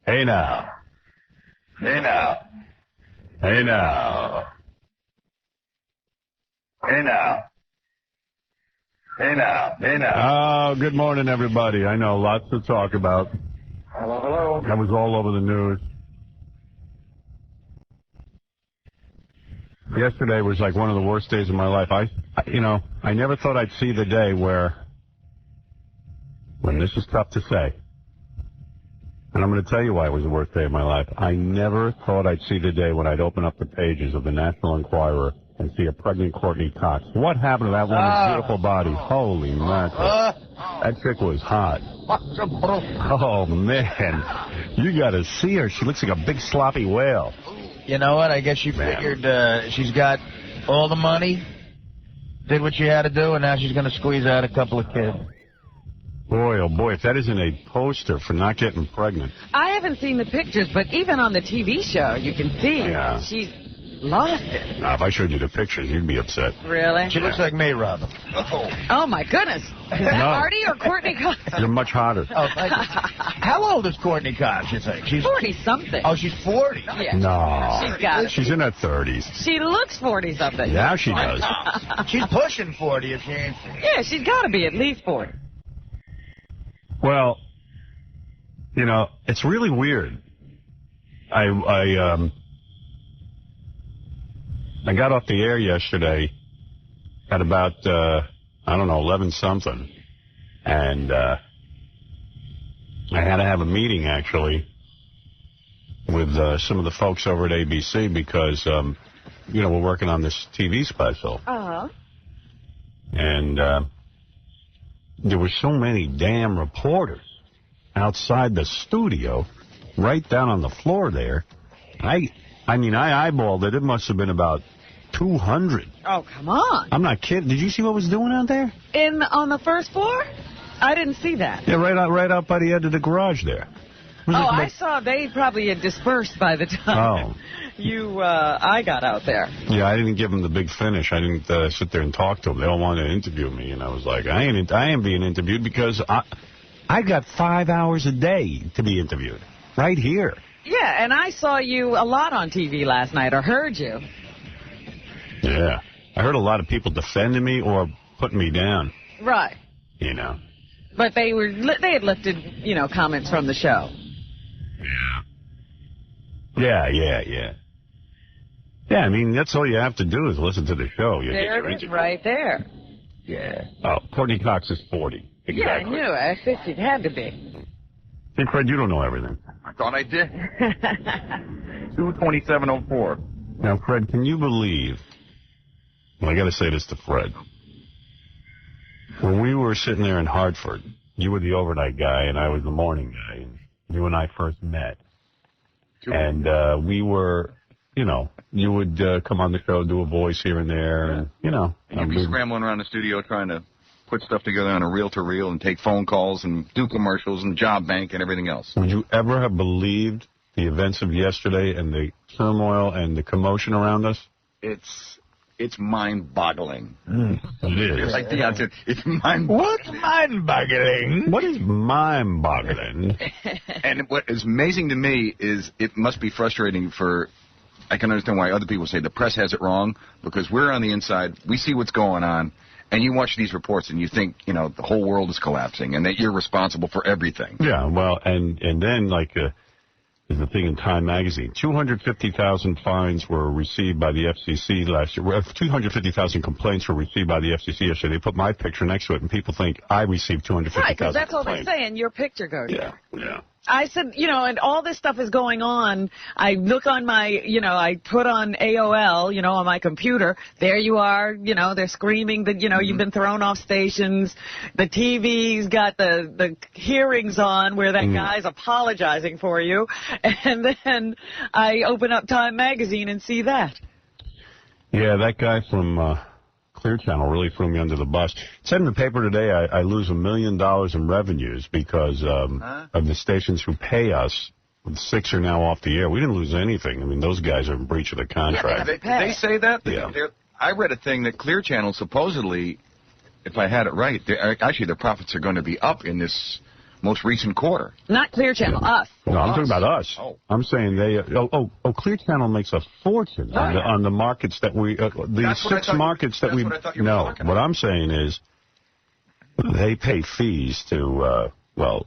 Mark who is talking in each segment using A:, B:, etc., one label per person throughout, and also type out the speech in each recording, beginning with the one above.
A: Hey now. Hey now. Hey now. Hey now. Hey now. Hey now. Oh, good morning, everybody. I know, lots to talk about.
B: Hello, hello.
A: That was all over the news. Yesterday was like one of the worst days of my life. I never thought I'd see the day when this is tough to say. And I'm going to tell you why it was the worst day of my life. I never thought I'd see the day when I'd open up the pages of the National Enquirer and see a pregnant Courtney Cox. What happened to that woman's beautiful body? Holy mackerel. That chick was hot. Oh, man. You got to see her. She looks like a big sloppy whale.
C: You know what? I guess she figured she's got all the money, did what she had to do, and now she's going to squeeze out a couple of kids.
A: Boy, oh boy, if that isn't a poster for not getting pregnant.
D: I haven't seen the pictures, but even on the TV show, you can see she's lost it.
A: Now, if I showed you the pictures, you'd be upset.
D: Really?
C: She looks like me, Robin.
D: Oh, my goodness. Is that Marty or Courtney Cox?
A: You're much hotter.
C: Oh, thank you. How old is Courtney Cox, you think?
D: She's 40-something.
C: Oh, she's 40?
D: Yeah.
A: No. She's in her 30s.
D: She looks 40-something.
A: Yeah, she does.
C: She's pushing 40 if she ain't 40.
D: Yeah, she's got to be at least 40.
A: Well, you know, it's really weird. I got off the air yesterday at about, 11-something. And I had to have a meeting, actually, with some of the folks over at ABC because, we're working on this TV special.
D: Uh-huh.
A: And there were so many damn reporters outside the studio, right down on the floor there. I eyeballed it. It must have been about 200.
D: Oh, come on.
A: I'm not kidding. Did you see what was doing out there?
D: On the first floor? I didn't see that.
A: Yeah, right out by the edge of the garage there.
D: I saw they probably had dispersed by the time I got out there.
A: Yeah, I didn't give them the big finish. I didn't sit there and talk to them. They all wanted to interview me, and I was like, I ain't being interviewed because I got 5 hours a day to be interviewed right here.
D: Yeah, and I saw you a lot on TV last night, or heard you.
A: Yeah, I heard a lot of people defending me or putting me down.
D: Right.
A: You know.
D: But they had lifted, comments from the show.
A: Yeah. Yeah, I mean, that's all you have to do is listen to the show.
D: There it is, right there.
A: Yeah. Oh, Courtney Cox is 40. Exactly.
D: Yeah, I knew. I figured it had to be.
A: Hey, Fred, you don't know everything.
B: I thought I did. 22704.
A: Now, Fred, can you believe... Well, I got to say this to Fred. When we were sitting there in Hartford, you were the overnight guy and I was the morning guy. And you and I first met. And we were, you would come on the show, do a voice here and there. And,
B: And you'd be scrambling around the studio trying to put stuff together on a reel-to-reel and take phone calls and do commercials and job bank and everything else.
A: Would you ever have believed the events of yesterday and the turmoil and the commotion around us?
B: It's mind-boggling.
A: It is.
B: Like the answer, it's mind-boggling.
C: What's mind-boggling?
A: What is mind-boggling?
B: And what is amazing to me is it must be frustrating for... I can understand why other people say the press has it wrong, because we're on the inside, we see what's going on, and you watch these reports and you think, the whole world is collapsing and that you're responsible for everything.
A: Yeah, well, and then, there's a thing in Time magazine. 250,000 fines were received by the FCC last year. 250,000 complaints were received by the FCC yesterday. They put my picture next to it, and people think I received 250,000
D: Right, because that's all
A: complaints.
D: they say, and your picture goes there.
A: Yeah.
D: I said, and all this stuff is going on. I look on my, I put on AOL, on my computer. There you are, they're screaming that, you've been thrown off stations. The TV's got the hearings on where that guy's apologizing for you. And then I open up Time magazine and see that.
A: Yeah, that guy from Clear Channel really threw me under the bus. It said in the paper today I lose $1 million in revenues because of the stations who pay us. 6 are now off the air. We didn't lose anything. I mean, those guys are in breach of the contract.
B: Yeah, they say that?
A: Yeah.
B: I read a thing that Clear Channel supposedly, if I had it right, actually their profits are going to be up in this most recent quarter.
D: Not Clear Channel, us.
A: No, I'm talking about us.
B: Oh.
A: I'm saying they. Clear Channel makes a fortune on the markets that we. The
B: That's what I
A: 6
B: thought you-
A: markets that
B: that's
A: we.
B: what I thought you were
A: No,
B: talking
A: what
B: about.
A: I'm saying is, they pay fees to. Mel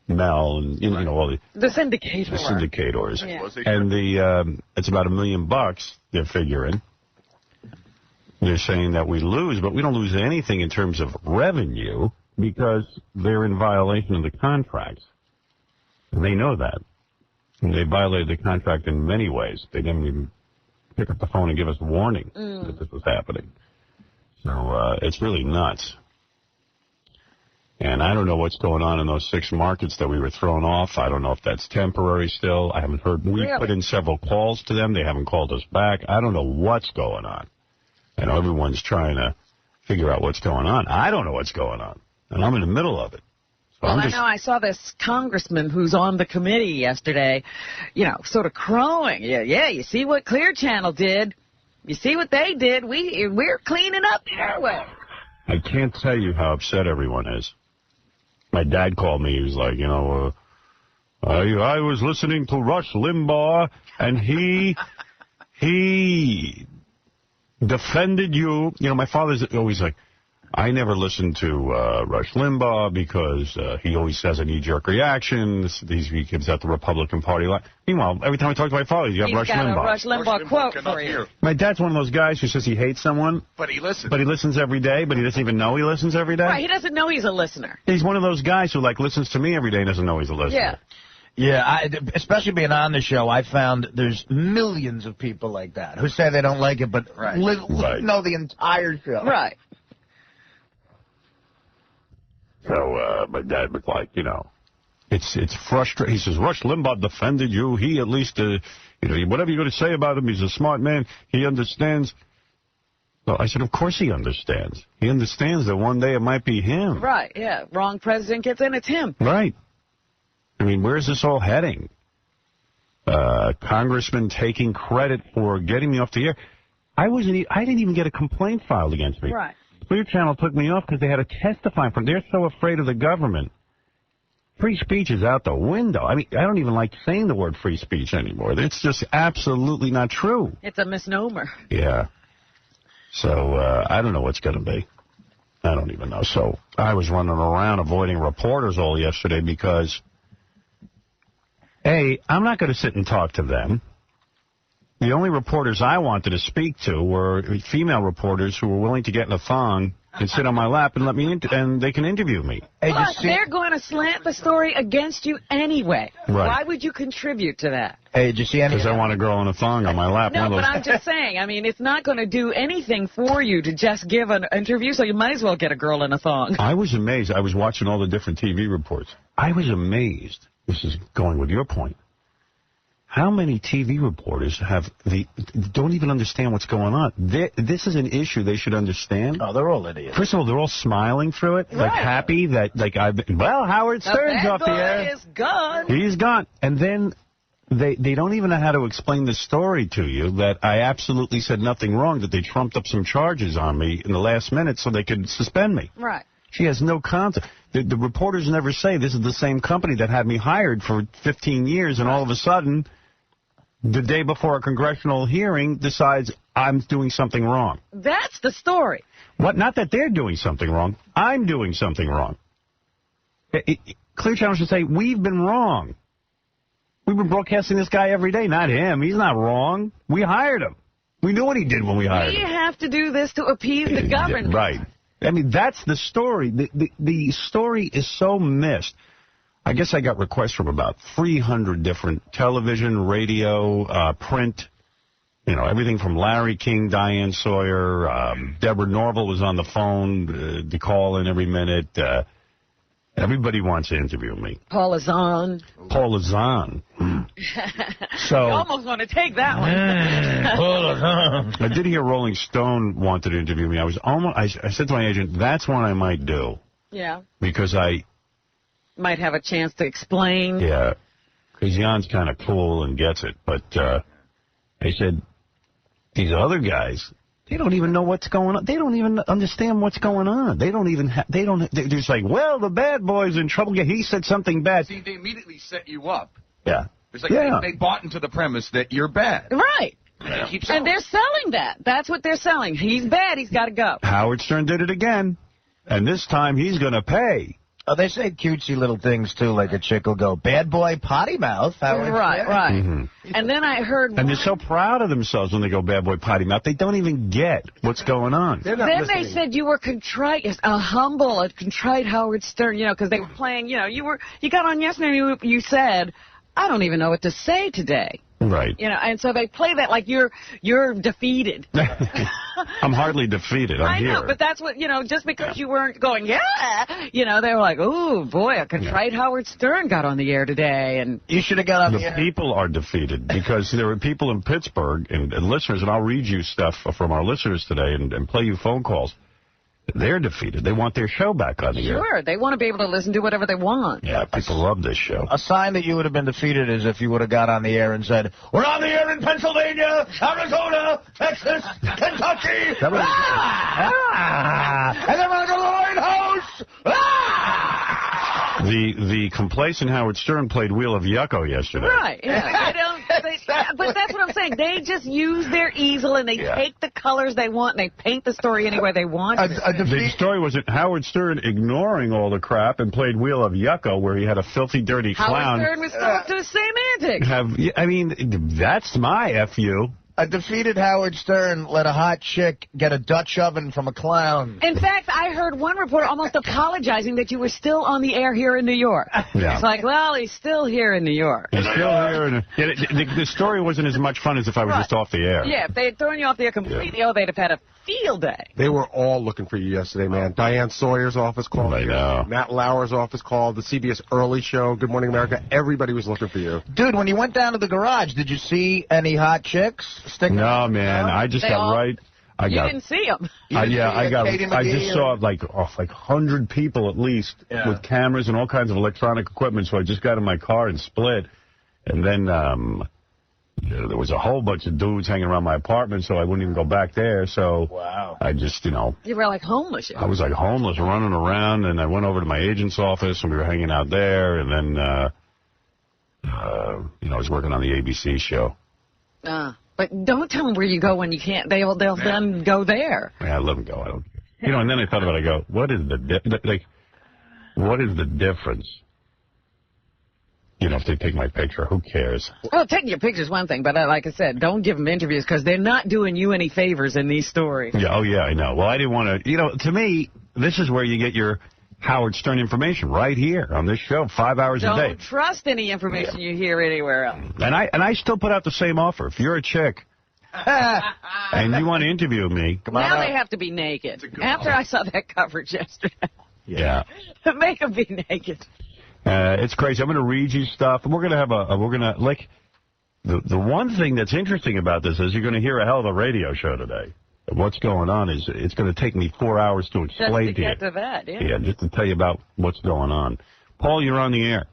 A: and all
D: The syndicator.
A: the syndicators,
D: Yeah.
A: and it's about $1 million they're figuring. They're saying that we lose, but we don't lose anything in terms of revenue because they're in violation of the contracts. And they know that. And they violated the contract in many ways. They didn't even pick up the phone and give us a warning that this was happening. So it's really nuts. And I don't know what's going on in those 6 markets that we were thrown off. I don't know if that's temporary still. I haven't heard. We
D: Really?
A: put in several calls to them. They haven't called us back. I don't know what's going on. I know everyone's trying to figure out what's going on. I don't know what's going on. And I'm in the middle of it. So
D: Well,
A: I'm just,
D: I know I saw this congressman who's on the committee yesterday, sort of crowing. Yeah, you see what Clear Channel did? You see what they did? We're cleaning up the airway.
A: I can't tell you how upset everyone is. My dad called me. He was like, I was listening to Rush Limbaugh, and he defended you. My father's always like, I never listened to Rush Limbaugh because he always has a knee-jerk reaction. He gives out the Republican Party line. Meanwhile, every time I talk to my father, you got
D: He's
A: Rush
D: got
A: Limbaugh.
D: a Rush Limbaugh quote for you.
A: My dad's one of those guys who says he hates someone,
B: But he listens.
A: but he listens every day, but he doesn't even know he listens every day.
D: Right, he doesn't know he's a listener.
A: He's one of those guys who, listens to me every day and doesn't know he's a listener.
D: Yeah.
C: Yeah, especially being on the show, I found there's millions of people like that who say they don't like it, but
B: Right.
C: know the entire show.
D: Right.
A: So my dad was like, it's frustrating. He says, Rush Limbaugh defended you. He at least, whatever you're going to say about him, he's a smart man. He understands. So I said, of course he understands. He understands that one day it might be him.
D: Right, yeah. Wrong president gets in, it's him.
A: Right. I mean, where's this all heading? Congressman taking credit for getting me off the air. I didn't even get a complaint filed against me.
D: Right.
A: Clear Channel took me off because they had to testify from. They're so afraid of the government. Free speech is out the window. I mean, I don't even like saying the word free speech anymore. It's just absolutely not true.
D: It's a misnomer.
A: Yeah. So I don't know what's going to be. I don't even know. So I was running around avoiding reporters all yesterday because, A, I'm not going to sit and talk to them. The only reporters I wanted to speak to were female reporters who were willing to get in a thong and sit on my lap and let me and they can interview me.
C: Hey,
D: Plus, they're going to slant the story against you anyway.
A: Right.
D: Why would you contribute to that?
C: Hey, did you see any?
A: Because I want a girl in a thong on my lap.
D: No,
A: one of
D: but
A: those-
D: I'm just saying. I mean, it's not going to do anything for you to just give an interview, so you might as well get a girl in a thong.
A: I was amazed. I was watching all the different TV reports. I was amazed. This is going with your point. How many TV reporters don't even understand what's going on? This is an issue they should understand.
C: Oh, they're all idiots.
A: First of all, they're all smiling through it, like
D: Right.
A: happy that, Howard
D: The
A: Stern's
D: bad
A: off the air.
D: boy is gone.
A: He's gone. And then they don't even know how to explain the story to you that I absolutely said nothing wrong, that they trumped up some charges on me in the last minute so they could suspend me.
D: Right.
A: She has no concept. The reporters never say this is the same company that had me hired for 15 years, and all of a sudden, the day before a congressional hearing, decides I'm doing something wrong.
D: That's the story.
A: What? Not that they're doing something wrong. I'm doing something wrong. Clear Channel should say, we've been wrong. We've been broadcasting this guy every day, not him. He's not wrong. We hired him. We knew what he did when we hired
D: We
A: him.
D: have to do this to appease the government.
A: Right. I mean, that's the story. The story is so missed. I guess I got requests from about 300 different television, radio, print, everything from Larry King, Diane Sawyer, Deborah Norville was on the phone to call in every minute. Everybody wants to interview me.
D: Paula Zahn.
A: Paula Zahn. So
D: You almost want to take that one.
A: I did hear Rolling Stone wanted to interview me. I said to my agent, that's one I might do.
D: Yeah.
A: Because
D: Might have a chance to explain.
A: yeah, because Jan's kind of cool and gets it. But I said, these other guys, They don't even know what's going on. They don't even understand what's going on. They don't even. They're just like, well, the bad boy's in trouble. He said something bad.
B: See, they immediately set you up.
A: Yeah.
B: It's like they bought into the premise that you're bad.
D: Right.
B: And,
D: And they're selling that. That's what they're selling. He's bad. He's got to go.
A: Howard Stern did it again, and this time he's going to pay.
C: Oh, they say cutesy little things, too, like a chick will go, bad boy potty mouth.
D: Right.
A: Mm-hmm.
D: And then I heard...
A: And they're so proud of themselves when they go bad boy potty mouth. They don't even get what's going on.
D: Then they said you were contrite, a humble, a contrite Howard Stern, because they were playing, you got on yesterday and you said, I don't even know what to say today.
A: Right.
D: And so they play that like you're defeated.
A: I'm hardly defeated. I'm here.
D: I know, but that's what, just because you weren't going, they were like, oh, boy, a contrite Howard Stern got on the air today. And
C: you should have got on the air.
A: The people are defeated because there are people in Pittsburgh and listeners, and I'll read you stuff from our listeners today and play you phone calls. They're defeated. They want their show back on the air.
D: Sure, they want to be able to listen to whatever they want.
A: Yeah, people love this show.
C: A sign that you would have been defeated is if you would have got on the air and said, we're on the air in Pennsylvania, Arizona, Texas, Kentucky, and then we're going to the White House.
A: The complacent Howard Stern played Wheel of Yucko yesterday.
D: Right, yeah. But that's what I'm saying. They just use their easel and they take the colors they want and they paint the story any way they want.
A: The story was that Howard Stern ignoring all the crap and played Wheel of Yucko, where he had a filthy, dirty clown.
D: Howard Stern was still up to the same antics.
A: That's my FU.
C: A defeated Howard Stern let a hot chick get a Dutch oven from a clown.
D: In fact, I heard one reporter almost apologizing that you were still on the air here in New York.
A: Yeah.
D: It's like, well, he's still here in New York.
A: He's still here. The story wasn't as much fun as if I was just off the air.
D: Yeah, if they had thrown you off the air completely, they'd have had a field day.
E: They were all looking for you yesterday, man. Diane Sawyer's office called.
A: I know.
E: Matt Lauer's office called. The CBS Early Show, Good Morning America. Everybody was looking for you.
C: Dude, when you went down to the garage, did you see any hot chicks sticking?
A: No, man. I just got right.
D: You didn't see them.
A: I just saw like 100 people at least with cameras and all kinds of electronic equipment. So I just got in my car and split. And then there was a whole bunch of dudes hanging around my apartment, so I wouldn't even go back there. So I just,
D: You were like homeless.
A: I was like homeless, running around, and I went over to my agent's office, and we were hanging out there. And then, I was working on the ABC show.
D: But don't tell them where you go when you can't. They'll then go there.
A: Yeah, I let them go. I don't. And then I thought about it. I go, what is the difference? If they take my picture, who cares?
D: Well, taking your picture's one thing, but like I said, don't give them interviews because they're not doing you any favors in these stories.
A: Yeah, I know. Well, I didn't want to. To me, this is where you get your Howard Stern information right here on this show, 5 hours a day.
D: Don't trust any information you hear anywhere else.
A: And I still put out the same offer. If you're a chick and you want to interview me, come on
D: now
A: out.
D: They have to be naked. After I saw that coverage yesterday.
A: Yeah.
D: Make them be naked.
A: It's crazy. I'm going to read you stuff, and we're going to have the one thing that's interesting about this is you're going to hear a hell of a radio show today. What's going on is it's going to take me 4 hours to explain
D: just to get to that,
A: Yeah, just to tell you about what's going on. Paul, you're on the air.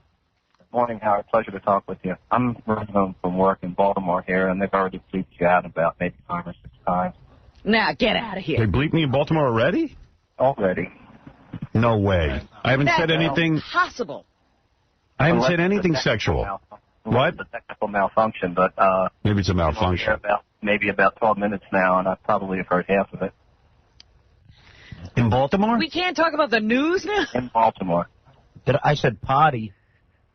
F: Morning, Howard. Pleasure to talk with you. I'm running home from work in Baltimore here, and they've already bleeped you out about maybe 5 or 6 times.
D: Now, get out of here.
A: They bleeped me in Baltimore already?
F: Already.
A: No way. I haven't said anything.
D: Impossible.
A: I haven't said anything sexual. What?
F: It's a technical malfunction, but
A: maybe it's a malfunction.
F: Maybe about 12 minutes now, and I probably have heard half of it.
A: In Baltimore?
D: We can't talk about the news now?
F: In Baltimore.
C: I said potty.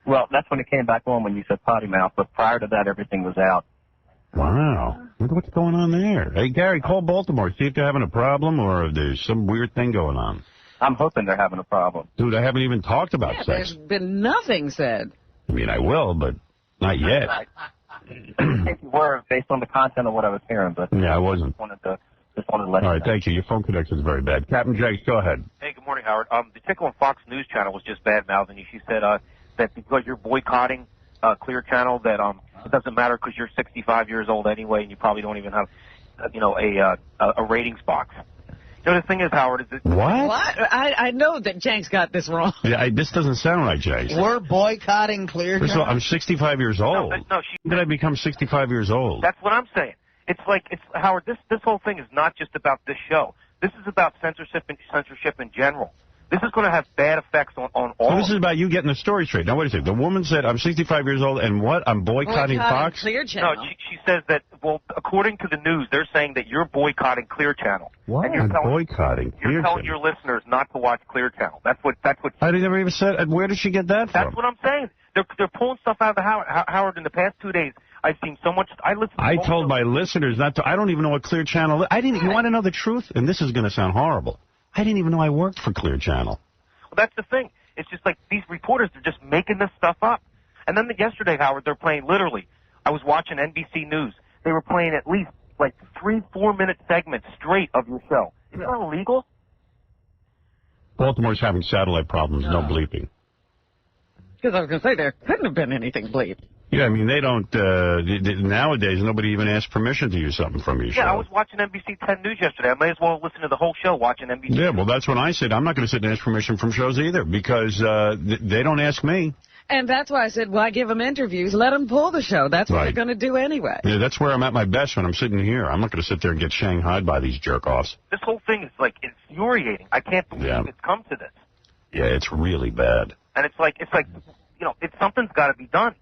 F: Well, that's when it came back on when you said potty mouth, but prior to that, everything was out.
A: Wow. Wonder what's going on there. Hey, Gary, call Baltimore. See if they're having a problem or if there's some weird thing going on.
F: I'm hoping they're having a problem.
A: Dude, I haven't even talked about sex.
D: There's been nothing said.
A: I mean, I will, but not yet.
F: I think you were based on the content of what I was hearing, but
A: yeah, I wasn't.
F: Just wanted to let you know.
A: All right, thank you. Your phone connection is very bad. Captain Jakes, go ahead.
G: Hey, good morning, Howard. The chick on Fox News Channel was just bad-mouthing you. She said that because you're boycotting Clear Channel, that it doesn't matter because you're 65 years old anyway, and you probably don't even have, a ratings box. The thing is, Howard, is that...
A: What?
D: I know that Jenks got this wrong.
A: Yeah, this doesn't sound right, Jakes.
C: We're boycotting Clear Channel.
A: First of all, I'm 65 years old.
G: No,
A: When did I become 65 years old?
G: That's what I'm saying. Howard. This whole thing is not just about this show. This is about censorship in general. This is going to have bad effects on all.
A: So this is about you getting the story straight. Now, wait a second. The woman said, I'm 65 years old, and what? I'm boycotting Fox?
D: Clear Channel.
G: No, she says that, well, according to the news, they're saying that you're boycotting Clear Channel.
A: What?
G: And you're
A: boycotting Clear
G: You're telling
A: Channel.
G: your listeners not to watch Clear Channel. That's what.
A: I never even said. Where did she get that from?
G: That's what I'm saying. They're pulling stuff out of the Howard. In the past 2 days, I've seen so much. I
A: told my listeners not to. I don't even know what Clear Channel is. You want to know the truth? And this is going to sound horrible. I didn't even know I worked for Clear Channel.
G: Well, that's the thing. It's just like these reporters are just making this stuff up. And then yesterday, Howard, they're playing literally. I was watching NBC News. They were playing at least like 3-4 minute segments straight of your show. Is that illegal?
A: Baltimore's having satellite problems. No bleeping.
D: Because I was going to say there couldn't have been anything bleep.
A: Yeah, I mean, they don't, nowadays, nobody even asks permission to use something from your show.
G: Yeah, I was watching NBC 10 News yesterday. I may as well listen to the whole show watching NBC.
A: Yeah, well, that's when I said I'm not going to sit and ask permission from shows either, because they don't ask me.
D: And that's why I said, why give them interviews? Let them pull the show. That's what they're going to do anyway.
A: Yeah, that's where I'm at my best when I'm sitting here. I'm not going to sit there and get shanghaied by these jerk-offs.
G: This whole thing is, like, infuriating. I can't believe it's come to this.
A: Yeah, it's really bad.
G: And it's like, you know, something's got to be done.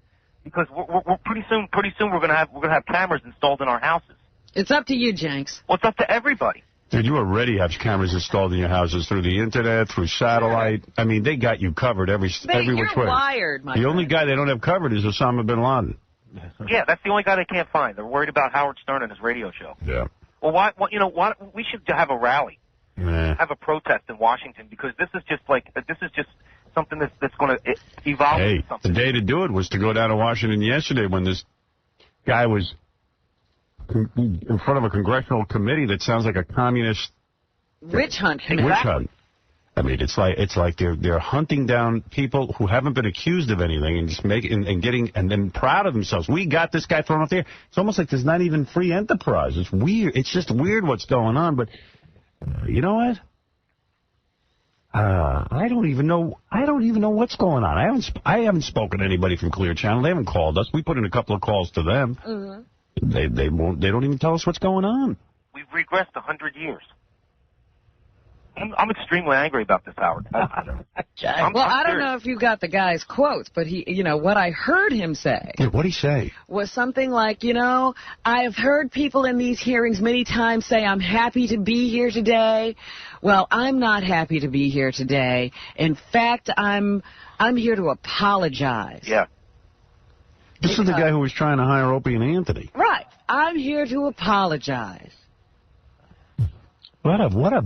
G: Because we're pretty soon we're gonna have cameras installed in our houses.
D: It's up to you, Jenks.
G: Well, it's up to everybody.
A: Dude, you already have cameras installed in your houses through the internet, through satellite. I mean, they got you covered every which way.
D: You're wired, my
A: The only guy they don't have covered is Osama bin Laden.
G: Yeah, that's the only guy they can't find. They're worried about Howard Stern and his radio show.
A: Yeah.
G: Well, why we should have a rally, have a protest in Washington, because this is just something that's going to evolve.
A: Hey, the day to do it was to go down to Washington yesterday when this guy was in front of a congressional committee that sounds like a communist
D: witch hunt.
A: Witch hunt. I mean, it's like they're hunting down people who haven't been accused of anything and just and then proud of themselves. We got this guy thrown up there. It's almost like there's not even free enterprise. It's weird. It's just weird what's going on. But you know what? I don't even know what's going on. I haven't spoken to anybody from Clear Channel. They haven't called us. We put in a couple of calls to them. Mm-hmm. They don't even tell us what's going on.
G: We've regressed 100 years. I'm extremely angry about this, Howard.
D: I don't know if you got the guy's quotes, but what I heard him say.
A: Yeah, what'd he say?
D: Was something like, I have heard people in these hearings many times say I'm happy to be here today. Well, I'm not happy to be here today. In fact, I'm here to apologize.
G: Yeah.
A: This is the guy who was trying to hire Opie and Anthony.
D: Right. I'm here to apologize.
A: What a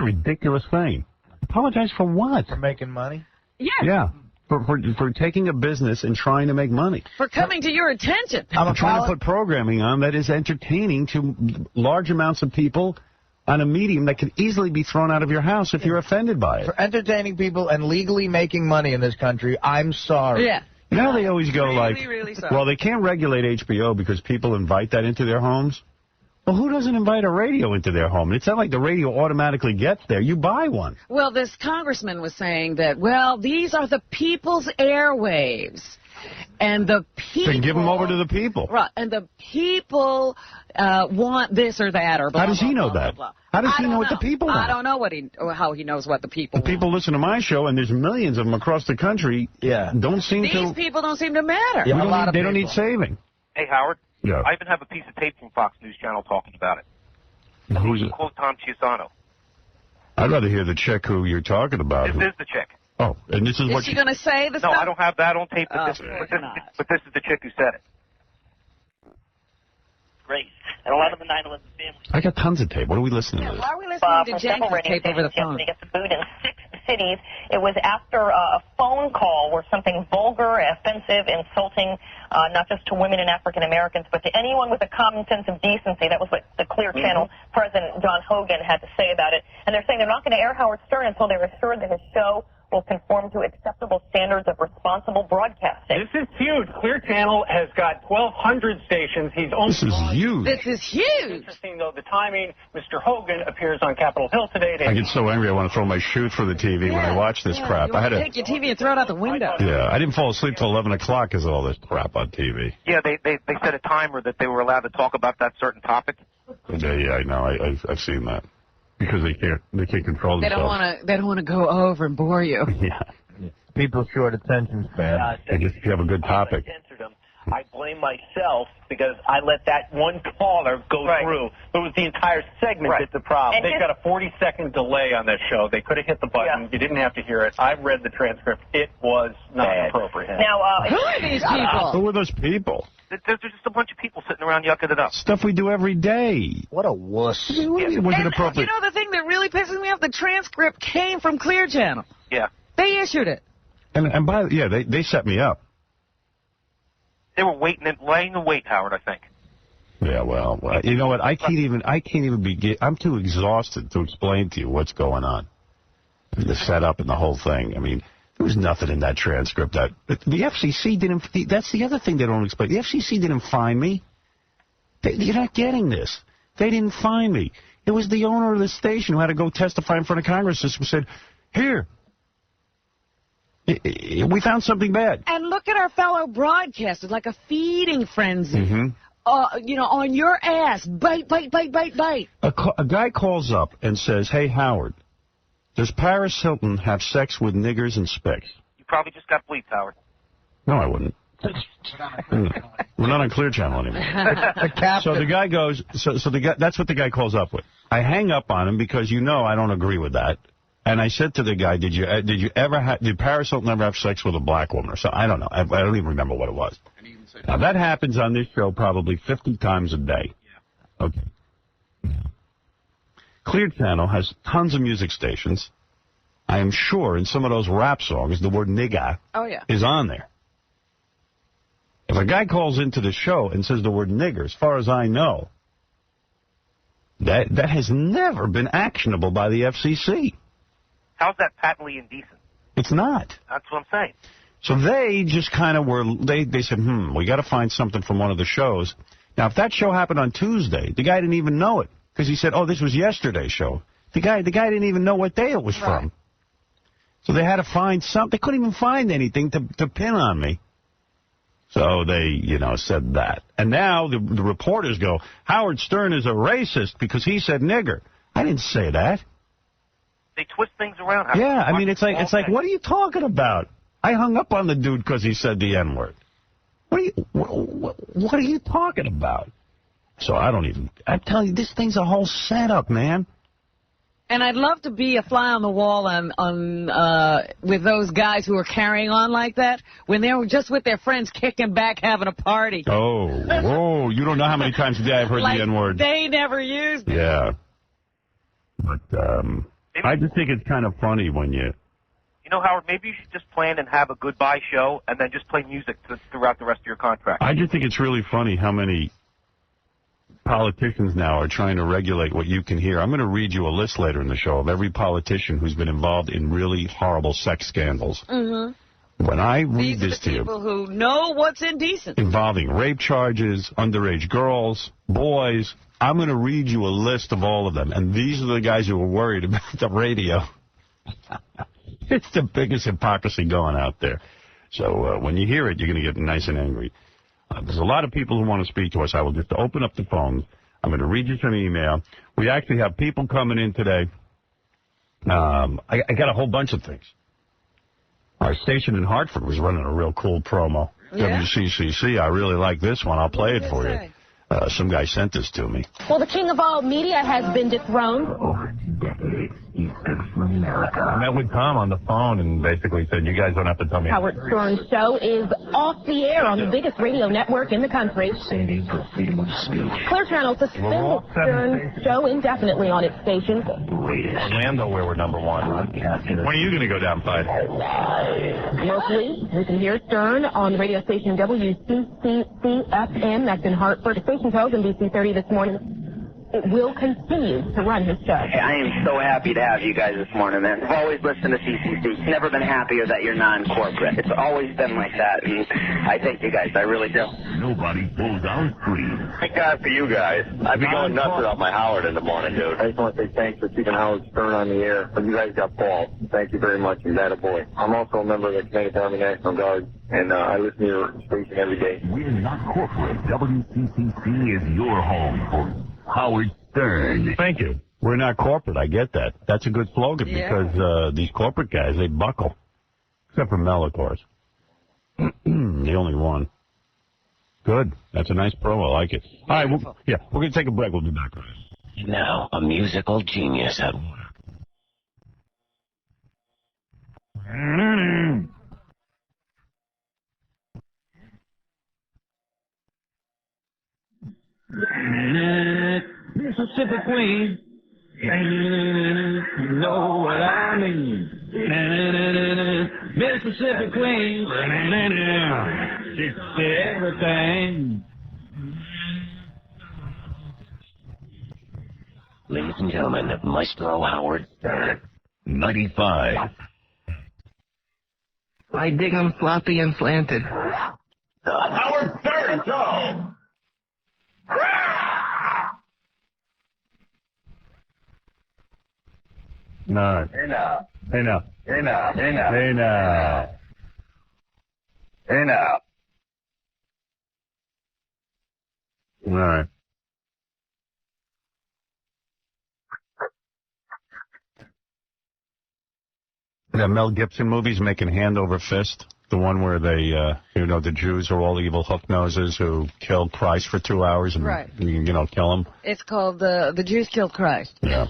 A: ridiculous thing. Apologize for what?
C: For making money?
D: Yes.
A: Yeah. For taking a business and trying to make money.
D: For coming to your attention.
A: I'm trying to put programming on that is entertaining to large amounts of people on a medium that could easily be thrown out of your house if you're offended by it.
C: For entertaining people and legally making money in this country, I'm sorry.
D: Yeah.
A: You know, they always go
D: really sorry.
A: well, they can't regulate HBO because people invite that into their homes. Well, who doesn't invite a radio into their home? It's not like the radio automatically gets there. You buy one.
D: Well, this congressman was saying that, these are the people's airwaves. And the people...
A: Then give them over to the people.
D: Right. And the people want this or that or blah,
A: How does he know that? How does he know what the people want?
D: I don't know how he knows what the people want.
A: People listen to my show, and there's millions of them across the country.
C: Yeah.
A: These
D: people don't seem to matter.
C: Yeah,
A: they don't need saving.
G: Hey, Howard.
A: Yeah.
G: I even have a piece of tape from Fox News Channel talking about it.
A: Who's it?
G: Quote Tom Chiusano.
A: I'd rather hear the chick who you're talking about.
G: This is the chick.
A: Oh, and this is what
D: she going to say the stuff?
G: No, I don't have that on tape, but this is the chick who said it.
H: Great. And a lot of the 9/11 families.
A: I got tons of tape. What are we listening to?
D: Why are we listening to Jenkins tape over the phone?
I: Gets booed in 6 cities. It was after a phone call where something vulgar, offensive, insulting, not just to women and African Americans, but to anyone with a common sense of decency. That was what the Clear Channel President John Hogan had to say about it. And they're saying they're not going to air Howard Stern until they're assured that his show will conform to acceptable standards of responsible broadcasting.
J: This is huge. Clear Channel has got 1,200 stations. He's only
A: This is huge.
D: This is huge.
J: Interesting, though, the timing. Mr. Hogan appears on Capitol Hill today.
A: I get so angry I want to throw my shoe through the TV when I watch this crap.
D: You want to take your TV and throw it out the window.
A: Yeah, I didn't fall asleep till 11 o'clock because of all this crap on TV.
G: Yeah, they set a timer that they were allowed to talk about that certain topic.
A: Yeah, I know. I've seen that. Because they can't control themselves.
D: They don't want to go over and bore you.
A: Yeah.
C: People short attention span.
A: They just have a good topic.
J: I blame myself because I let that one caller go through. It was the entire segment that's the problem. They've got a 40-second delay on this show. They could have hit the button. You didn't have to hear it. I've read the transcript. It was not appropriate.
I: Now,
D: who are these people?
A: Who are those people?
G: There's just a bunch of people sitting around yucking it up.
A: Stuff we do every day.
C: What a wuss.
A: Was it appropriate?
D: You know the thing that really pisses me off? The transcript came from Clear Channel.
G: Yeah.
D: They issued it.
A: And they set me up.
G: They were laying in wait, Howard, I think.
A: Yeah, well, you know what? I can't even begin. I'm too exhausted to explain to you what's going on. The setup and the whole thing. I mean, there was nothing in that transcript that the FCC didn't. That's the other thing they don't explain. The FCC didn't fine me. You're not getting this. They didn't fine me. It was the owner of the station who had to go testify in front of Congress and said, "Here, we found something bad."
D: And look at our fellow broadcasters, like a feeding frenzy.
A: Mm-hmm.
D: On your ass, bite, bite, bite, bite, bite.
A: A guy calls up and says, "Hey, Howard, does Paris Hilton have sex with niggers and spicks?"
G: You probably just got bleeped, Howard.
A: No, I wouldn't. We're not on Clear Channel anymore. So the guy goes, that's what the guy calls up with. I hang up on him because I don't agree with that. And I said to the guy, did Paris Hilton ever have sex with a black woman or something? I don't know. I don't even remember what it was. Now, that happens on this show probably 50 times a day. Yeah. Okay. Clear Channel has tons of music stations. I am sure in some of those rap songs, the word nigga is on there. If a guy calls into the show and says the word nigger, as far as I know, that has never been actionable by the FCC.
G: How's that patently indecent?
A: It's not.
G: That's what I'm saying.
A: So they just kind of they said, we got to find something from one of the shows. Now, if that show happened on Tuesday, the guy didn't even know it because he said, this was yesterday's show. The guy didn't even know what day it was from. So they had to find something. They couldn't even find anything to pin on me. So they, said that. And now the reporters go, Howard Stern is a racist because he said nigger. I didn't say that.
G: They twist things around.
A: Yeah, I mean, it's like, what are you talking about? I hung up on the dude because he said the N-word. What are you talking about? So I'm telling you, this thing's a whole setup, man.
D: And I'd love to be a fly on the wall with those guys who are carrying on like that when they were just with their friends kicking back, having a party.
A: Oh, you don't know how many times a day I've heard the N-word.
D: They never used it.
A: Yeah. But I just think it's kind of funny when you...
G: Howard, maybe you should just plan and have a goodbye show and then just play music throughout the rest of your contract.
A: I just think it's really funny how many politicians now are trying to regulate what you can hear. I'm going to read you a list later in the show of every politician who's been involved in really horrible sex scandals. Mm-hmm. When I read this to you...
D: people who know what's indecent.
A: Involving rape charges, underage girls, boys... I'm going to read you a list of all of them, and these are the guys who are worried about the radio. It's the biggest hypocrisy going out there. So when you hear it, you're going to get nice and angry. There's a lot of people who want to speak to us. I will just open up the phones. I'm going to read you some email. We actually have people coming in today. I got a whole bunch of things. Our station in Hartford was running a real cool promo. Yeah. WCCC. I really like this one. I'll play it for you. Some guy sent this to me.
K: Well, the king of all media has been dethroned.
L: Over 2 decades, he's been from America.
A: I met with Tom on the phone and basically said, you guys don't have to tell me.
K: Howard Stern's show is off the air on the biggest radio network in the country.
L: Standing for freedom of speech.
K: Clear Channel suspended Stern's show indefinitely on its stations.
A: Orlando, where we're #1. When are you going to go down 5?
K: Locally, we can hear Stern on the radio station WCCC-FM. That's in Hartford. The station tells NBC 30 this morning. will continue to run his show.
M: Hey, I am so happy to have you guys this morning, man. I've always listened to CCC. Never been happier that you're non-corporate. It's always been like that, and I thank you guys. I really do.
L: Nobody pulls our screen.
N: Thank God for you guys. I'd be going nuts without my Howard in the morning, dude. I just want to say thanks for keeping Howard Stern on the air. But you guys got Paul. Thank you very much, and that a boy. I'm also a member of the Connecticut Army National Guard, and I listen to your station every day.
L: We're not corporate. WCCC is your home for Howard Stern.
A: Thank you. We're not corporate. I get that. That's a good slogan because these corporate guys, they buckle. Except for Mel, of course. The only one. Good. That's a nice pro. I like it. All right. We're going to take a break. We'll be back.
O: Now, a musical genius at work.
P: Mississippi Queen, you know what I mean. Mississippi Queen, it's everything.
O: Ladies and gentlemen, Maestro Howard Stern.
L: 95.
Q: I dig 'em floppy and slanted.
L: Howard Stern Show.
A: No.
N: Hey now.
A: Hey now.
N: Hey now. Hey now.
A: Hey now.
N: Hey now.
A: All right. The Mel Gibson movies making Hand Over Fist. The one where they, the Jews are all evil hook noses who killed Christ for 2 hours and, kill him.
D: It's called The Jews Killed Christ.
A: Yeah.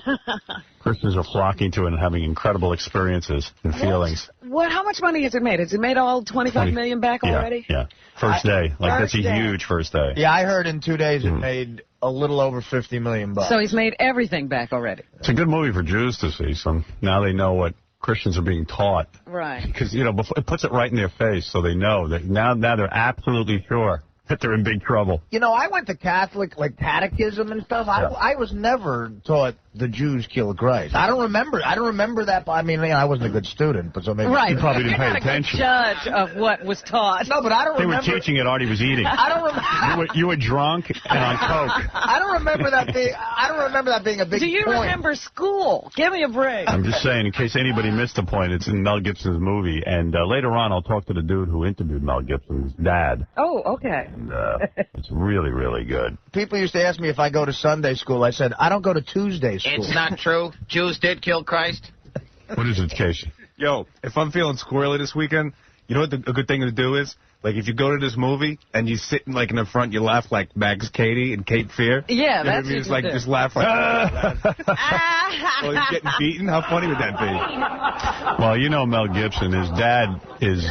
A: Christians are flocking to it and having incredible experiences and feelings.
D: How much money has it made? Has it made all 25 million back already?
A: Yeah. First day. That's a huge first day.
C: Yeah, I heard in 2 days it made a little over $50 million.
D: So he's made everything back already.
A: It's a good movie for Jews to see. So now they know what Christians are being taught.
D: Right.
A: Because, it puts it right in their face so they know that now they're absolutely sure that they're in big trouble.
C: I went to Catholic, catechism and stuff.
A: Yeah.
C: I was never taught the Jews killed Christ. I don't remember that. I mean, I wasn't a good student, but so maybe
D: right.
A: You probably didn't
D: You're
A: pay
D: not
A: attention.
D: A good judge of what was taught.
C: No, but I don't remember.
A: They were teaching it. Artie was eating.
C: I don't remember.
A: You were drunk and on coke.
C: I don't remember that being a big.
D: Do you
C: point.
D: remember school? Give me a break.
A: I'm just saying, in case anybody missed the point, it's in Mel Gibson's movie. And later on, I'll talk to the dude who interviewed Mel Gibson's dad.
D: Oh, okay.
A: And, it's really, really good.
C: People used to ask me if I go to Sunday school. I said, I don't go to Tuesday school.
Q: It's not true. Jews did kill Christ.
A: What is it, Casey?
R: Yo, if I'm feeling squirrely this weekend, you know what a good thing to do is? If you go to this movie and you sit in the front, you laugh like Max Cady and Cape Fear.
D: Yeah, that's what
R: just just laugh like Well, he's getting beaten. How funny would that be?
A: Well, Mel Gibson, his dad is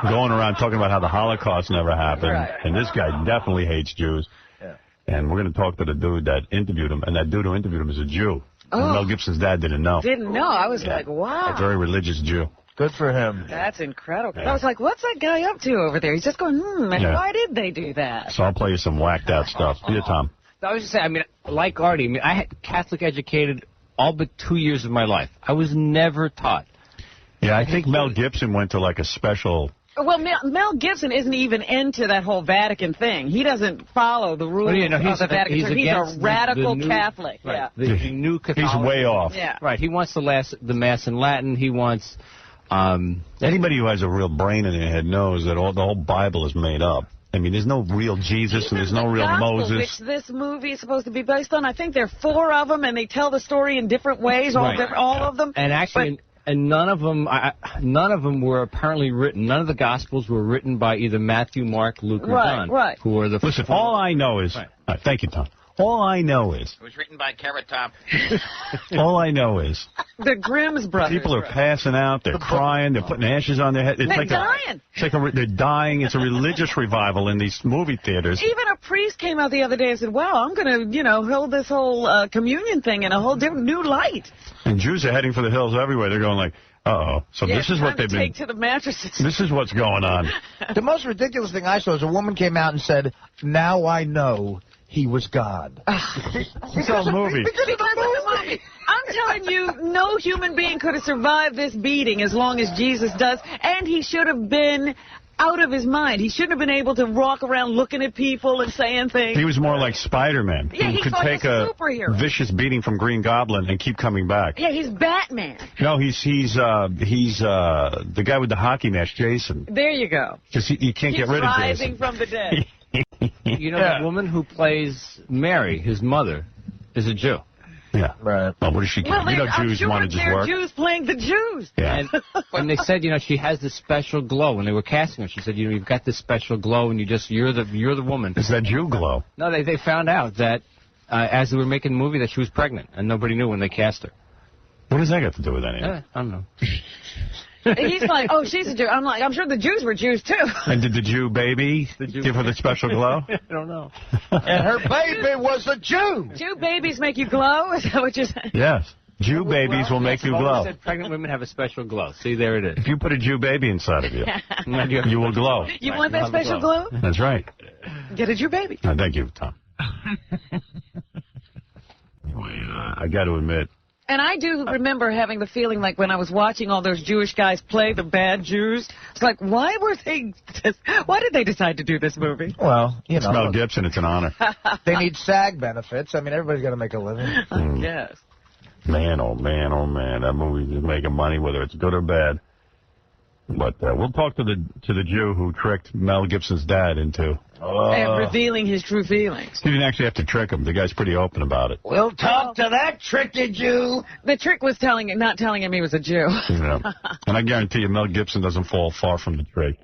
A: going around talking about how the Holocaust never happened.
D: Right.
A: And this guy definitely hates Jews.
C: Yeah.
A: And we're going to talk to the dude that interviewed him. And that dude who interviewed him is a Jew.
D: Oh.
A: And Mel Gibson's dad didn't know.
D: Didn't know. I was like, wow.
A: A very religious Jew.
C: Good for him.
D: That's incredible. I was like, what's that guy up to over there? He's just going, why did they do that?
A: So I'll play you some whacked out stuff. See you, Tom.
S: I was just saying, like Artie, I had Catholic educated all but 2 years of my life. I was never taught.
A: Yeah, I think Mel Gibson went to a special...
D: Well, Mel Gibson isn't even into that whole Vatican thing. He doesn't follow the rules of the Vatican Church. He's a radical Catholic.
S: Right,
D: yeah.
S: The new Catholic.
A: He's way off.
D: Yeah.
S: Right. He wants the Mass in Latin. He wants...
A: Anybody who has a real brain in their head knows that the whole Bible is made up. I mean, there's no real Jesus and there's no real Moses.
D: Which this movie is supposed to be based on. I think there are 4 of them, and they tell the story in different ways, all of them.
S: And actually... And none of them were apparently written. None of the Gospels were written by either Matthew, Mark, Luke, or John.
D: Right.
S: Who are the
A: Listen, all I know is... thank you, Tom. All I know is...
Q: It was written by Carrot Top.
A: all I know is...
D: The Grimm's brothers.
A: People are passing out. They're crying. They're putting ashes on their head.
D: They're dying.
A: They're dying. It's a religious revival in these movie theaters.
D: Even a priest came out the other day and said, wow, I'm going to, hold this whole communion thing in a whole different new light.
A: And Jews are heading for the hills everywhere. They're going like, uh-oh. So this is what they've been...
D: take to the mattresses.
A: This is what's going on.
C: The most ridiculous thing I saw is a woman came out and said, now I know he was God.
A: It's all movie.
D: Because of the movie. I'm telling you, no human being could have survived this beating as long as Jesus does, and he should have been out of his mind. He shouldn't have been able to walk around looking at people and saying things.
A: He was more like Spider-Man.
D: Yeah, he
A: could
D: thought he
A: take
D: was
A: a
D: a superhero.
A: vicious beating from Green Goblin and keep coming back.
D: Yeah, he's Batman.
A: No, he's the guy with the hockey mask, Jason.
D: There you go.
A: Because you can't
D: He's
A: get rid of
D: rising
A: Jason.
D: from the dead.
S: You know, the woman who plays Mary, his mother, is a Jew.
A: Yeah.
C: Right.
A: Well, what does she
D: Well,
A: care? You know,
D: I'm
A: Jews
D: sure
A: want to just
D: they're
A: work.
D: Jews playing the Jews.
A: Yeah.
S: And they said, you know, she has this special glow. When they were casting her, she said, you know, you've got this special glow, and you're the woman.
A: It's that Jew glow.
S: No, they found out that as they were making the movie that she was pregnant, and nobody knew when they cast her.
A: What does that got to do with anything?
S: I don't know.
D: He's like, oh, she's a Jew. I'm like, I'm sure the Jews were Jews, too.
A: And did the Jew baby give her the special glow?
S: I don't know.
C: And her baby was a Jew.
D: Jew babies make you glow? Is that what you're saying?
A: Yes. Jew babies will make you glow.
S: Said pregnant women have a special glow. See, there it is.
A: If you put a Jew baby inside of you, you will glow.
D: You want that special glow?
A: That's right.
D: Get a Jew baby.
A: Thank you, Tom. I got to admit,
D: And I do remember having the feeling like when I was watching all those Jewish guys play the bad Jews, it's like, why did they decide to do this movie?
C: Well, you
A: it's
C: know.
A: Mel Gibson. It's an honor.
C: They need SAG benefits. I mean, everybody's got to make a living.
D: Yes.
A: Man, oh man, oh man, that movie is making money, whether it's good or bad. But we'll talk to the Jew who tricked Mel Gibson's dad into
D: And revealing his true feelings.
A: He didn't actually have to trick him. The guy's pretty open about it.
C: We'll talk to that tricky Jew.
D: The trick was not telling him he was a Jew.
A: Yeah. And I guarantee you, Mel Gibson doesn't fall far from the trick.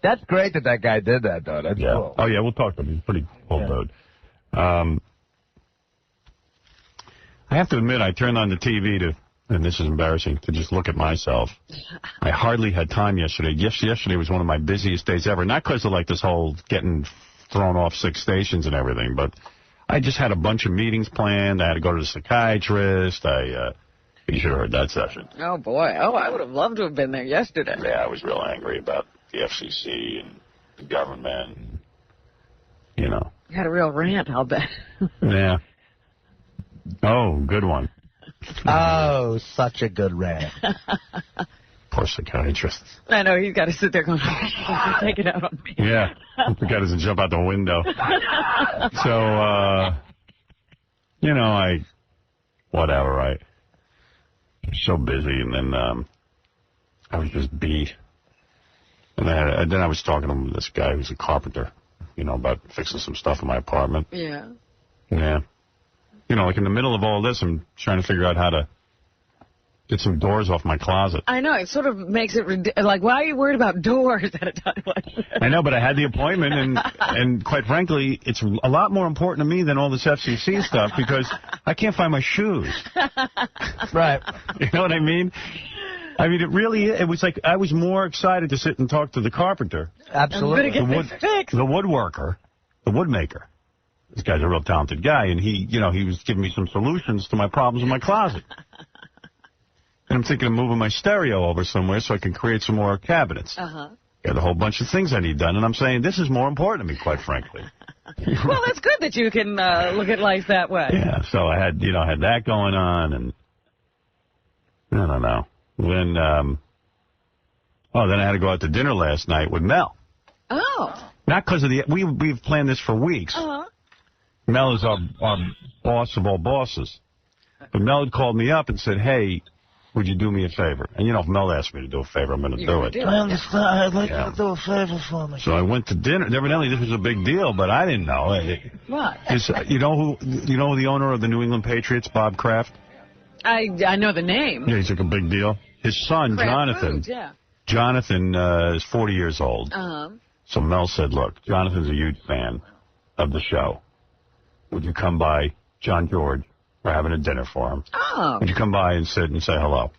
C: That's great that guy did that, though. That's cool.
A: Oh, yeah, we'll talk to him. He's a pretty cool dude. I have to admit, I turned on the TV and this is embarrassing, to just look at myself. I hardly had time yesterday. Yesterday was one of my busiest days ever. Not because of, like, this whole getting thrown off 6 stations and everything, but I just had a bunch of meetings planned. I had to go to the psychiatrist. You should have heard that session.
D: Oh, boy. Oh, I would have loved to have been there yesterday.
A: Yeah, I was real angry about the FCC and the government. You know.
D: You had a real rant, I'll bet.
A: Yeah. Oh, good one.
C: Oh, such a good rant.
A: Poor psychiatrist.
D: I know, he's got to sit there going, take it out on me.
A: Yeah. The guy doesn't jump out the window. So, you know, whatever, I was so busy, and then I was just beat. And then I was talking to this guy who's a carpenter, you know, about fixing some stuff in my apartment.
D: Yeah.
A: Yeah. You know, like in the middle of all this, I'm trying to figure out how to get some doors off my closet.
D: I know, it sort of makes it like, why are you worried about doors at a time like this?
A: I know, but I had the appointment, and quite frankly, it's a lot more important to me than all this FCC stuff, because I can't find my shoes.
C: Right.
A: You know what I mean? I mean, it was like I was more excited to sit and talk to the carpenter.
C: Absolutely.
A: The woodworker, the woodmaker. This guy's a real talented guy, and he was giving me some solutions to my problems in my closet. And I'm thinking of moving my stereo over somewhere so I can create some more cabinets. Got a whole bunch of things I need done, and I'm saying this is more important to me, quite frankly.
D: Well, it's good that you can look at life that way.
A: Yeah, so I had that going on, and I don't know. Then, then I had to go out to dinner last night with Mel.
D: Oh.
A: Not because of we've planned this for weeks. Mel is our boss of all bosses. But Mel had called me up and said, hey, would you do me a favor? And, you know, if Mel asked me to do a favor, I'm going to do it.
C: I understand. I'd like you to do a favor for me.
A: So I went to dinner. Evidently, this was a big deal, but I didn't know.
D: What?
A: You know who the owner of the New England Patriots, Bob Kraft?
D: I know the name.
A: Yeah, he's like a big deal. His son,
D: Kraft
A: Jonathan.
D: Foods, yeah.
A: Jonathan is 40 years old. So Mel said, look, Jonathan's a huge fan of the show. Would you come by John George? We're having a dinner for him.
D: Oh.
A: Would you come by and sit and say hello?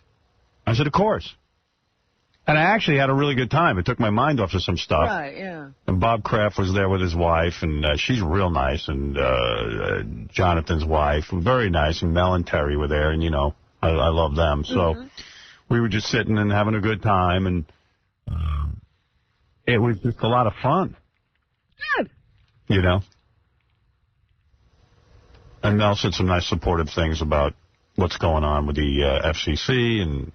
A: I said, of course. And I actually had a really good time. It took my mind off of some stuff.
D: Right, yeah.
A: And Bob Kraft was there with his wife, and she's real nice, and Jonathan's wife, very nice, and Mel and Terry were there, and, you know, I love them. So we were just sitting and having a good time, and it was just a lot of fun.
D: Good.
A: You know? And Mel said some nice supportive things about what's going on with the FCC and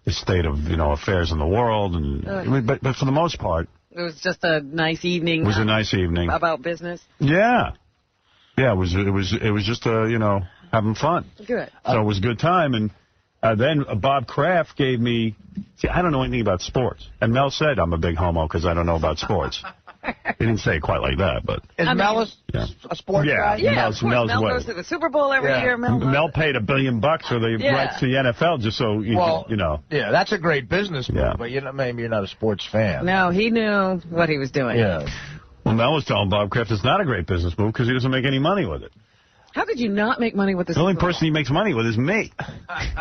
A: the state of, affairs in the world. And but for the most part,
D: it was just a nice evening.
A: It was a nice evening
D: about business.
A: Yeah, it was just having fun.
D: Good.
A: So it was a good time, and then Bob Kraft gave me. See, I don't know anything about sports, and Mel said I'm a big homo because I don't know about sports. He didn't say it quite like that, but...
C: Is Mel a sports guy?
D: Yeah, of course. Mel goes to the Super Bowl every year.
A: Mel paid $1 billion for the rights to the NFL just so,
C: Yeah, that's a great business move, but maybe you're not a sports fan.
D: No, he knew what he was doing.
C: Yeah.
A: Well, Mel was telling Bob Kraft it's not a great business move because he doesn't make any money with it.
D: How could you not make money with this?
A: The only person he makes money with is me.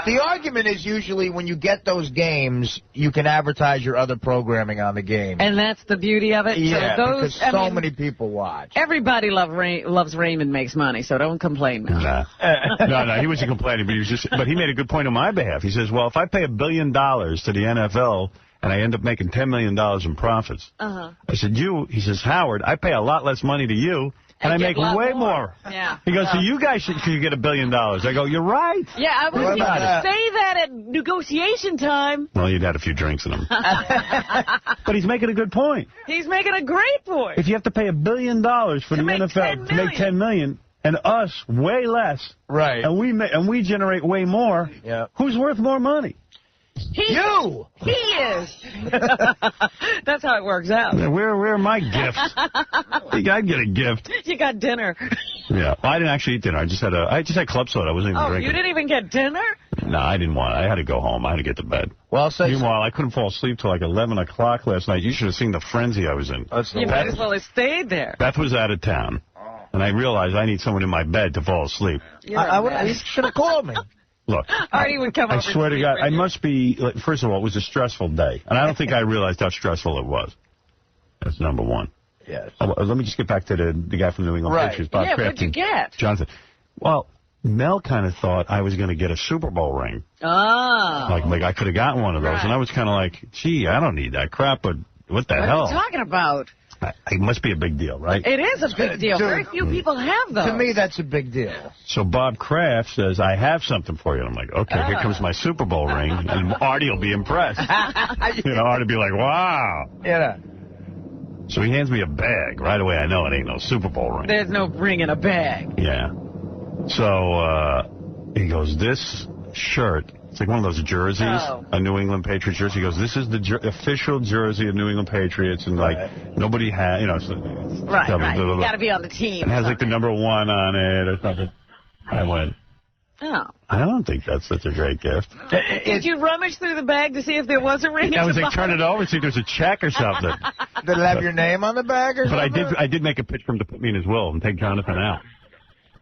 C: The argument is usually when you get those games, you can advertise your other programming on the game.
D: And that's the beauty of it?
C: Yeah,
D: so those,
C: because so many people watch.
D: Everybody loves Raymond Makes Money, so don't complain now.
A: No, he wasn't complaining, but he made a good point on my behalf. He says, well, if I pay $1 billion to the NFL and I end up making $10 million in profits, I said, he says, Howard, I pay a lot less money to you. And I make way more.
D: Yeah.
A: He goes, so you guys should get $1 billion. I go, you're right.
D: Yeah, I was going to say that at negotiation time.
A: Well, you'd had a few drinks in him. But he's making a good point.
D: He's making a great point.
A: If you have to pay $1 billion for the NFL to make $10 million, and us way less,
C: right?
A: And we generate way more.
C: Yeah.
A: Who's worth more money?
C: You!
D: He is. That's how it works out.
A: Where are my gifts? I'd get a gift.
D: You got dinner.
A: Yeah. Well, I didn't actually eat dinner. I just had club soda. I wasn't even drinking.
D: You didn't even get dinner?
A: No, I didn't want it. I had to go home. I had to get to bed.
C: Well,
A: meanwhile, I couldn't fall asleep till like 11 o'clock last night. You should have seen the frenzy I was in.
D: You might as well have stayed there.
A: Beth was out of town. And I realized I need someone in my bed to fall asleep.
C: You should have called me.
A: Look,
D: Artie would come
A: I swear to God, I must be, first of all, it was a stressful day. And I don't think I realized how stressful it was. That's number one.
C: Yes.
A: Let me just get back to the guy from the New England Patriots, Bob Kraft.
D: What'd you get?
A: Jonathan. Well, Mel kind of thought I was going to get a Super Bowl ring.
D: Oh.
A: Like I could have gotten one of those.
D: Right.
A: And I was kind of like, gee, I don't need that crap, but what the hell?
D: What are you talking about?
A: It must be a big deal, right?
D: It is a big deal. Very few people have those.
C: To me, that's a big deal.
A: So Bob Kraft says, I have something for you. And I'm like, okay, here comes my Super Bowl ring. And Artie will be impressed. Artie will be like, wow.
C: Yeah.
A: So he hands me a bag. Right away, I know it ain't no Super Bowl ring.
D: There's no ring in a bag.
A: Yeah. So he goes, this shirt, it's like one of those jerseys, a New England Patriots jersey. He goes, this is the official jersey of New England Patriots, and nobody has,
D: Right. You got to be on the team.
A: And it has like the number 1 on it or something. I went, I don't think that's such a great gift.
D: Did you rummage through the bag to see if there was a ring?
A: I was like, turn it over, see if there's a check or something.
C: Did it have your name on the bag or something?
A: But I did make a pitch for him to put me in his will and take Jonathan out.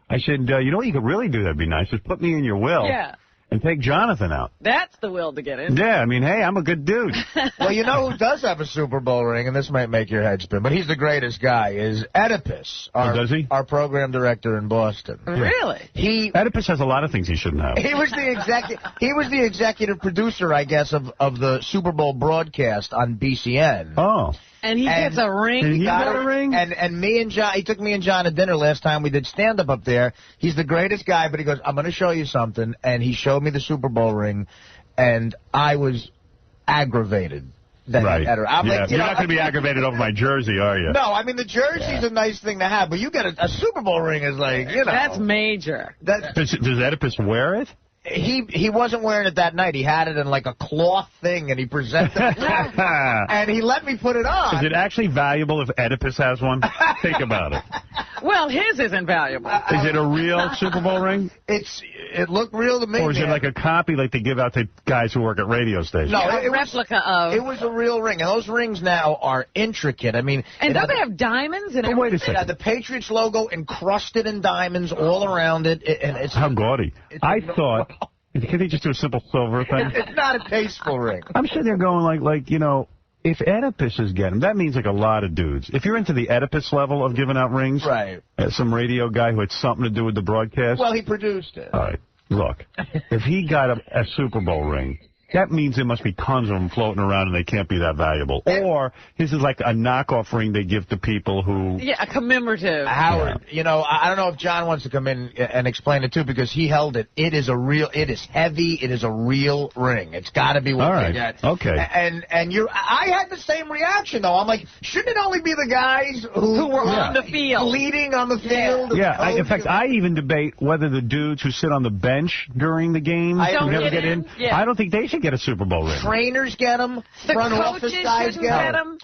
A: I said, you know what you could really do that'd be nice is put me in your will.
D: Yeah.
A: And take Jonathan out.
D: That's the will to get in.
A: Yeah, I mean, hey, I'm a good dude.
C: Well, you know who does have a Super Bowl ring, and this might make your head spin, but he's the greatest guy, is Oedipus.
A: Does he?
C: Our program director in Boston.
D: Really?
A: Oedipus has a lot of things he shouldn't have.
C: He was the executive producer, I guess, of the Super Bowl broadcast on BCN.
A: Oh.
D: And he gets a ring?
C: He
A: got a ring?
C: And me and John, he took me and John to dinner last time we did stand-up up there. He's the greatest guy, but he goes, I'm going to show you something. And he showed me the Super Bowl ring, and I was aggravated.
A: Right.
C: I'm like,
A: you're not going to be aggravated over my jersey, are you?
C: No, I mean, the jersey's a nice thing to have, but you get a Super Bowl ring is like,
D: That's major.
A: Does Oedipus wear it?
C: He wasn't wearing it that night. He had it in like a cloth thing, and he presented it. And he let me put it on.
A: Is it actually valuable if Oedipus has one? Think about it.
D: Well, his isn't valuable.
A: Is it a real Super Bowl ring?
C: It looked real to me.
A: Or is it like a copy like they give out to guys who work at radio stations?
C: No,
D: a replica of.
C: It was a real ring, and those rings now are intricate. I mean,
D: and don't they have diamond in it?
A: Wait a second.
C: The Patriots logo encrusted in diamonds all around it, and it's
A: how gaudy. I thought, can't they just do a simple silver thing?
C: It's not a tasteful ring.
A: I'm sitting there going like if Oedipus is getting, that means like a lot of dudes. If you're into the Oedipus level of giving out rings,
C: right?
A: Some radio guy who had something to do with the broadcast.
C: Well, he produced it.
A: All right, look, if he got a Super Bowl ring, that means there must be tons of them floating around and they can't be that valuable. Or this is like a knockoff ring they give to people who...
D: Yeah, a commemorative.
C: Howard, you know, I don't know if John wants to come in and explain it too, because he held it. It is heavy. It is a real ring. It's got to be what they get.
A: Okay.
C: And I had the same reaction though. I'm like, shouldn't it only be the guys who
D: were on the field,
C: bleeding on the field?
A: Yeah. In fact, I even debate whether the dudes who sit on the bench during the games who never get in.
D: Yeah.
A: I don't think they should get a Super Bowl ring.
C: Trainers get them.
D: The
C: Front office guys get them.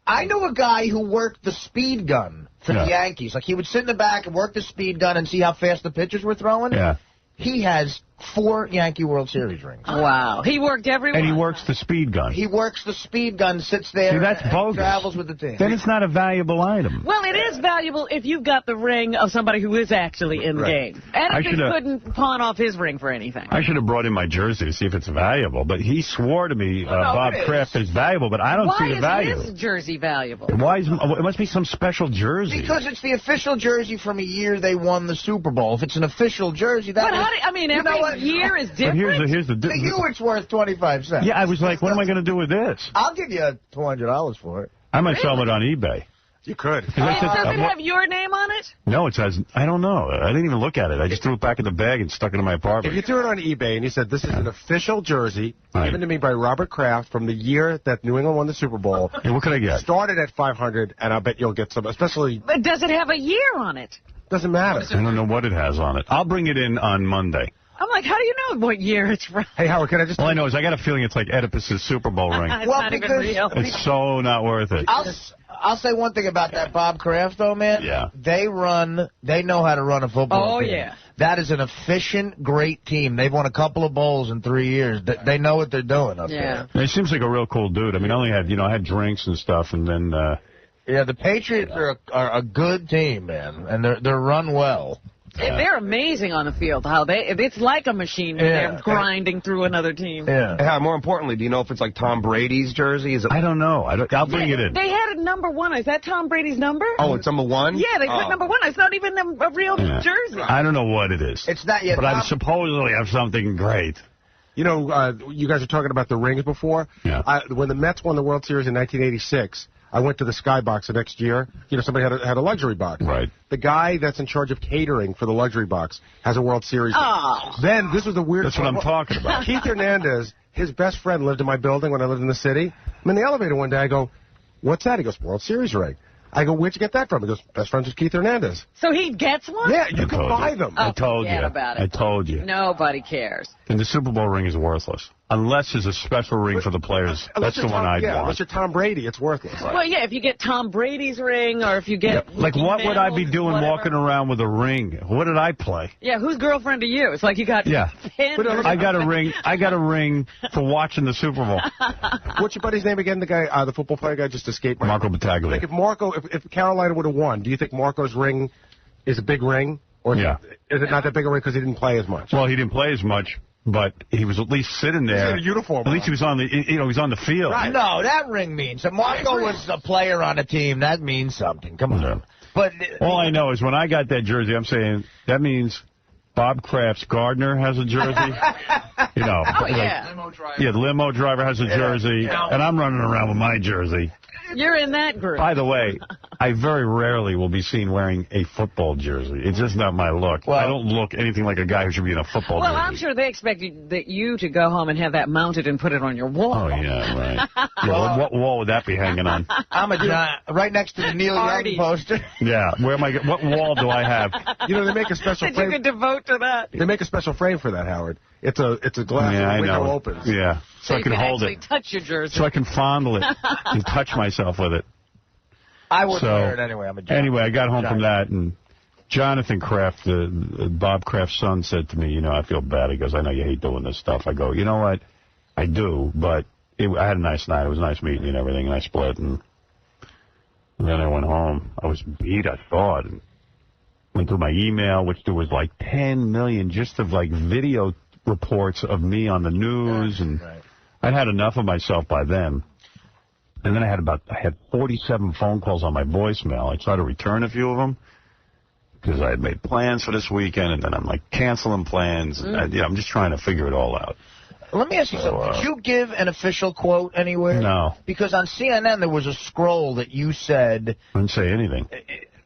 C: I know a guy who worked the speed gun for the Yankees. Like, he would sit in the back and work the speed gun and see how fast the pitchers were throwing.
A: Yeah.
C: He has 4 Yankee World Series rings.
D: Wow. He worked everyone.
A: And he works the speed gun.
C: He works the speed gun, sits there,
A: See, that's
C: and
A: bogus.
C: travels with the team.
A: Then it's not a valuable item.
D: Well, it is valuable if you've got the ring of somebody who is actually in the game. And if he couldn't pawn off his ring for anything.
A: I should have brought in my jersey to see if it's valuable, but he swore to me Bob Kraft is valuable, but I don't see the value.
D: Why is his jersey valuable?
A: Why is it must be some special jersey?
C: Because it's the official jersey from a year they won the Super Bowl. If it's an official jersey, that
D: every year is different.
A: But here's the
C: to you, it's worth 25 cents.
A: Yeah, I was like, what am I going to do with this?
C: I'll give you $200 for it.
A: I might sell it on eBay.
E: You could.
D: Does it have your name on it?
A: No, it says, I don't know. I didn't even look at it. I just threw it back in the bag and stuck it in my apartment.
E: If you threw it on eBay and you said, this is an official jersey given to me by Robert Kraft from the year that New England won the Super Bowl.
A: Hey, what could I get?
E: Started at $500, and I'll bet you'll get some, especially...
D: But does it have a year on it?
E: Doesn't matter.
A: I don't know what it has on it. I'll bring it in on Monday.
D: I'm like, how do you know what year it's from?
E: Hey, Howard, can I just...
A: All I know is I got a feeling it's like Oedipus's Super Bowl ring.
D: It's not even real.
A: It's so not worth it.
C: I'll say one thing about that Bob Kraft, though, man.
A: Yeah.
C: They know how to run a football team.
D: Oh, yeah.
C: That is an efficient, great team. They've won a couple of bowls in 3 years. They know what they're doing up there.
A: He seems like a real cool dude. I mean, I only had, I had drinks and stuff, and then...
C: yeah, the Patriots are a good team, man, and they're run well.
D: They're amazing on the field. It's like a machine when they're grinding through another team.
T: Yeah. More importantly, do you know if it's like Tom Brady's jersey?
A: I don't know. I'll bring it in.
D: They had it number 1. Is that Tom Brady's number?
T: Oh, it's number 1?
D: Yeah, they put number 1. It's not even a real jersey.
A: I don't know what it is.
C: It's not yet.
A: But I supposedly have something great.
E: You know, you guys were talking about the rings before.
A: Yeah.
E: When the Mets won the World Series in 1986, I went to the Skybox the next year. Somebody had a luxury box.
A: Right.
E: The guy that's in charge of catering for the luxury box has a World Series.
D: Oh.
E: Then, this was the weird
A: That's what I'm talking about.
E: Keith Hernandez, his best friend, lived in my building when I lived in the city. I'm in the elevator one day. I go, what's that? He goes, World Series ring. I go, where'd you get that from? He goes, best friends with Keith Hernandez.
D: So he gets one?
E: Yeah, you can buy them.
A: I told you.
D: About it.
A: I told you.
D: Nobody cares.
A: And the Super Bowl ring is worthless. Unless there's a special ring for the players. That's the one I'd want.
E: Unless you're Tom Brady, it's worthless.
D: Well, yeah, if you get Tom Brady's ring or if you get...
A: Like, what would I be doing walking around with a ring? What did I play?
D: Yeah, whose girlfriend are you? It's like you got...
A: I got a ring. I got a ring for watching the Super Bowl.
E: What's your buddy's name again? The guy, the football player guy just escaped.
A: Marco Battaglia.
E: Like if Carolina would have won, do you think Marco's ring is a big ring? Or is it not that big a ring because he didn't play as much?
A: Well, he didn't play as much, but he was at least sitting there.
E: He had a uniform.
A: At least he was on the, he was on the field.
C: Right. No, that ring means. If Marco was a player on a team, that means something. Come on.
A: Yeah.
C: But
A: all I know is when I got that jersey, I'm saying that means Bob Kraft's gardener has a jersey. Limo driver has a jersey, and I'm running around with my jersey.
D: You're in that group.
A: By the way, I very rarely will be seen wearing a football jersey. It's just not my look. Well, I don't look anything like a guy who should be in a football jersey.
D: Well, I'm sure they expect you to go home and have that mounted and put it on your wall.
A: Oh, yeah, right. What wall would that be hanging on?
C: I'm right next to the Neil Young poster.
A: Yeah, where am I? What wall do I have?
E: They make a special frame.
D: You could devote to that.
E: They make a special frame for that, Howard. It's a glass and the window opens.
A: Yeah, so I can hold it.
D: Touch your jersey.
A: So I can fondle it and touch myself with it.
C: I wouldn't wear it anyway. I'm a John.
A: Anyway, I got home from that, and Jonathan Kraft, Bob Kraft's son, said to me, I feel bad. He goes, I know you hate doing this stuff. I go, you know what? I do, but I had a nice night. It was a nice meeting and everything, and I split, and then I went home. I was beat, I thought, and went through my email, which there was like 10 million just of like video reports of me on the news, and I'd had enough of myself by then. And then I had 47 phone calls on my voicemail. I tried to return a few of them because I had made plans for this weekend, and then I'm like canceling plans. And I'm just trying to figure it all out.
C: Let me ask you something. Did you give an official quote anywhere?
A: No.
C: Because on CNN there was a scroll that you said...
A: I didn't say anything.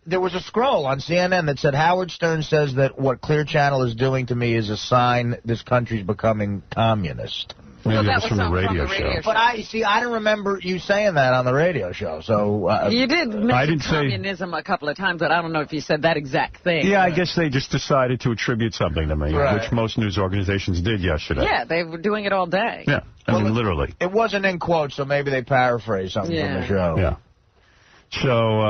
C: There was a scroll on CNN that said, Howard Stern says that what Clear Channel is doing to me is a sign this country's becoming communist.
A: Maybe that was from the radio show.
C: But I don't remember you saying that on the radio show. So
D: you did mention communism a couple of times, but I don't know if you said that exact thing.
A: Yeah, I guess they just decided to attribute something to me,
C: Right.
A: which most news organizations did yesterday.
D: Yeah, they were doing it all day.
A: Yeah, I mean, literally.
C: It wasn't in quotes, so maybe they paraphrased something from the show.
A: Yeah. So,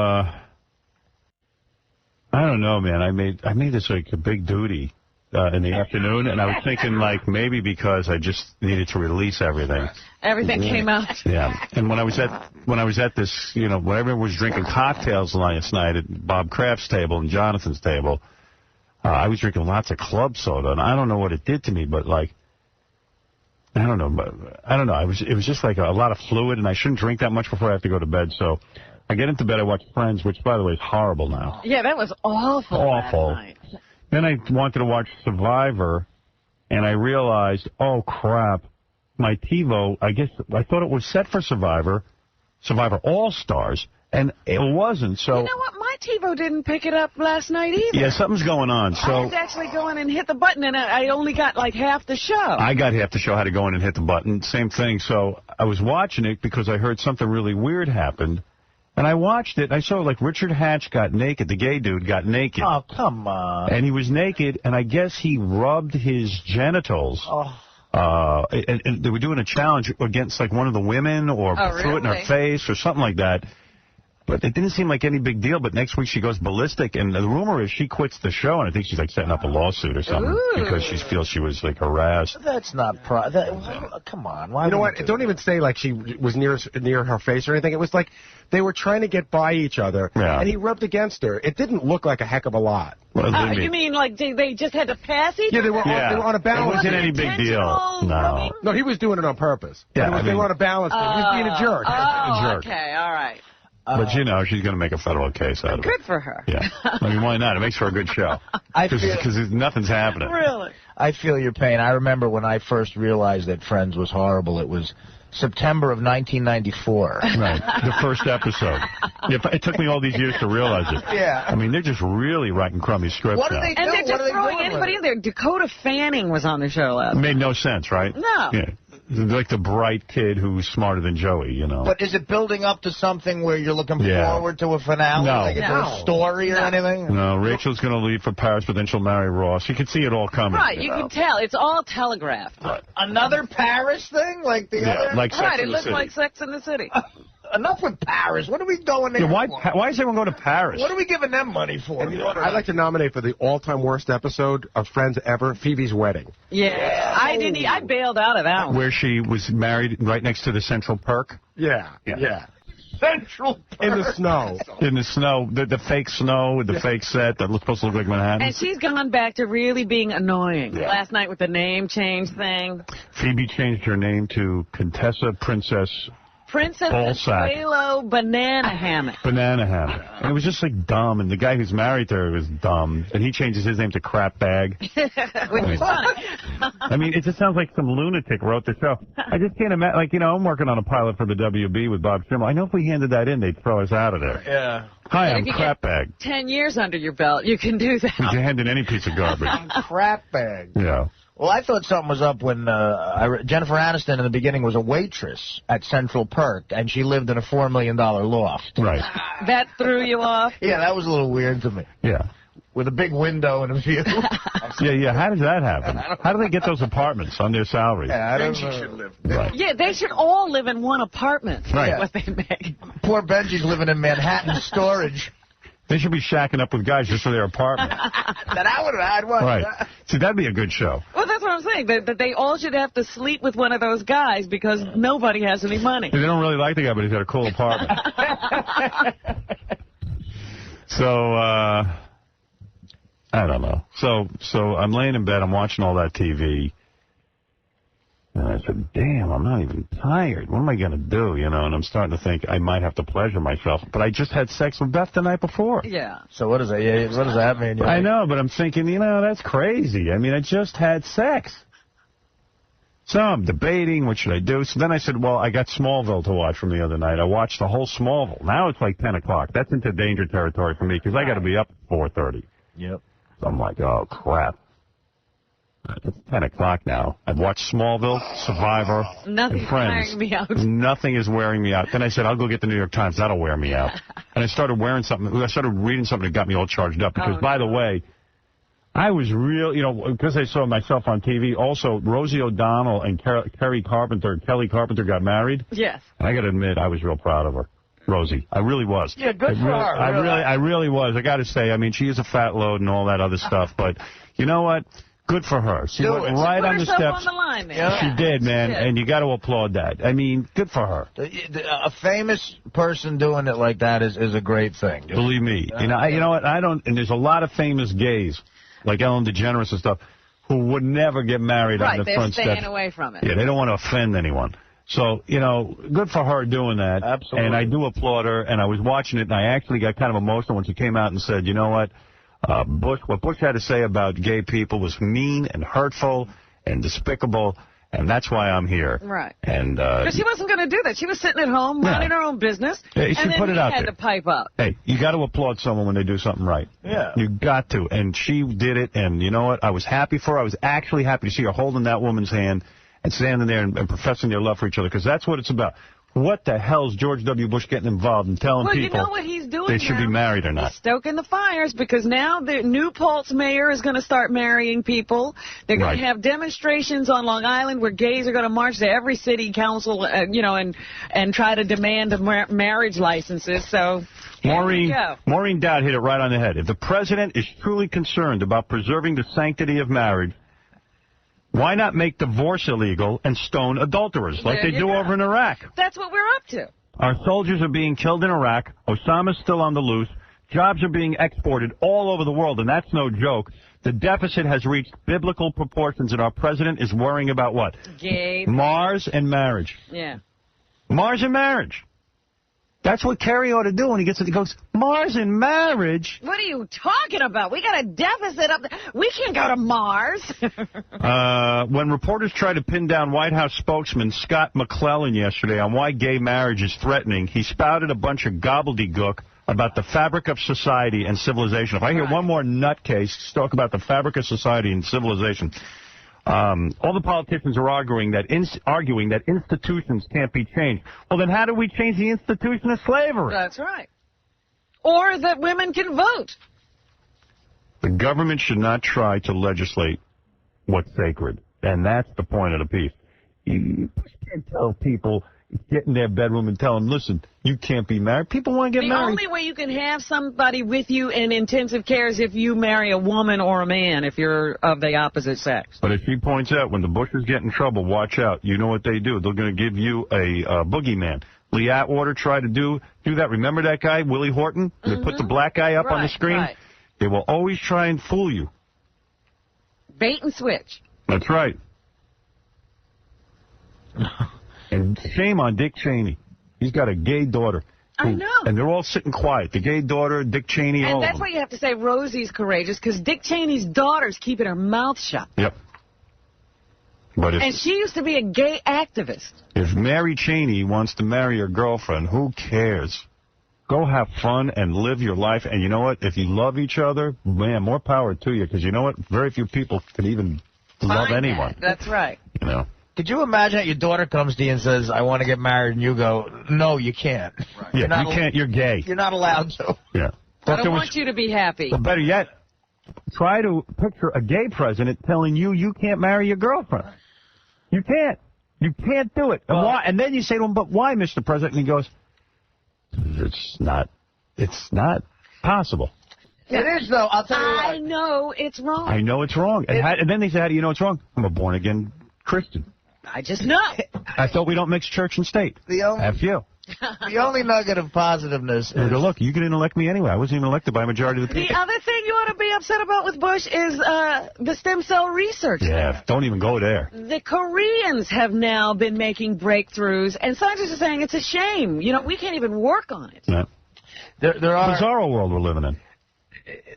A: I don't know, man. I made this like a big duty in the afternoon, and I was thinking like maybe because I just needed to release everything.
D: Everything came out.
A: Yeah, and when I was at this, when everyone was drinking cocktails last night at Bob Kraft's table and Jonathan's table, I was drinking lots of club soda, and I don't know what it did to me, but like, I don't know. It was just like a lot of fluid, and I shouldn't drink that much before I have to go to bed. So I get into bed, I watch Friends, which by the way is horrible now.
D: Yeah, that was awful.
A: Awful.
D: Last night.
A: Then I wanted to watch Survivor, and I realized, oh, crap, my TiVo, I thought it was set for Survivor All-Stars, and it wasn't, so...
D: You know what? My TiVo didn't pick it up last night either.
A: Yeah, something's going on, so...
D: I had to actually go in and hit the button, and I only got like half the show.
A: I got half the show, how to go in and hit the button, same thing, so I was watching it because I heard something really weird happened. And I watched it, and I saw, like, Richard Hatch got naked. The gay dude got naked.
C: Oh, come on.
A: And he was naked, and I guess he rubbed his genitals. And they were doing a challenge against, like, one of the women, or threw it in her face, or something like that. But it didn't seem like any big deal. But next week she goes ballistic, and the rumor is she quits the show, and I think she's, like, setting up a lawsuit or something because she feels she was, like, harassed.
C: That's not come on. Why
E: you know what? Don't even say, like, she was near her face or anything. It was like they were trying to get by each other, and he rubbed against her. It didn't look like a heck of a lot.
D: You mean like they just had to pass each other?
E: Yeah, they were on a balance.
A: It wasn't any big deal.
E: No, he was doing it on purpose.
A: Yeah,
E: they were on a balance. He was being a jerk.
D: Okay, all right.
A: But, she's going to make a federal case out of it.
D: Good for her.
A: Yeah. I mean, why not? It makes for a good show. Because nothing's happening.
D: Really?
C: I feel your pain. I remember when I first realized that Friends was horrible. It was September of 1994.
A: Right. The first episode. It took me all these years to realize it.
C: Yeah.
A: I mean, they're just really writing crummy scripts
C: What are they
D: And
C: doing?
D: they're just throwing anybody in there. Dakota Fanning was on the show last night.
A: It made no sense, right?
D: No.
A: Yeah. Like the bright kid who's smarter than Joey,
C: But is it building up to something where you're looking forward to a finale?
A: No.
C: Like a story or anything?
A: No, Rachel's going to leave for Paris, but then she'll marry Ross. You can see it all coming.
D: Right, you can tell. It's all telegraphed.
A: Right.
C: Another Paris thing? Like the other?
A: Like Sex
D: Right,
A: and
D: it
A: the
D: looks
A: City.
D: like Sex in the City.
C: Enough with Paris. What are we going there for?
A: Why is everyone going to Paris?
C: What are we giving them money for?
E: I'd like to nominate for the all-time worst episode of Friends ever, Phoebe's wedding.
D: Yeah, I bailed out of that one.
A: Where she was married right next to the Central Perk?
E: Yeah.
C: Central Perk.
E: In the snow.
A: In the snow. The fake snow with the fake set that was supposed to look like Manhattan.
D: And she's gone back to really being annoying. Yeah. Last night with the name change thing.
A: Phoebe changed her name to Contessa Princess
D: Consuelo Banana Hammock.
A: Banana Hammock. And it was just like dumb, and the guy who's married to her was dumb, and he changes his name to Crap Bag.
D: Which is funny.
A: I mean, it just sounds like some lunatic wrote the show. I just can't imagine, like, I'm working on a pilot for the WB with Bob Schimmel. I know if we handed that in, they'd throw us out of there.
C: Yeah.
A: Hi, I'm Crap Bag.
D: 10 years under your belt, you can do that.
A: You can hand in any piece of garbage.
C: Crap Bag.
A: Yeah.
C: Well, I thought something was up when Jennifer Aniston in the beginning was a waitress at Central Perk, and she lived in a $4 million loft.
A: Right.
D: That threw you off?
C: Yeah, that was a little weird to me.
A: Yeah.
C: With a big window and a view.
A: Yeah. How does that happen? How do they get those apartments on their salary?
C: Yeah, I don't
B: Benji
C: know.
B: should live.
A: Right.
D: Yeah, they should all live in one apartment.
A: Right.
D: That's what they make.
C: Poor Benji's living in Manhattan storage.
A: They should be shacking up with guys just for their apartment.
C: I'd watch
A: Right.
C: that.
A: See, that'd be a good show.
D: Well, that's what I'm saying. That they all should have to sleep with one of those guys because nobody has any money.
A: They don't really like the guy, but he's got a cool apartment. So, I don't know. So I'm laying in bed, I'm watching all that TV, and I said, damn, I'm not even tired. What am I going to do, And I'm starting to think I might have to pleasure myself. But I just had sex with Beth the night before.
D: Yeah.
C: So what does that mean?
A: I know, but I'm thinking, that's crazy. I mean, I just had sex. So I'm debating, what should I do? So then I said, well, I got Smallville to watch from the other night. I watched the whole Smallville. Now it's like 10 o'clock. That's into danger territory for me because I got to be up at 4:30.
C: Yep.
A: So I'm like, oh, crap. It's 10 o'clock now. I've watched Smallville, Survivor,
D: Nothing's
A: and Friends.
D: wearing me out.
A: Nothing is wearing me out. Then I said, I'll go get the New York Times. That'll wear me out. And I started wearing something. I started reading something that got me all charged up. Because, by the way, I was real, because I saw myself on TV. Also, Rosie O'Donnell and Kelly Carpenter got married.
D: Yes.
A: And I got to admit, I was real proud of her. Rosie. I really was.
C: Yeah, good for her.
A: I really was. I got to say, I mean, she is a fat load and all that other stuff. But you know what? Good for her. She went right on the steps.
D: On the line, man.
C: Yeah.
A: She did, man, and you got to applaud that. I mean, good for her.
C: A famous person doing it like that is a great thing.
A: Believe me. You know what? I don't. And there's a lot of famous gays, like Ellen DeGeneres and stuff, who would never get married on the front steps.
D: Right, they're staying away from it.
A: Yeah, they don't want to offend anyone. So, good for her doing that.
C: Absolutely.
A: And I do applaud her. And I was watching it, and I actually got kind of emotional when she came out and said, you know what? What Bush had to say about gay people was mean and hurtful and despicable, and that's why I'm here.
D: Right.
A: And
D: because she wasn't going to do that. She was sitting at home, minding her own business,
A: you should
D: and then
A: put it
D: he
A: out
D: had
A: there.
D: to pipe up.
A: Hey, you got to applaud someone when they do something right.
C: Yeah.
A: You got to. And she did it, and you know what? I was happy for her. I was actually happy to see her holding that woman's hand and standing there and professing their love for each other, because that's what it's about. What the hell's George W. Bush getting involved in telling people
D: you know what he's doing
A: they should
D: now?
A: be married or not?
D: He's stoking the fires, because now the New Paltz mayor is going to start marrying people. They're going to have demonstrations on Long Island where gays are going to march to every city council, and try to demand marriage licenses. So
A: Maureen Dowd hit it right on the head. If the president is truly concerned about preserving the sanctity of marriage, why not make divorce illegal and stone adulterers like they do over in Iraq?
D: That's what we're up to.
A: Our soldiers are being killed in Iraq. Osama's still on the loose. Jobs are being exported all over the world, and that's no joke. The deficit has reached biblical proportions, and our president is worrying about what?
D: Gay.
A: Mars and marriage.
D: Yeah.
A: Mars and marriage. That's what Kerry ought to do when he gets it. He goes, Mars and marriage?
D: What are you talking about? We got a deficit up there. We can't go to Mars.
A: When reporters tried to pin down White House spokesman Scott McClellan yesterday on why gay marriage is threatening, he spouted a bunch of gobbledygook about the fabric of society and civilization. If I hear one more nutcase talk about the fabric of society and civilization, all the politicians are arguing that institutions can't be changed. Well, then how do we change the institution of slavery?
D: That's right. Or that women can vote.
A: The government should not try to legislate what's sacred, and that's the point of the piece. You can't tell people, get in their bedroom and tell them, listen, you can't be married. People want to get married.
D: The only way you can have somebody with you in intensive care is if you marry a woman or a man, if you're of the opposite sex.
A: But as she points out, when the Bushes get in trouble, watch out. You know what they do. They're going to give you a boogeyman. Lee Atwater tried to do that. Remember that guy, Willie Horton? They put the black guy up on the screen.
D: Right.
A: They will always try and fool you.
D: Bait and switch.
A: That's right. And shame on Dick Cheney. He's got a gay daughter.
D: I know.
A: And they're all sitting quiet. The gay daughter, Dick Cheney, all
D: And
A: of
D: that's
A: them.
D: why you have to say Rosie's courageous, because Dick Cheney's daughter's keeping her mouth shut.
A: Yep. But
D: And she used to be a gay activist.
A: if Mary Cheney wants to marry her girlfriend, who cares? Go have fun and live your life. And you know what? If you love each other, man, more power to you. Because you know what? Very few people can even love anyone.
D: That's right.
A: You know.
C: Could you imagine that your daughter comes to you and says, I want to get married, and you go, no, you can't.
A: Right. Yeah, you can't. You're gay.
C: You're not allowed to.
A: Yeah.
D: I don't want you to be happy.
A: But better yet, try to picture a gay president telling you can't marry your girlfriend. You can't. You can't do it. And why? And then you say to him, but why, Mr. President? And he goes, it's not possible.
C: It is, though. I'll tell you what.
D: I know it's wrong.
A: I know it's wrong. And then they say, how do you know it's wrong? I'm a born-again Christian.
D: I just know.
A: I thought we don't mix church and state. F you.
C: The only nugget of positiveness
A: And
C: is...
A: go, look, you didn't elect me anyway. I wasn't even elected by a majority of the people.
D: The other thing you ought to be upset about with Bush is the stem cell research.
A: Yeah, don't even go there.
D: The Koreans have now been making breakthroughs, and scientists are saying it's a shame. You know, we can't even work on it.
A: Yeah.
C: There are...
A: Bizarro world we're living in.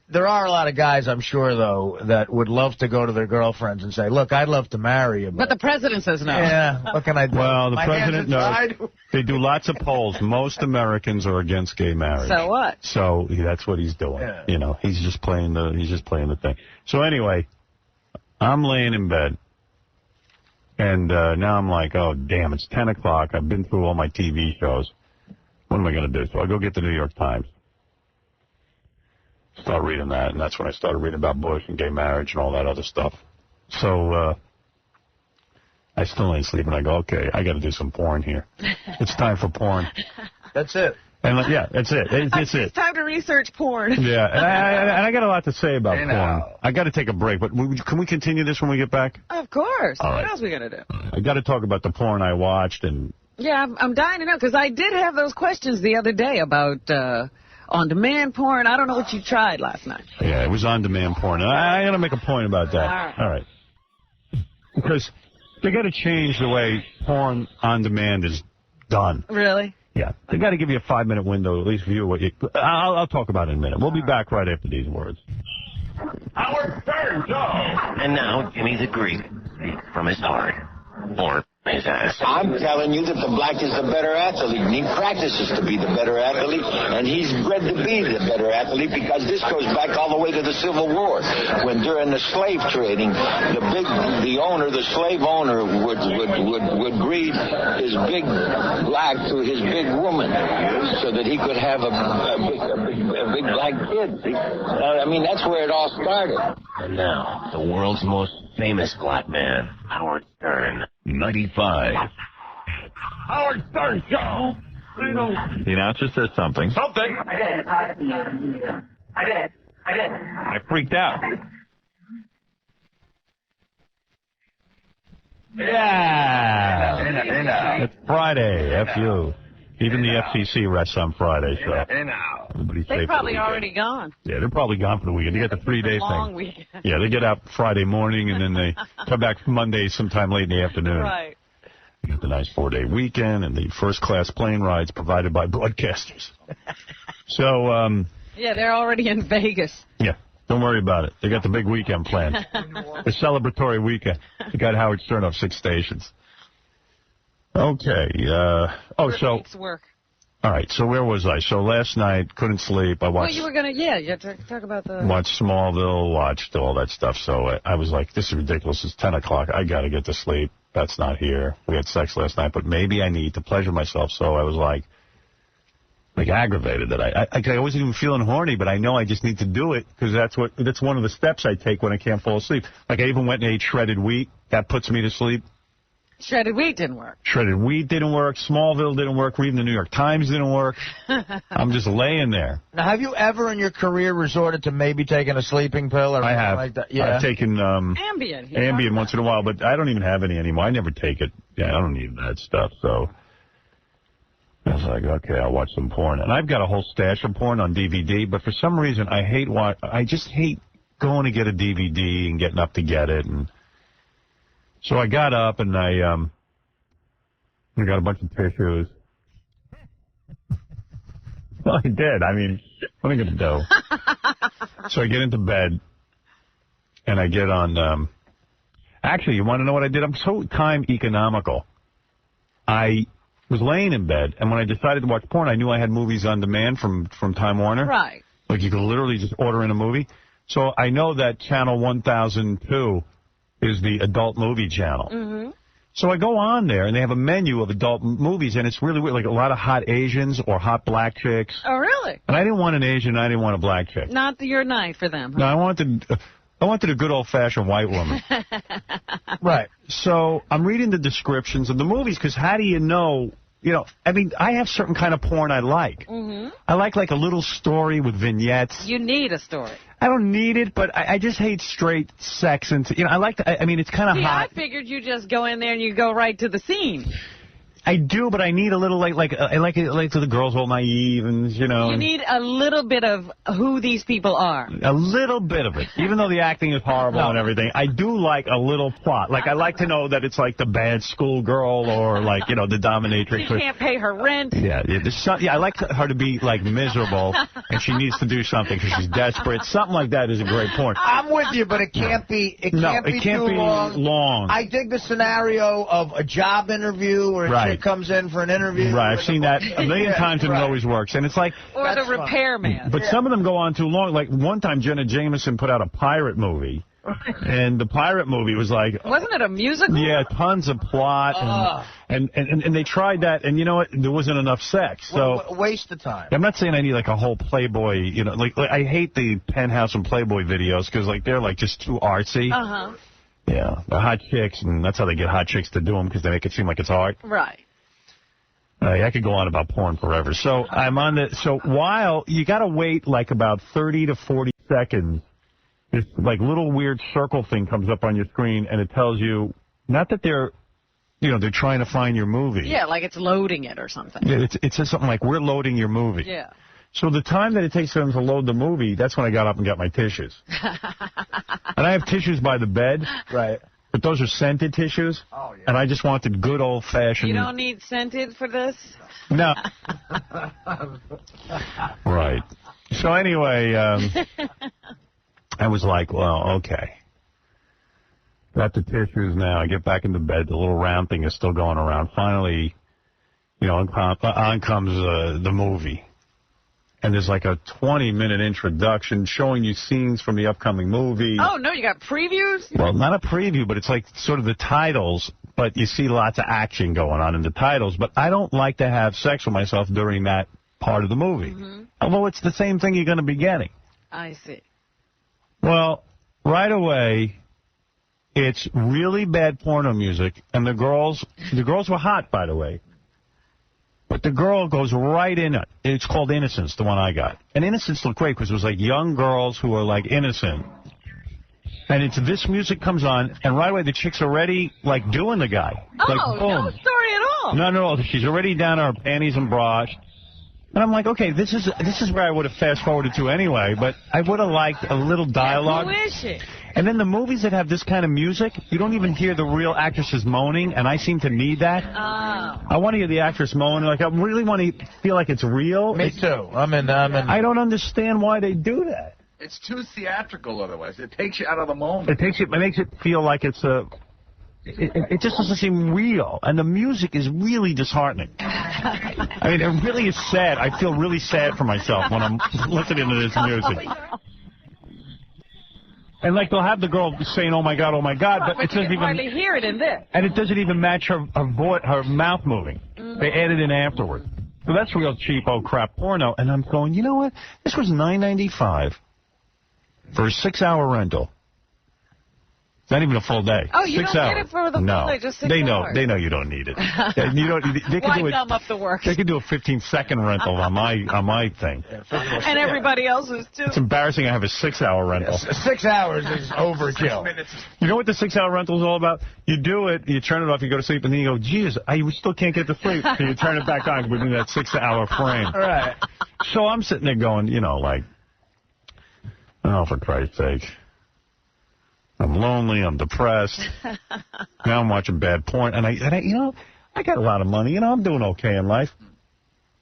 C: there are a lot of guys, I'm sure, though, that would love to go to their girlfriends and say, look, I'd love to marry you.
D: But the president says no.
C: Yeah, what can I do?
A: Well, the
C: My
A: president
C: hands
A: knows. They do lots of polls. Most Americans are against gay marriage.
D: So what?
A: So that's what he's doing.
C: Yeah.
A: You know, he's just playing the thing. So anyway, I'm laying in bed, and now I'm like, oh damn, it's 10 o'clock. I've been through all my TV shows. What am I going to do? So I go get the New York Times. Start reading that, and that's when I started reading about Bush and gay marriage and all that other stuff. So I still ain't sleeping. I go, okay, I got to do some porn here. It's time for porn.
C: That's it.
A: And yeah, that's it. It's it.
D: It's time to research porn.
A: Yeah, and I got a lot to say about porn. I got to take a break, but can we continue this when we get back?
D: Of course.
A: All right.
D: What else are we going to do?
A: I got to talk about the porn I watched and.
D: Yeah, I'm dying to know, because I did have those questions the other day about on-demand porn. I don't know what you tried last night.
A: Yeah, it was on-demand porn. I got to make a point about that. All right. Because they got to change the way porn on-demand is done.
D: Really?
A: Yeah. They got to give you a 5-minute window to at least view what you... I'll talk about it in a minute. We'll be back right after these words.
O: Howard Stern Show! And now, Jimmy's agreed. From his heart. Or his ass.
U: I'm telling you that the black is the better athlete, and he practices to be the better athlete, and he's bred to be the better athlete because this goes back all the way to the Civil War, when during the slave trading, the slave owner would breed his big black to his big woman, so that he could have a big black kid. I mean, that's where it all started.
O: And now, the world's most famous black man, Howard Stern.
L: 95.
O: Howard Stern Show!
V: The announcer says something.
O: Something! I did.
V: I freaked out.
A: Yeah! It's Friday, F you. Even the FCC rests on Friday, so everybody's
D: They're
A: safe
D: probably
A: for the
D: already gone.
A: Yeah, they're probably gone for the weekend. You got the 3-day
D: Long
A: thing.
D: weekend.
A: Yeah, they get out Friday morning, and then they come back Monday sometime late in the afternoon.
D: Right.
A: You get the nice 4-day weekend and the first-class plane rides provided by broadcasters. So,
D: Yeah, they're already in Vegas.
A: yeah, don't worry about it. They got the big weekend planned. The celebratory weekend. They got Howard Stern off 6 stations. Okay. So...
D: Work.
A: All right, so where was I? So last night, couldn't sleep. I watched...
D: Well, you were going to, you had to talk about the...
A: Watched Smallville, watched all that stuff. So I was like, this is ridiculous. It's 10 o'clock. I got to get to sleep. That's not here. We had sex last night, but maybe I need to pleasure myself. So I was like aggravated that I wasn't even feeling horny, but I know I just need to do it because that's one of the steps I take when I can't fall asleep. Like I even went and ate shredded wheat. That puts me to sleep.
D: Shredded wheat didn't work.
A: Shredded wheat didn't work. Smallville didn't work. Reading the New York Times didn't work. I'm just laying there.
C: Now, have you ever in your career resorted to maybe taking a sleeping pill or
A: I have.
C: like that? Yeah.
A: I've taken
D: Ambien.
A: Ambien once in a while, but I don't even have any anymore. I never take it. Yeah, I don't need that stuff. So I was like, okay, I'll watch some porn. And I've got a whole stash of porn on DVD, but for some reason I just hate going to get a DVD and getting up to get it. And so I got up and I got a bunch of tissues. Well, I did. I mean, what am I going to do? So I get into bed and I get on, actually, you want to know what I did? I'm so time economical. I was laying in bed, and when I decided to watch porn, I knew I had movies on demand from Time Warner.
D: Right.
A: Like you could literally just order in a movie. So I know that channel 1002 is the adult movie channel.
D: Mm-hmm.
A: So I go on there, and they have a menu of adult movies, and it's really weird, like a lot of hot Asians or hot black chicks.
D: Oh, really?
A: And I didn't want an Asian, I didn't want a black chick.
D: Not your night for them.
A: No, I wanted a good old-fashioned white woman. Right. So I'm reading the descriptions of the movies, because how do you know... You know, I mean, I have certain kind of porn I like.
D: Mm-hmm.
A: I like a little story with vignettes.
D: You need a story.
A: I don't need it, but I just hate straight sex. And, you know, I like I mean, it's kind of hot.
D: I figured you just go in there and you go right to the scene.
A: I do, but I need a little, I like the girls all naive and, you know.
D: You need a little bit of who these people are.
A: A little bit of it. Even though the acting is horrible and everything, I do like a little plot. Like, I like to know that it's like the bad schoolgirl or, like, you know, the dominatrix.
D: She can't pay her rent.
A: Yeah, I like her to be, like, miserable, and she needs to do something because she's desperate. Something like that is a great point.
C: I'm with you, but it can't be. It can't be too long. I dig the scenario of a job interview where a chick comes in for an interview.
A: Right, I've seen that a million times, and it always works. And it's like...
D: Or the repairman.
A: But some of them go on too long. Like, one time, Jenna Jameson put out a pirate movie. And the pirate movie was like...
D: Wasn't it a musical?
A: Yeah, tons of plot. And they tried that, and you know what? There wasn't enough sex. So
C: waste of time.
A: I'm not saying I need, like, a whole Playboy, you know. Like I hate the Penthouse and Playboy videos because, like, they're, like, just too artsy.
D: Uh-huh.
A: Yeah, the hot chicks, and that's how they get hot chicks to do them, because they make it seem like it's art.
D: Right.
A: I could go on about porn forever. So I'm on the. So while you got to wait like about 30 to 40 seconds, this like little weird circle thing comes up on your screen, and it tells you not that they're, you know, they're trying to find your movie.
D: Yeah, like it's loading it or something.
A: It says something like, we're loading your movie.
D: Yeah.
A: So the time that it takes them to load the movie, that's when I got up and got my tissues. And I have tissues by the bed.
C: Right.
A: But those are scented tissues. Oh, yeah. And I just wanted good old-fashioned...
D: You don't need scented for this?
A: No. Right. So anyway, I was like, well, okay. Got the tissues now. I get back into bed. The little round thing is still going around. Finally, you know, on comes the movie. And there's like a 20-minute introduction showing you scenes from the upcoming movie.
D: Oh, no, you got previews?
A: Well, not a preview, but it's like sort of the titles, but you see lots of action going on in the titles. But I don't like to have sex with myself during that part of the movie. Mm-hmm. Although it's the same thing you're going to be getting.
D: I see.
A: Well, right away, it's really bad porno music, and the girls were hot, by the way. But the girl goes right in it. It's called Innocence, the one I got. And Innocence looked great because it was like young girls who are like innocent. And it's this music comes on, and right away the chick's already like doing the guy.
D: Oh,
A: like, boom.
D: no story at all.
A: No. She's already down to her panties and bra. And I'm like, okay, this is where I would have fast-forwarded to anyway, but I would have liked a little dialogue.
D: Who is she?
A: And then the movies that have this kind of music, you don't even hear the real actresses moaning, and I seem to need that.
D: Oh.
A: I want to hear the actress moan. Like, I really want to feel like it's real.
C: Me too. I'm in.
A: I don't understand why they do that.
B: It's too theatrical otherwise. It takes you out of the moment.
A: It makes it feel like it's a... It just doesn't seem real, and the music is really disheartening. I mean, it really is sad. I feel really sad for myself when I'm listening to this music. And, like, they'll have the girl saying, oh, my God, but it doesn't even...
D: hardly hear it in this.
A: And it doesn't even match her mouth moving. They add it in afterwards. So that's real cheapo crap porno. And I'm going, you know what? This was $9.95 for a 6-hour rental. Not even a full day.
D: Oh, you
A: 6
D: don't
A: hours.
D: get it for the full day, just 6 hours.
A: They know you don't need it.
D: Why gum up the work?
A: They could do a 15-second rental on my thing.
D: And everybody else's, too.
A: It's embarrassing I have a 6-hour rental.
C: 6 hours is overkill.
A: You know what the 6-hour rental is all about? You do it, you turn it off, you go to sleep, and then you go, geez, I still can't get to sleep. So you turn it back on within that 6-hour frame.
C: All right.
A: So I'm sitting there going, you know, like, oh, for Christ's sake. I'm lonely, I'm depressed. Now I'm watching bad porn. And I, you know, I got a lot of money. You know, I'm doing okay in life.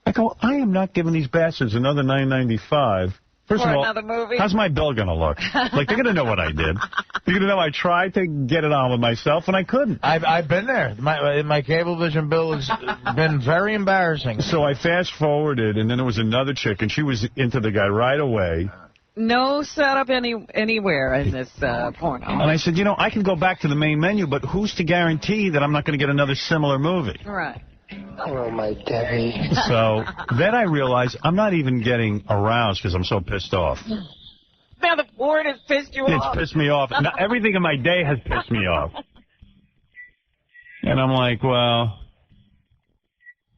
A: I go, I am not giving these bastards another $9.95. First of all,
D: another movie?
A: How's my bill going to look? Like, they're going to know what I did. They're going to know I tried to get it on with myself, and I couldn't.
C: I've been there. My Cablevision bill has been very embarrassing.
A: So I fast-forwarded, and then there was another chick, and she was into the guy right away.
D: No setup anywhere in this porno.
A: And I said, you know, I can go back to the main menu, but who's to guarantee that I'm not going to get another similar movie?
D: Right.
U: Oh, my Debbie.
A: So then I realized I'm not even getting aroused because I'm so pissed off.
D: Now the porn has pissed you off.
A: It's pissed me off. Now, everything in my day has pissed me off. And I'm like, well,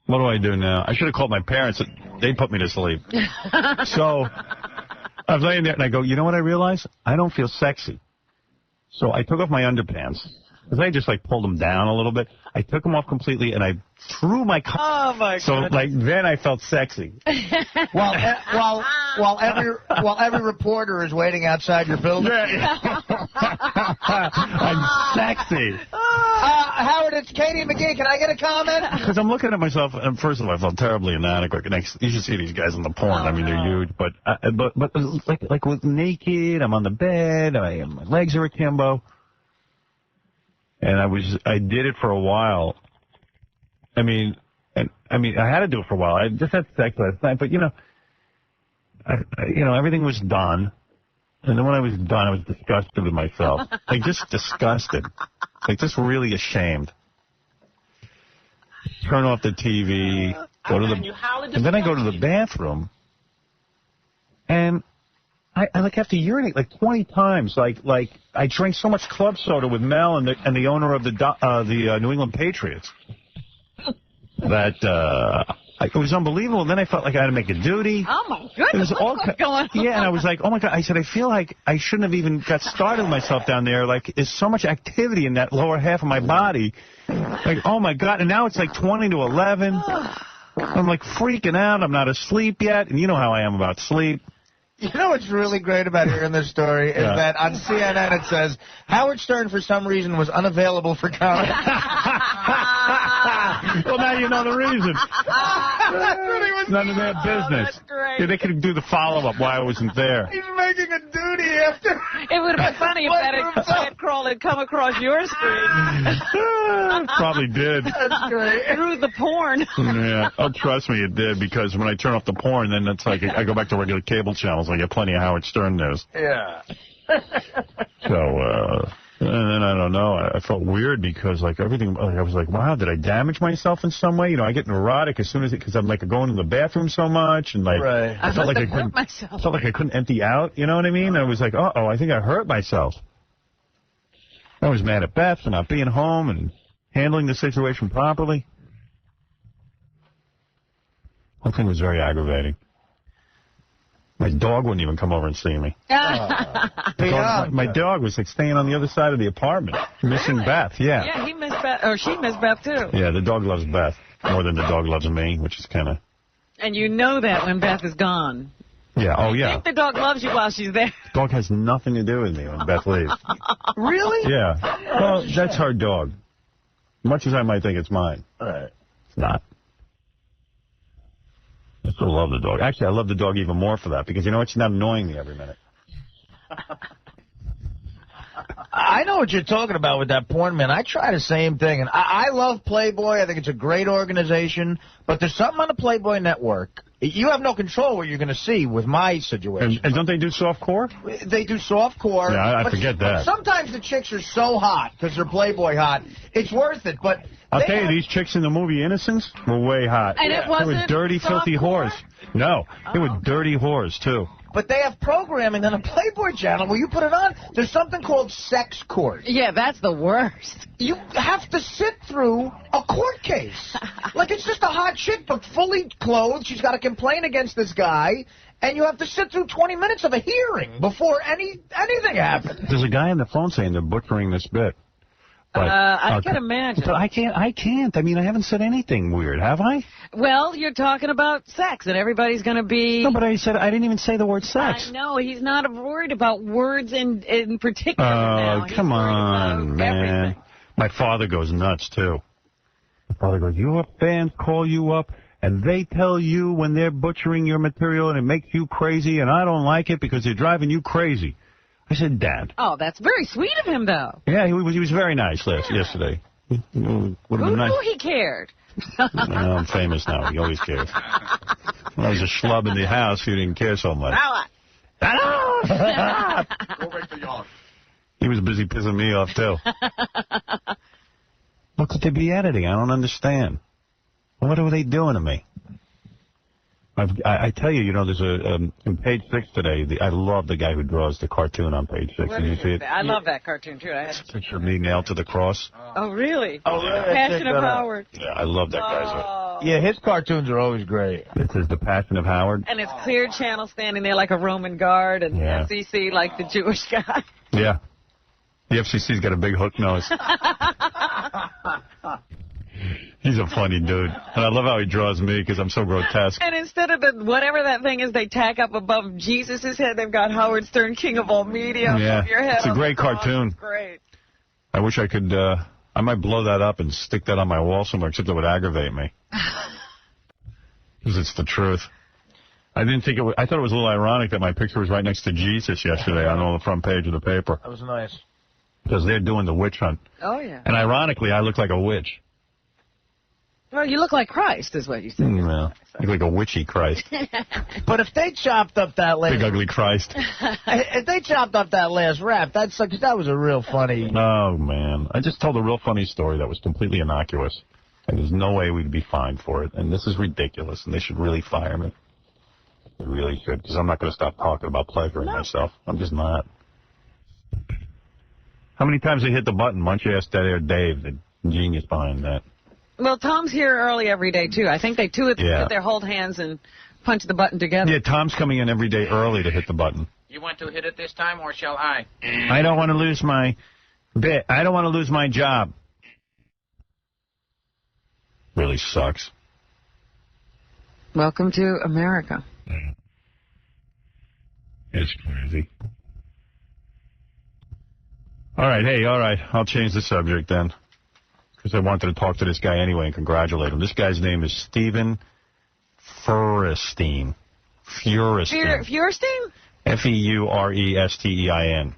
A: what do I do now? I should have called my parents. They put me to sleep. So I was laying there, and I go, you know what I realized? I don't feel sexy. So I took off my underpants, because I just like pulled them down a little bit. I took them off completely, and I threw my
D: Oh, my
A: So,
D: goodness.
A: like, then I felt sexy.
C: While every reporter is waiting outside your building.
A: I'm sexy.
C: Howard, it's Katie McGee. Can I get a comment?
A: Because I'm looking at myself, and first of all, I felt terribly inadequate. You should see these guys in the porn. I mean, they're huge. But like with naked, I'm on the bed, my legs are akimbo. And I did it for a while. I mean, I had to do it for a while. I just had sex last night, but everything was done. And then when I was done, I was disgusted with myself. Like, just disgusted. Like, just really ashamed. Turn off the TV, and then I go to the bathroom, and I like have to urinate like 20 times. Like I drank so much club soda with Mel and the owner of the New England Patriots that it was unbelievable. And then I felt like I had to make a duty.
D: Oh, my goodness. What's going on?
A: Yeah, and I was like, oh, my God. I said, I feel like I shouldn't have even got started with myself down there. Like, there's so much activity in that lower half of my body. Like, oh, my God. And now it's like 20 to 11. I'm, like, freaking out. I'm not asleep yet. And you know how I am about sleep.
C: You know what's really great about hearing this story is that on CNN it says, Howard Stern, for some reason, was unavailable for comment.
A: Well, now you know the reason. None of their business.
D: That's great.
A: Yeah, they could do the follow-up why I wasn't there.
C: He's making a duty after.
D: It would have been funny if that had crawl had come across your screen.
A: Probably did.
C: That's great.
D: Through the porn.
A: Yeah. Oh, trust me, it did, because when I turn off the porn, then it's like I go back to regular cable channels. I get plenty of Howard Stern news.
C: Yeah.
A: So, and then I don't know. I felt weird because like everything. I was like, wow, did I damage myself in some way? You know, I get neurotic as soon as because I'm like going to the bathroom so much, and like I felt like I couldn't.
D: Myself.
A: Felt like I couldn't empty out. You know what I mean? I was like, uh-oh, I think I hurt myself. I was mad at Beth for not being home and handling the situation properly. One thing was very aggravating. My dog wouldn't even come over and see me. My dog was like staying on the other side of the apartment, missing Beth. Yeah.
D: Yeah, he missed Beth, or she missed Beth too.
A: Yeah, the dog loves Beth more than the dog loves me, which is kind of.
D: And you know that when Beth is gone.
A: Yeah. Oh,
D: I
A: yeah.
D: think the dog loves you while she's there.
A: Dog has nothing to do with me when Beth leaves.
C: Really?
A: Yeah. Well, that's her dog. Much as I might think it's mine.
C: All right.
A: It's not. I still love the dog. Actually, I love the dog even more for that because, you know what? She's not annoying me every minute.
C: I know what you're talking about with that porn, man. I try the same thing. And I love Playboy. I think it's a great organization. But there's something on the Playboy network. You have no control what you're going to see with my situation.
A: And don't they do softcore?
C: They do softcore.
A: Yeah, I forget that.
C: Sometimes the chicks are so hot because they're Playboy hot. It's worth it. But
A: I'll tell you, these chicks in the movie Innocence were way hot.
D: And it wasn't
A: They were dirty, filthy whores. No, they were dirty whores, too.
C: But they have programming on a Playboy channel where you put it on. There's something called sex court.
D: Yeah, that's the worst.
C: You have to sit through a court case. Like, it's just a hot chick, but fully clothed. She's got to complain against this guy. And you have to sit through 20 minutes of a hearing before anything happens.
A: There's a guy on the phone saying they're butchering this bit. But,
D: I can imagine.
A: But I can't. I mean, I haven't said anything weird, have I?
D: Well, you're talking about sex, and everybody's going to be...
A: No, but I didn't even say the word sex.
D: I know. He's not worried about words in particular now.
A: Oh, come on, man.
D: Everything.
A: My father goes nuts, too. My father goes, your fans call you up, and they tell you when they're butchering your material, and it makes you crazy, and I don't like it because they're driving you crazy. I said, Dad.
D: Oh, that's very sweet of him, though.
A: Yeah, he was very nice yesterday. Would have been nice.
D: Who he cared?
A: I'm famous now. He always cares. When I was a schlub in the house, he didn't care so much. He was busy pissing me off, too. What could they be editing? I don't understand. What are they doing to me? I tell you, there's in page 6 today, I love the guy who draws the cartoon on page 6. Did you see it?
D: I love that cartoon, too.
A: It's a picture of me nailed to the cross.
D: Oh, really?
C: Oh, really?
D: Passion of Howard.
A: Yeah, I love that guy's.
C: Yeah, his cartoons are always great.
A: This is The Passion of Howard.
D: And it's Clear Channel standing there like a Roman guard, and FCC like the Jewish guy.
A: Yeah. The FCC's got a big hook nose. He's a funny dude. And I love how he draws me because I'm so grotesque.
D: And instead of the whatever that thing is they tack up above Jesus' head, they've got Howard Stern, King of All Media, above your head.
A: It's a great cartoon.
D: Great.
A: I wish I could, I might blow that up and stick that on my wall somewhere, except it would aggravate me. Because it's the truth. I didn't think it was, I thought it was a little ironic that my picture was right next to Jesus yesterday on the front page of the paper.
C: That was nice.
A: Because they're doing the witch hunt.
D: Oh, yeah.
A: And ironically, I look like a witch.
D: Well, you look like Christ, is what you said.
A: Well, I look like a witchy Christ.
C: But if they chopped up that last...
A: Big ugly Christ.
C: If they chopped up that last rap, that was a real funny...
A: Oh, man. I just told a real funny story that was completely innocuous. And there's no way we'd be fined for it. And this is ridiculous, and they should really fire me. They really should, because I'm not going to stop talking about pleasuring myself. I'm just not. How many times they hit the button? Why don't you ask that there Dave, the genius behind that?
D: Well, Tom's here early every day, too. I think they put their hold hands and punch the button together.
A: Yeah, Tom's coming in every day early to hit the button.
Q: You want to hit it this time, or shall I?
A: I don't want to lose my bit. I don't want to lose my job. Really sucks.
D: Welcome to America.
A: It's crazy. All right, hey, all right. I'll change the subject then. Because I wanted to talk to this guy anyway and congratulate him. This guy's name is Stephen Feuerstein. Feuerstein.
D: Feuerstein?
A: F-E-U-R-E-S-T-E-I-N.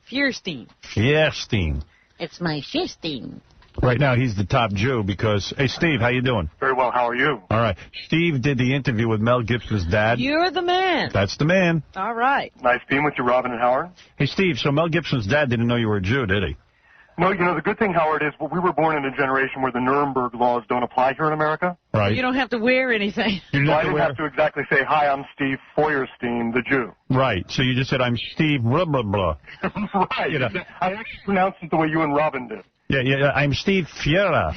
D: Feuerstein.
A: Feuerstein.
K: It's my Feuerstein.
A: Right now, he's the top Jew because... Hey, Steve, how you doing?
F: Very well. How are you?
A: All right. Steve did the interview with Mel Gibson's dad.
D: You're the man.
A: That's the man.
D: All right.
F: Nice being with you, Robin and Howard.
A: Hey, Steve, so Mel Gibson's dad didn't know you were a Jew, did he?
F: No, you know, the good thing, Howard, is we were born in a generation where the Nuremberg laws don't apply here in America.
A: Right.
D: You don't have to wear anything.
F: So I didn't have to exactly say, hi, I'm Steve Feuerstein, the Jew.
A: Right. So you just said, I'm Steve blah, blah, blah.
F: Right.
A: You know.
F: I actually pronounced it the way you and Robin did.
A: Yeah, I'm Steve Fuhrer.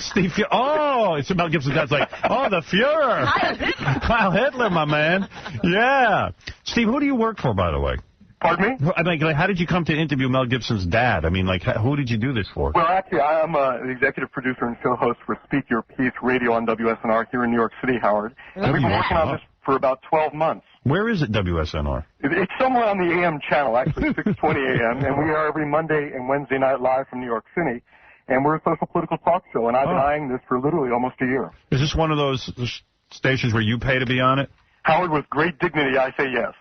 A: Steve Fuhrer. Oh, it's Mel Gibson's dad's like, oh, the Fuhrer. Heil Hitler, my man. Yeah. Steve, who do you work for, by the way?
F: Pardon me?
A: I mean, like, how did you come to interview Mel Gibson's dad? I mean, like, who did you do this for?
F: Well, actually, I'm the executive producer and show host for Speak Your Piece Radio on WSNR here in New York City, Howard. And we've been working on this for about 12 months.
A: Where is it, WSNR?
F: It's somewhere on the AM channel, actually, 620 AM, and we are every Monday and Wednesday night live from New York City. And we're a social political talk show, and I've been eyeing this for literally almost a year.
A: Is this one of those stations where you pay to be on it?
F: Howard, with great dignity, I say yes.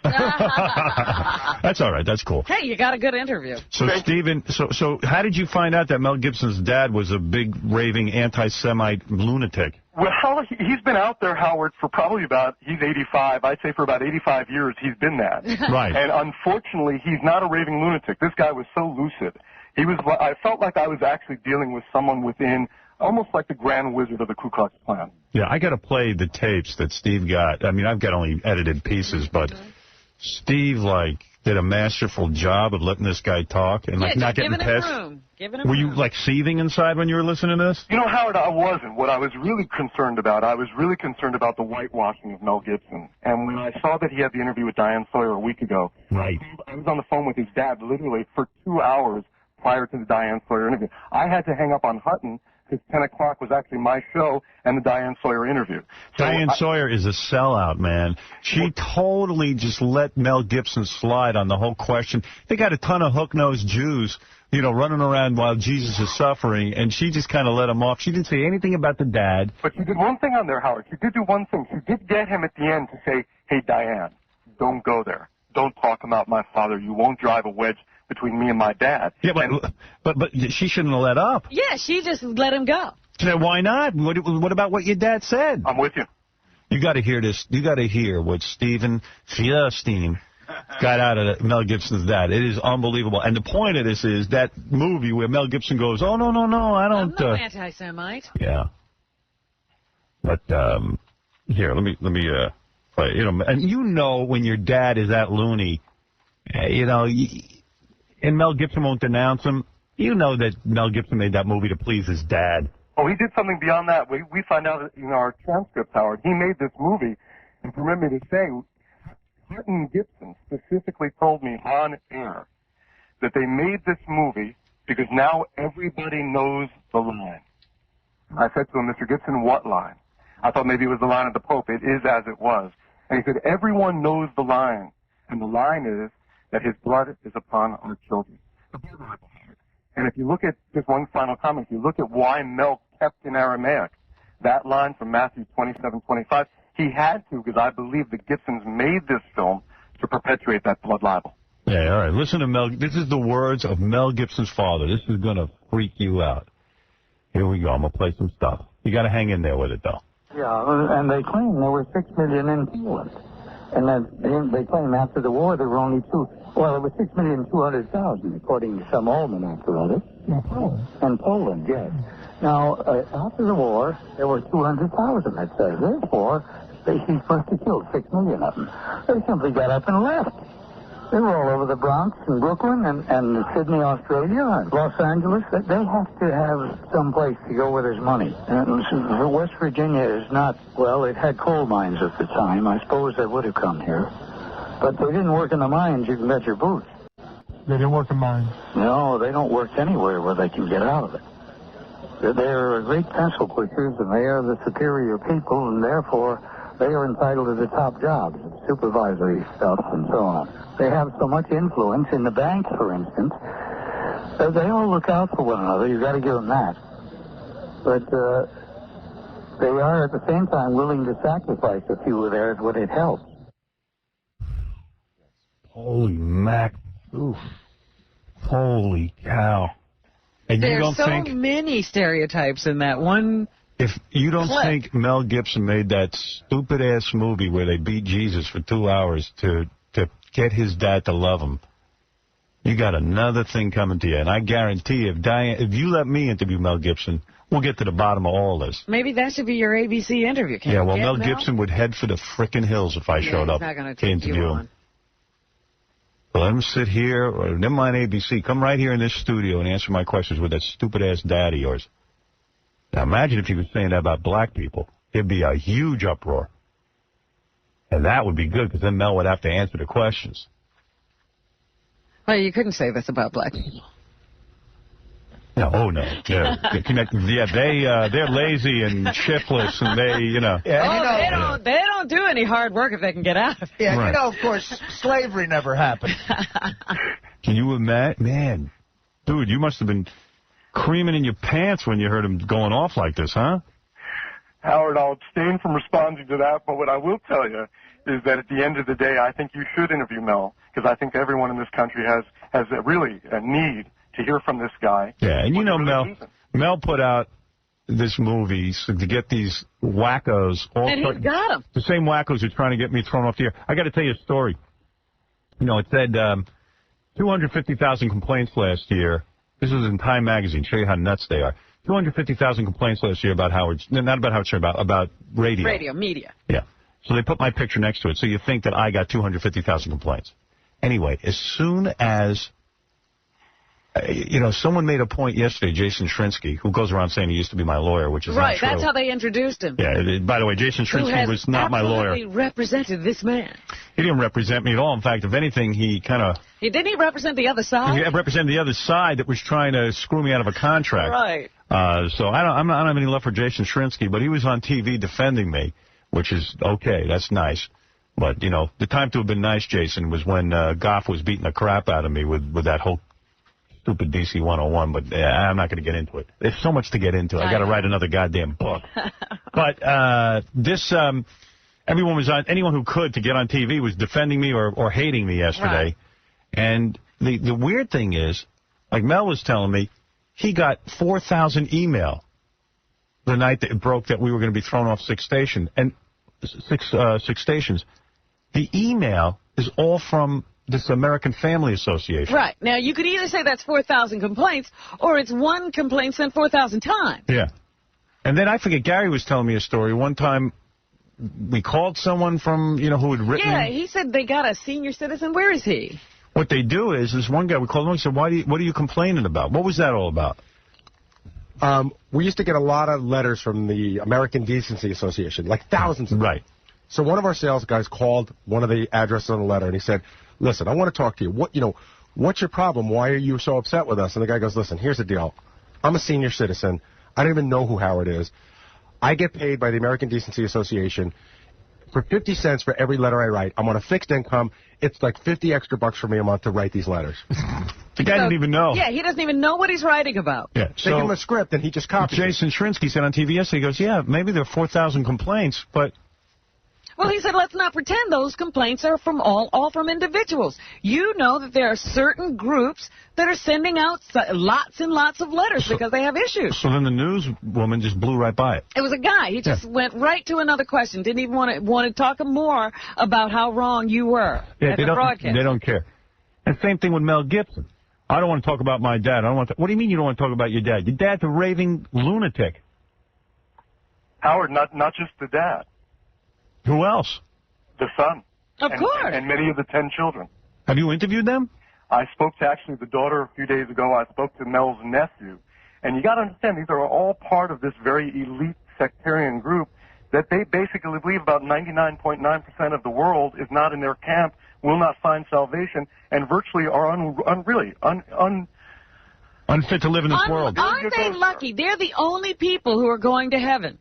A: That's all right. That's cool.
D: Hey, you got a good interview.
A: So, Stephen, so how did you find out that Mel Gibson's dad was a big, raving, anti-Semite lunatic?
F: Well, he's been out there, Howard, for probably he's 85. I'd say for about 85 years he's been that.
A: Right.
F: And unfortunately, he's not a raving lunatic. This guy was so lucid. I felt like I was actually dealing with someone within, almost like the Grand Wizard of the Ku Klux Klan.
A: Yeah, I got to play the tapes that Steve got. I mean, I've got only edited pieces, but Steve, like, did a masterful job of letting this guy talk and, like, not getting pissed. Were you, like, seething inside when you were listening to this?
F: You know, Howard, I wasn't. What I was really concerned about, the whitewashing of Mel Gibson. And when I saw that he had the interview with Diane Sawyer a week ago,
A: right,
F: I was on the phone with his dad literally for 2 hours prior to the Diane Sawyer interview. I had to hang up on Hutton because 10 o'clock was actually my show and the Diane Sawyer interview. So
A: Diane Sawyer is a sellout, man. She totally just let Mel Gibson slide on the whole question. They got a ton of hook-nosed Jews, you know, running around while Jesus is suffering, and she just kind of let him off. She didn't say anything about the dad.
F: But she did one thing on there, Howard. She did do one thing. She did get him at the end to say, hey, Diane, don't go there. Don't talk about my father. You won't drive a wedge between me and my dad.
A: Yeah, but she shouldn't have let up.
D: Yeah, she just let him go.
A: Why not? What about what your dad said?
F: I'm with you.
A: You got to hear this. You got to hear what Stephen Feuerstein got out of Mel Gibson's dad. It is unbelievable. And the point of this is that movie where Mel Gibson goes, oh, no, I don't...
D: I'm no anti-Semite.
A: Yeah. But, here, let me play. You know, and you know when your dad is that loony, you know... And Mel Gibson won't denounce him. You know that Mel Gibson made that movie to please his dad.
F: Oh, he did something beyond that. We find out in our transcripts, Howard. He made this movie, and permit me to say, Hutton Gibson specifically told me on air that they made this movie because now everybody knows the line. I said to him, Mr. Gibson, what line? I thought maybe it was the line of the Pope. It is as it was. And he said, everyone knows the line. And the line is that his blood is upon our children. And if you look at, just one final comment, if you look at why Mel kept in Aramaic, that line from Matthew 27:25, he had to, because I believe the Gibsons made this film to perpetuate that blood libel.
A: Yeah, all right. Listen to Mel. This is the words of Mel Gibson's father. This is going to freak you out. Here we go. I'm going to play some stuff. You got to hang in there with it, though.
H: Yeah, and they claim there were 6 million in Poland. And then they claim after the war there were only well, it was 6,200,000, according to some almanac or other. In Poland, yes. Now, after the war, there were 200,000, it says. Therefore, he must have killed 6 million of them. They simply got up and left. They were all over the Bronx and Brooklyn and Sydney, Australia, and Los Angeles. They have to have some place to go where there's money. And West Virginia is not, well, it had coal mines at the time. I suppose they would have come here. But they didn't work in the mines, you can bet your boots.
J: They didn't work in mines?
H: No, they don't work anywhere where they can get out of it. They're great pencil pushers, and they are the superior people, and therefore they are entitled to the top jobs, supervisory stuff and so on. They have so much influence in the bank, for instance. They all look out for one another. You've got to give them that. But they are at the same time willing to sacrifice a few of theirs when it helps.
A: Holy mac. Oof. Holy cow. And you
D: There's
A: don't
D: so
A: think,
D: many stereotypes in that one.
A: if you don't
D: clip.
A: think Mel Gibson made that stupid-ass movie where they beat Jesus for 2 hours to get his dad to love him, you got another thing coming to you. And I guarantee you, if you let me interview Mel Gibson, we'll get to the bottom of all this.
D: Maybe that should be your ABC interview. Can
A: Yeah,
D: you
A: well,
D: get
A: Mel Gibson would head for the frickin' hills if I showed up
D: he's not gonna
A: to
D: take
A: interview
D: you
A: him.
D: on.
A: So let him sit here, or never mind ABC. Come right here in this studio and answer my questions with that stupid-ass dad of yours. Now, imagine if he was saying that about black people. It'd be a huge uproar. And that would be good, because then Mel would have to answer the questions.
D: Well, you couldn't say this about black people.
A: No, oh, no. Yeah, they're lazy and shiftless, and they, you know.
C: Yeah,
D: They don't do any hard work if they can get out of it.
C: Yeah,
A: Right.
C: of course, slavery never happened.
A: Can you imagine? Man, dude, you must have been creaming in your pants when you heard him going off like this, huh?
F: Howard, I'll abstain from responding to that, but what I will tell you is that at the end of the day, I think you should interview Mel, because I think everyone in this country has really a need to hear from this guy.
A: Yeah, and you know, Mel put out this movie to get these wackos.
D: And he's got them.
A: The same wackos who are trying to get me thrown off the air. I got to tell you a story. You know, it said 250,000 complaints last year. This was in Time Magazine. Show you how nuts they are. 250,000 complaints last year about not about Howard Stern, about radio.
D: Radio, media.
A: Yeah. So they put my picture next to it, so you think that I got 250,000 complaints. Anyway, as soon as, someone made a point yesterday, Jason Shrinsky, who goes around saying he used to be my lawyer, which is not
D: Right,
A: true.
D: that's how they introduced him.
A: Yeah, by the way, Jason Shrinsky was not my lawyer.
D: He represented this man.
A: He didn't represent me at all. In fact, if anything, he kind of...
D: Didn't he represent the other side?
A: He represented the other side that was trying to screw me out of a contract.
D: Right.
A: So I don't have any love for Jason Shrinsky, but he was on TV defending me, which is okay. That's nice. But, the time to have been nice, Jason, was when Goff was beating the crap out of me with that whole stupid DC 101. But I'm not going to get into it. There's so much to get into. I got to write another goddamn book. But everyone was on, anyone who could to get on TV was defending me or hating me yesterday. Right. And the weird thing is, like Mel was telling me, he got 4,000 email the night that it broke that we were going to be thrown off six stations. The email is all from this American Family Association.
D: Right. Now, you could either say that's 4,000 complaints, or it's one complaint sent 4,000 times.
A: Yeah. And then I forget, Gary was telling me a story. One time we called someone from, who had written...
D: Yeah, he said they got a senior citizen. Where is he?
A: What they do is, this one guy, we called him and said, what are you complaining about? What was that all about?
E: We used to get a lot of letters from the American Decency Association, like thousands of them.
A: Right.
E: So one of our sales guys called one of the addresses on the letter, and he said, listen, I want to talk to you. what's your problem? Why are you so upset with us? And the guy goes, listen, here's the deal. I'm a senior citizen. I don't even know who Howard is. I get paid by the American Decency Association for 50 cents for every letter I write. I'm on a fixed income. It's like 50 extra bucks for me a month to write these letters.
A: The guy didn't even know.
D: Yeah, he doesn't even know what he's writing about.
A: Yeah,
E: they give him a script, and he just copies
A: Jason Shrinsky said on TV yesterday, he goes, yeah, maybe there are 4,000 complaints, but...
D: Well, he said, let's not pretend those complaints are from all from individuals. You know that there are certain groups that are sending out lots and lots of letters because they have issues.
A: So then the newswoman just blew right by it.
D: It was a guy. He just went right to another question. Didn't even want to talk more about how wrong you were at the broadcast.
A: They don't care. And same thing with Mel Gibson. I don't want to talk about my dad. I don't want to. What do you mean you don't want to talk about your dad? Your dad's a raving lunatic.
F: Howard, not just the dad.
A: Who else?
F: The son.
D: Of course.
F: And many of the 10 children.
A: Have you interviewed them?
F: I spoke to actually the daughter a few days ago. I spoke to Mel's nephew. And you got to understand, these are all part of this very elite sectarian group that they basically believe about 99.9% of the world is not in their camp, will not find salvation, and virtually are
A: unfit to live in this world.
D: Aren't they lucky? They're the only people who are going to heaven.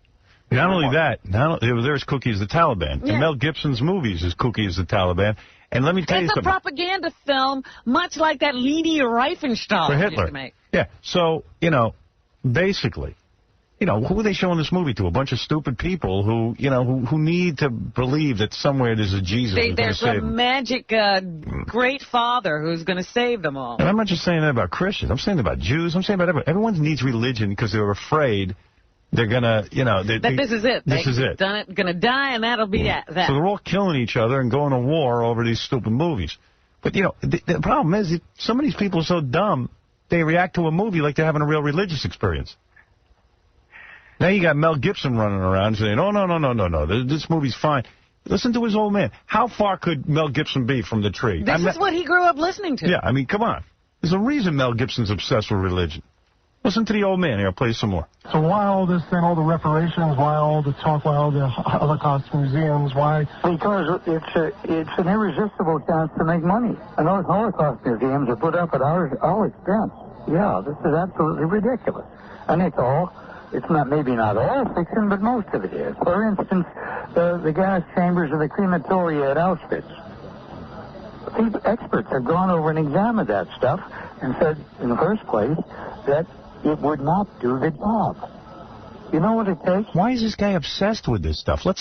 A: Not only that, they're as kooky as the Taliban.
D: Yeah.
A: And Mel Gibson's movie's as kooky as the Taliban. And let me tell you
D: It's a
A: something.
D: propaganda film, much like that Leni Riefenstahl
A: For
D: used
A: Hitler.
D: to make.
A: Yeah, so, basically, who are they showing this movie to? A bunch of stupid people who need to believe that somewhere there's a Jesus who's going to
D: There's
A: save
D: a
A: them.
D: magic great father who's going to save them all.
A: And I'm not just saying that about Christians. I'm saying that about Jews. I'm saying about everyone. Everyone needs religion because they're afraid they're going to,
D: that this is it.
A: This is it.
D: Going to die, and that'll be that.
A: So they're all killing each other and going to war over these stupid movies. But, the problem is that some of these people are so dumb, they react to a movie like they're having a real religious experience. Now you got Mel Gibson running around saying, oh, no, this movie's fine. Listen to his old man. How far could Mel Gibson be from the tree?
D: This is what he grew up listening to.
A: Yeah, I mean, come on. There's a reason Mel Gibson's obsessed with religion. Listen to the old man here. I'll play you some more.
J: So why all this thing, all the reparations, why all the talk, why all the Holocaust museums, why?
H: Because it's an irresistible chance to make money. And those Holocaust museums are put up at our expense. Yeah, this is absolutely ridiculous. And it's maybe not all fiction, but most of it is. For instance, the gas chambers of the crematoria at Auschwitz. Experts have gone over and examined that stuff and said, in the first place, that it would not do the job. You know what it takes?
A: Why is this guy obsessed with this stuff? What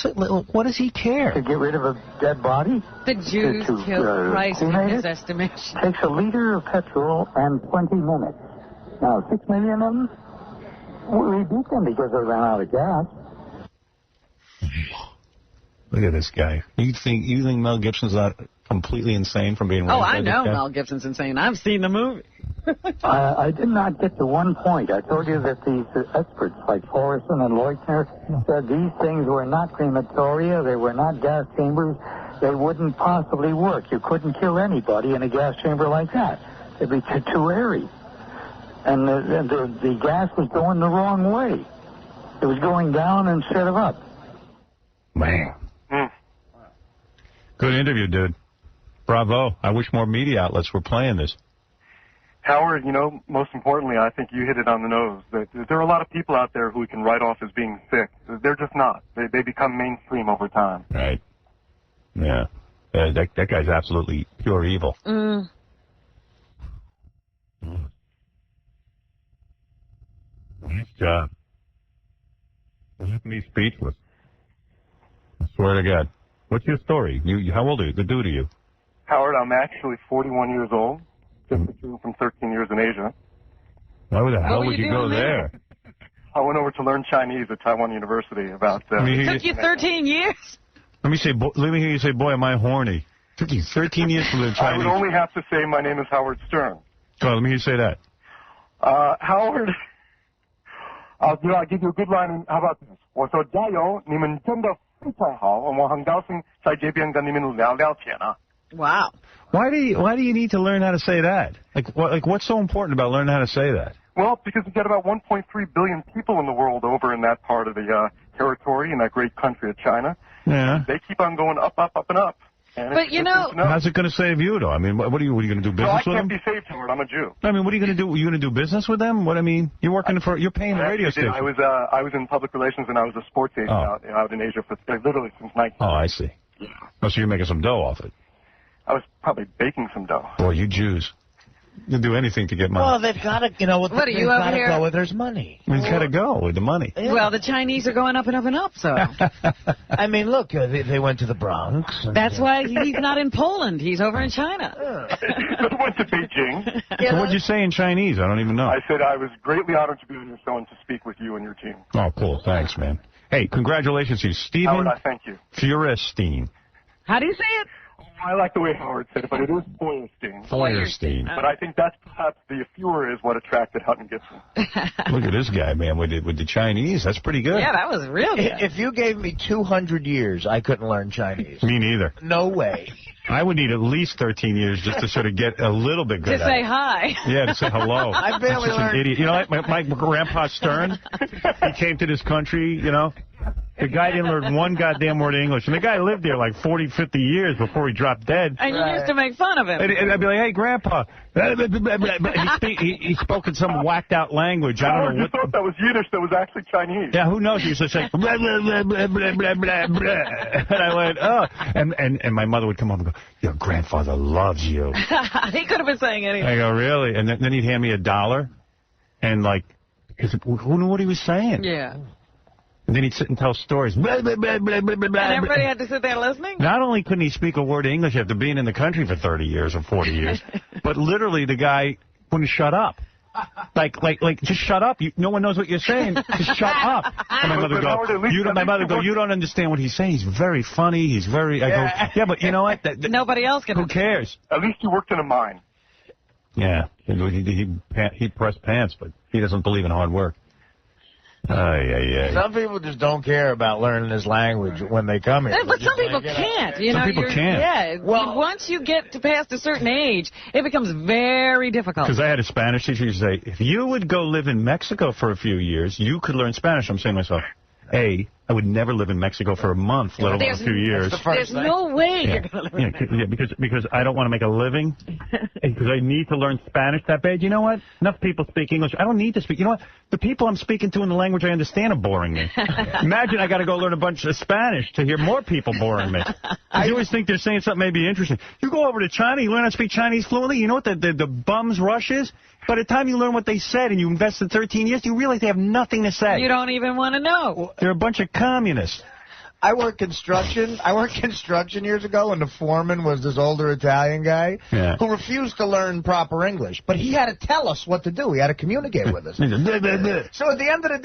A: does he care?
H: To get rid of a dead body?
D: The Jews killed Christ in his estimation.
H: Takes a liter of petrol and 20 minutes. Now, 6 million of them? We beat them because they ran out of gas.
A: Look at this guy. You think Mel Gibson's not completely insane from being raised by
D: I know
A: this guy?
D: Mel Gibson's insane. I've seen the movie.
H: I did not get to one point. I told you that these experts like Forreston and Leutner said these things were not crematoria, they were not gas chambers, they wouldn't possibly work. You couldn't kill anybody in a gas chamber like that. It'd be too airy. And the gas was going the wrong way. It was going down instead of up.
A: Man. Good interview, dude. Bravo. I wish more media outlets were playing this.
F: Howard, most importantly, I think you hit it on the nose. That there are a lot of people out there who we can write off as being sick. They're just not. They become mainstream over time.
A: Right. Yeah. That guy's absolutely pure evil.
D: Mm.
A: Nice job. That left me speechless. I swear to God. What's your story? How old are you? Good dude to you.
F: Howard, I'm actually 41 years old. Just returned from 13 years in Asia.
A: Why the hell would you go there?
F: I went over to learn Chinese at Taiwan University about...
D: It took you 13 years?
A: Let me hear you say, boy, am I horny. It took you 13 years to learn Chinese.
F: I would only have to say my name is Howard Stern.
A: Go on, let me hear you say that.
F: Howard, I'll give you a good line. How about this? 我说加油，你们真的非常好，我们很高兴在这边跟你们聊天啊。
D: Wow.
A: Why do you need to learn how to say that? What's so important about learning how to say that?
F: Well, because you get about 1.3 billion people in the world over in that part of the territory, in that great country of China.
A: Yeah.
F: They keep on going up, up, up, and up. And
D: But, you know...
A: How's it going to save you, though? I mean, what are you going to do business
F: I
A: with
F: can't
A: them?
F: be saved, Howard. I'm a Jew.
A: I mean, what are you going to do? Are you going to do business with them? What I mean, you're paying the radio station.
F: I was in public relations and I was a sports agent out in Asia for literally since 19.
A: Oh, I see.
F: Yeah.
A: Oh, so you're making some dough off it.
F: I was probably baking some dough.
A: Boy, you Jews. You'll do anything to get money.
C: Well, they've got to, you know,
D: What are you
C: they've
D: over
C: got to
D: here?
C: go where there's money.
A: He's got to go with the money.
C: Yeah.
D: Well, the Chinese are going up and up and up, so.
C: I mean, look, they went to the Bronx.
D: That's why he's not in Poland. He's over in China.
F: I went to Beijing.
A: So what'd you say in Chinese? I don't even know.
F: I said I was greatly honored to be on your show and to speak with you and your team.
A: Oh, cool. Thanks, man. Hey, congratulations to you, Stephen
F: Howard, I thank you.
A: Feuerstein.
D: How do you say it?
F: I like the way Howard said it, but it is Feuerstein.
A: Feuerstein.
F: But I think that's perhaps the Fuhrer is what attracted Hutton Gibson.
A: Look at this guy, man, with the Chinese. That's pretty good.
D: Yeah, that was real good.
C: If you gave me 200 years, I couldn't learn Chinese.
A: Me neither.
C: No way.
A: I would need at least 13 years just to sort of get a little bit good
D: To
A: at
D: say
A: it.
D: hi.
A: Yeah, to say hello.
C: I barely
A: I'm such
C: learned.
A: an idiot. You know, like my grandpa Stern, he came to this country, you know. The guy didn't learn one goddamn word of English. And the guy lived there like 40, 50 years before he dropped dead.
D: And you used to make fun of him.
A: And I'd be like, hey, Grandpa. He spoke in some whacked out language. I don't know
F: You thought that was Yiddish that was actually Chinese.
A: Yeah, who knows? He used to say, blah, blah, blah, blah, blah, blah, blah, blah. And I went, oh. And my mother would come up and go, your grandfather loves you.
D: He could have been saying anything.
A: I go, really? And then he'd hand me $1. And, like, because who knew what he was saying?
D: Yeah.
A: And then he'd sit and tell stories. Blah, blah, blah, blah, blah, blah,
D: And everybody had to sit there listening?
A: Not only couldn't he speak a word of English after being in the country for 30 years or 40 years, but literally the guy wouldn't shut up. Like, just shut up. No one knows what you're saying. Just shut up. And my mother go, you don't understand what he's saying. He's very funny. He's very, I go, yeah, but you know what?
D: Nobody else can.
A: Who cares?
F: At least you worked in a mine.
A: Yeah. He pressed pants, but he doesn't believe in hard work.
C: Some people just don't care about learning this language when they come here.
D: Yeah, but some people can't. You
A: Some
D: know,
A: people can't.
D: Yeah. Well, once you get to past a certain age, it becomes very difficult.
A: Because I had a Spanish teacher who say, if you would go live in Mexico for a few years, you could learn Spanish. I'm saying to myself, A, I would never live in Mexico for a month, let alone a few years.
D: There's no way you're going to live there.
A: Because I don't want to make a living. Because I need to learn Spanish that bad. You know what? Enough people speak English. I don't need to speak. You know what? The people I'm speaking to in the language I understand are boring me. Imagine I got to go learn a bunch of Spanish to hear more people boring me. I always think they're saying something maybe interesting. You go over to China, you learn how to speak Chinese fluently. You know what the bum's rush is? By the time you learn what they said and you invested 13 years, you realize they have nothing to say.
D: You don't even want to know.
A: They're a bunch of communists.
C: I worked construction years ago, and the foreman was this older Italian guy who refused to learn proper English. But he had to tell us what to do. He had to communicate with us. So at the end of the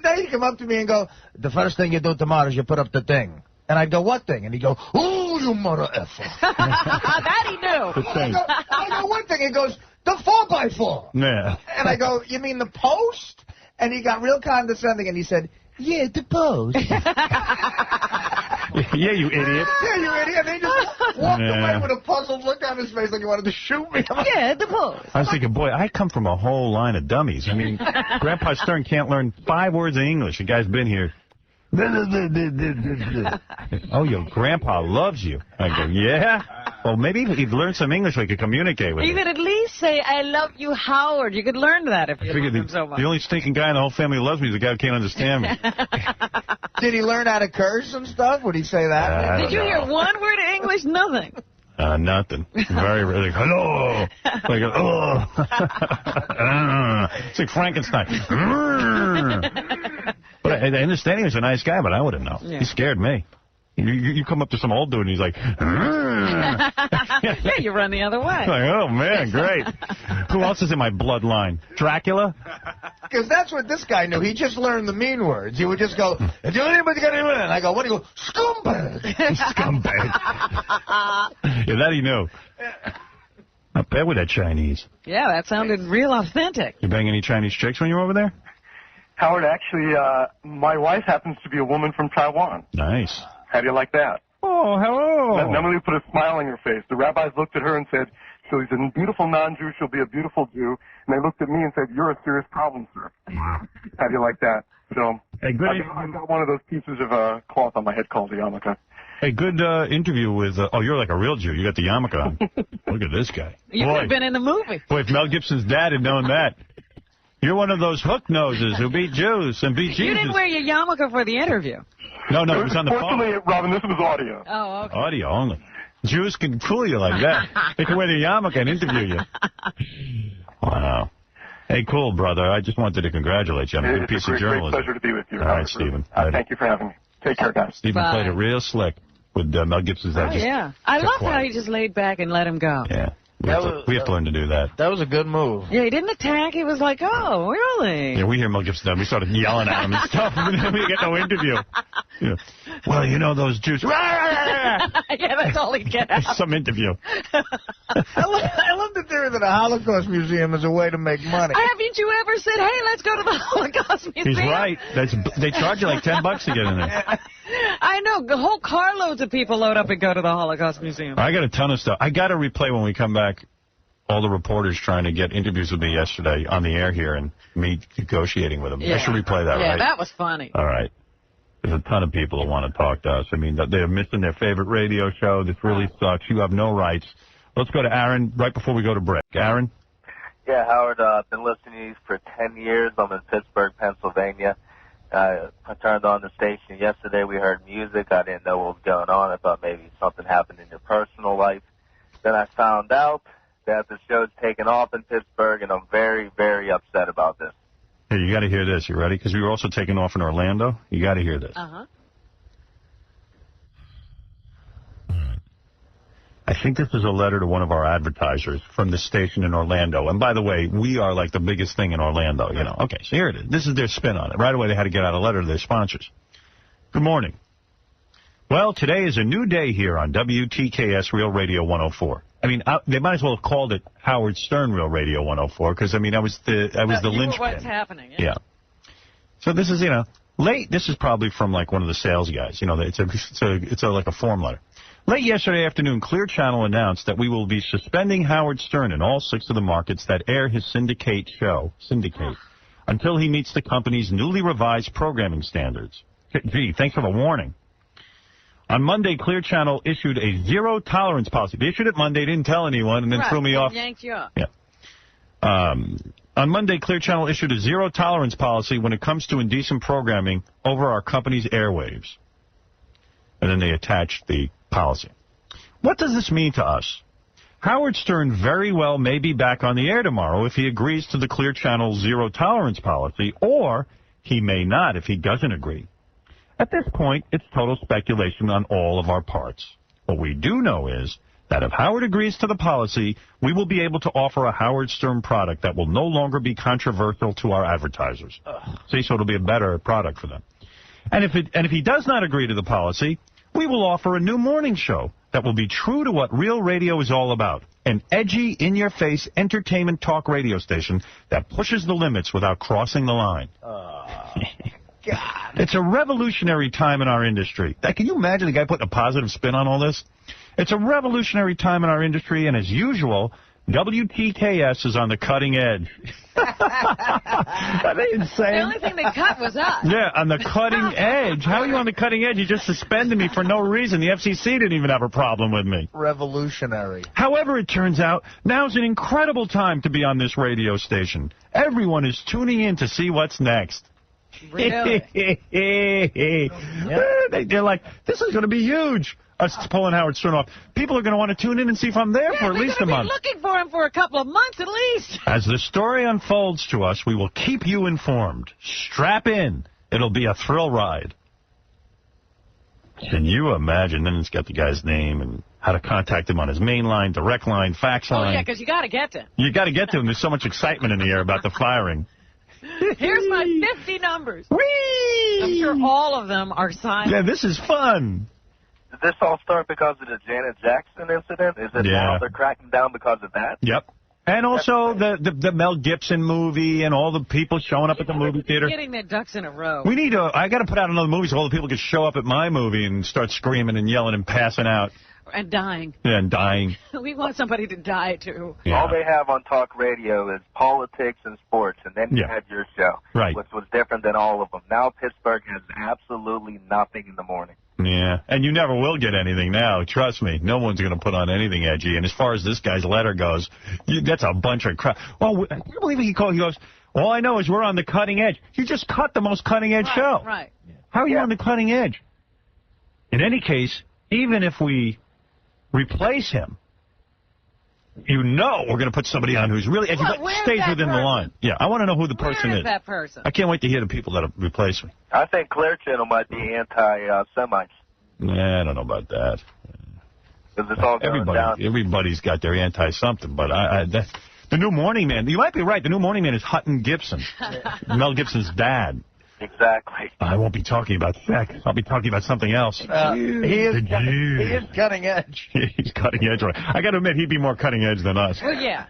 C: day, he'd come up to me and go, the first thing you do tomorrow is you put up the thing. And I'd go, what thing? And he'd go, oh, you mother effer.
D: That he knew.
C: I go, what thing? He goes, the 4x4.
A: Yeah.
C: And I go, you mean the post? And he got real condescending, and he said, yeah, the post.
A: Yeah, you idiot.
C: Yeah, you idiot. And he just walked away with a puzzled look on his face like he wanted to shoot me.
D: Yeah, the post.
A: I was thinking, boy, I come from a whole line of dummies. I mean, Grandpa Stern can't learn 5 words of English. The guy's been here. Oh, your grandpa loves you. I go, yeah? Well, maybe if he'd learned some English, we could communicate with
D: You
A: him.
D: could at least say, I love you, Howard. You could learn that if you loved him so much.
A: The only stinking guy in the whole family who loves me is the guy who can't understand me.
C: Did he learn how to curse and stuff? Would he say that?
D: Did you hear one word of English? Nothing.
A: Nothing. Very, like, hello. Like, oh. It's like Frankenstein. But I understand he was a nice guy, but I wouldn't know.
D: Yeah.
A: He scared me. You come up to some old dude and he's like,
D: Yeah, you run the other way.
A: like, oh, man, great. Who else is in my bloodline? Dracula?
C: Because that's what this guy knew. He just learned the mean words. He would just go, do anybody got anyone? And I go, what do you go? Scumbag.
A: Scumbag. Yeah, that he knew. Not bad with that Chinese.
D: Yeah, that sounded real authentic.
A: You bang any Chinese chicks when you were over there?
F: Howard, actually, my wife happens to be a woman from Taiwan.
A: Nice.
F: How do you like that?
A: Oh, hello.
F: Now let me put a smile on your face. The rabbis looked at her and said, so he's a beautiful non-Jew, she'll be a beautiful Jew. And they looked at me and said, you're a serious problem, sir. How do you like that? So
A: hey,
F: I've got one of those pieces of cloth on my head called a yarmulke.
A: Hey, good interview with, you're like a real Jew. You got the yarmulke on. Look at this guy.
D: You could have been in the movie.
A: Boy, if Mel Gibson's dad had known that. You're one of those hook noses who beat Jews and beat Jesus.
D: You didn't wear your yarmulke for the interview.
A: No, it was on the phone.
F: Fortunately, Robin, this was audio.
D: Oh, okay.
A: Audio only. Jews can fool you like that. They can wear the yarmulke and interview you. Wow. Hey, cool, brother. I just wanted to congratulate you on a good piece of journalism.
F: Great pleasure to be with you.
A: All right, Stephen.
F: Thank you for having me. Take care, guys.
A: Stephen
D: Bye.
A: played it real slick with Mel Gibson's dad.
D: Oh, yeah. I love how he just laid back and let him go.
A: Yeah. We have to learn to do that.
C: That was a good move.
D: Yeah, he didn't attack. He was like, oh, really?
A: Yeah, we hear Mel Gibson. We started yelling at him and stuff, and then we get no interview. Yeah. Well, you know those Jews.
D: Yeah, that's all he get out.
A: Some interview.
C: I love the theory that a Holocaust museum is a way to make money.
D: Haven't you ever said, hey, let's go to the Holocaust Museum?
A: He's right. They charge you like $10 to get in there.
D: I know. The whole carloads of people load up and go to the Holocaust Museum.
A: I got a ton of stuff. I got to replay when we come back all the reporters trying to get interviews with me yesterday on the air here and me negotiating with them.
D: Yeah.
A: I should replay that,
D: yeah,
A: right?
D: that was funny.
A: All right. There's a ton of people who want to talk to us. I mean, they're missing their favorite radio show. This really sucks. You have no rights. Let's go to Aaron right before we go to break. Aaron?
G: Yeah, Howard, I've been listening to you for 10 years. I'm in Pittsburgh, Pennsylvania. I turned on the station yesterday. We heard music. I didn't know what was going on. I thought maybe something happened in your personal life. Then I found out that the show's taken off in Pittsburgh, and I'm very, very upset about this.
A: Hey, you got to hear this. You ready? Because we were also taking off in Orlando. You got to hear this.
D: Uh-huh.
A: I think this is a letter to one of our advertisers from the station in Orlando. And by the way, we are like the biggest thing in Orlando, you know. Okay, so here it is. This is their spin on it. Right away, they had to get out a letter to their sponsors. Good morning. Well, today is a new day here on WTKS Real Radio 104. I mean, they might as well have called it Howard Stern Real Radio 104 because, I mean, that was the linchpin.
D: What's happening?
A: Yeah. So this is, you know, late. This is probably from like one of the sales guys. You know, it's like a form letter. Late yesterday afternoon, Clear Channel announced that we will be suspending Howard Stern in all 6 of the markets that air his Syndicate show, until he meets the company's newly revised programming standards. Gee, thanks for the warning. On Monday, Clear Channel issued a zero-tolerance policy. They issued it Monday, didn't tell anyone, and then threw me off.
D: Yanked you up.
A: Yeah. On Monday, Clear Channel issued a zero-tolerance policy when it comes to indecent programming over our company's airwaves. And then they attached the policy. What does this mean to us? Howard Stern very well may be back on the air tomorrow if he agrees to the Clear Channel zero-tolerance policy, or he may not if he doesn't agree. At this point, it's total speculation on all of our parts. What we do know is that if Howard agrees to the policy, we will be able to offer a Howard Stern product that will no longer be controversial to our advertisers. See, so it'll be a better product for them. And if he does not agree to the policy, we will offer a new morning show that will be true to what real radio is all about. An edgy, in-your-face entertainment talk radio station that pushes the limits without crossing the line. God. It's a revolutionary time in our industry. Can you imagine the guy putting a positive spin on all this? It's a revolutionary time in our industry, and as usual, WTKS is on the cutting edge. Are they insane?
D: The only thing they cut was us.
A: Yeah, on the cutting edge. How are you on the cutting edge? You just suspended me for no reason. The FCC didn't even have a problem with me.
C: Revolutionary.
A: However, it turns out, now's an incredible time to be on this radio station. Everyone is tuning in to see what's next.
D: Really?
A: They're like, this is going to be huge. Us pulling Howard Stern off. People are going to want to tune in and see if I'm there for at least a month.
D: They're looking for him for a couple of months at least.
A: As the story unfolds to us, we will keep you informed. Strap in. It'll be a thrill ride. Can you imagine? Then it's got the guy's name and how to contact him on his main line, direct line, fax line.
D: Oh, yeah, because you got to get to him.
A: You got to get to him. There's so much excitement in the air about the firing.
D: Here's my 50 numbers.
A: Whee!
D: I'm sure all of them are signed.
A: Yeah, this is fun.
G: Did this all start because of the Janet Jackson incident? Is it now they're cracking down because of that?
A: Yep. And also the Mel Gibson movie and all the people showing up at the movie theater.
D: Getting their ducks in a row.
A: We need I got to put out another movie so all the people can show up at my movie and start screaming and yelling and passing out.
D: And dying.
V: Yeah, and dying.
D: We want somebody to die, too.
V: Yeah.
G: All they have on talk radio is politics and sports, and then you
V: Yeah.
G: had your show,
V: Right.
G: which was different than all of them. Now Pittsburgh has absolutely nothing in the morning.
V: Yeah, and you never will get anything now. Trust me. No one's going to put on anything edgy. And as far as this guy's letter goes, that's a bunch of crap. Well, can you believe he goes, all I know is we're on the cutting edge. You just cut the most cutting edge show.
D: Right.
V: How are you on the cutting edge? In any case, even if we replace him, you know we're going to put somebody on who's really edgy, but
D: where's
V: stays
D: that
V: within the
D: person?
V: line. Yeah, I want to know who the person
D: Where
V: is.
D: is that person?
V: I can't wait to hear the people that replace me.
G: I think Clear Channel might be anti-Semites.
V: Nah, I don't know about that.
G: Because it's all going down.
V: Everybody's got their anti-something, but the new Morning Man, you might be right, the new Morning Man is Hutton Gibson, Mel Gibson's dad.
G: Exactly.
V: I won't be talking about sex. I'll be talking about something else.
C: He is cutting edge.
V: He's cutting edge. Right. I got to admit, he'd be more cutting edge than us.
D: Well, yeah.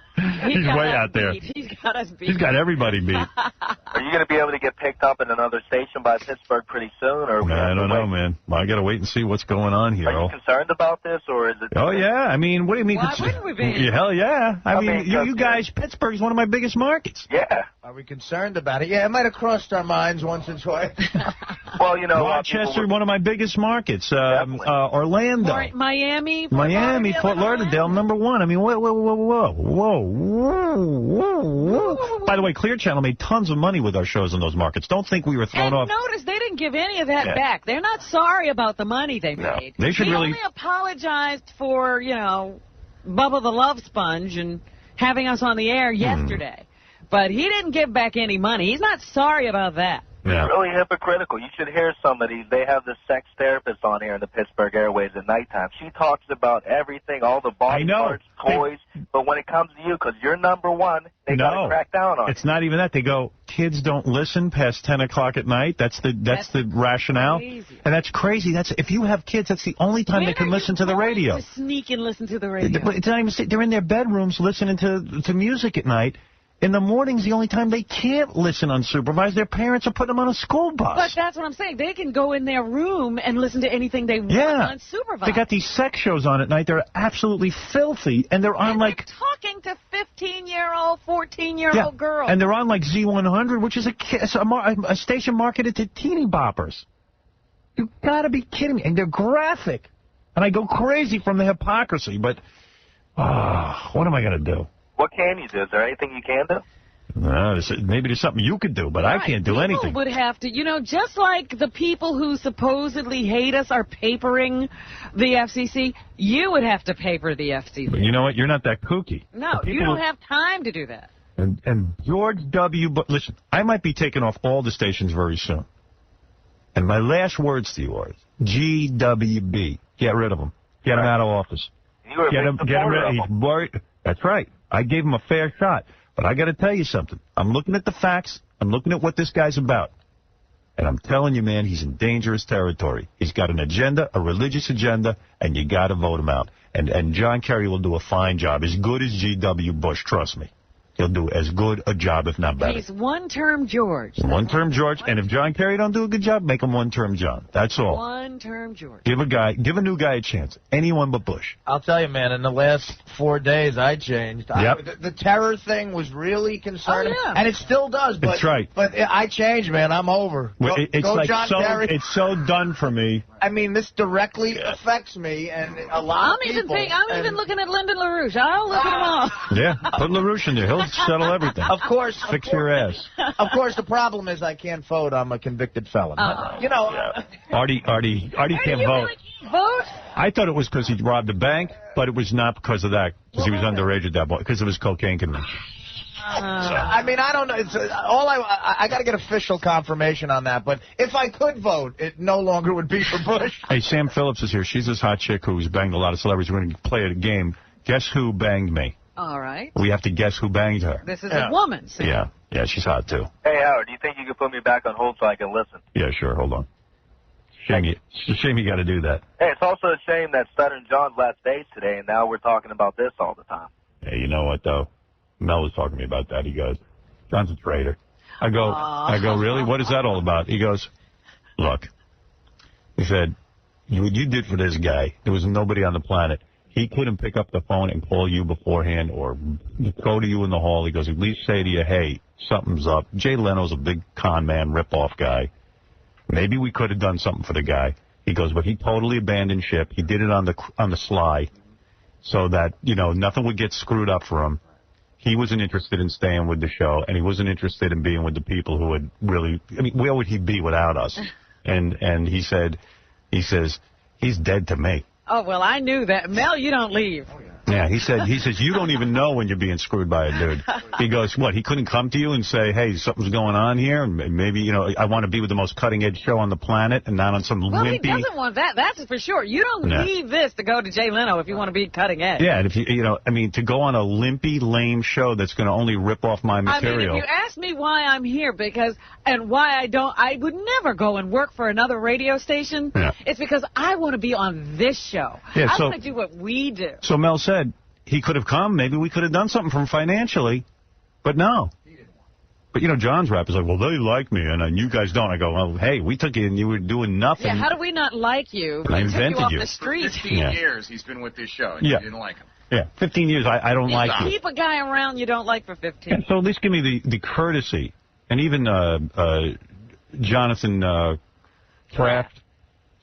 V: He's
D: got
V: way
D: us
V: out there.
D: beat. He's got us beat.
V: He's got everybody beat.
G: Are you going to be able to get picked up in another station by Pittsburgh pretty soon? Or
V: I don't know, man. I got to wait and see what's going on here.
G: Are you concerned about this, or is it...
V: Oh, yeah. I mean, what do you mean?
D: Why wouldn't we be?
V: Yeah, hell yeah. I mean, you
G: just-
V: guys, Pittsburgh's one of my biggest markets.
G: Yeah.
C: Are we concerned about it? Yeah, it might have crossed our minds once or twice.
G: Well, you know...
V: Rochester, one of my biggest markets. Orlando.
D: Miami.
V: Miami, Fort Lauderdale, number one. I mean, whoa. By the way, Clear Channel made tons of money with our shows in those markets. Don't think we were thrown off.
D: Notice they didn't give any of that back. They're not sorry about the money they made.
V: They should
D: he
V: really...
D: only apologized for, Bubba the Love Sponge and having us on the air yesterday. But he didn't give back any money. He's not sorry about that.
V: Yeah.
G: Really hypocritical. You should hear somebody. They have this sex therapist on here in the Pittsburgh Airways at nighttime. She talks about everything, all the body parts, toys. But when it comes to you, because you're number one, they got to crack down on
V: it's not even that. They go, kids don't listen past 10 o'clock at night. That's the rationale.
D: Crazy.
V: And that's crazy. If you have kids, that's the only time they can listen to the radio.
D: Sneak and listen to the radio.
V: It's not even, they're in their bedrooms listening to music at night. In the morning's the only time they can't listen unsupervised. Their parents are putting them on a school bus.
D: But that's what I'm saying. They can go in their room and listen to anything they want unsupervised.
V: They got these sex shows on at night. They're absolutely filthy, and they're on like
D: talking to 15-year-old, 14-year-old girls.
V: And they're on like Z100, which is a station marketed to teeny boppers. You got to be kidding me! And they're graphic, and I go crazy from the hypocrisy. But what am I going to do?
G: What can you do? Is there anything you can do?
V: Maybe there's something you could do, but I can't do anything.
D: People would have to, just like the people who supposedly hate us are papering the FCC, you would have to paper the FCC.
V: But you know what? You're not that kooky.
D: No, you don't have time to do that.
V: And George W. Bush, listen, I might be taking off all the stations very soon. And my last words to you are GWB. Get rid of him. Get him out of office.
G: You were
V: Get him rid of him. That's right. I gave him a fair shot. But I got to tell you something. I'm looking at the facts. I'm looking at what this guy's about. And I'm telling you, man, he's in dangerous territory. He's got an agenda, a religious agenda, and you got to vote him out. And John Kerry will do a fine job, as good as G.W. Bush, trust me. He'll do as good a job, if not better.
D: He's one-term George.
V: One-term George, and if John Kerry don't do a good job, make him one-term John. That's all.
D: One-term George.
V: Give a new guy a chance. Anyone but Bush.
C: I'll tell you, man, in the last 4 days, I changed.
V: Yep.
C: The terror thing was really concerning, and it still does. But,
V: That's right.
C: But I changed, man. I'm over.
V: It's
C: go
V: like
C: John Kerry.
V: It's so done for me.
C: I mean, this directly affects me and a lot of people.
D: I'm even looking at Lyndon LaRouche. I'll look at them all.
V: Yeah, put LaRouche in there. He'll settle everything.
C: Of course.
V: Fix your ass.
C: Of course, the problem is I can't vote. I'm a convicted felon.
V: Artie can't vote.
D: Vote?
V: I thought it was because he robbed a bank, but it was not because of that. Because he was underage at that point. Because of his cocaine conviction.
C: I mean, I don't know. It's I got to get official confirmation on that. But if I could vote, it no longer would be for Bush.
V: Hey, Sam Phillips is here. She's this hot chick who's banged a lot of celebrities. We're going to play a game. Guess who banged me?
D: All right.
V: We have to guess who banged her.
D: This is a woman. So.
V: Yeah, she's hot, too.
G: Hey, Howard, do you think you could put me back on hold so I can listen?
V: Yeah, sure. Hold on. It's a shame you got to do that.
G: Hey, it's also a shame that Stuttering John's last days today, and now we're talking about this all the time.
V: Hey, you know what, though? Mel was talking to me about that. He goes, John's a traitor. I go, really? What is that all about? He goes, look. He said, what you did for this guy, there was nobody on the planet. He couldn't pick up the phone and call you beforehand or go to you in the hall. He goes, at least say to you, hey, something's up. Jay Leno's a big con man, rip-off guy. Maybe we could have done something for the guy. He goes, but he totally abandoned ship. He did it on the sly so that, you know, nothing would get screwed up for him. He wasn't interested in staying with the show, and he wasn't interested in being with the people who would really, I mean, where would he be without us? And he says, he's dead to me.
D: Oh, well, I knew that. Mel, you don't leave.
V: Yeah, he says, you don't even know when you're being screwed by a dude. He goes, what, he couldn't come to you and say, hey, something's going on here, and maybe, you know, I want to be with the most cutting-edge show on the planet and not on some
D: Well,
V: wimpy...
D: he doesn't want that. That's for sure. You don't leave this to go to Jay Leno if you want to be cutting edge.
V: Yeah, and if you know, I mean, to go on a limpy, lame show that's going to only rip off my material...
D: I mean, if you ask me why I'm here and why I would never go and work for another radio station, it's because I want to be on this show.
V: Yeah,
D: I want to do what we do.
V: So Mel said... He could have come. Maybe we could have done something for him financially. But no. But, you know, John's rap is like, well, they like me, and you guys don't. I go, well, hey, we took you, and you were doing nothing.
D: Yeah, how do we not like you?
V: I
D: We took
V: invented
D: you off
V: you.
D: the street.
B: 15 years he's been with this show, and you didn't like him.
V: Yeah, 15 years, I don't like you.
D: Keep a guy around you don't like for 15.
V: Yeah, so at least give me the courtesy. And even Jonathan Kraft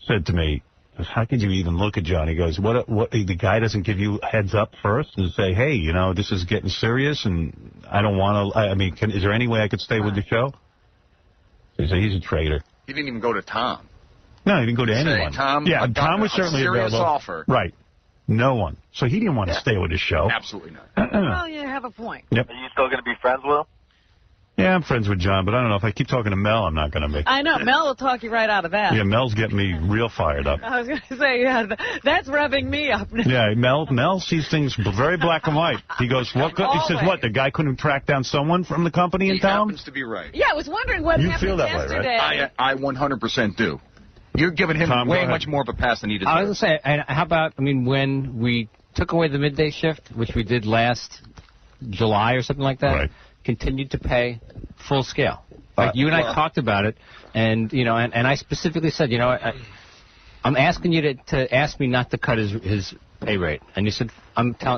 V: said to me, how could you even look at John? He goes, what, the guy doesn't give you heads up first and say, hey, you know, this is getting serious and I don't want to, I mean, is there any way I could stay with the show? He said, he's a traitor.
B: He didn't even go to Tom.
V: No, he didn't go to anyone.
B: Tom,
V: yeah,
B: I got
V: Tom was
B: a
V: certainly
B: serious
V: available.
B: offer.
V: Right. No one. So he didn't want to stay with his show.
B: Absolutely not.
D: Well, you have a point.
V: Yep.
G: Are you still going to be friends with him?
V: Yeah, I'm friends with John, but I don't know. If I keep talking to Mel, I'm not going to be.
D: I know. Mel will talk you right out of that.
V: Yeah, Mel's getting me real fired up.
D: I was going to say, yeah, that's revving me up.
V: Yeah, Mel sees things very black and white. He goes, what? He says, what? The guy couldn't track down someone from the company and tell him?
B: He happens to be right.
D: Yeah, I was wondering what
V: You
D: happened
V: feel that way,
D: yesterday.
V: right?
B: I 100% do. You're giving him
V: Tom,
B: way
V: go
B: much more of a pass than he deserves.
S: I was going to say, and how about, I mean, when we took away the midday shift, which we did last July or something like that, continued to pay full scale. Like you and I talked about it, and you know, and I specifically said, you know, I'm asking you to ask me not to cut his pay rate, and you said,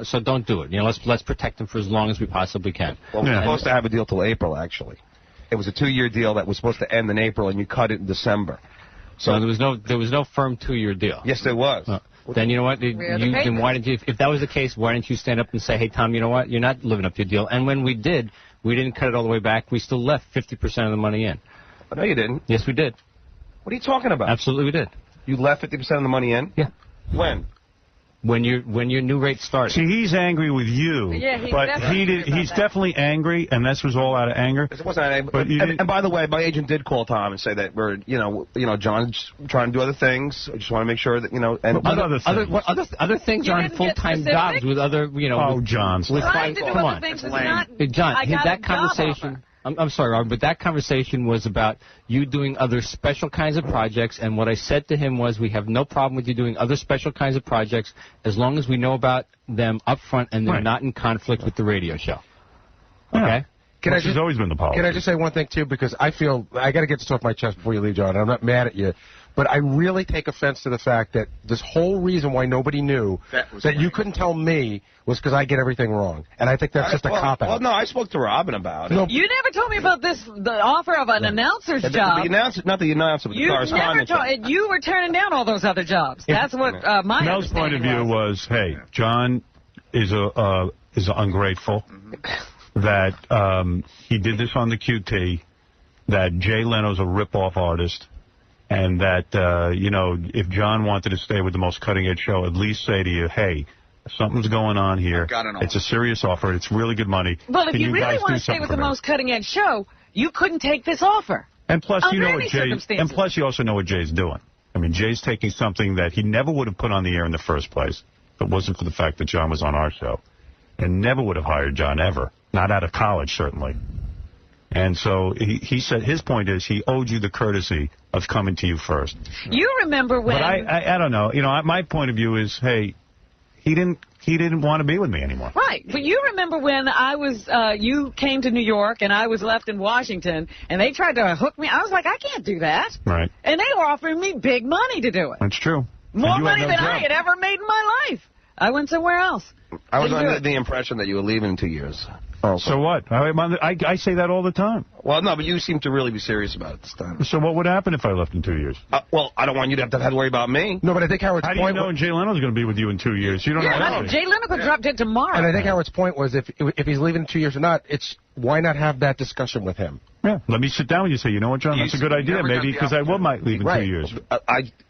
S: so don't do it. You know, let's protect him for as long as we possibly can.
T: Well, we're supposed to have a deal till April, actually. It was a 2-year deal that was supposed to end in April, and you cut it in December.
S: So there was no firm 2-year deal.
T: Yes, there was.
S: Then you know what? Then why didn't you? If that was the case, why didn't you stand up and say, "Hey, Tom, you know what? You're not living up to your deal." And when we did, we didn't cut it all the way back. We still left 50% of the money in.
T: No, you didn't.
S: Yes, we did.
T: What are you talking about?
S: Absolutely, we did.
T: You left 50% of the money in?
S: Yeah.
T: When?
S: When your new rate started.
V: See, he's angry with you,
D: Yeah, he's
V: but
D: definitely
V: he's definitely angry, and this was all out of anger.
T: It wasn't angry.
V: But
T: And by the way, my agent did call Tom and say that we're, you know, John's trying to do other things. I just want to make sure that, you know, and
V: What other things?
S: Other things
D: You
S: aren't
D: didn't get
S: full-time
D: specific?
S: jobs with other, you know.
V: Oh, John.
S: With
D: Trying to do
S: come
D: other
S: on.
D: things is not.
S: Hey, John,
D: I got
S: that
D: a job
S: conversation.
D: offer.
S: I'm sorry, Robert, but that conversation was about you doing other special kinds of projects, and what I said to him was we have no problem with you doing other special kinds of projects as long as we know about them up front and they're not in conflict with the radio show. Okay?
V: Which has always been the policy.
E: Can I just say one thing, too? Because I feel, I got to get this off my chest before you leave, John. I'm not mad at you. But I really take offense to the fact that this whole reason why nobody knew that you couldn't tell me was because I get everything wrong. And I think that's just a cop-out.
T: Well, no, I spoke to Robin about it.
E: No,
D: You never told me about the offer of an announcer's job.
T: The announcer, not the announcer, but the
D: You never
T: correspondent.
D: told. You were turning down all those other jobs. That's what my
V: Mel's point of
D: understanding
V: view was, hey, John is ungrateful, that he did this on the QT, that Jay Leno's a rip-off artist, and that, you know, if John wanted to stay with the most cutting-edge show, at least say to you, hey, something's going on here. It's a serious offer. It's really good money.
D: Well, if
V: Can
D: you really
V: guys
D: want
V: do
D: to stay
V: something
D: with
V: for
D: the
V: me?
D: most cutting-edge show, you couldn't take this offer.
V: And plus, you
D: Under
V: know what
D: any
V: Jay.
D: circumstances.
V: And plus, you also know what Jay's doing. I mean, Jay's taking something that he never would have put on the air in the first place, if it wasn't for the fact that John was on our show, and never would have hired John ever, not out of college certainly. And so he said his point is he owed you the courtesy of coming to you first.
D: You remember when?
V: But I don't know. You know, my point of view is, hey, he didn't want to be with me anymore.
D: Right, but you remember when I was, you came to New York and I was left in Washington, and they tried to hook me. I was like, I can't do that.
V: Right.
D: And they were offering me big money to do it.
V: That's true.
D: More
V: And you had
D: money
V: no
D: than
V: job.
D: I had ever made in my life. I went somewhere else.
T: I was
D: Didn't do
T: under
D: it.
T: the impression that you were leaving in 2 years. Also.
V: So what? I say that all the time.
T: Well, no, but you seem to really be serious about it this time.
V: So what would happen if I left in 2 years?
T: Well, I don't want you to have to worry about me.
E: No, but I think Howard's
V: How do you
E: point.
V: know Jay Leno's going to be with you in 2 years? You don't know.
D: Yeah, Jay Leno could drop dead tomorrow.
E: And I think Howard's point was if he's leaving in 2 years or not, it's why not have that discussion with him?
V: Yeah, let me sit down with you and say, you know what, John, that's a good idea, maybe, because I might leave in 2 years.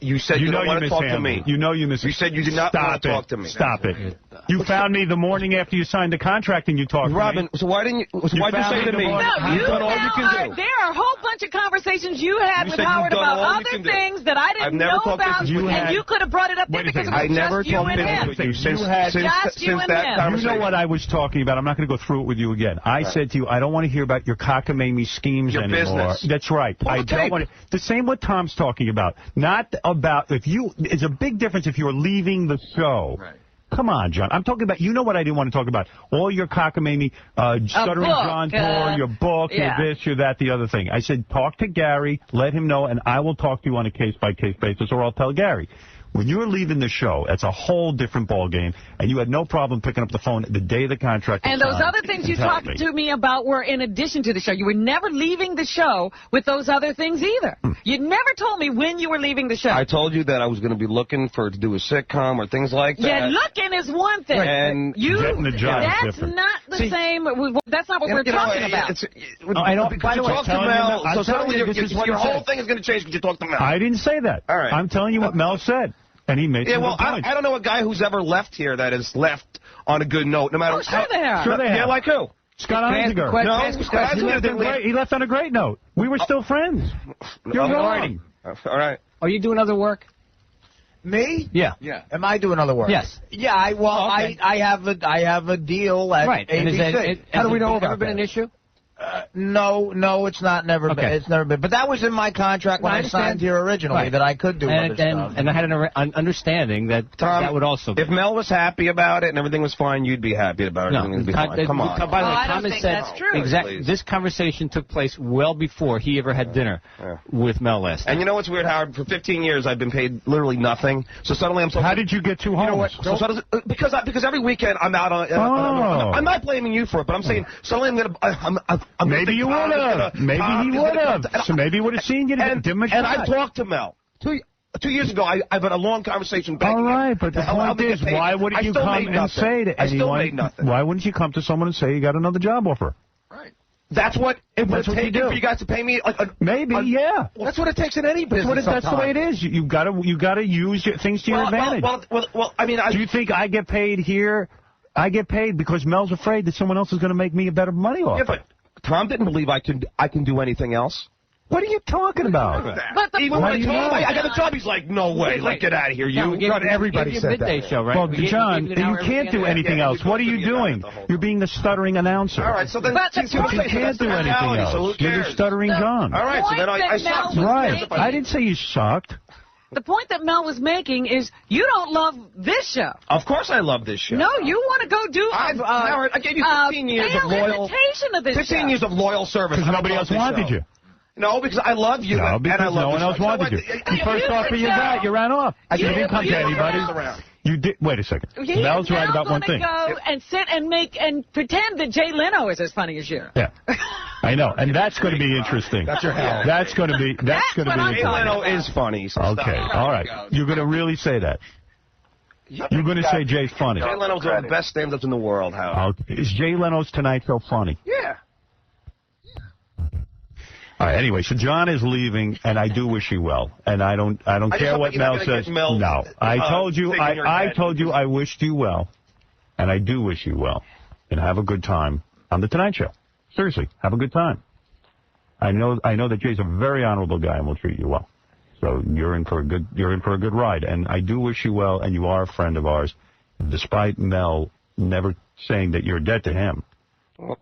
T: You said you don't want to talk to me.
V: You know you miss.
T: You said you did not want to talk to me.
V: Stop it. You found me the morning after you signed the contract and you talked
T: Robin,
V: to me.
T: so why didn't you? So why'd you say to me? You've done all you can do.
D: There are a whole bunch of conversations you had
T: You
D: with
T: said
D: Howard
T: you've done
D: about
T: all you
D: other
T: can do.
D: things that I
T: I've
D: didn't
T: never
D: know
T: talked
D: about,
T: business with you.
D: and you could have brought it up there because it
T: I
D: was
T: never
D: just you
T: talked
D: and
T: business
D: him.
T: with you since
D: Just you
T: that
D: and him.
T: conversation.
V: You know what I was talking about. I'm not going to go through it with you again. I said to you, I don't want to hear about your cockamamie schemes
T: Your
V: anymore.
T: business.
V: That's right. I don't want to. The same what Tom's talking about. Not about if you. It's a big difference if you're leaving the show. Right. Come on, John. I'm talking about, you know what I didn't want to talk about. All your cockamamie, Stuttering
D: book,
V: John tour, your book,
D: yeah.
V: your this, your that, the other thing. I said, talk to Gary, let him know, and I will talk to you on a case-by-case basis, or I'll tell Gary. When you were leaving the show, it's a whole different ballgame, and you had no problem picking up the phone the day the contract was
D: And those
V: signed
D: other things you
V: telling
D: talked to me about were in addition to the show. You were never leaving the show with those other things either. You never told me when you were leaving the show.
T: I told you that I was going to be looking to do a sitcom or things like that.
D: Yeah, looking is one thing.
T: And
V: getting the job is
D: that's
V: different.
D: not the same. That's not what we're talking about.
V: I don't.
T: By the way, talk to Mel. So suddenly your whole thing is going to change because you talk to Mel.
V: I didn't say that.
T: All right.
V: I'm telling you what Mel said. And he made some
T: well,
V: good points.
T: I don't know a guy who's ever left here that has left on a good note, no matter
D: Oh, sure they are.
V: Sure they have.
T: Yeah, like who?
V: Scott Einziger.
T: No, Scott Einziger.
V: He left on a great note. We were still friends. You're wrong.
T: All right.
S: Are you doing other work?
C: Me?
S: Yeah.
C: Yeah. Am I doing other work?
S: Yes.
C: Yeah. I have a deal at
S: Right. And
C: ABC.
S: how do we know
C: about
S: ever been
C: that?
S: an issue?
C: No, it's not. Never been. It's never been. But that was in my contract when I signed here originally that I could do other stuff.
S: And I had an understanding that
T: Tom,
S: that would also be.
T: If Mel was happy about it and everything was fine, you'd be happy about it.
S: No,
T: Everything would be fine. Come on.
S: By the way,
D: I don't
S: Thomas
D: think
S: said
D: that's true.
S: exactly.
T: Please.
S: This conversation took place well before he ever had dinner with Mel last night.
T: And you know what's weird, Howard? For 15 years, I've been paid literally nothing. So suddenly I'm so.
V: How did you get two homes?
T: You know what? So suddenly, because every weekend I'm out on. I'm not blaming you for it, but I'm saying suddenly I'm
V: Maybe you would have. Maybe he would have. So maybe he would have seen you.
T: And
V: give him a
T: and
V: shot.
T: I talked to Mel 2 years ago. I've had a long conversation.
V: All right, but the point is, why wouldn't you come and say to
T: I still made
V: anyone?
T: nothing.
V: Why wouldn't you come to someone and say you got another job offer?
T: That's what it would
V: That's what you
T: take
V: do.
T: for you guys to pay me.
V: Maybe, yeah.
T: Well, that's what it takes in any business.
V: That's the way it is. You got to use things to your advantage.
T: Well, I mean,
V: do you think I get paid here? I get paid because Mel's afraid that someone else is going to make me a better money offer.
T: Yeah, but Tom didn't believe I can do anything else.
V: What are you talking about?
D: But
T: Even when I told him I got a job, he's like, "No way! Like, get out of here, you!"
E: Everybody said that.
S: Show, right?
V: Well, John, you can't do anything else. What are you doing? You're being the stuttering announcer.
T: All right, so then
D: But the
V: You can't do anything else. You're the stuttering John.
T: All right, so then I sucked.
V: Right. I didn't say you sucked.
D: the point that Mel was making is you don't love this show.
T: Of course I love this show.
D: No, you want to go do
T: Howard, I gave you 15 years of loyal...
D: imitation of this
T: 15
D: show.
T: years of loyal service.
V: Because nobody else wanted you.
T: No, because I love you.
V: No,
T: and
V: because
T: I love
V: no one
T: this
V: else
T: show.
V: wanted you. The first offer you got, you ran off. You didn't come to anybody. You did. Wait a second. Mel's right about one thing.
D: Go and sit and pretend that Jay Leno is as funny as you.
V: Yeah, I know, and that's going to be interesting.
T: That's your hell.
V: That's going to be. That's going to be.
T: Jay Leno is funny. So
V: okay, all right. You're going to really say that. You're going to say Jay's funny.
T: Jay Leno's one of the best stand-ups in the world, Howard.
V: Okay. Is Jay Leno's Tonight Show funny?
T: Yeah.
V: All right, anyway, so John is leaving, and I do wish you well. And I don't care what Mel says. No, I told you, I told you I wished you well, and I do wish you well. And have a good time on the Tonight Show. Seriously, have a good time. I know that Jay's a very honorable guy and will treat you well. So you're in for a good ride. And I do wish you well, and you are a friend of ours, despite Mel never saying that you're dead to him.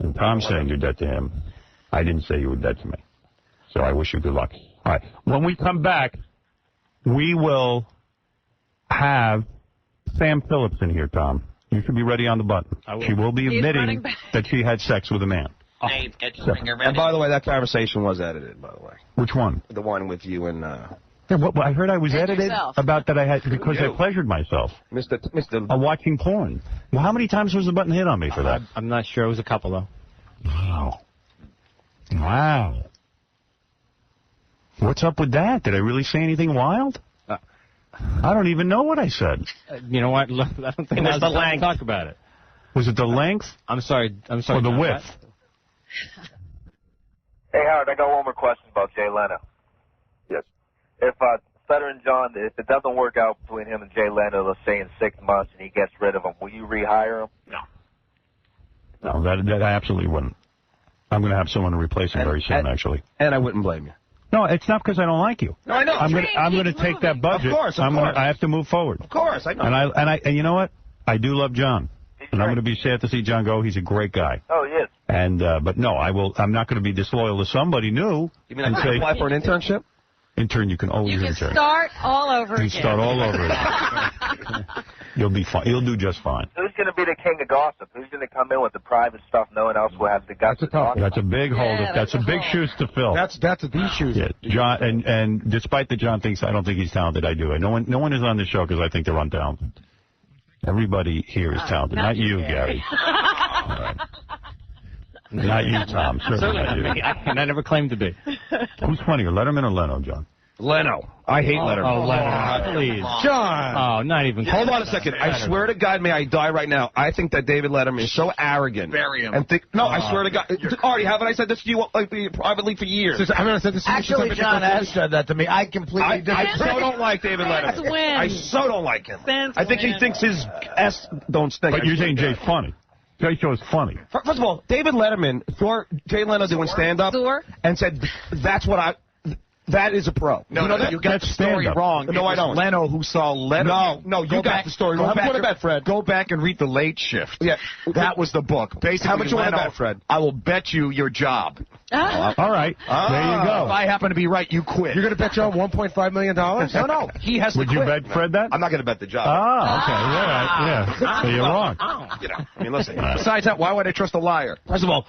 V: And Tom saying you're dead to him. I didn't say you were dead to me. So I wish you good luck. All right. When we come back, we will have Sam Phillips in here, Tom. You should be ready on the button. She will be admitting that she had sex with a man.
T: And by the way, that conversation was edited, by the way.
V: Which one?
T: The one with you and
A: Yeah, what I heard I was edited
D: yourself.
A: about that I had because I pleasured myself.
T: Mr.
A: Watching porn. Well, how many times was the button hit on me for that?
S: I'm not sure. It was a couple, though.
A: Wow. Wow. What's up with that? Did I really say anything wild? I don't even know what I said.
S: You know what? Look, I don't think now's the time to talk about it.
A: Was it the length?
S: I'm sorry.
A: Or the
S: John,
A: width?
S: what?
G: Hey, Howard, I got one more question about Jay Leno.
N: Yes.
G: If Sutter and John, if it doesn't work out between him and Jay Leno, let's say in 6 months, and he gets rid of him, will you rehire him?
A: No, that I absolutely wouldn't. I'm going to have someone to replace him very soon, actually.
T: And I wouldn't blame you.
A: No, it's not because I don't like you.
T: No, I know.
A: I'm going to take that budget.
T: Of course.
A: I have to move forward.
T: Of course, I know.
A: And you know what? I do love John. And I'm going to be sad to see John go. He's a great guy.
G: Oh, he is.
A: And but no, I'm not going to be disloyal to somebody new.
T: You mean I can apply for an internship?
A: Intern, you can always
D: You can
A: intern.
D: start all over again.
A: You can start all over again. You'll be fine. You'll do just fine.
G: Who's going to be the king of gossip? Who's going to come in with the private stuff no one else will have the guts to talk about?
A: That's a big hold. That's a big shoes to fill.
E: That's the shoes.
A: Yeah, John, and despite that John thinks I don't think he's talented, I do. No one is on the show because I think they're untalented. Everybody here is talented, not you, Gary. All right. Not you, Tom. Certainly not you.
S: And I never claimed to be.
A: Who's funnier, Letterman or Leno, John?
T: Leno. I hate Letterman.
S: Oh, Letterman, please.
T: John.
S: Oh, not even.
T: Hold on a second. I swear to God, may I die right now. I think that David Letterman is so arrogant.
B: Bury him.
T: And I swear to God. Artie, haven't I said this to you privately for years?
C: Actually, John has said that to me. I completely disagree.
T: I so don't like David Letterman.
D: Win.
T: I so don't like him.
D: Fans
T: I think he
D: win.
T: thinks his S don't stink.
A: But you're saying Jay's funny. Jay Show is funny.
T: First of all, David Letterman saw Jay Leno doing stand-up and said, that's what I... That is a pro.
B: No,
T: you know
B: you got the story wrong.
T: No, I don't.
B: Leno who saw Letterman.
T: No, you got the story wrong. How much you want to bet, Fred?
B: Go back and read The Late Shift.
T: Yeah.
B: That was the book. Basically,
T: How much you want to
B: Leno,
T: bet, Fred?
B: I will bet you your job.
A: All right. There you go.
B: If I happen to be right, you quit.
E: You're going to bet your own $1.5 million?
B: No. He has to
A: Would
B: quit.
A: you bet Fred that?
T: I'm not going to bet the job.
A: Oh, okay. Yeah. So you're wrong.
T: You know, I mean, listen.
B: Besides that, why would I trust a liar?
T: First of all,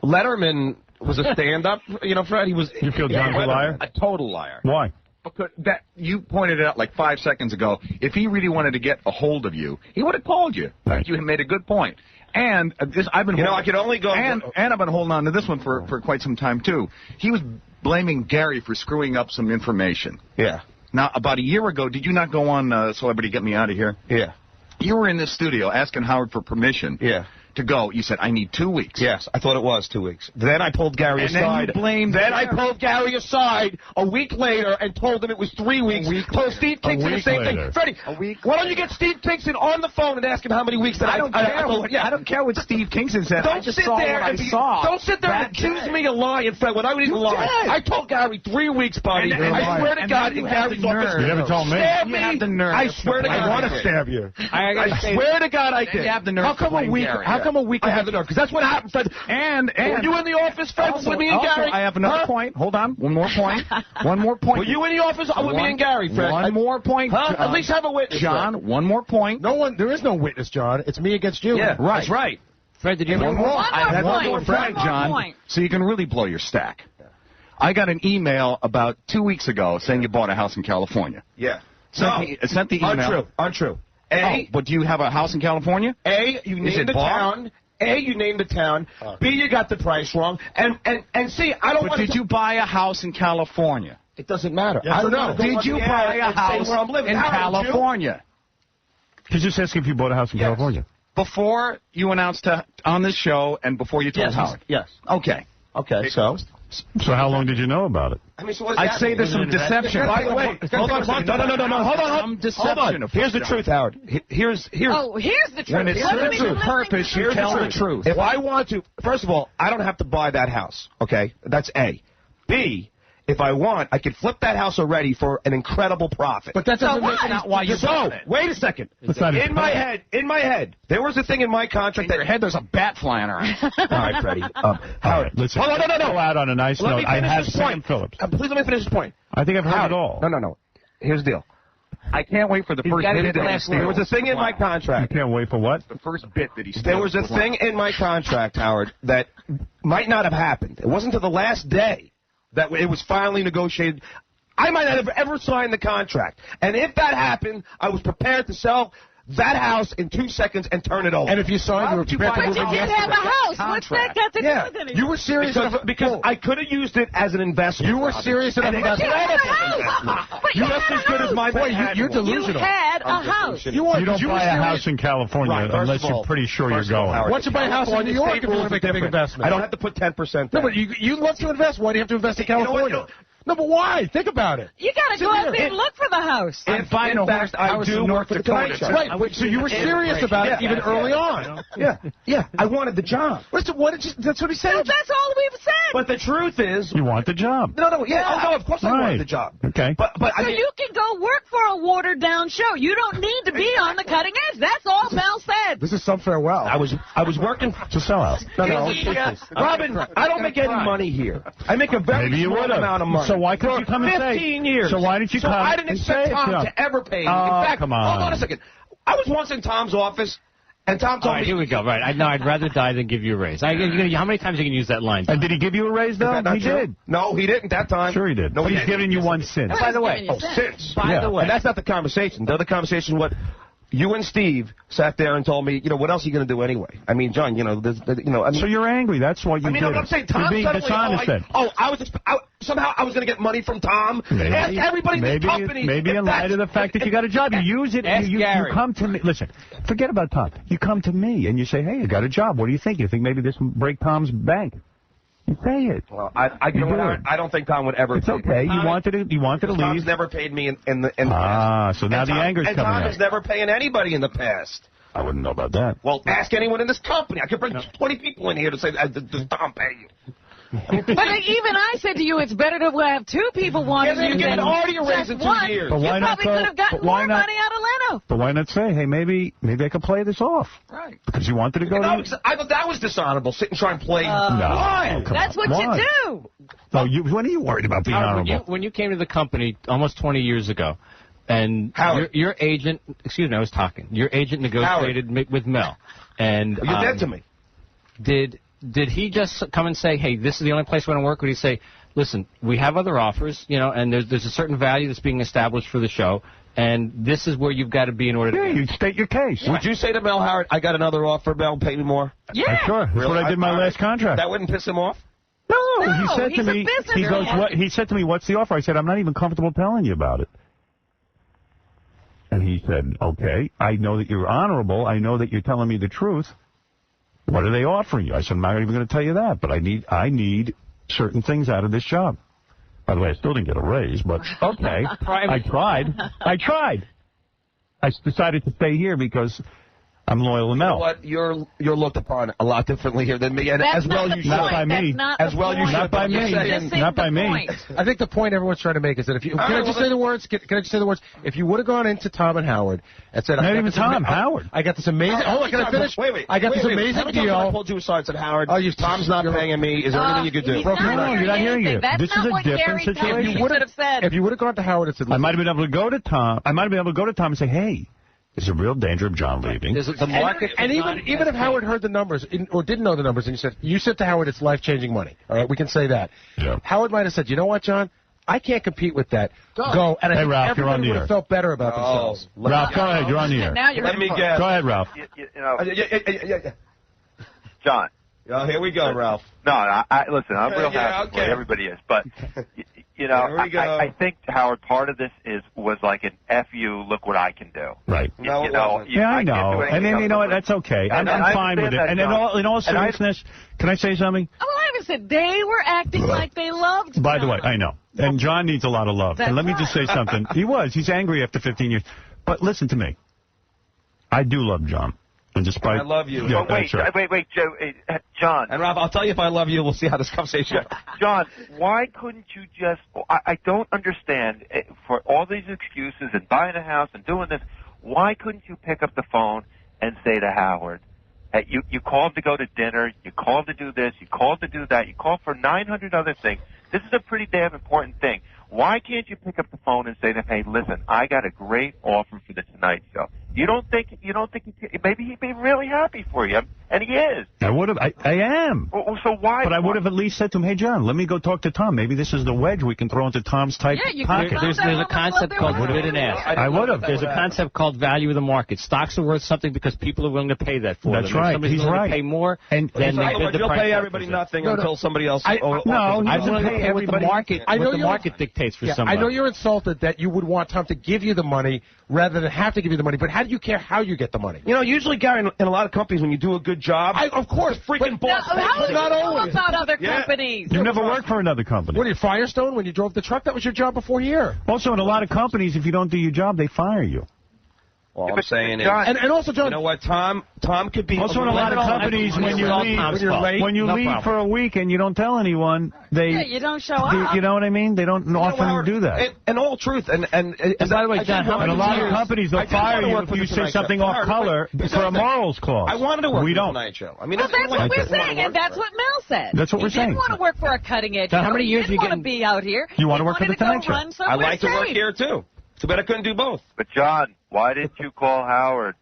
T: Letterman was a stand-up. You know, Fred, he was...
A: You feel John's a liar?
B: A total liar.
A: Why?
B: Because that you pointed it out like 5 seconds ago. If he really wanted to get a hold of you, he would have called you.
A: Right.
B: You made a good point. And this, I've been.
T: I could only go.
B: And I've been holding on to this one for quite some time too. He was blaming Gary for screwing up some information.
T: Yeah.
B: Now, about a year ago, did you not go on Celebrity Get Me Out of Here?
T: Yeah.
B: You were in this studio asking Howard for permission.
T: Yeah.
B: To go. You said, I need 2 weeks.
T: Yes, I thought it was 2 weeks. Then I pulled Gary aside.
B: And then you blamed
T: I pulled Gary aside a week later and told him it was 3 weeks. Told Steve Kingston the same thing. Freddie, why don't you get Steve Kingston on the phone and ask him how many weeks that
B: I don't care. I don't care what Steve Kingston said.
T: Don't sit there and accuse me of lying, Fred, when I didn't lie. I told Gary 3 weeks, buddy. I swear to God, in Gary's office.
A: You never told me.
T: Stab me.
B: You have the nerve.
T: I swear to God.
E: I want to stab you.
T: I swear to God I did.
B: You have the nerve.
T: How come a week? How come a week I have the nerve? Because that's what happened, Fred.
B: And
T: were you in the office, Fred, with me and Gary?
B: I have another point. Hold on. One more point. One more point.
T: Were you in the office with me and Gary, Fred?
B: One more point.
T: At least have a witness,
B: John,
T: Fred.
B: one more point.
E: There is no witness, John. It's me against you.
B: Yeah, right. That's right.
S: Fred, did you
B: One more
D: point.
B: point, John. So you can really blow your stack. I got an email about 2 weeks ago saying you bought a house in California.
T: Yeah.
B: Sent the email.
T: Untrue.
B: But do you have a house in California?
T: You named the town. You named the town. B, you got the price wrong. And C, I don't want to...
B: Did you buy a house in California?
T: It doesn't matter.
E: Yes,
T: I don't
E: no.
T: know.
B: Did you buy a house in California?
A: He's just asking if you bought a house in California.
B: Before you announced on this show and before you told Howard?
T: Yes.
B: Okay.
T: So
A: how long did you know about it?
T: I mean, so what
B: I'd say there's some deception.
T: By the way, hold on. No. Hold on.
B: Deception.
T: Here's the truth, Howard. Here's
D: the truth.
B: When it serves your purpose, you tell the truth.
T: If I want to, first of all, I don't have to buy that house. Okay, that's A. B. If I want, I could flip that house already for an incredible profit.
E: But that doesn't make
B: not why you bought it.
T: Wait a second. In my head, there was a thing in my contract
B: In your head, there's a bat flying around.
T: All right, Freddie. Howard,
A: listen.
T: No.
A: Go out on a nice note. I have Sam Phillips.
T: Please let me finish this point.
A: I think I've heard
T: Howard,
A: it all.
T: No. Here's the deal.
B: I can't wait for the first bit that he
T: There was a thing in my
A: You
T: contract.
A: can't wait for what?
B: The first bit that he
T: There was a thing in my contract, Howard, that might not have happened. It wasn't until the last day that it was finally negotiated. I might not have ever signed the contract. And if that happened, I was prepared to sell that house in 2 seconds and turn it over.
E: And if you signed, you were prepared to
D: But
E: move
D: you
E: in
D: didn't
E: yesterday.
D: have a house. What's that got to do with anything?
T: You were serious because I could have used it as an investment.
E: You were serious enough about
D: But
T: You're just as good as my Manhattan.
E: You're delusional.
D: You had a house.
A: You don't buy a house in California unless you're pretty sure you're going.
E: Once you buy a house in New York, if you want to make a big investment.
T: I don't have to put 10% down.
E: No, but you love to invest. Why do you have to invest in California? No, but why? Think about it.
D: You got to go out there and look for the house.
T: In fact, I do work for the Tonight Show.
E: Right, so you were serious about it even early on.
T: Yeah, I wanted the job.
E: That's what he said.
D: Well, that's all we've said.
T: But the truth is...
A: You want the job.
T: No, of course I wanted the job.
A: Okay.
T: But
D: so you can go work for a watered-down show. You don't need to be on the cutting edge. That's all Mel said.
E: This is some farewell.
T: I was working...
A: It's a sellout.
T: No. Robin, I don't make any money here. I make a very small amount of money.
A: So why couldn't you come and say?
T: 15 years.
A: So why didn't you come
T: I didn't
A: and
T: expect
A: say
T: Tom to ever pay me. In fact,
A: come on.
T: hold on a second. I was once in Tom's office, and Tom told me...
S: Here we go. Right. I'd rather die than give you a raise. How many times are you going to use that line?
A: And did he give you a raise, though?
T: He did. No, he didn't that time.
A: Sure he did.
T: No,
A: he's given you one since.
T: By the way, since.
S: By the way.
T: And that's not the conversation. The other conversation was... You and Steve sat there and told me, what else are you going to do anyway? I mean, John,
A: So you're angry. That's why you did
T: what I'm saying. Tom
A: you're being
T: suddenly,
A: dishonest then.
T: Somehow I was going to get money from Tom. Ask everybody in the company.
A: Maybe in light of the fact that you got a job. You use it. You come to me. Listen, forget about Tom. You come to me and you say, hey, I got a job. What do you think? You think maybe this will break Tom's bank? You say it.
T: Well, I don't think Tom would ever.
A: It's okay. You wanted to leave.
T: Tom's never paid me in the
A: past. So now the anger's coming out.
T: And Tom is never paying anybody in the past.
A: I wouldn't know about that.
T: Well, ask anyone in this company. I could bring 20 people in here to say, does Tom pay you?
D: But even I said to you, it's better to have two people wanting you than
T: already a raise in 2 years.
A: But why
D: you probably could have gotten more money out of Leno.
A: But why not say, hey, maybe I could play this off?
T: Right.
A: Because you wanted to go
T: I thought that was dishonorable, sit and try and play.
A: No.
D: That's what you do.
A: No, when are you worried about being honorable?
S: When you came to the company almost 20 years ago, and your agent, excuse me, I was talking. Your agent negotiated with Mel. And
T: you're dead to me.
S: Did he just come and say, hey, this is the only place we're going to work? Or did he say, listen, we have other offers, and there's a certain value that's being established for the show, and this is where you've got to be in order to...
A: Yeah, you state your case.
T: Would you say to Mel Howard, I got another offer, Mel, pay me more?
D: Yeah.
A: Sure. That's what I did my last contract.
T: That wouldn't piss him off?
A: No, he said to me,
D: he goes,
A: he said to me, what's the offer? I said, I'm not even comfortable telling you about it. And he said, okay, I know that you're honorable. I know that you're telling me the truth. What are they offering you? I said, I'm not even going to tell you that, but I need certain things out of this job. By the way, I still didn't get a raise, but okay. I tried. I decided to stay here because I'm loyal to Mel.
T: You know what? You're looked upon a lot differently here than me, and
D: That's
T: as well you should.
A: Not by me.
T: As well you should.
A: Not by me. Not by me.
E: I think the point everyone's trying to make is that if you... Can I just say the words? Can I just say the words? If you would have gone into Tom and Howard and said...
A: Not even Tom, Howard.
E: I got this amazing... Hold on, can I finish?
T: Wait.
E: I got this amazing deal.
T: I pulled you aside and said, Howard, Tom's not paying me. Is there anything you could do?
A: No, you're not hearing it.
D: That's
A: This is a different situation.
E: If you would have gone to Howard and said...
A: I might have been able to go to Tom. And say, hey, there's a real danger of John leaving.
S: The market
E: and even if Howard heard the numbers or didn't know the numbers, and you said to Howard, it's life-changing money. All right, we can say that.
A: Yeah.
E: Howard might have said, you know what, John? I can't compete with that. Go. And I think
A: Ralph, you're on
E: everybody
A: the
E: would
A: air.
E: have felt better about themselves.
A: Ralph, go ahead. You're on the air.
D: Now you're
T: Let me guess.
A: Go ahead, Ralph.
N: John.
T: Oh, here we go, Ralph.
N: No, listen, I'm real happy for everybody is, but I think Howard, part of this was like an F you, look what I can do.
A: Right.
T: No,
A: I know. And then you know what? That's okay. I'm fine with it. And in all seriousness, can I say something?
D: Well, I haven't said they were acting like they loved
A: By the way, I know. And John needs a lot of love. And let me just say something. He's angry after 15 years. But listen to me. I do love John. And despite...
T: I love you.
N: Yeah, wait, Joe, John.
T: And Rob, I'll tell you if I love you. We'll see how this conversation goes.
N: John, why couldn't you just... I don't understand. For all these excuses and buying a house and doing this, why couldn't you pick up the phone and say to Howard, hey, you called to go to dinner, you called to do this, you called to do that, you called for 900 other things. This is a pretty damn important thing. Why can't you pick up the phone and say to him, hey, listen, I got a great offer for the Tonight Show. You don't think maybe he'd be really happy for you, and he is.
V: I would have. I am.
N: Well, so why?
V: But I would have at least said to him, "Hey, John, let me go talk to Tom. Maybe this is the wedge we can throw into Tom's tight pocket."
S: There's a concept called bid and ask.
V: I would have.
S: There's a concept called value of the market. Stocks are worth something because people are willing to pay that for them.
V: That's right.
S: If somebody's
V: He's
S: willing
V: right.
S: to pay more,
V: and
S: then they bid the
T: you'll
S: price.
T: pay everybody nothing until somebody else.
S: I'm willing to pay what the market.
E: I know
S: what the market dictates for
E: yeah,
S: somebody.
E: I know you're insulted that you would want Tom to give you the money rather than have to give you the money, but how do you care how you get the money?
T: You know, usually, Gary, in a lot of companies, when you do a good job,
E: of course, freaking boss.
D: How do you
E: not
D: know
E: always.
D: about other companies?
V: You never worked for another company.
E: What are you, Firestone? When you drove the truck, that was your job before here.
V: Also, in a lot of companies, if you don't do your job, they fire you.
T: All I'm saying is,
E: and also, John,
T: you know what, Tom could be.
V: Also, in a lot of companies, when you leave for a week and you don't tell anyone,
D: you don't show up.
V: You know what I mean? They don't often do that.
T: In all truth, and by
S: the way, John,
V: in a lot of companies, they'll fire you if you say something off color for a morals clause.
T: I wanted to work
V: we
T: for
V: don't.
T: Tonight Show. I mean,
D: well, that's what we're saying, and that's what Mel said.
V: That's what we're saying.
D: You didn't want to work for a cutting edge.
S: How many years
D: you didn't want to be out here?
V: You want to work for the Tonight Show?
T: I like to work here too. Too bad I couldn't do both.
N: But John, why didn't you call Howard?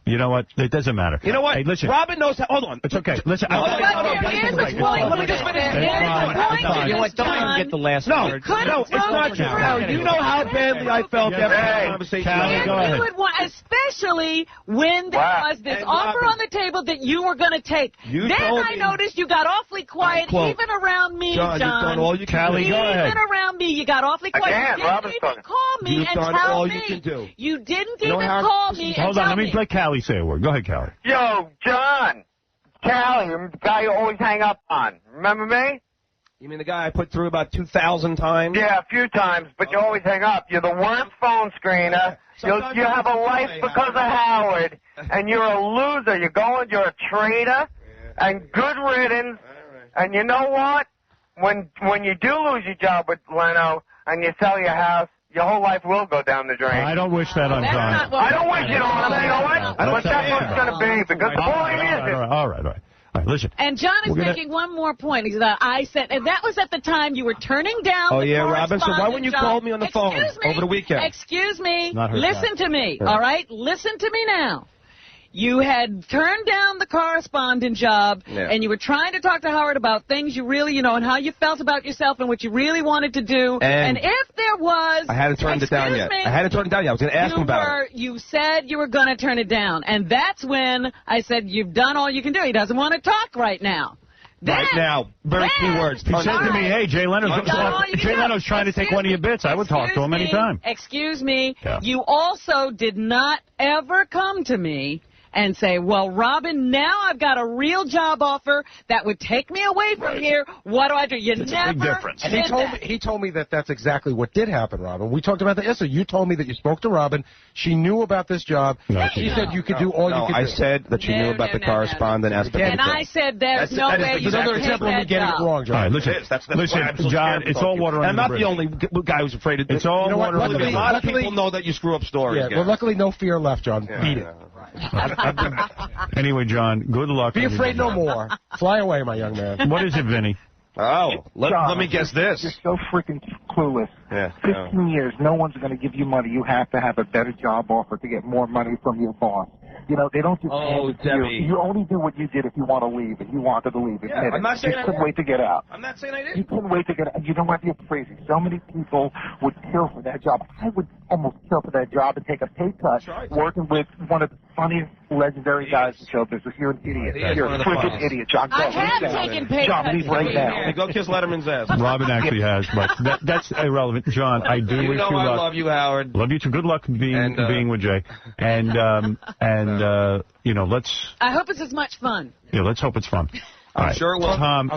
V: You know what? It doesn't matter.
T: You know what?
V: Hey, listen.
T: Robin knows how. Hold on.
V: It's okay. Listen.
T: Let me just finish.
S: You know what? Don't even get the last word.
T: No, it's not true. You know how badly I felt after the conversation.
V: Go ahead.
D: You would want, especially when there was this offer on the table that you were going to take. Then I noticed you got awfully quiet, even around me, John.
T: You've done all you can do.
V: Callie, go ahead.
D: Even around me, you got awfully quiet. You didn't even call me
T: You've
D: and
T: done
D: tell
T: all
D: me.
T: you can do.
D: You didn't even call me and
V: Hold on.
D: tell
V: Let me
D: me.
V: let Callie say a word. Go ahead, Callie.
N: Yo, John. Callie, the guy you always hang up on. Remember me?
T: You mean the guy I put through about 2,000 times?
N: Yeah, a few times, but you always hang up. You're the worst phone screener. You have a life because of Howard, and you're a loser. You're a traitor, and good riddance. And you know what? When you do lose your job with Leno and you sell your house, your whole life will go down the drain.
V: I don't wish that on John.
N: I don't wish it on him. You know what? But that's what it's going to be, because the point is...
V: All right. Listen.
D: And John is making one more point. He's that I said, and that was at the time you were turning down.
T: Oh,
D: the
T: yeah, Robin. So why wouldn't you
D: job.
T: call me on the phone over the weekend?
D: Excuse me.
V: Not her
D: Listen
V: job.
D: to me.
V: Her.
D: All right? Listen to me now. You had turned down the correspondent job, and you were trying to talk to Howard about things you really, and how you felt about yourself and what you really wanted to do. And if there was...
T: I hadn't turned it down yet. I hadn't turned it down yet. I was going to ask him about it.
D: You said you were going to turn it down. And that's when I said, you've done all you can do. He doesn't want to talk right now.
T: Right now, very few words.
V: He said to me, hey, Jay Leno's trying to take one of your bits. I would talk to him anytime.
D: Excuse me.
V: Yeah.
D: You also did not ever come to me and say, well, Robin, now I've got a real job offer that would take me away from here. What do I do? You
V: That's
D: never
V: a big difference.
E: And he told me that that's exactly what did happen, Robin. We talked about that yesterday. You told me that you spoke to Robin. She knew about this job. She said you could do all you could do.
T: I said that she knew about the correspondent aspect.
D: And I said there's no way you can take that job.
E: Wrong, John.
V: All right, listen, John, it's all water under the bridge.
T: I'm not the only guy who's afraid of this.
V: It's all water under the bridge.
T: A lot of people know that you screw up stories.
E: Yeah, well, luckily no fear left, John. Beat it.
V: Anyway, John, good luck.
E: Be afraid no more. Fly away, my young man.
V: What is it, Vinny?
T: Oh, let me guess this.
I: You're so freaking clueless.
T: Yeah.
I: 15 years, no one's going to give you money. You have to have a better job offer to get more money from your boss. They don't just hand it to you. You only do what you did if you want to leave, if you wanted to leave. Admit
T: I'm not saying
I: you couldn't wait to get out.
T: I'm not saying I did.
I: You couldn't wait to get out. You know what? You're crazy. So many people would kill for that job. I would almost kill for that job and take a pay cut working with one of the funniest, legendary guys in show business. You're an idiot. You're a freaking idiot, John.
D: I have taken pay
I: John,
D: cuts.
I: leave right now.
T: Go kiss Letterman's ass.
V: Robin actually has, but that's irrelevant. John, I do wish you luck.
T: I love you, Howard.
V: Love you too. Good luck being with Jay. Let's...
D: I hope it's as much fun.
V: Yeah, let's hope it's fun. All right.
T: Sure it will.
V: Tom,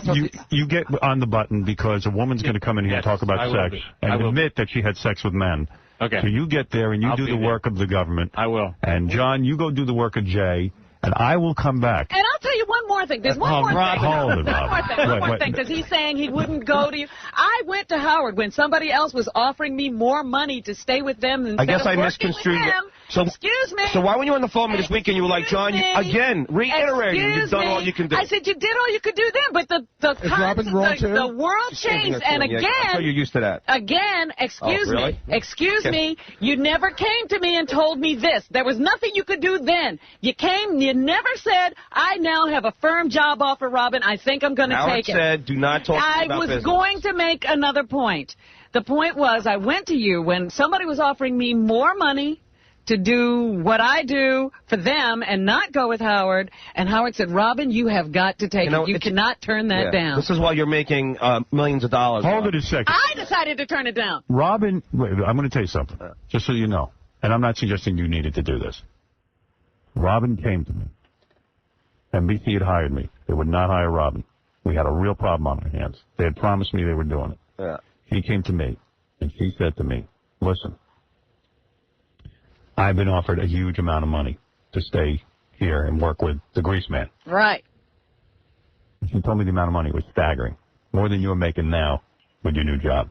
V: you get on the button because a woman's going to come in here and talk about sex and admit that she had sex with men.
S: Okay.
V: So you get there and you do the work of the government.
S: I will.
V: And John, you go do the work of Jay, and I will come back.
D: And I'll tell you one more thing. There's one more thing. One more thing, because he's saying he wouldn't go to you. I went to Howard when somebody else was offering me more money to stay with them than
T: I guess I
D: working
T: misconstrued
D: with him. Excuse me.
T: So why when you were on the phone with me this weekend, you were like, John, again, reiterating, you've done all you can do.
D: I said you did all you could do then, but the world changed, and again,
T: so you're used to that.
D: Again, excuse
T: really?
D: me, excuse me, you never came to me and told me this. There was nothing you could do then. You never said, I now have a firm job offer, Robin. I think I'm going to take it.
T: Howard said, do not talk to me about business.
D: I was going to make another point. The point was, I went to you when somebody was offering me more money to do what I do for them and not go with Howard, and Howard said, Robin, you have got to take it. You cannot turn that down.
T: This is why you're making millions of dollars.
A: Hold it a second.
D: I decided to turn it down.
A: Robin, wait, I'm going to tell you something, just so you know, and I'm not suggesting you needed to do this. Robin came to me. NBC had hired me. They would not hire Robin. We had a real problem on our hands. They had promised me they were doing it.
T: Yeah.
A: He came to me, and she said to me, listen, I've been offered a huge amount of money to stay here and work with the Grease Man.
D: Right.
A: She told me the amount of money was staggering, more than you're making now with your new job.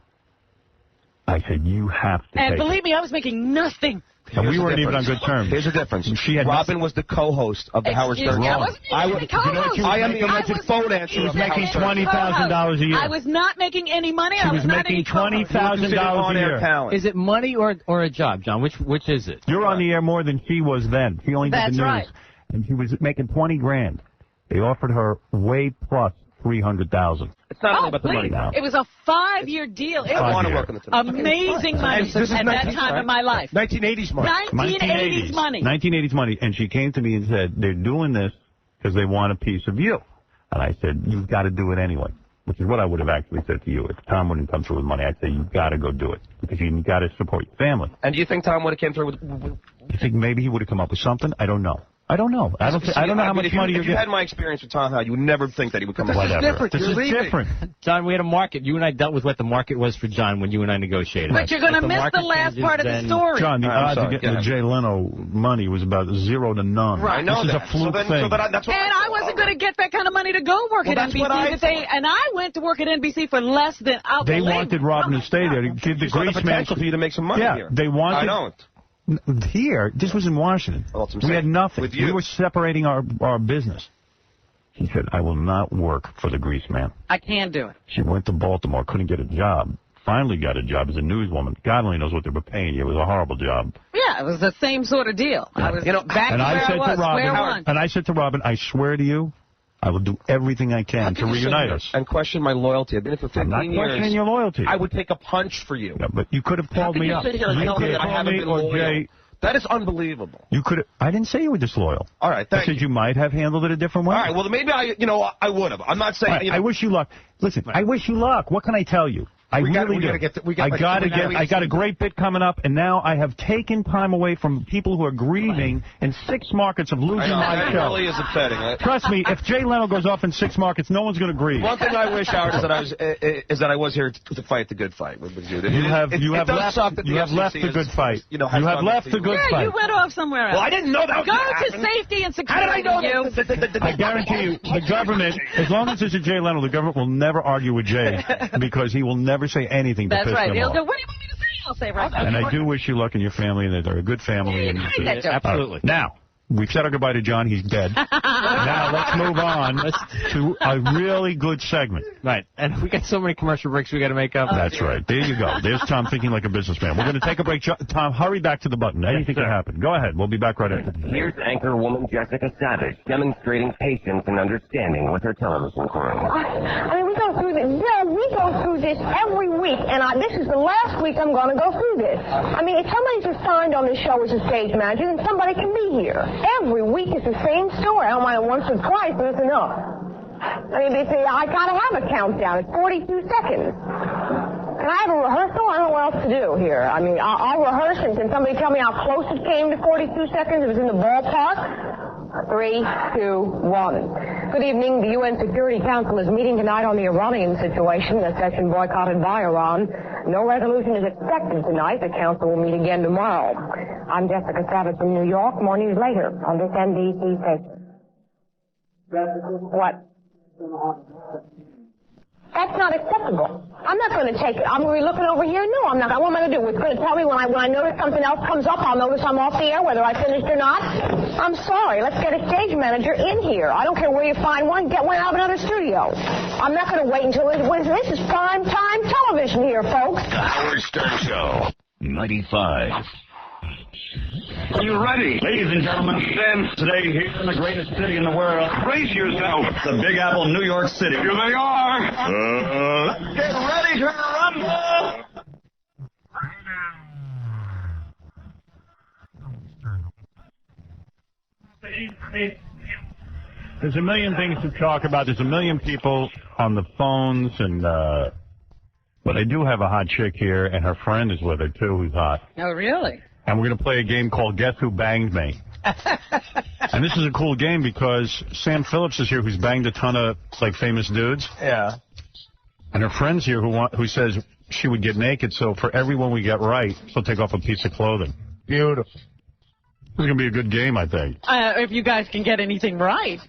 A: I said, you have to
D: And
A: take
D: believe me, I was making nothing.
A: And we weren't even on good terms.
T: Here's the difference.
A: Robin
T: was the co-host of the Howard Stern show.
D: I wasn't even the co-host.
T: I am the alleged phone answer.
A: She was making $20,000 a year.
D: I was not making any money.
A: She was making $20,000 a year.
S: Is it money or a job, John? Which is it?
A: You're on the air more than she was then. She only did the news.
D: That's right.
A: And she was making $20,000. They offered her way plus $300,000.
T: It's not only about the money now.
D: It was a 5-year deal. It was amazing money at that time in my life.
T: 1980s money.
D: 1980s money.
A: 1980s money. And she came to me and said, they're doing this because they want a piece of you. And I said, you've got to do it anyway, which is what I would have actually said to you. If Tom wouldn't come through with money, I'd say, you've got to go do it because you've got to support your family.
T: And do you think Tom would have came through with...
A: You think maybe he would have come up with something? I don't know. I don't know. I don't know how much money you're getting.
T: If you had my experience with Tom Howard, you would never think that he would come up with
A: whatever. This is different.
S: John, we had a market. You and I dealt with what the market was for John when you and I negotiated.
D: But you're going to miss the last part of the story.
A: John, the odds of getting the Jay Leno money was about 0 to none.
D: Right.
T: I know
A: this
T: that.
A: is a fluke thing.
T: And
D: I wasn't going to get that kind of money to go work at NBC. And I went to work at NBC for less than...
A: They wanted Robin to stay there to give the Grease Man...
T: for you to make some money here.
A: They wanted...
T: I don't.
A: Here, this was in Washington. We had nothing. We were separating our business. She said, I will not work for the Grease Man.
D: I can do it.
A: She went to Baltimore, couldn't get a job. Finally got a job as a newswoman. God only knows what they were paying you. It was a horrible job.
D: Yeah, it was the same sort of deal. I was back to where I was, square one.
A: And I said to Robin, I swear to you, I will do everything I can to reunite us.
T: And question my loyalty. I've been here for 15 years.
A: I'm not questioning your loyalty.
T: I would take a punch for you.
A: Yeah, but you could have called me up.
T: You could have called me or Jay. That is unbelievable.
A: You could have. I didn't say you were disloyal.
T: All right, thank
A: I said you might have handled it a different way.
T: All right, well, maybe I would have. I'm not saying.
A: Right, I wish you luck. Listen, I wish you luck. What can I tell you? I really do. I got a great bit coming up, and now I have taken time away from people who are grieving in 6 markets of losing my show.
T: That really is upsetting.
A: Trust me, if Jay Leno goes off in 6 markets, no one's going to grieve.
T: One thing I wish, Howard, is that I was here to fight the good fight with you.
A: You have left the good fight. You have left the good fight.
D: Yeah, you went off somewhere else.
T: Well, I didn't know that was going to happen.
D: Go to safety and security.
T: How did I know
D: that?
A: I guarantee you, the government, as long as there's a Jay Leno, the government will never argue with Jay because he will never say anything to piss them off.
D: He'll go, what do you want me to say? I'll say right now.
A: And I do wish you luck in your family, and that they're a good family.
S: Absolutely.
A: Now, we've said our goodbye to John. He's dead. Now, let's move on to a really good segment.
S: Right. And we got so many commercial breaks we got to make up.
A: That's right. There you go. There's Tom thinking like a businessman. We're going to take a break. Tom, hurry back to the button. Anything can happen. Go ahead. We'll be back right after.
O: Here's anchor woman Jessica Savage demonstrating patience and understanding with her television crew.
K: I mean, we go through this. Yeah, we go through this every week, and this is the last week I'm going to go through this. I mean, if somebody's assigned on this show as a stage manager, then somebody can be here. Every week is the same story. I don't mind it once or twice, but it's enough. I mean, they say I got to have a countdown. It's 42 seconds. Can I have a rehearsal? I don't know what else to do here. I mean, I'll rehearse, and can somebody tell me how close it came to 42 seconds? It was in the ballpark. 3, 2, 1. Good evening. The UN Security Council is meeting tonight on the Iranian situation, a session boycotted by Iran. No resolution is expected tonight. The council will meet again tomorrow. I'm Jessica Savage from New York. More news later on this NBC station. What? That's not acceptable. I'm not going to take it. I'm going to be looking over here. No, I'm not. What am I going to do? It's going to tell me when I notice something else comes up, I'll notice I'm off the air, whether I finished or not. I'm sorry. Let's get a stage manager in here. I don't care where you find one. Get one out of another studio. I'm not going to wait until this is prime time television here, folks.
L: The Howard Stern Show, 95.
M: Are you ready? Ladies and gentlemen, stand today here in the greatest city in the world. Brace yourself. The Big Apple, New York City. Here they are. Let's get ready to rumble.
A: There's a million things to talk about. There's a million people on the phones, and but I do have a hot chick here, and her friend is with her, too, who's hot.
D: Oh, really?
A: And we're going to play a game called Guess Who Banged Me. And this is a cool game because Sam Phillips is here, who's banged a ton of, like, famous dudes.
C: Yeah.
A: And her friend's here who says she would get naked, so for everyone we get right, she'll take off a piece of clothing.
C: Beautiful.
A: This is going to be a good game, I think.
D: If you guys can get anything right.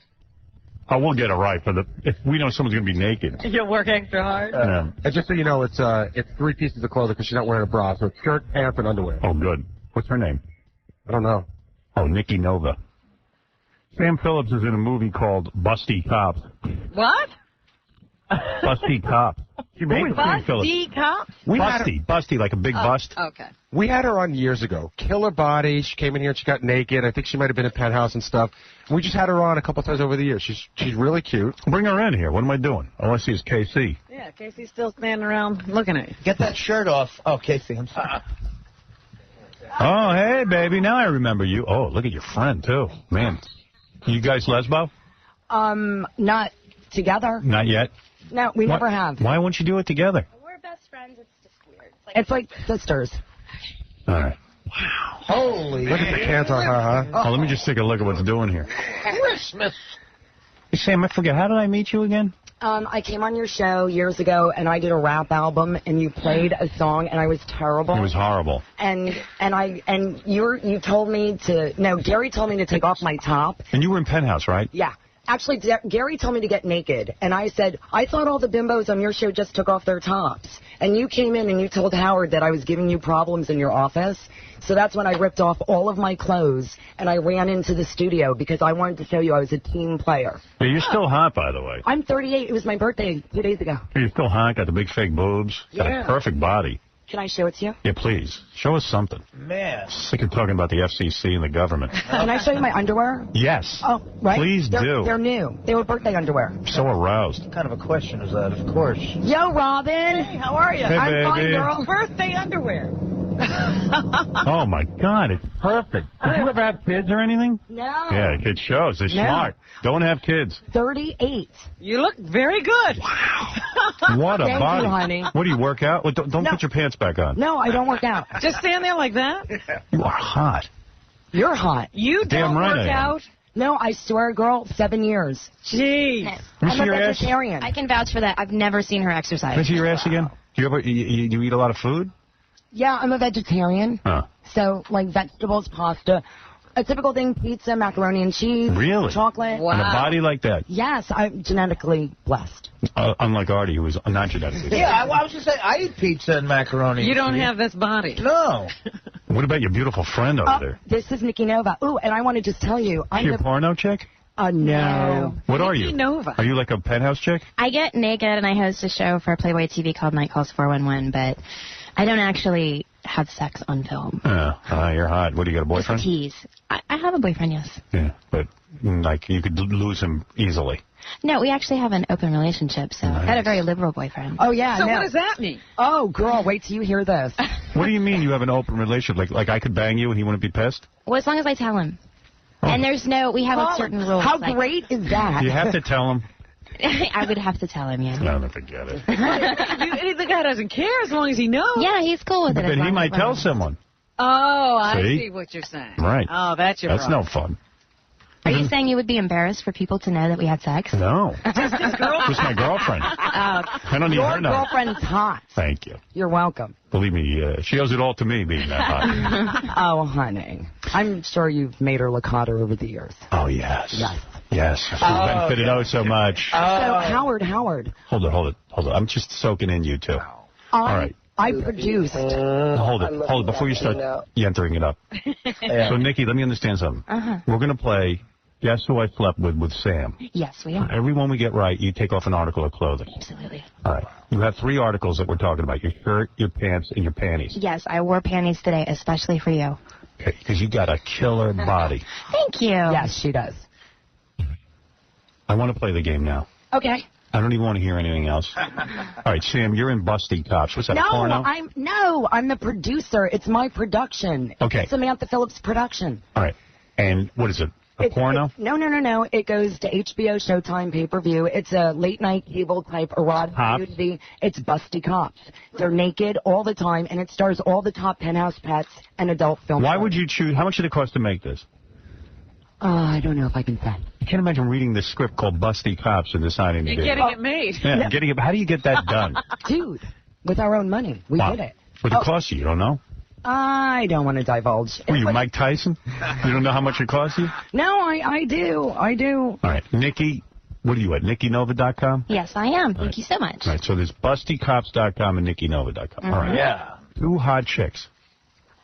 A: Oh, we'll get it right, but if we know someone's going to be naked.
D: You'll work extra hard.
A: Yeah.
E: And just so you know, it's 3 pieces of clothing because she's not wearing a bra, so it's shirt, pants, and underwear.
A: Oh, good. What's her name?
E: I don't know.
A: Oh, Nikki Nova. Sam Phillips is in a movie called Busty Cops.
D: What?
A: Busty Cops. She made Sam Phillips.
D: Busty Cops?
A: Busty, like a big bust.
D: Okay.
E: We had her on years ago. Killer body. She came in here and she got naked. I think she might have been in Penthouse and stuff. We just had her on a couple times over the years. She's really cute.
A: Bring her in here. What am I doing? All I see is KC.
D: Yeah, Casey's still standing around looking at you.
C: Get that shirt off. Oh, Casey, I'm sorry.
A: Oh, hey, baby. Now I remember you. Oh, look at your friend, too. Man. You guys lesbo?
P: Not together.
A: Not yet?
P: No, we never have.
A: Why won't you do it together?
P: We're best friends. It's just weird. It's like sisters.
A: All right.
C: Wow. Holy.
E: Look at the cans on her, huh?
A: Oh, let me just take a look at what's doing here.
C: Christmas.
A: Hey, Sam, I forget. How did I meet you again?
P: I came on your show years ago, and I did a rap album, and you played a song, and I was terrible.
A: It was horrible.
P: And you told me to. No, Gary told me to take off my top.
A: And you were in Penthouse, right?
P: Yeah. Actually, Gary told me to get naked, and I said, I thought all the bimbos on your show just took off their tops. And you came in and you told Howard that I was giving you problems in your office. So that's when I ripped off all of my clothes, and I ran into the studio because I wanted to show you I was a team player.
A: Yeah, you're still hot, by the way.
P: I'm 38. It was my birthday 2 days ago.
A: You're still hot, got the big fake boobs, got a perfect body.
P: Can I show it to you?
A: Yeah, please. Show us something.
C: Man.
A: Sick of talking about the FCC and the government.
P: Can I show you my underwear?
A: Yes.
P: Oh, right.
A: Please do.
P: They're new. They were birthday underwear.
A: I'm so aroused.
C: What kind of a question is that? Of course.
P: Yo, Robin.
D: Hey, how are you?
A: Hey,
P: I'm
A: baby.
P: fine, girl.
D: Birthday underwear.
A: Oh, my God. It's perfect. Did you ever have kids or anything?
P: No.
A: Yeah, it shows. They're smart. Don't have kids.
P: 38.
D: You look very good.
P: Wow.
A: What a
P: Thank
A: body.
P: you, honey.
A: What, do you work out? Well, don't put your pants back on.
P: No, I don't work out.
D: Just stand there like that?
A: You are hot.
P: You're hot.
D: You
A: Damn
D: don't
A: right
D: work
A: I am.
D: out?
P: No, I swear, girl, 7 years.
D: Jeez.
P: I'm a
A: your ass?
P: vegetarian.
W: I can vouch for that. I've never seen her exercise.
A: Can I see your ass again? Do you ever you eat a lot of food?
P: Yeah, I'm a vegetarian.
A: Huh.
P: So, like, vegetables, pasta, a typical thing, pizza, macaroni and cheese.
A: Really?
P: Chocolate.
A: And a body like that?
P: Yes, I'm genetically blessed.
A: Unlike Artie, who was not genetically.
C: Yeah, I was just saying, I eat pizza and macaroni.
D: You don't have this body.
C: No.
A: What about your beautiful friend over there?
P: This is Nikki Nova. Ooh, and I want to just tell you.
A: Is she a porno chick?
P: No.
A: What are you?
D: Nikki Nova.
A: Are you like a Penthouse chick?
W: I get naked and I host a show for Playboy TV called Night Calls 411, but I don't actually have sex on film.
A: You're hot. What, do you got a boyfriend?
W: Just a tease. I have a boyfriend, yes.
A: Yeah, but like you could lose him easily.
W: No, we actually have an open relationship, so I've got a very liberal boyfriend.
P: Oh, yeah.
D: So what does that mean?
P: Oh, girl, wait till you hear this.
A: What do you mean you have an open relationship? Like I could bang you and he wouldn't be pissed?
W: Well, as long as I tell him. And we have a certain rule.
P: How great is that?
A: You have to tell him.
W: I would have to tell him, yeah.
A: No, I forget it.
D: The guy doesn't care as long as he knows.
W: Yeah, he's cool with it.
A: But he might tell someone.
D: Oh, I
A: See?
D: see what you're saying.
A: Right.
D: Oh, that's your
A: That's
D: problem.
A: no fun.
W: Are you saying you would be embarrassed for people to know that we had sex?
A: No.
D: Just his girlfriend.
A: Just my girlfriend. I don't need
P: Your
A: her now.
P: girlfriend's hot.
A: Thank you.
P: You're welcome.
A: Believe me, she owes it all to me being that hot.
P: Oh, honey. I'm sure you've made her look hotter over the years.
A: Oh, yes.
P: Yes.
A: Yes. She's benefited so much.
P: So, Howard.
A: Hold it. I'm just soaking in you two. All right.
P: I produced.
A: Hold it. Before you start entering it up. So, Nikki, let me understand something. We're going to play Guess Who I Slept With Sam.
W: Yes, we are.
A: Every one we get right, you take off an article of clothing.
W: Absolutely.
A: All right. You have 3 articles that we're talking about. Your shirt, your pants, and your panties.
W: Yes, I wore panties today, especially for you.
A: Okay, because you got a killer body.
W: Thank you.
P: Yes, she does.
A: I want to play the game now.
P: Okay.
A: I don't even want to hear anything else. All right, Sam, you're in Busty Cops. What's that, a porno?
P: I'm the producer. It's my production.
A: Okay.
P: It's Samantha Phillips' production.
A: All right. And what is it? A porno?
P: No. It goes to HBO, Showtime, pay-per-view. It's a late-night cable-type erotic nudity. It's Busty Cops. They're naked all the time, and it stars all the top penthouse pets and adult film.
A: Why would you choose? How much did it cost to make this?
P: I don't know if I can say.
A: I can't imagine reading this script called Busty Cops and deciding to do it.
D: Getting it made.
A: Yeah, getting it. How do you get that done?
P: Dude, with our own money. We did it.
A: What did it cost you? You don't know?
P: I don't want to divulge.
A: Were you Mike Tyson? You don't know how much it cost you?
P: No, I do.
A: All right. Nikki, what are you at? NikkiNova.com?
W: Yes, I am. Thank you so much.
A: All right. So there's BustyCops.com and NikkiNova.com. All right.
C: Yeah.
A: 2 hot chicks.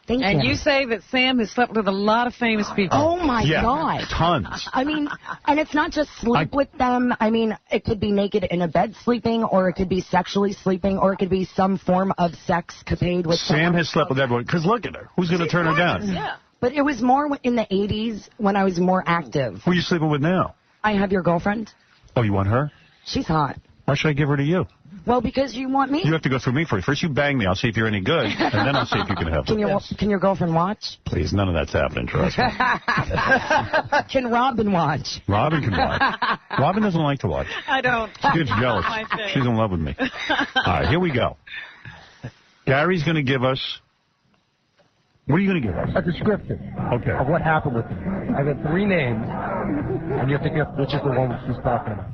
P: Thank
D: and you say that Sam has slept with a lot of famous people.
P: Oh, my God.
A: Tons.
P: I mean, and it's not just sleep with them. I mean, it could be naked in a bed sleeping, or it could be sexually sleeping, or it could be some form of sex-capade with
A: Sam has slept with everyone. Because look at her. Who's going to turn her down?
P: Yeah. But it was more in the 80s when I was more active.
A: Who are you sleeping with now?
P: I have your girlfriend.
A: Oh, you want her?
P: She's hot.
A: Why should I give her to you?
P: Well, because you want me.
A: You have to go through me first. First you bang me. I'll see if you're any good, and then I'll see if you can help me.
P: Can your girlfriend watch?
A: Please, none of that's happening, trust me.
P: Can Robin watch?
A: Robin can watch. Robin doesn't like to watch.
D: I don't.
A: She gets jealous. She's in love with me. All right, here we go. Gary's going to give us... What are you going to give us?
E: A description
A: of
E: what happened with him. I got 3 names, and you have to guess which is the one she's talking about.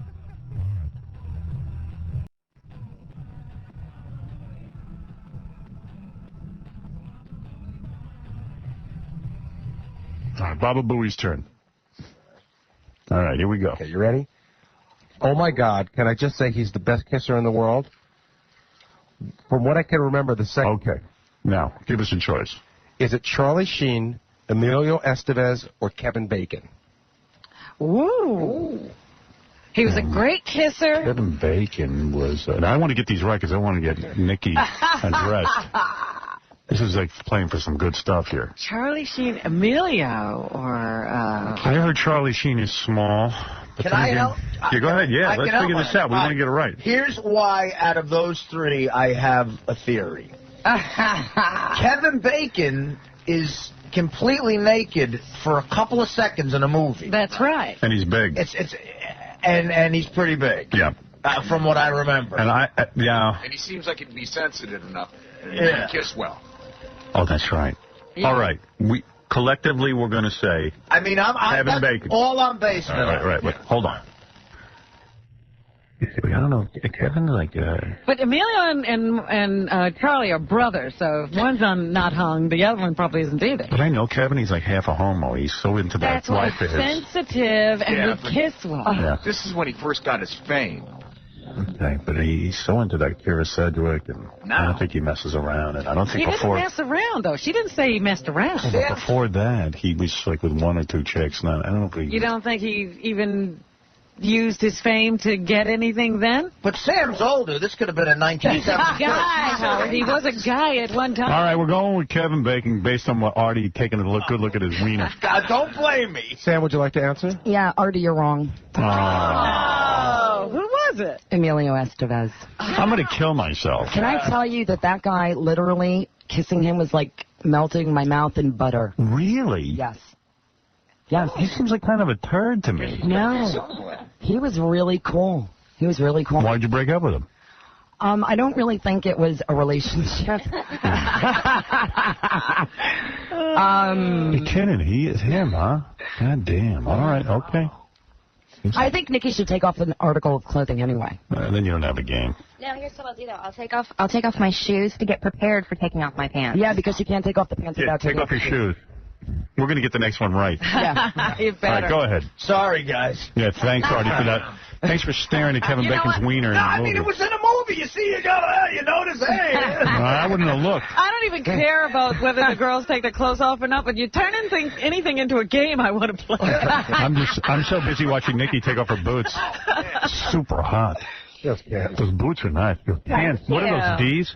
A: All right, Baba Booey's turn. All right, here we go.
E: Okay, you ready? Oh, my God. Can I just say he's the best kisser in the world? From what I can remember, the second...
A: Okay. Now, give us a choice.
E: Is it Charlie Sheen, Emilio Estevez, or Kevin Bacon?
D: Ooh. He was a great kisser.
A: Kevin Bacon was... and I want to get these right because I want to get Nikki undressed. This is like playing for some good stuff here.
D: Charlie Sheen, Emilio, or...
A: I heard Charlie Sheen is small.
C: Can I help?
A: Yeah, go ahead. Yeah, let's figure this out. We want to get it right.
C: Here's why, out of those 3, I have a theory. Kevin Bacon is completely naked for a couple of seconds in a movie.
D: That's right.
A: And he's big.
C: And he's pretty big.
A: Yeah.
C: From what I remember.
A: And
B: And he seems like he'd be sensitive enough to kiss well.
A: Oh, that's right.
D: Yeah.
A: All right. Collectively, we're going to say...
C: I mean,
A: Kevin Bacon.
C: All I'm basing it on.
A: Right. Wait, hold on. I don't know. Kevin, like...
D: But Emilio and Charlie are brothers, so if one's not hung, the other one probably isn't either.
A: But I know Kevin, he's like half a homo. He's so into that
D: That's why
A: life of his.
D: Sensitive and would kiss well.
A: Yeah.
B: This is when he first got his fame.
A: Okay, but he's so into that Kira Sedgwick, and I don't think he messes around, and I don't think
D: He
A: before...
D: didn't mess around, though. She didn't say he messed around.
A: But before that, he was like with 1 or 2 chicks. And I don't know if he...
D: You don't think he even used his fame to get anything then?
C: But Sam's older. This could have been in 1976.
D: Howard. He was a guy at one time.
A: All right, we're going with Kevin Bacon based on what Artie taking a good look at his wiener.
C: God, don't blame me.
E: Sam, would you like to answer?
P: Yeah, Artie, you're wrong.
D: Oh, who was it?
P: Emilio Estevez.
A: I'm going to kill myself.
P: Can I tell you that guy, literally, kissing him was like melting my mouth in butter.
A: Really?
P: Yes.
A: Yes. He seems like kind of a turd to me.
P: No. He was really cool.
A: Why'd you break up with him?
P: I don't really think it was a relationship.
A: You're kidding. He is him, huh? God damn. All right. Okay.
P: I think Nikki should take off an article of clothing anyway.
A: Then you don't have a game.
W: No, here's what I'll do, though. I'll take off my shoes to get prepared for taking off my pants.
P: Yeah, because you can't take off the pants without
A: take off your shoes. We're going to get the next one right.
D: Yeah, you
A: All
D: better.
A: right, go ahead.
C: Sorry, guys.
A: Yeah, thanks, Artie, for that. Thanks for staring at Kevin Bacon's wiener in the
C: I
A: movie.
C: mean, it was in a movie. You see, you notice, hey.
A: I wouldn't have looked.
D: I don't even care about whether the girls take their clothes off or not, but you turn anything into a game, I want to play.
A: I'm so busy watching Nikki take off her boots. Super hot.
E: Just pants.
A: Those boots are nice. Those pants. What are those, D's?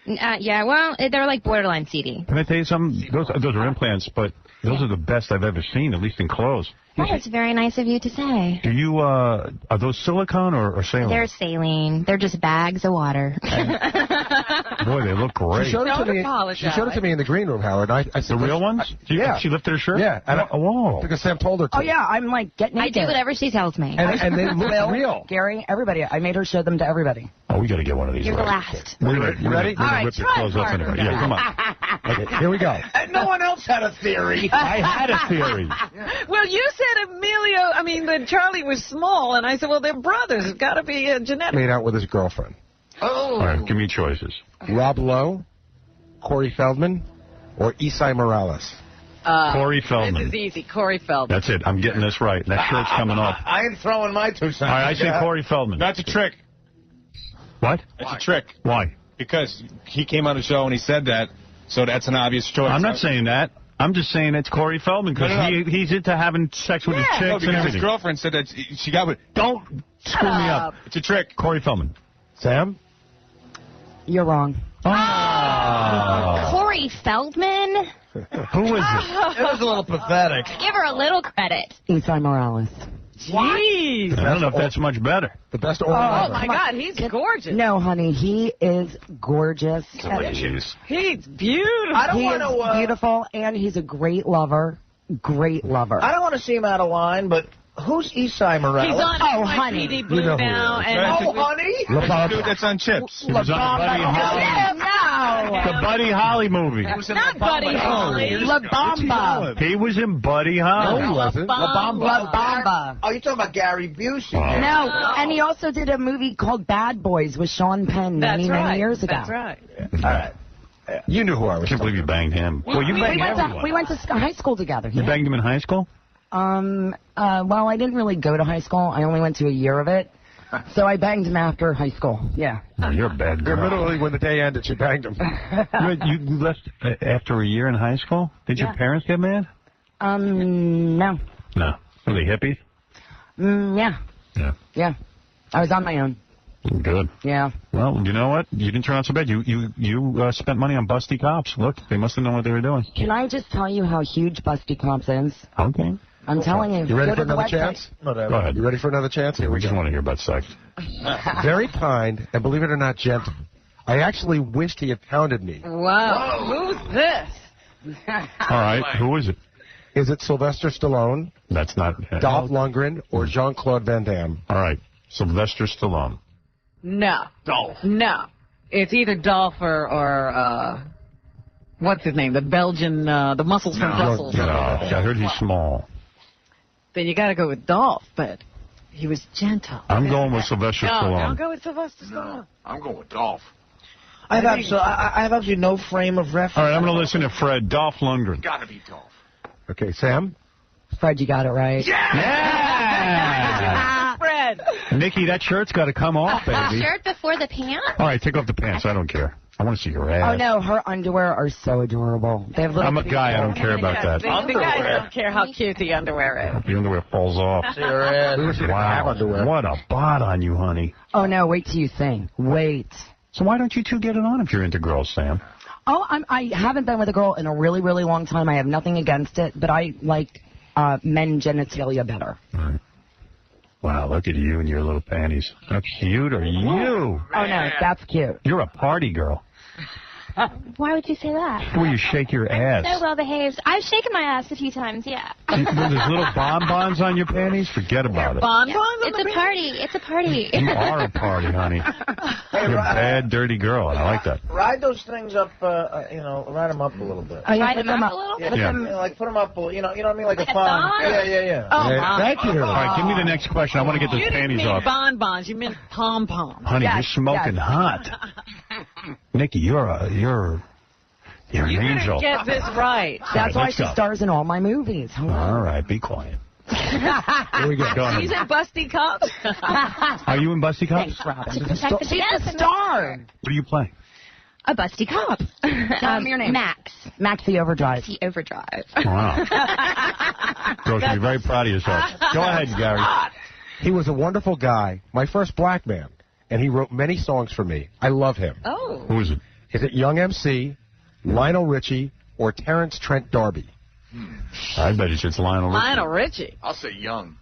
W: Yeah, well, they're like borderline seedy.
A: Can I tell you something? Those are implants, but those are the best I've ever seen, at least in clothes.
W: That is very nice of you to say.
A: Do you, are those silicone or saline?
W: They're saline. They're just bags of water.
A: Boy, they look great.
E: She showed it to me in the green room, Howard. I said,
A: the real ones?
E: Yeah.
A: She lifted her shirt?
E: Yeah. And
A: whoa.
E: Because Sam told her to.
P: Oh, yeah, I'm like, get naked.
W: I do whatever she tells me.
E: And they look real.
P: Gary, everybody. I made her show them to everybody.
A: Oh, we got to get one of these.
W: You're the
A: right.
W: last.
A: You
E: ready?
A: We're going to rip your clothes up in here. Yeah, come on. Okay, here we go.
C: And no one else had a theory.
A: I had a theory.
D: Well, you said that Charlie was small, and I said, well, they're brothers. It's got to be genetic.
E: Made out with his girlfriend.
A: All right, give me choices.
E: Rob Lowe, Corey Feldman, or Isai Morales?
A: Corey Feldman.
D: This is easy. Corey Feldman.
A: That's it. I'm getting this right. That shirt's coming off.
C: I ain't throwing my 2 cents.
A: All right, I say Corey Feldman.
Q: That's a trick.
A: What?
Q: That's a trick.
A: Why?
Q: Because he came on the show and he said that, so that's an obvious choice.
A: I'm not saying that. I'm just saying it's Corey Feldman because he's into having sex with his chicks and
Q: because
A: everything.
Q: his girlfriend said that she got with.
A: Don't screw me up.
Q: It's a trick.
A: Corey Feldman.
E: Sam?
P: You're wrong.
W: Corey Feldman?
A: Who is it?
C: It was a little pathetic.
W: Give her a little credit.
P: Isai Morales.
D: Jeez.
A: I don't know if that's much better.
E: The best
D: Oh, my God. He's gorgeous.
P: No, honey, he is gorgeous.
A: Jeez.
D: He's beautiful.
C: I don't
P: He
C: want
P: is
C: to.
P: beautiful, and he's a great lover. Great lover.
C: I don't want to see him out of line, but who's Isai Morales?
D: He's on NYPD Blue now.
C: Oh, honey.
Q: Dude, that's on Chips.
A: He was on the Buddy Holly. The Buddy Holly movie.
D: Not Buddy Holly.
P: La Bamba.
A: He was in Buddy Holly.
E: No, he wasn't.
P: La Bamba.
C: Oh, you're talking about Gary Busey.
P: No, and he also did a movie called Bad Boys with Sean Penn many years ago.
D: That's right.
C: All right.
E: You knew who I
A: I
E: was.
A: can't believe you banged him. Well, you banged everyone.
P: We went to high school together.
A: You banged him in high school?
P: Well, I didn't really go to high school. I only went to a year of it. So I banged him after high school. Yeah.
A: Oh, you're a bad girl.
E: Literally, when the day ended, she banged him.
A: You left after a year in high school? Did your parents get mad?
P: No.
A: No. Were they hippies?
P: Yeah.
A: Yeah.
P: Yeah. I was on my own.
A: Good.
P: Yeah.
A: Well, you know what? You didn't turn out so bad. You spent money on busty cops. Look, they must have known what they were doing.
P: Can I just tell you how huge Busty Cops is?
A: Okay.
P: I'm telling you.
E: You ready
P: Go
E: for
P: to the
E: another
P: website.
E: chance?
A: Go ahead.
E: You ready for another chance?
A: Yeah, we just want to hear about sex.
E: Very kind, and believe it or not, gentle. I actually wished he had pounded me.
D: Wow. Who's this?
A: All right. Who is it?
E: Is it Sylvester Stallone,
A: That's not...
E: Dolph Lundgren, or Jean-Claude Van Damme?
A: All right. Sylvester Stallone.
D: No.
C: Dolph.
D: No. It's either Dolph or what's his name? The Belgian, the muscles from Brussels.
A: No, I heard he's small.
D: Then you got to go with Dolph, but he was gentle.
A: I'm going with Sylvester
D: No,
A: Stallone.
D: don't go with Sylvester Stallone.
B: I'm going with Dolph.
C: I have absolutely no frame of reference.
A: All right, I'm going to listen to Fred. Dolph Lundgren.
B: Gotta be Dolph.
E: Okay, Sam?
P: Fred, you got it right.
A: Yeah!
D: Fred.
A: Nikki, that shirt's got to come off, baby.
W: Shirt before the pants?
A: All right, take off the pants. I don't care. I want to see your ass.
P: Oh, no, her underwear are so adorable. They have little
A: I'm a guy. I don't care about that.
D: The guys don't care how cute the underwear is.
A: The underwear falls off. Wow. What a bod on you, honey.
P: Oh, no, wait till you sing. Wait.
A: So why don't you two get it on if you're into girls, Sam?
P: Oh, I haven't been with a girl in a really, really long time. I have nothing against it, but I like men genitalia better.
A: Right. Wow, look at you and your little panties. How cute are you?
P: Oh, no, that's cute.
A: You're a party girl.
W: Why would you say that?
A: The way you shake your ass.
W: So well behaved. I've shaken my ass a few times, yeah.
A: There's little bonbons on your panties? Forget about it.
D: Bonbons?
W: It's a party. It's a party.
A: You are a party, honey. You're a bad, dirty girl, and I like that.
C: Ride those things up, ride them up a little bit.
W: Ride them up a little?
C: Yeah,
A: Yeah.
C: like put them up, you know what I mean, like a
W: thong?
C: thong. Yeah.
D: Oh,
E: Thank you.
A: All right, give me the next question. I want to get those
D: you didn't
A: panties
D: mean
A: off.
D: bonbons. You meant pom-poms.
A: Honey,
P: Yes,
A: you're smoking hot. Nikki, you're
V: You're an
D: You
V: angel.
D: didn't get this right.
P: That's why
V: let's
P: she
V: go.
P: stars in all my movies.
V: All right, be quiet. Here we go. Go
D: She's
V: ahead.
D: in Busty Cops.
V: Are you in Busty Cops?
P: Thanks, Robin.
W: She's
P: the star.
V: What do you play?
W: A busty cop.
P: Tell me your name.
W: Max.
P: Max the Overdrive.
W: Maxi Overdrive.
V: Wow. Girl should be very proud of yourself. Go ahead, Gary.
E: He was a wonderful guy, my first black man, and he wrote many songs for me. I love him.
D: Oh.
V: Who is it?
E: Is it Young MC, Lionel Richie, or Terrence Trent D'Arby?
V: I bet it's Lionel Richie.
D: Lionel Richie.
B: I'll say Young.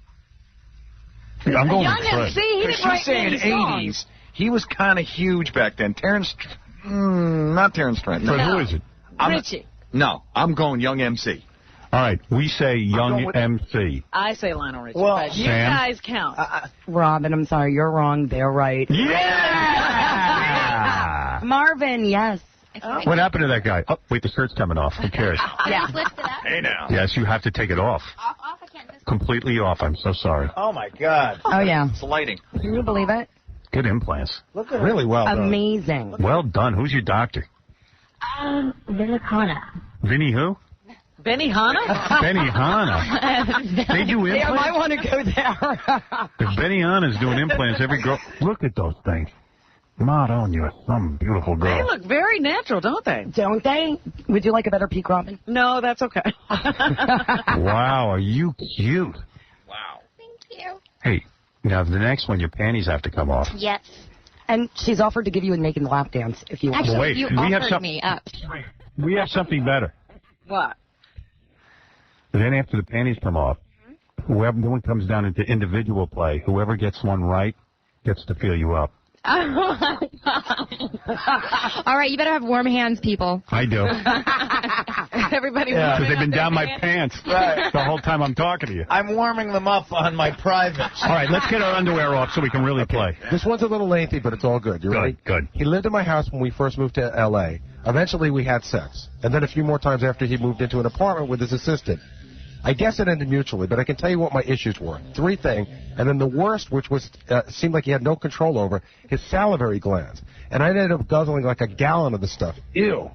V: I'm going
D: Young
V: with Fred.
D: MC, he didn't write
B: She's saying
D: many songs.
B: 80s. He was kind of huge back then. Not Terrence Trent.
V: Fred,
B: No.
V: who is it?
D: Richie.
B: No, I'm going Young MC.
V: All right, we say Young
B: going with-
V: MC.
D: I say Lionel Richie.
P: Well,
D: but you
V: Sam?
D: guys count.
P: Robin, I'm sorry, you're wrong. They're right.
V: Yeah!
P: Marvin, yes.
V: What happened to that guy? Oh, wait, the shirt's coming off. Who cares?
P: Yeah.
B: Hey now.
V: Yes, you have to take it off. Completely off. I'm so sorry.
C: Oh, my God.
P: Oh, yeah.
B: It's lighting.
P: Can you believe it?
V: Good implants.
C: Look at
E: Really well done.
P: Amazing.
V: Well done. Who's your doctor?
W: Vinny Hanna.
V: Vinny who?
D: Benny Hanna?
V: Benny Hanna. They do
P: Yeah, I might
V: implants?
P: want to go there.
V: If Benny Hanna's doing implants, every girl... Look at those things. Madon, you're some beautiful
D: They
V: girl.
D: look very natural, don't they?
P: Don't they? Would you like a better peak, Robin?
D: No, that's okay.
V: Wow, are you cute?
B: Wow.
W: Thank you.
V: Hey, now the next one, your panties have to come off.
W: Yes.
P: And she's offered to give you a naked lap dance if you want.
W: Actually,
V: wait,
W: you
V: we have
W: offered
V: some-
W: me up.
V: We have something better.
D: What?
V: Then after the panties come off, whoever the one comes down into individual play, whoever gets one right gets to feel you up.
W: All right, you better have warm hands, people.
V: I do.
D: Everybody
V: Because they've been down my pants
C: Right.
V: the whole time I'm talking to you.
C: I'm warming them up on my privates.
V: All right, let's get our underwear off so we can really play.
E: This one's a little lengthy, but it's all good. You ready?
V: Good.
E: He lived in my house when we first moved to L.A. Eventually, we had sex. And then a few more times after he moved into an apartment with his assistant. I guess it ended mutually, but I can tell you what my issues were. 3 things. And then the worst, which was seemed like he had no control over, his salivary glands. And I ended up guzzling like a gallon of the stuff. Ew.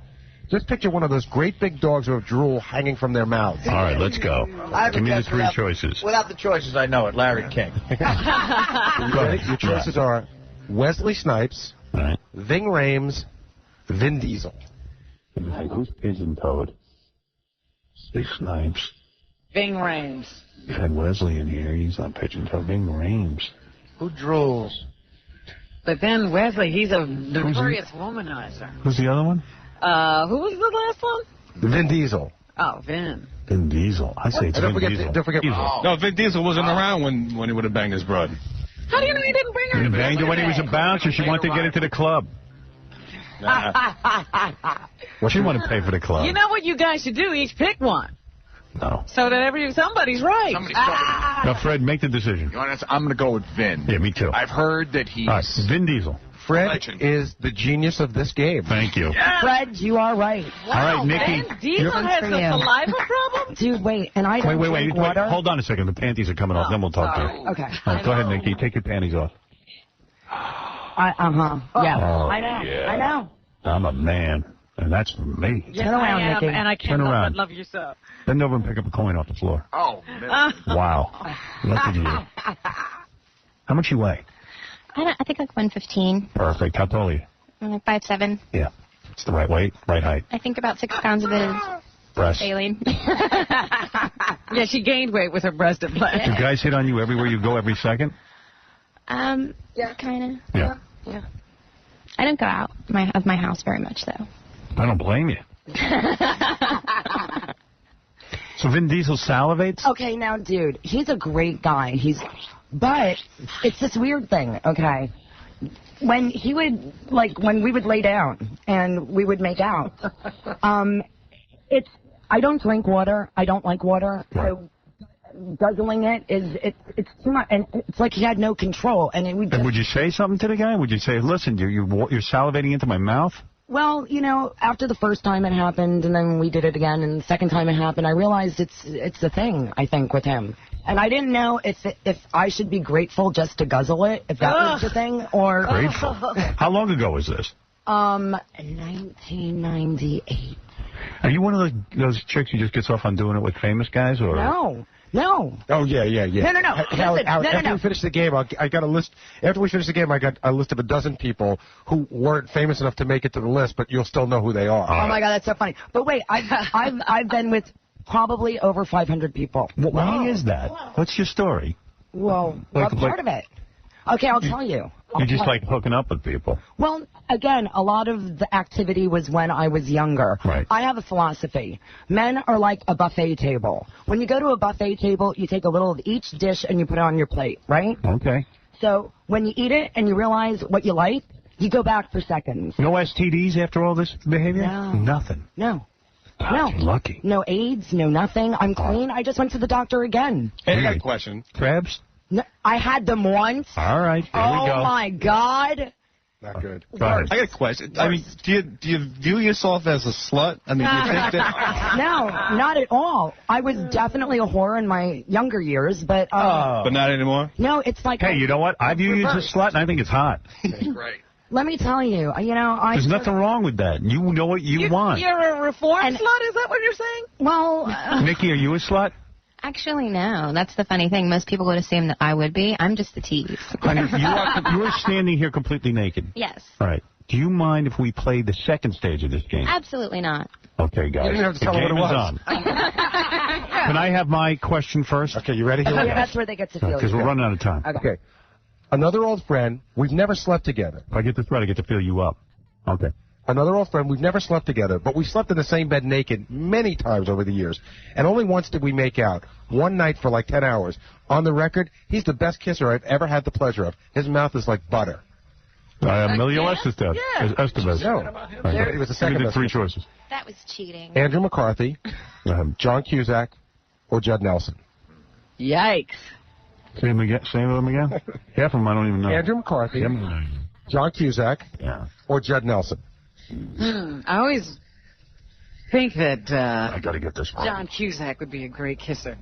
E: Just picture one of those great big dogs who have drool hanging from their mouths.
V: All right, let's go.
C: I have
V: Give
C: a
V: me the
C: guess
V: 3
C: without-
V: choices.
C: Without the choices, I know it. Larry King.
E: Your choices are Wesley Snipes,
V: All right.
E: Ving Rhames, Vin Diesel.
V: Hey, who's pigeon-toed? Steve Snipes.
D: Ving Rhames.
V: You had Wesley in here. He's on pigeon-toed. Bing Rhames.
C: Who drools?
D: But then Wesley, he's a notorious womanizer.
V: Who's the other one?
D: Who was the last one?
E: Vin Diesel.
D: Oh, Vin.
V: Vin Diesel. I say it's
E: Don't
V: Vin
E: forget,
V: Diesel.
E: don't forget.
V: Diesel.
Q: No, Vin Diesel wasn't around when he would have banged his broad.
D: How do you know he didn't bring her?
V: He banged her when he was a bouncer. She wanted to get into the club. Well, she wanted to pay for the club.
D: You know what you guys should do? Each pick one.
V: No.
D: So that somebody's right.
V: Now, Fred, make the decision.
B: You know what, I'm going to go with Vin.
V: Yeah, me too.
B: I've heard that he's...
V: All right, Vin Diesel.
E: Fred is the genius of this game.
V: Thank you.
P: Fred, you are right.
V: All right, Nikki.
D: Vin Diesel has a saliva problem?
P: Dude, wait, and I don't
V: Wait.
P: drink water.
V: Hold on a second. The panties are coming off. Then we'll talk to you.
P: Okay.
V: All right, go ahead, Nikki. Take your panties off.
P: Yeah,
V: Oh,
P: I know.
V: yeah.
P: I know.
V: I'm a man, and that's for me.
D: Yes,
P: Turn around,
D: I am,
P: Nikki.
D: and I
V: Turn
D: can't help
V: around.
D: but love you so.
V: Bend over and pick up a coin off the floor.
B: Oh,
V: Wow. Look at you. How much you weigh?
W: I think like 115.
V: Perfect. How tall are you?
W: I'm like 5'7".
V: Yeah. It's the right weight, right height.
W: I think about 6 pounds of it is
V: Breast.
W: saline.
D: Yeah, she gained weight with her breast implant.
V: Do guys hit on you everywhere you go every second?
W: Yeah, kind of.
V: Yeah.
W: Yeah. I don't go out of my house very much, though.
V: I don't blame you. So Vin Diesel salivates?
P: Okay, now, dude, he's a great guy. But it's this weird thing, okay? When he would, when we would lay down and we would make out, I don't drink water. I don't like water. So guzzling it's too much, and it's like he had no control, and it would.
V: And would you say something to the guy? Would you say, listen, you're salivating into my mouth?
P: Well, after the first time it happened, and then we did it again, and the second time it happened, I realized it's a thing, I think, with him. And I didn't know if I should be grateful just to guzzle it, if that was the thing, or...
V: Grateful? How long ago was this?
P: 1998.
A: Are you one of those chicks who just gets off on doing it with famous guys, or?
P: No.
E: Oh, yeah.
P: No.
E: Howard,
P: Listen,
E: after we finish the game, I got a list. After we finish the game, I got a list of a dozen people who weren't famous enough to make it to the list, but you'll still know who they are.
P: Oh my God, that's so funny. But wait, I've been with probably over 500 people.
A: Why is that? What's your story?
P: Well, what part of it? Okay, I'll tell you.
A: You just like hooking up with people.
P: Well, again, a lot of the activity was when I was younger.
A: Right.
P: I have a philosophy. Men are like a buffet table. When you go to a buffet table, you take a little of each dish and you put it on your plate, right?
A: Okay.
P: So when you eat it and you realize what you like, you go back for seconds.
A: No STDs after all this behavior?
P: No.
A: Nothing.
P: No.
A: No. You're lucky.
P: No AIDS, no nothing. I'm clean. I just went to the doctor again.
Q: Hey, I got a question.
A: Crabs?
P: No, I had them once.
A: All right, here we go.
P: Oh, my God.
E: Not good.
Q: I got a question. I mean, do you view yourself as a slut? I mean, do you think that?
P: No, not at all. I was definitely a whore in my younger years, but...
Q: But not anymore?
P: No, it's like...
A: Hey, you know what? I view you as a slut, and I think it's hot.
B: Right.
P: Let me tell you,
A: There's nothing wrong with that. You know what you want.
D: You're a reformed slut? Is that what you're saying?
P: Well...
A: Nikki, are you a slut?
W: Actually, no. That's the funny thing. Most people would assume that I would be. I'm just the tease.
A: I mean, you are standing here completely naked.
W: Yes.
A: All right. Do you mind if we play the second stage of this game?
W: Absolutely not.
A: Okay, guys.
E: You didn't have to tell
A: the
E: them
A: game
E: what it
A: is
E: was.
A: on. Can I have my question first?
E: Okay, you ready? Here we go.
P: That's where they get to feel
A: Because we're running out of time.
E: Okay. Another old friend. We've never slept together.
A: If I get this right, I get to feel you up. Okay.
E: Another old friend. We've never slept together, but we slept in the same bed naked many times over the years. And only once did we make out. One night for like 10 hours. On the record, he's the best kisser I've ever had the pleasure of. His mouth is like butter.
A: Emilio Estevez. Estevez.
E: No. He was the second best.
A: Three choices.
W: That was cheating.
E: Andrew McCarthy, John Cusack, or Judd Nelson.
D: Yikes.
A: Say them again? Half of them I don't even know.
E: Andrew McCarthy, John Cusack, or Judd Nelson.
D: I always think that
A: I got to get this right.
D: John Cusack would be a great kisser.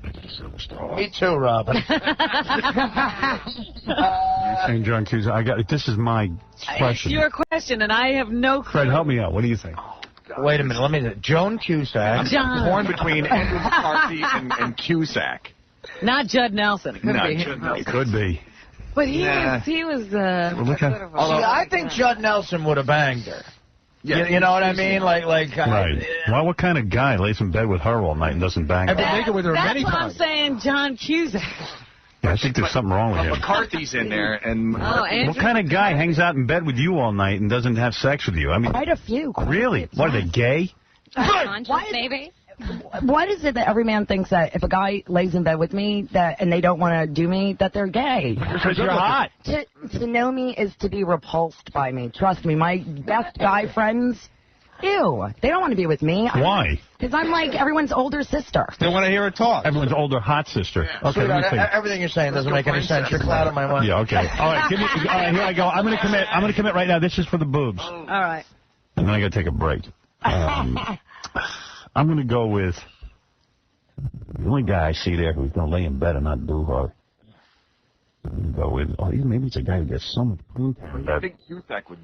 C: Me too, Robin.
A: Saying John Cusack. This is my question.
D: It's your question, and I have no clue.
A: Fred, help me out. What do you think?
C: Wait a minute. Let me... Joan Cusack.
D: John.
Q: Torn between Andrew McCarthy and Cusack.
D: Not Judd Nelson. It could be him.
A: It could be.
D: But he was
C: I think Judd Nelson would have banged her. Yeah. You know what I mean? Like.
A: Right. Well, what kind of guy lays in bed with her all night and doesn't bang her?
E: I've been naked with her many
D: That's what
E: times.
D: I'm saying, John Cusack.
A: Yeah, I think there's something wrong with him.
B: McCarthy's in there, and
A: what kind of guy hangs out in bed with you all night and doesn't have sex with you? I mean,
P: Quite a few.
A: Really? What, are they gay?
W: Maybe.
P: Why is it that every man thinks that if a guy lays in bed with me and they don't want to do me, that they're gay?
A: Because you're hot.
P: To know me is to be repulsed by me. Trust me, my best guy friends, ew, they don't want to be with me.
A: Why?
P: Because I'm like everyone's older sister.
Q: They want to hear her talk.
A: Everyone's older hot sister. Okay, let me think.
C: Everything you're saying doesn't make any sense. You're clouding my mind.
A: Yeah, okay. All right, all right, here I go. I'm going to commit right now. This is for the boobs.
D: All right.
A: And then I got to take a break. I'm going to go with the only guy I see there who's going to lay in bed and not do her. I'm going to go with, maybe it's a guy who gets so much poontang in bed.
B: I think Cusack would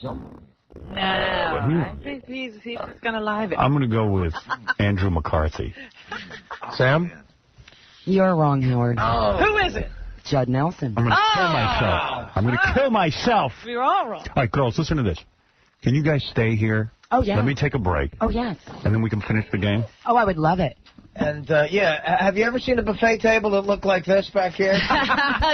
B: jump.
D: No, I think he's just going to live it.
A: I'm going to go with Andrew McCarthy.
E: Sam?
P: You're wrong, Howard.
D: Who is it?
P: Judd Nelson.
A: I'm going to kill myself. I'm going to kill myself.
D: You're all wrong.
A: All right, girls, listen to this. Can you guys stay here?
P: Oh, yeah.
A: Let me take a break.
P: Oh, yes.
A: And then we can finish the game?
P: Oh, I would love it.
C: And, have you ever seen a buffet table that looked like this back here?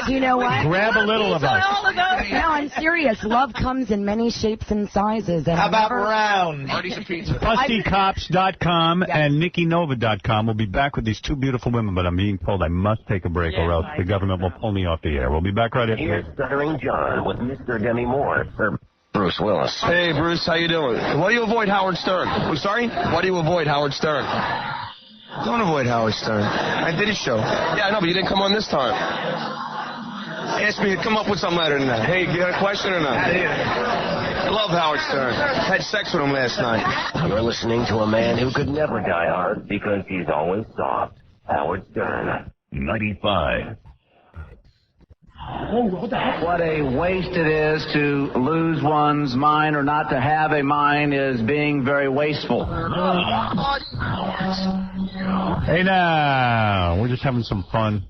P: Do you know what?
A: Grab a little of us.
P: No, I'm serious. Love comes in many shapes and sizes. And
C: How about round?
A: BustyCops.com and NikkiNova.com. We'll be back with these two beautiful women, but I'm being told I must take a break or else the government will pull me off the air. We'll be back right after
O: Here's Stuttering John with Mr. Demi Moore for Bruce Willis.
J: Hey, Bruce, how you doing? Why do you avoid Howard Stern? I'm sorry? Why do you avoid Howard Stern? Don't avoid Howard Stern. I did his show. Yeah, I know, but you didn't come on this time. Ask me to come up with something better than that. Hey, you got a question or not? I love Howard Stern. Had sex with him last night.
O: You're listening to a man who could never die hard because he's always soft. Howard Stern. 95.
H: What a waste it is to lose one's mind or not to have a mind is being very wasteful.
A: Hey now, we're just having some fun.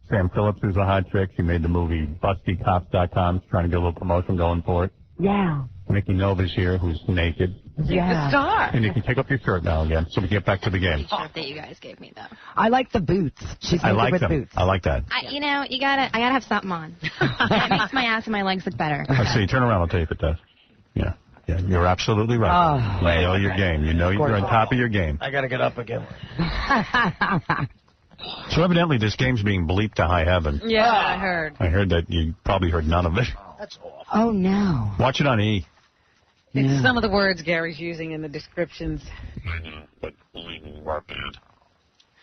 A: Sam Phillips is a hot chick. She made the movie BustyCops.com. She's trying to get a little promotion going for it.
K: Yeah.
A: Nikki Nova's here, who's naked.
K: Yeah.
D: The star.
A: And you can take off your shirt now again, so we get back to the game.
W: Shirt that you guys gave me though.
P: I like the boots. She's
A: I
P: naked
A: like
P: with
A: them.
P: boots.
A: I like that.
W: I gotta have something on. It makes my ass and my legs look better.
A: I see. Turn around. I'll tell you if it does. Yeah. Yeah, you're absolutely right. You know your game. You know you're on top of your game.
C: I got to get up again.
A: So evidently this game's being bleeped to high heaven.
D: Yeah, I heard.
A: I heard that you probably heard none of it.
C: That's awful.
P: Oh, no.
A: Watch it on E.
D: It's some of the words Gary's using in the descriptions.
A: But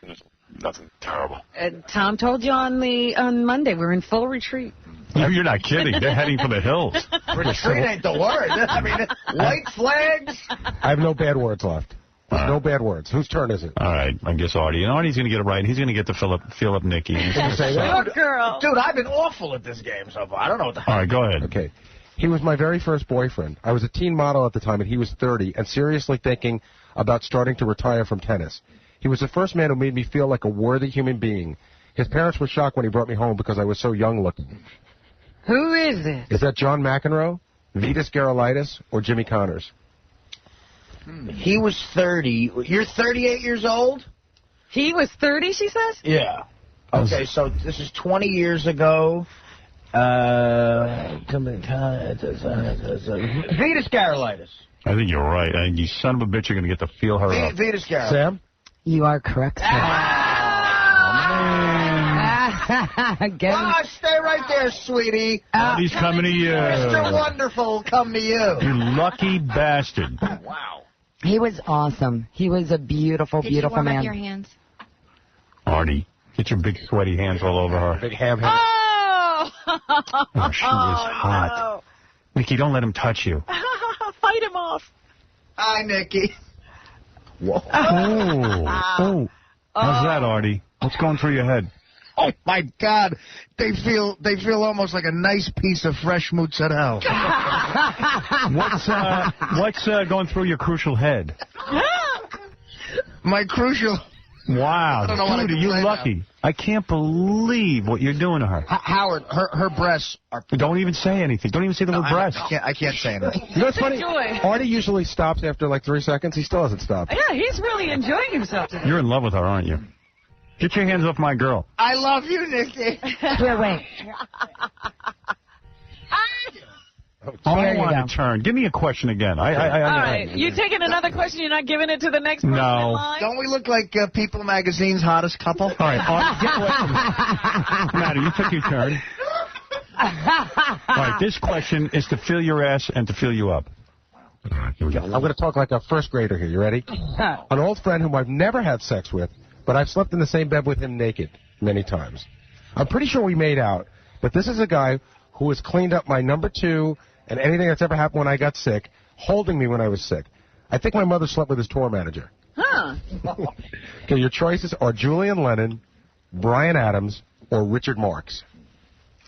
A: there's nothing terrible.
D: Tom told you on Monday we're in full retreat.
A: No, you're not kidding. They're heading for the hills.
C: Retreat ain't the word. I mean, white flags.
E: I have no bad words left. No bad words. Whose turn is it?
A: All right, I guess Artie. And Artie's going to get it right. He's going to get to feel up Nikki.
C: Good girl. Dude, I've been awful at this game so far. I don't know what the
A: All right, go ahead.
E: Okay. He was my very first boyfriend. I was a teen model at the time, and he was 30 and seriously thinking about starting to retire from tennis. He was the first man who made me feel like a worthy human being. His parents were shocked when he brought me home because I was so young looking.
D: Who is this?
E: Is that John McEnroe, Vitas Gerulaitis, or Jimmy Connors?
C: He was 30. You're 38 years old?
D: He was 30, she says?
C: Yeah. Okay, so this is 20 years ago. Vitas Gerulaitis.
A: I think you're right. And you son of a bitch, you're going to get to feel her up.
C: Vitas Gerulaitis.
E: Sam?
P: You are correct, sir.
C: Stay right there, sweetie.
A: He's coming to you.
C: Mr. Wonderful, come to you.
A: You lucky bastard.
C: Wow.
P: He was awesome. He was a beautiful, beautiful
W: Did you warm
P: man.
W: up your hands?
A: Artie, get your big sweaty hands all over her.
E: Big ham hand.
D: Oh!
A: Oh, she was hot.
D: No.
A: Nikki, don't let him touch you.
D: Fight him off.
C: Hi, Nikki.
A: Whoa. Oh. How's that, Artie? What's going through your head?
C: Oh my God, they feel almost like a nice piece of fresh mozzarella.
A: What's going through your crucial head?
C: My crucial.
A: Wow,
C: I don't know what I
A: dude,
C: can
A: are you
C: say
A: lucky?
C: now.
A: I can't believe what you're doing to her.
C: Howard, her breasts are.
A: Don't even say anything. Don't even say the word breast.
C: I can't say anything.
E: You know what's funny?
D: Enjoy.
E: Artie usually stops after like 3 seconds. He still hasn't stopped.
D: Yeah, he's really enjoying himself today.
A: You're in love with her, aren't you? Get your hands off my girl.
C: I love you, Nikki.
P: Here, wait.
A: I want to turn. Give me a question again.
D: All right, you taking another question? You're not giving it to the next person in line?
C: Don't we look like People Magazine's hottest couple?
A: All right, Maddie, you took your turn. All right, this question is to fill your ass and to fill you up. All right, here we go.
E: I'm going to talk like a first grader here. You ready? An old friend whom I've never had sex with, but I've slept in the same bed with him naked many times. I'm pretty sure we made out, but this is a guy who has cleaned up my number 2 and anything that's ever happened when I got sick, holding me when I was sick. I think my mother slept with his tour manager.
D: Huh.
E: Okay, your choices are Julian Lennon, Bryan Adams, or Richard Marx.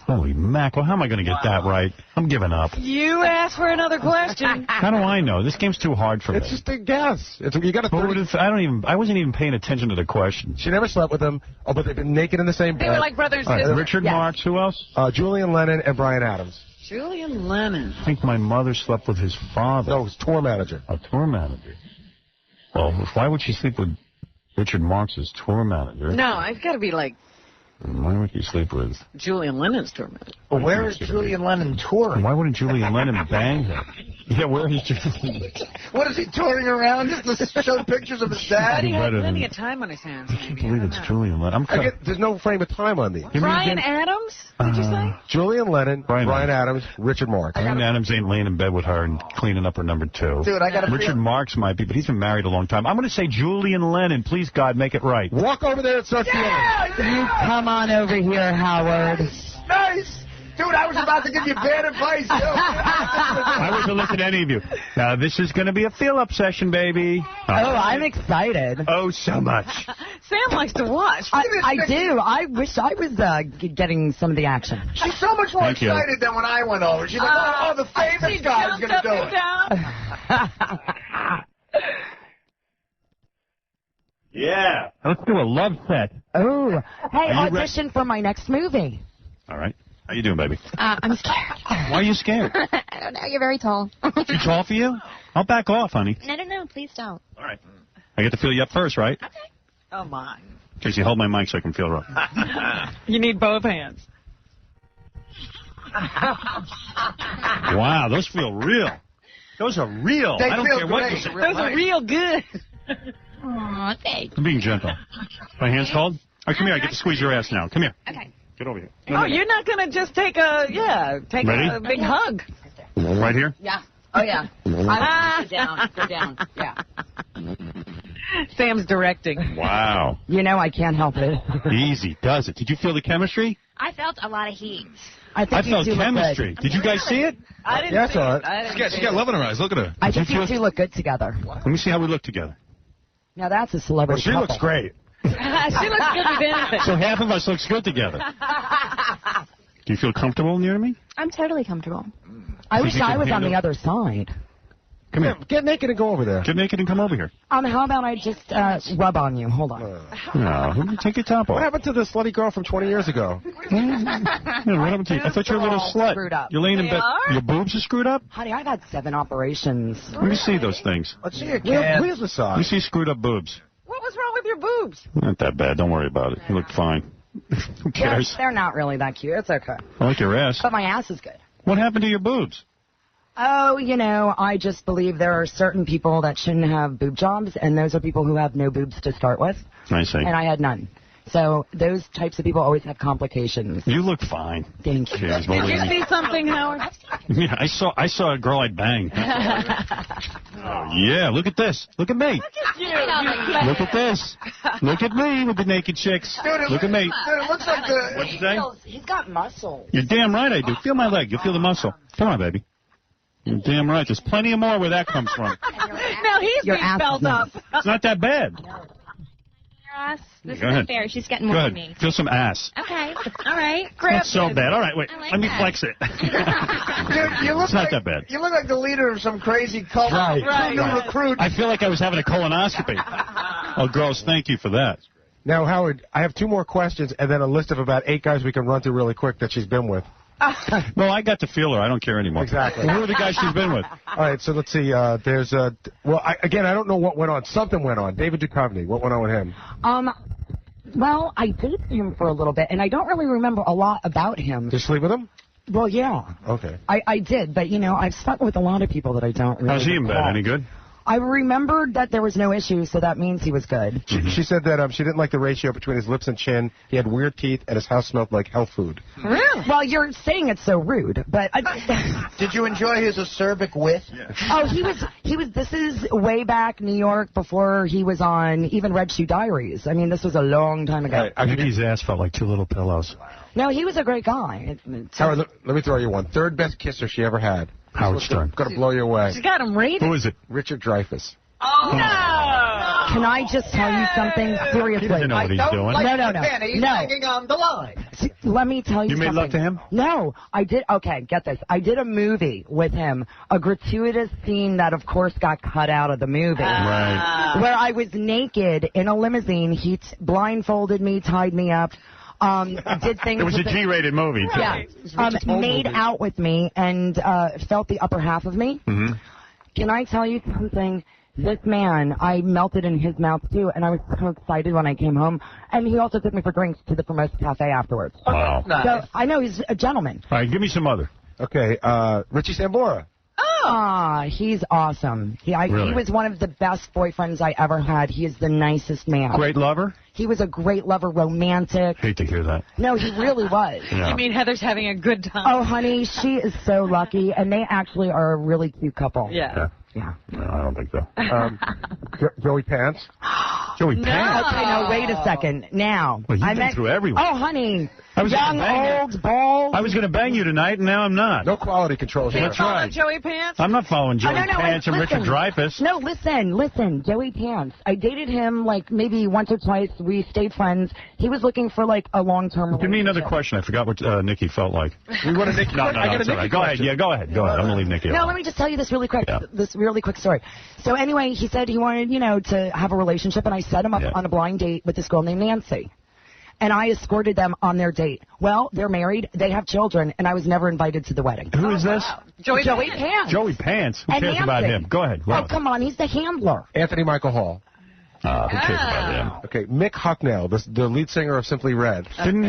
A: Holy mackerel, how am I going to get that right? I'm giving up.
D: You asked for another question.
A: How do I know? This game's too hard for me.
E: It's just a guess. You got
A: I wasn't even paying attention to the question.
E: She never slept with him, but they've been naked in the same bed.
D: They were like brother and sister.
A: Richard Marx, who else?
E: Julian Lennon and Bryan Adams.
D: Julian Lennon.
A: I think my mother slept with his father.
E: No, his tour manager.
A: A tour manager. Well, why would she sleep with Richard Marx's tour manager?
D: No, I've got to be like
A: Why would you sleep with?
D: Julian Lennon's tour manager.
C: Well, where is Julian Lennon touring?
A: Why wouldn't Julian Lennon bang her? Yeah, where is Julian?
C: What is he touring around just to show pictures of his dad?
D: He had plenty of time on his hands.
A: I can't believe it's Julian Lennon.
E: There's no frame of time on these.
D: Bryan Adams? Did you say?
E: Julian Lennon, Bryan Adams, Richard Marx.
A: Bryan Adams ain't laying in bed with her and cleaning up her number 2.
C: Dude, I gotta
A: Richard Marx might be, but he's been married a long time. I'm going to say Julian Lennon. Please, God, make it right.
E: Walk over there and start feeling.
P: You come on over here, Howard.
C: Nice. Dude, I was about to give you bad advice, too.
A: I wasn't listening to any of you. Now, this is going to be a feel-up session, baby.
P: Oh, I'm excited.
A: Oh, so much.
D: Sam likes to watch.
P: I do. I wish I was getting some of the action.
C: She's so much more
A: Thank you.
C: excited than when I went over. She's like, oh, the famous guy's going to do it.
A: Yeah. Let's do a love set.
P: Oh, hey,
A: Are you
P: audition for my next movie.
A: All right. How you doing, baby?
W: I'm scared.
A: Why are you scared?
W: I don't know. You're very tall.
A: Too tall for you? I'll back off, honey.
W: No, please don't.
A: All right. I get to feel you up first, right?
W: Okay.
D: Oh, my.
A: Casey, hold my mic so I can feel rough.
D: You need both hands.
A: Wow, those feel real. Those are real.
D: They
A: I don't
D: feel
A: care what
D: great.
A: you say.
D: Those are real good.
W: Aw, thanks.
A: I'm being gentle. My hand's cold? All right, come here. I get to squeeze your ass now. Come here.
W: Okay.
A: Get over here.
D: Oh, you're not going to just take a
A: Ready?
D: a big hug.
A: Right here?
P: Yeah. Oh, yeah. Go down. Go down. Yeah.
D: Sam's directing.
A: Wow.
P: You know I can't help it.
A: Easy does it. Did you feel the chemistry?
W: I felt a lot of heat.
P: I think
A: I felt
P: you two
A: chemistry.
P: look good.
A: Did you guys see it?
D: I didn't
E: Yeah, I
D: see
E: saw
D: it.
E: it.
D: I didn't see
V: She's got
D: it.
V: love in her eyes. Look at her.
P: I think
A: Did you
P: you
A: feel-
P: two look good together.
A: Let me see how we look together.
P: Now that's a celebrity
E: She
P: couple.
E: looks great.
D: She looks good with anything.
A: So half of us looks good together. Do you feel comfortable near me?
W: I'm totally comfortable.
P: I wish
A: Think you
P: I
A: can
P: was on
A: handle-
P: the other side.
A: Come here.
E: Get naked and go over there.
A: Get naked and come over here.
P: How about I just rub on you? Hold on.
A: No, take your top
E: What
A: off.
E: happened to the slutty girl from 20 years ago?
A: Yeah, what happened to you? I thought you were a little slut.
P: Screwed up.
A: You're laying in
D: They
A: bed.
D: are?
A: Your boobs are screwed up?
P: Honey, I've had 7 operations.
A: Let me see those things.
C: Let's see your
E: Where's the
A: Let
E: side?
A: me see screwed up boobs.
D: What was wrong with your boobs?
A: Not that bad. Don't worry about it. You look fine. Who cares?
P: They're not really that cute. It's okay.
A: I like your ass.
P: But my ass is good.
A: What happened to your boobs?
P: Oh, I just believe there are certain people that shouldn't have boob jobs, and those are people who have no boobs to start with.
A: I see.
P: And I had none. So those types of people always have complications.
A: You look fine.
P: Thank you.
A: Cheers,
D: Did you
A: believe me.
D: see something, Howard?
A: Yeah, I saw a girl I'd bang. Oh, yeah, look at this. Look at me. Look at this. Look at me with the naked chicks. Look at me.
C: Dude, it looks like the...
A: What'd you say?
P: He's got muscle.
A: You're damn right I do. Feel my leg. You'll feel the muscle. Come on, baby. You're damn right. There's plenty of more where that comes from.
D: Now he's
P: Your
D: being
P: ass
D: felt
P: is
D: up.
A: It's not that bad.
W: Ross, this
A: Go
W: isn't
A: ahead.
W: fair. She's getting
A: Go
W: more
A: ahead.
W: than me.
A: Feel some ass.
W: Okay. All right.
A: Not so bad. All right, wait.
W: I like
A: Let me
W: that.
A: flex it.
C: Dude, you look
A: It's not
C: like,
A: that bad.
C: You look like the leader of some crazy cult.
A: Right.
C: New recruit.
A: I feel like I was having a colonoscopy. Oh, girls, thank you for that.
E: Now, Howard, I have 2 more questions and then a list of about 8 guys we can run through really quick that she's been with.
A: Well, I got to feel her. I don't care anymore.
E: Exactly.
A: Who are the guys she's been with?
E: All right, so let's see. There's I don't know what went on. Something went on. David Duchovny. What went on with him?
P: Well, I dated him for a little bit, and I don't really remember a lot about him.
E: Did you sleep with him?
P: Well, yeah.
E: Okay.
P: I did, but, I've slept with a lot of people that I don't really
A: How's he in bed?
P: recall.
A: Any good?
P: I remembered that there was no issue, so that means he was good.
E: She said that she didn't like the ratio between his lips and chin. He had weird teeth, and his house smelled like health food.
P: Really? Well, you're saying it's so rude, but...
C: Did you enjoy his acerbic wit?
P: Oh, he was, this is way back New York before he was on even Red Shoe Diaries. I mean, this was a long time ago.
A: Maybe his ass felt like 2 little pillows.
P: No, he was a great guy.
E: Howard, let me throw you one. 3rd best kisser she ever had.
A: Howard Stern.
E: Going to blow you away.
D: She's got him rated.
A: Who is it?
E: Richard Dreyfuss.
D: Oh, no!
P: Can I just tell you something? Seriously.
A: He doesn't know what he's doing.
P: No.
C: He's hanging on the line.
P: See, let me tell you
A: You
P: something.
A: made love to him?
P: No, I did. Okay, get this. I did a movie with him, a gratuitous scene that, of course, got cut out of the movie.
A: Right.
P: Where I was naked in a limousine. He blindfolded me, tied me up. Did things.
A: It was a
P: with
A: G-rated movie.
P: Yeah. Made out with me and felt the upper half of me.
A: Mm-hmm.
P: Can I tell you something? This man, I melted in his mouth too, and I was so excited when I came home. And he also took me for drinks to the Formosa Cafe afterwards.
A: Wow.
P: So I know he's a gentleman.
A: All right, give me some other.
E: Okay, Richie Sambora.
P: Ah, he's awesome. He
A: Really?
P: was one of the best boyfriends I ever had. He is the nicest man.
A: Great lover?
P: He was a great lover, romantic.
A: Hate to hear that.
P: No, he really was.
A: Yeah.
D: You mean Heather's having a good time?
P: Oh, honey, she is so lucky, and they actually are a really cute couple.
D: Yeah.
P: Yeah.
A: No, I don't think so.
E: Joey Pants.
A: Joey Pants.
P: Okay, no, wait a second. Now,
A: Well, you've
P: I
A: been
P: meant
A: through everyone.
P: Oh, honey.
A: I was
P: Young,
A: gonna bang you.
P: old, bald.
A: I was going to bang you tonight, and now I'm not.
E: No quality control.
A: That's right.
D: Joey Pants?
A: I'm not following Joey
P: no,
A: Pants and
P: listen.
A: Richard Dreyfuss.
P: No, listen. Joey Pants. I dated him like maybe once or twice. We stayed friends. He was looking for like a long-term relationship.
A: Give me another question. I forgot what Nikki felt like.
E: We want a Nikki.
A: No,
E: I got a
A: it's all
E: Nikki
A: right. Go ahead.
E: question.
A: Yeah, go ahead. I'm going to leave Nikki
P: No,
A: alone.
P: let me just tell you this really quick.
A: Yeah.
P: This really quick story. So anyway, he said he wanted, to have a relationship, and I set him up on a blind date with this girl named Nancy. And I escorted them on their date. Well, they're married, they have children, and I was never invited to the wedding.
A: Who is this?
P: Joey Pants.
A: Joey Pants. Who
P: And
A: cares about
P: Nancy.
A: him? Go ahead.
P: Oh, come on, he's the handler.
E: Anthony Michael Hall.
A: Who cares about him?
E: Okay, Mick Hucknall, the lead singer of Simply Red.
A: Didn't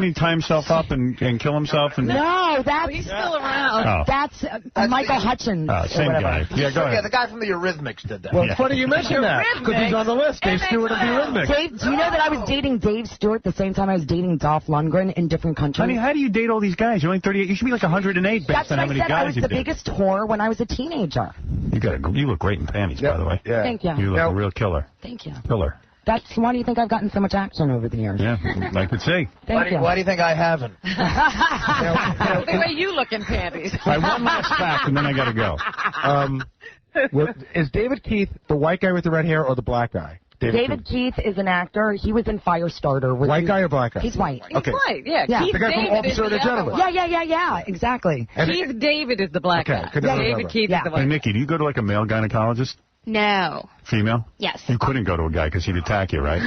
A: he tie himself up and kill himself? And
P: No, that's
D: He's still around.
A: Oh.
P: That's Michael Hutchins. or
A: same
P: whatever.
A: guy. Yeah, go
C: Yeah,
A: ahead.
C: the guy from the Eurythmics did that.
E: Well, it's funny you mentioned that, because he's on the list. Dave Stewart of the Eurythmics.
P: Dave, do you know that I was dating Dave Stewart the same time I was dating Dolph Lundgren in different countries?
A: Honey, how do you date all these guys? You're only 38. You should be like 108 based
P: That's
A: on
P: what
A: how
P: I
A: many
P: said. I
A: guys
P: was
A: you
P: the
A: did.
P: biggest whore when I was a teenager.
A: You look great in panties, by the way.
E: Yeah.
P: Thank you.
A: You look a real killer.
P: Thank you.
A: Killer.
P: Why do you think I've gotten so much action over the years?
A: Yeah, I could see.
P: Thank you.
C: Why do you think I haven't?
D: The way you look in panties.
A: All right, one last fact, and then I got to go.
E: Is David Keith the white guy with the red hair or the black guy?
P: David Keith is an actor. He was in Firestarter.
E: White guy or black guy?
P: He's white.
E: Okay.
D: Right, yeah.
P: Yeah.
D: Keith
E: The guy from
D: David
E: Officer
D: is
E: and a
D: the other
E: Gentleman.
D: one.
P: Yeah, exactly.
D: Keith David is the black guy.
E: couldn't remember.
D: David Keith
P: Yeah.
D: is the
A: Hey,
D: white guy.
A: Nikki, do you go to like a male gynecologist?
W: No.
A: Female?
W: Yes.
A: You couldn't go to a guy because he'd attack you, right?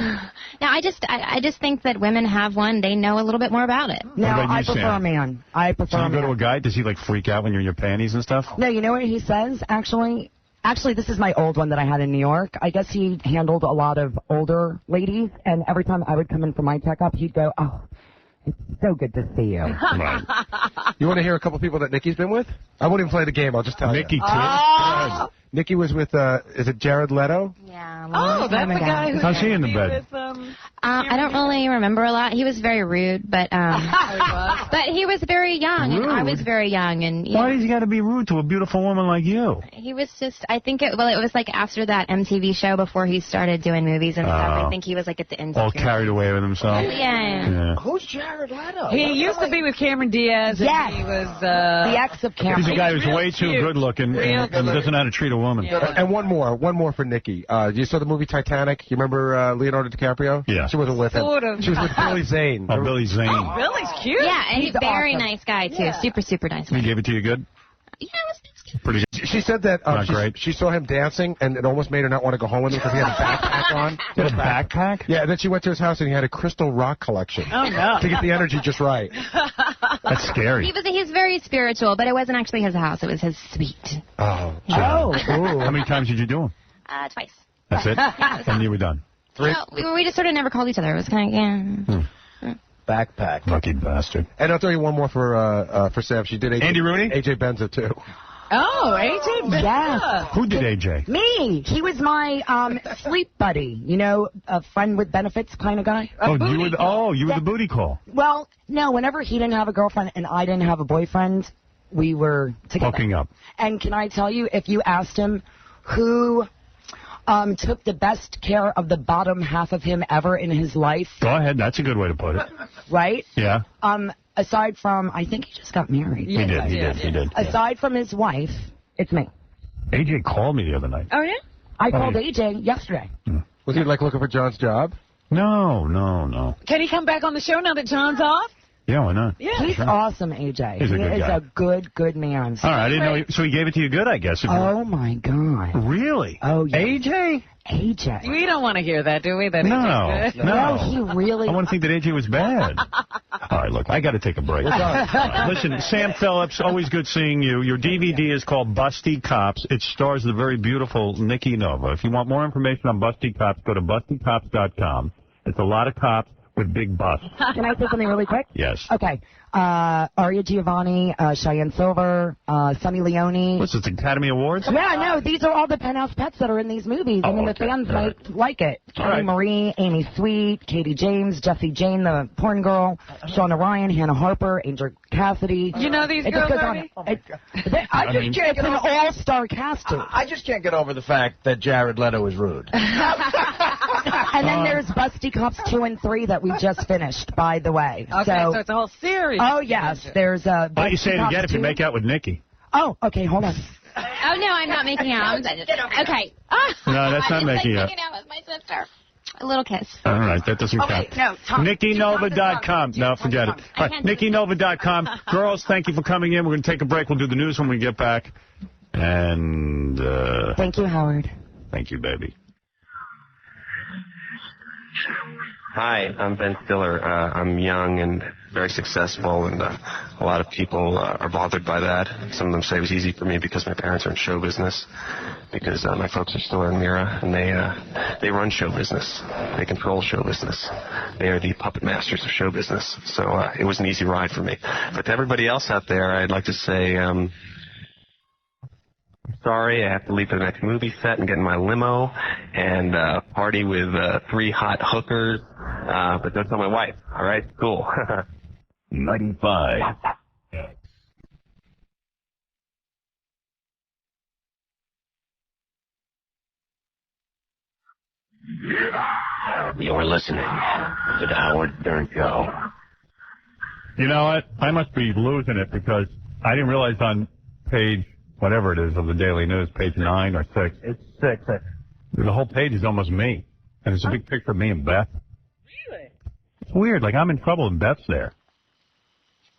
W: Now, I just think that women have one. They know a little bit more about it.
P: No,
A: about you,
P: I prefer
A: Sam?
P: a man. I prefer
A: So
P: a
A: you go
P: man.
A: to a guy, does he like freak out when you're in your panties and stuff?
P: No, you know what he says, actually? Actually, this is my old one that I had in New York. I guess he handled a lot of older ladies, and every time I would come in for my checkup, he'd go, "Oh, it's so good to see you."
A: Right.
E: You want to hear a couple people that Nikki's been with? I won't even play the game. I'll just tell
A: Nikki,
E: you.
A: too?
P: Oh!
E: Nikki was with, is it Jared Leto?
W: Yeah.
D: Oh, that's the guy who's
A: How's he in the bed?
D: with,
W: I don't really remember a lot. He was very rude, but but he was very young, and I was very young, and
A: Why does he got to be rude to a beautiful woman like you?
W: he was just. I think it was like after that MTV show before he started doing movies and stuff.
A: Oh.
W: I think he was like at the end.
A: All carried away with himself?
W: Yeah.
C: Who's Jared Leto?
D: He used to be with Cameron Diaz.
P: Yes.
D: And he was
P: The ex of Cameron.
A: He's a guy who's
D: real
A: way too
D: cute.
A: good looking
D: Real
A: and doesn't know how to treat a woman.
E: And one more for Nikki. You saw the movie Titanic? You remember Leonardo DiCaprio?
A: Yeah.
E: She wasn't with him.
D: Sort of.
E: She was with Billy Zane.
A: Oh, Billy Zane.
D: Oh, Billy's cute.
W: Yeah, and he's very
P: awesome.
W: nice guy too.
D: Yeah.
W: Super, super nice
A: He
W: guy.
A: gave it to you good?
W: Yeah, it was
A: Pretty good.
E: She said that
A: Not great.
E: she saw him dancing, and it almost made her not want to go home with him because he had a backpack on.
A: He had a backpack?
E: Yeah, and then she went to his house, and he had a crystal rock collection.
D: Oh, no.
E: To get the energy just right.
A: That's scary.
W: He's very spiritual, but it wasn't actually his house. It was his suite.
E: Oh.
P: Oh.
A: How many times did you do him?
W: Twice.
A: That's it? And you were done?
W: No, we just sort of never called each other. It was kind of
C: Backpack.
A: Lucky bastard.
E: And I'll tell you one more for Sam. She did
A: Andy Rooney?
E: AJ Benza, too.
D: Oh, AJ Benza.
P: Yes.
A: Who did AJ?
P: Me. He was my sleep buddy. You know, a friend with benefits kind of guy.
A: You were the booty call.
P: Well, no, whenever he didn't have a girlfriend and I didn't have a boyfriend, we were together.
A: Hooking up.
P: And can I tell you, if you asked him who took the best care of the bottom half of him ever in his life,
A: Go ahead. That's a good way to put it.
P: right?
A: Yeah.
P: Aside from, I think he just got married.
A: He did.
P: Aside from his wife, it's me.
A: AJ called me the other night.
D: Oh, yeah?
P: I called AJ yesterday.
E: Was he, like, looking for John's job?
A: No.
D: Can he come back on the show now that John's off?
A: Yeah, why not?
D: Yeah.
P: He's awesome, AJ.
A: He's a
P: he
A: good
P: is
A: guy.
P: a good man.
A: All right, I didn't know. So he gave it to you good, I guess.
P: Oh, my God.
A: Really?
P: Oh, yeah.
A: AJ?
P: AJ.
D: We don't want to hear that, do we? That
A: No.
D: AJ's good?
A: No.
P: He really...
A: I want to think that AJ was bad. All right, look, I got to take a break. All right, listen, Sam Phillips, always good seeing you. Your DVD is called Busty Cops. It stars the very beautiful Nikki Nova. If you want more information on Busty Cops, go to bustycops.com. It's a lot of cops with big busts.
P: Can I say something really quick?
A: Yes.
P: Okay. Aria Giovanni, Cheyenne Silver, Sonny Leone.
V: What's this, Academy Awards?
P: Yeah, no, these are all the Penthouse pets that are in these movies. I mean, the fans might like it. Kelly Marie, Amy Sweet, Katie James, Jessie Jane, the porn girl, Shauna Ryan, Hannah Harper, Angel Cassidy.
D: You know these girls, Artie?
P: It's an all-star cast.
C: I just can't get over the fact that Jared Leto is rude.
P: And then there's Busty Cops 2 and 3 that we just finished, by the way.
D: Okay, so it's a whole series.
P: Oh, yes. There's
V: Why don't you say it again if you make out with Nikki?
P: Oh, okay, hold on.
W: Oh, no, I'm not making out. Okay.
V: No, that's not making out.
W: Making out with my sister. A little kiss.
V: All right, that doesn't count.
W: No, Tom.
V: NikkiNova.com. No, forget it. All right, NikkiNova.com. Girls, thank you for coming in. We're going to take a break. We'll do the news when we get back. And
P: thank you, Howard.
V: Thank you, baby.
F: Hi, I'm Ben Stiller. I'm young and very successful, and a lot of people are bothered by that. Some of them say it was easy for me because my parents are in show business, because my folks are still in Mira, and they run show business. They control show business. They are the puppet masters of show business. So it was an easy ride for me. But to everybody else out there, I'd like to say, sorry, I have to leave for the next movie set and get in my limo and party with 3 hot hookers. But don't tell my wife. All right? Cool.
V: 95.
O: You're listening to the Howard Stern Show.
A: You know what? I must be losing it because I didn't realize on page, whatever it is, of the Daily News, page 9 or 6. It's 6. The whole page is almost me. And it's a big picture of me and Beth.
D: Really?
A: It's weird. Like, I'm in trouble and Beth's there.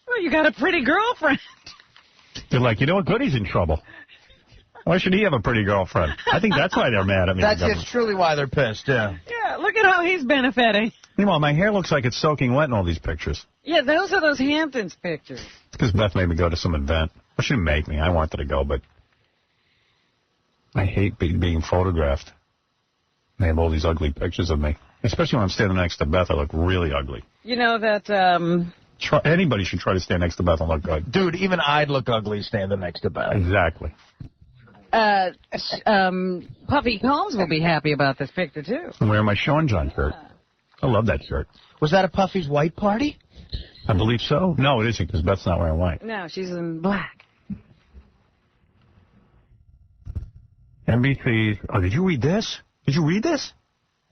D: Well, you got a pretty girlfriend.
A: They're like, you know what? Goody's in trouble. Why should he have a pretty girlfriend? I think that's why they're mad at me.
C: That's truly why they're pissed, yeah.
D: Yeah, look at how he's benefiting.
A: Meanwhile, my hair looks like it's soaking wet in all these pictures.
D: Yeah, those are those Hamptons pictures.
A: It's because Beth made me go to some event. Well, she didn't make me. I wanted to go, but I hate being photographed. They have all these ugly pictures of me. Especially when I'm standing next to Beth, I look really ugly.
D: You know that,
A: Anybody should try to stand next to Beth and look good.
C: Dude, even I'd look ugly standing next to Beth.
A: Exactly.
D: Puffy Combs will be happy about this picture, too.
A: I'm wearing my Sean John shirt. I love that shirt.
C: Was that a Puffy's white party?
A: I believe so. No, it isn't, because Beth's not wearing white.
D: No, she's in black.
A: NBC's... Oh, did you read this? Did you read this?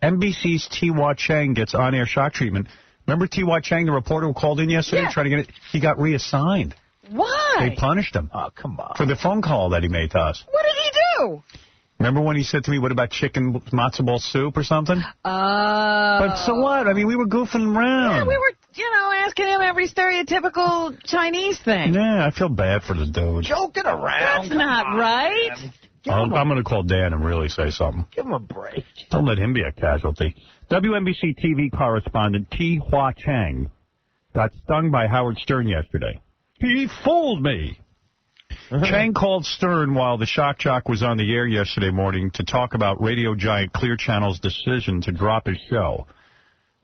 A: NBC's T.Y. Chang gets on-air shock treatment. Remember T.Y. Chang, the reporter who called in yesterday trying to get it? He got reassigned.
D: Why?
A: They punished him.
C: Oh, come on.
A: For the phone call that he made to us.
D: What did he do?
A: Remember when he said to me, what about chicken matzo ball soup or something? But so what? I mean, we were goofing around.
D: Yeah, we were, asking him every stereotypical Chinese thing.
A: Yeah, I feel bad for the dude.
C: Joking around.
D: That's not right.
A: I'm going to call Dan and really say something.
C: Give him a break.
A: Don't let him be a casualty. WNBC TV correspondent T.Y. Chang got stung by Howard Stern yesterday. He fooled me. Chang called Stern while the shock jock was on the air yesterday morning to talk about radio giant Clear Channel's decision to drop his show.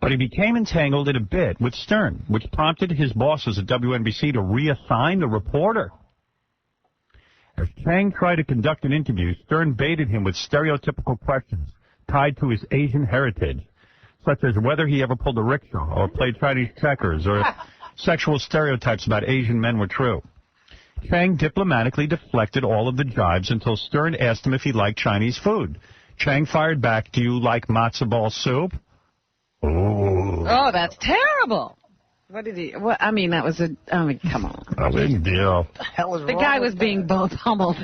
A: But he became entangled in a bit with Stern, which prompted his bosses at WNBC to reassign the reporter. As Chang tried to conduct an interview, Stern baited him with stereotypical questions tied to his Asian heritage, such as whether he ever pulled a rickshaw or played Chinese checkers or sexual stereotypes about Asian men were true. Chang diplomatically deflected all of the jibes until Stern asked him if he liked Chinese food. Chang fired back, "Do you like matzo ball soup?" Ooh.
D: Oh, that's terrible. What did he... What, I mean, that was a... I mean, come on.
A: A big deal.
C: What the hell is
D: The
C: wrong
D: guy
C: with
D: was being both humbled.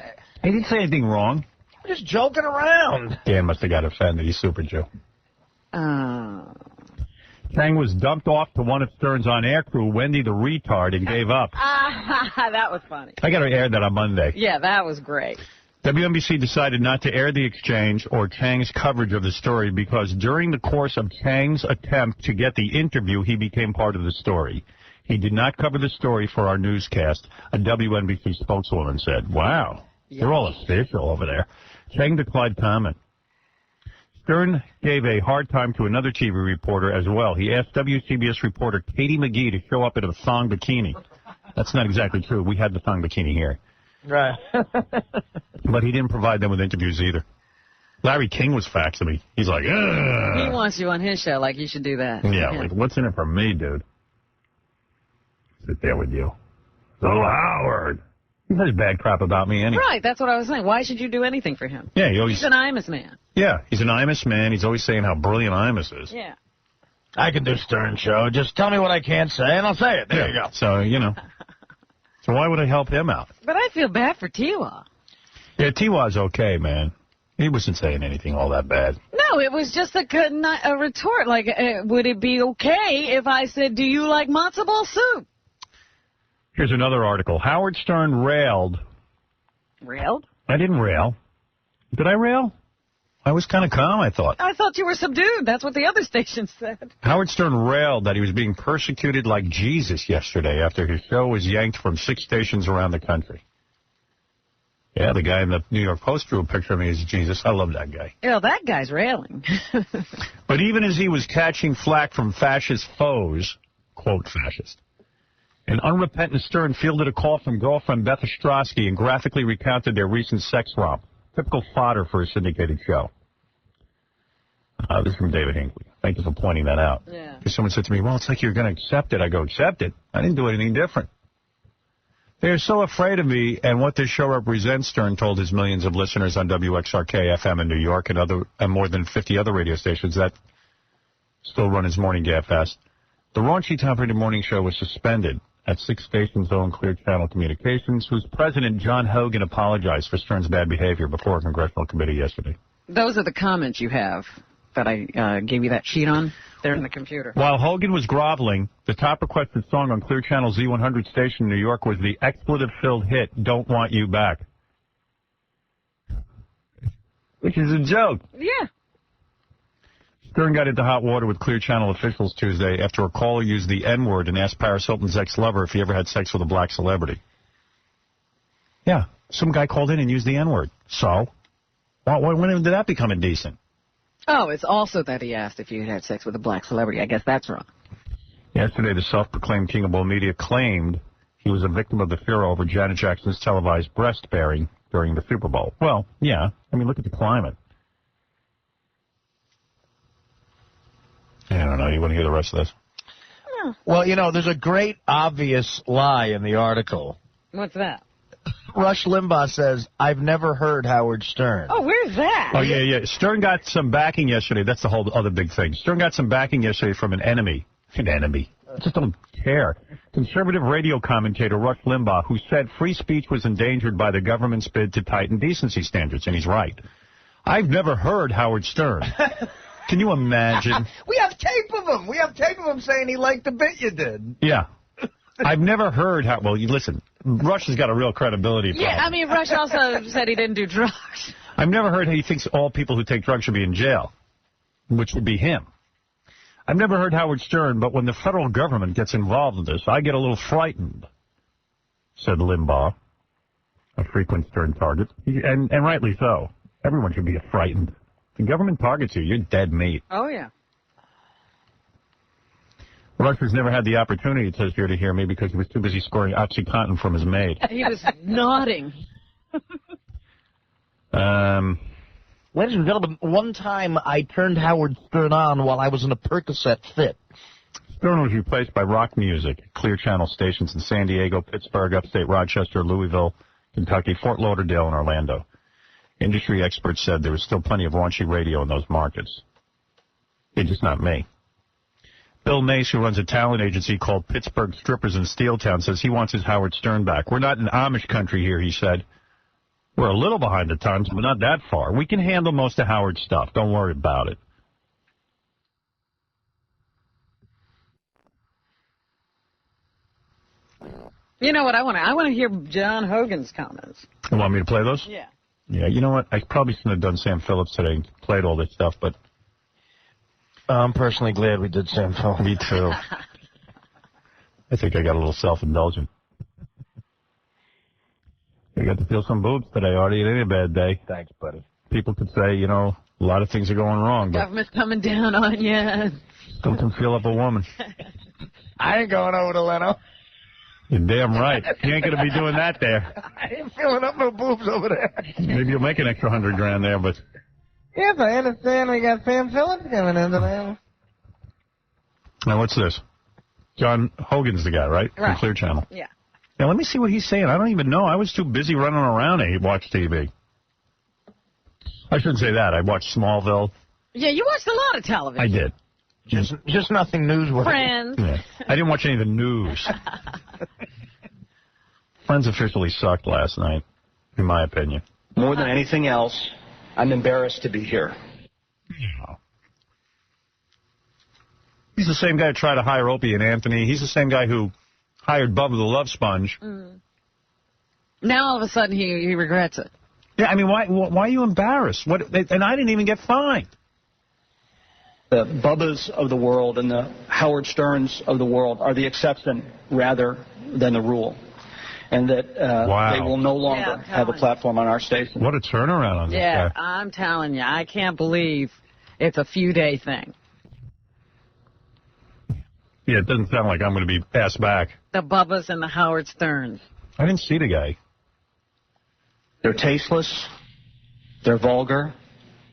A: He didn't say anything wrong.
C: We're just joking around.
A: Dan must have got offended. He's Super Jew. Chang was dumped off to one of Stern's on-air crew, Wendy the retard, and gave up.
D: That was funny.
A: I got to air that on Monday.
D: Yeah, that was great.
A: WNBC decided not to air the exchange or Chang's coverage of the story because during the course of Chang's attempt to get the interview, he became part of the story. He did not cover the story for our newscast, a WNBC spokeswoman said. Wow, they're all official over there. Chang declined comment. Stern gave a hard time to another TV reporter as well. He asked WCBS reporter Katie McGee to show up in a thong bikini. That's not exactly true. We had the thong bikini here.
C: Right.
A: But he didn't provide them with interviews either. Larry King was faxing me. He's like, ugh.
D: He wants you on his show, like you should do that.
A: Yeah, like, what's in it for me, dude? Sit there with you. So Howard. He says bad crap about me anyway.
D: Right, that's what I was saying. Why should you do anything for him?
A: Yeah,
D: he's an Imus man.
A: Yeah, he's an Imus man. He's always saying how brilliant Imus is.
D: Yeah.
C: I can do Stern Show. Just tell me what I can't say, and I'll say it. There you go.
A: So, you know. So why would I help him out?
D: But I feel bad for Tiwa.
A: Yeah, Tiwa's okay, man. He wasn't saying anything all that bad.
D: No, it was just a retort. Like, would it be okay if I said, do you like matzo ball soup?
A: Here's another article. Howard Stern railed.
D: Railed?
A: I didn't rail. Did I rail? I was kind of calm, I thought.
D: I thought you were subdued. That's what the other station said.
A: Howard Stern railed that he was being persecuted like Jesus yesterday after his show was yanked from 6 stations around the country. Yeah, the guy in the New York Post drew a picture of me as Jesus. I love that guy.
D: Yeah, that guy's railing.
A: But even as he was catching flack from fascist foes, quote fascist, an unrepentant Stern fielded a call from girlfriend Beth Ostrowski and graphically recounted their recent sex romp. Typical fodder for a syndicated show. This is from David Hinckley. Thank you for pointing that out.
D: Yeah.
A: Because someone said to me, well, it's like you're going to accept it. I go, accept it? I didn't do anything different. They're so afraid of me and what this show represents, Stern told his millions of listeners on WXRK-FM in New York and more than 50 other radio stations that still run his morning gabfest. The raunchy top-rated morning show was suspended at 6 stations owned Clear Channel Communications, whose president, John Hogan, apologized for Stern's bad behavior before a congressional committee yesterday.
D: Those are the comments you have that I gave you that sheet on. They're in the computer.
A: While Hogan was groveling, the top requested song on Clear Channel Z100 station in New York was the expletive-filled hit, Don't Want You Back. Which is a joke.
D: Yeah.
A: Stern got into hot water with Clear Channel officials Tuesday after a caller used the N-word and asked Paris Hilton's ex-lover if he ever had sex with a black celebrity. Yeah, some guy called in and used the N-word. So? When did that become indecent?
D: Oh, it's also that he asked if you had sex with a black celebrity. I guess that's wrong.
A: Yesterday, the self-proclaimed king of all media claimed he was a victim of the furor over Janet Jackson's televised breast-baring during the Super Bowl. Well, yeah. I mean, look at the climate. I don't know. You want to hear the rest of this?
D: No.
C: Well, you know, there's a great obvious lie in the article.
D: What's that?
C: Rush Limbaugh says, I've never heard Howard Stern.
D: Oh, where's that?
A: Oh, yeah. Stern got some backing yesterday. That's the whole other big thing. Stern got some backing yesterday from an enemy. An enemy. I just don't care. Conservative radio commentator Rush Limbaugh, who said free speech was endangered by the government's bid to tighten decency standards, and he's right. I've never heard Howard Stern. Can you imagine?
C: We have tape of him. We have tape of him saying he liked the bit you did.
A: Yeah. I've never heard how... Well, you listen, Rush has got a real credibility problem.
D: Yeah, I mean, Rush also said he didn't do drugs.
A: I've never heard how he thinks all people who take drugs should be in jail, which would be him. I've never heard Howard Stern, but when the federal government gets involved in this, I get a little frightened, said Limbaugh, a frequent Stern target. And rightly so. Everyone should be frightened. If the government targets you, you're dead meat.
D: Oh, yeah.
A: Rush has never had the opportunity, it says here, to hear me because he was too busy scoring OxyContin from his maid.
D: He was nodding.
C: Ladies and gentlemen, one time I turned Howard Stern on while I was in a Percocet fit.
A: Stern was replaced by rock music at Clear Channel stations in San Diego, Pittsburgh, upstate Rochester, Louisville, Kentucky, Fort Lauderdale, and Orlando. Industry experts said there was still plenty of raunchy radio in those markets. It's just not me. Bill Mace, who runs a talent agency called Pittsburgh Strippers in Steeltown, says he wants his Howard Stern back. We're not in Amish country here, he said. We're a little behind the times, but not that far. We can handle most of Howard's stuff. Don't worry about it.
D: You know what I want to? I want to hear John Hogan's comments.
A: You want me to play those?
D: Yeah.
A: Yeah, you know what? I probably shouldn't have done Sam Phillips today and played all this stuff, but...
C: I'm personally glad we did Sam Phillips.
A: Me too. I think I got a little self-indulgent. I got to feel some boobs today, Artie. It ain't a bad day.
C: Thanks, buddy.
V: people could say, you know, a lot of things are going wrong, but
D: Government's coming down on you.
V: still can feel up a woman.
C: I ain't going over to Leno.
V: You're damn right. You ain't going to be doing that there.
C: I ain't filling up no boobs over there.
V: Maybe you'll make an extra $100,000 there, but
C: Yes, I understand we got Sam Phillips coming into there.
V: now what's this? John Hogan's the guy, right? From
D: Right.
V: Clear Channel.
D: Yeah.
V: Now, let me see what he's saying. I don't even know. I was too busy running around to watch TV. I shouldn't say that. I watched Smallville.
D: Yeah, you watched a lot of television.
V: I did.
C: Just nothing newsworthy.
D: Friends.
V: Yeah. I didn't watch any of the news. Friends officially sucked last night, in my opinion.
G: More than anything else, I'm embarrassed to be here.
V: He's the same guy who tried to hire Opie and Anthony. He's the same guy who hired Bubba the Love Sponge.
D: Now all of a sudden he regrets it.
V: Yeah, I mean, why are you embarrassed? What? And I didn't even get fined.
G: The Bubbas of the world and the Howard Sterns of the world are the exception rather than the rule. And that
V: Wow.
G: they will no longer have a platform on our station.
V: What a turnaround on this
D: Yeah,
V: guy.
D: I'm telling you, I can't believe it's a few-day thing.
V: Yeah, it doesn't sound like I'm going to be passed back.
D: The Bubbas and the Howard Sterns.
V: I didn't see the guy.
G: They're tasteless. They're vulgar.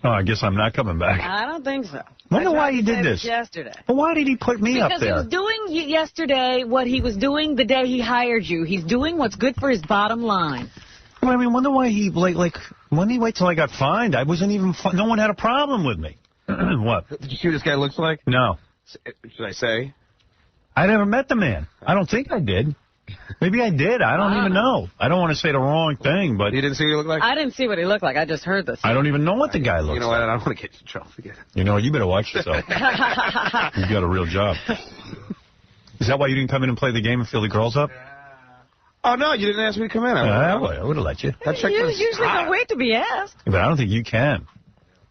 V: Oh, I guess I'm not coming back.
D: I don't think so.
V: Wonder
D: I
V: why
D: tried
V: he
D: to
V: did
D: say
V: this.
D: Yesterday.
V: Well, why did he put me up
D: Because he
V: there?
D: was doing yesterday what he was doing the day he hired you. He's doing what's good for his bottom line.
V: Well, I mean, wonder why he, like, when did he wait till I got fined? I wasn't even, no one had a problem with me. What?
T: Did you see what this guy looks like?
V: No.
T: Should I say?
V: I never met the man. I don't think I did. Maybe I did. I don't even know. I don't want to say the wrong thing, but...
T: You didn't see what he looked like?
D: I didn't see what he looked like. I just heard this.
V: I don't even know what the guy looks like.
T: You know what? I don't want to get you in trouble again.
V: You know, you better watch yourself. You've got a real job. Is that why you didn't come in and play the game and fill the girls up?
T: Oh, no, you didn't ask me to come in.
V: I would have let you.
D: You usually don't wait to be asked.
V: But I don't think you can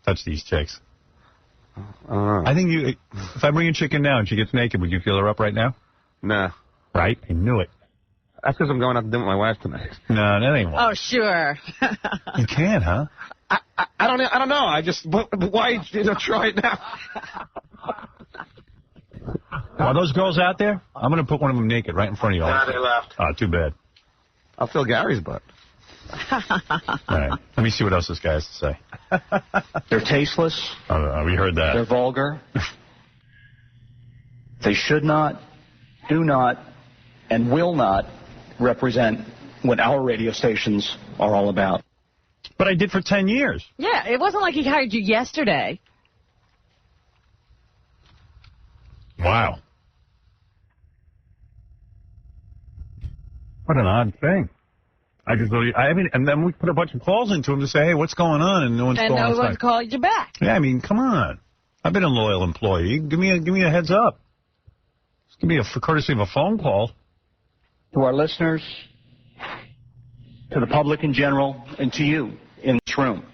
V: touch these chicks. I think you... If I bring a chick in now and she gets naked, would you feel her up right now?
T: Nah.
V: Right? I knew it.
T: That's because I'm going out to dinner with my wife tonight.
V: No, that ain't why.
D: Oh, sure.
V: You can, huh?
T: I don't know. I just... But why try it now?
V: Are those girls out there? I'm going to put one of them naked right in front of you.
N: Nah, they left.
V: Oh, too bad.
T: I'll fill Gary's butt.
V: All right. Let me see what else this guy has to say.
G: They're tasteless.
V: We heard that.
G: They're vulgar. They should not, do not, and will not represent what our radio stations are all about.
V: But I did for 10 years.
D: Yeah, it wasn't like he hired you yesterday.
V: Wow. What an odd thing. I mean, and then we put a bunch of calls into him to say, hey, what's going on? And no one's
D: And
V: calling
D: no
V: us
D: one's
V: back.
D: called you back.
V: Yeah, I mean, come on. I've been a loyal employee. Give me a heads up. Just give me a courtesy of a phone call.
G: To our listeners, to the public in general, and to you in this room.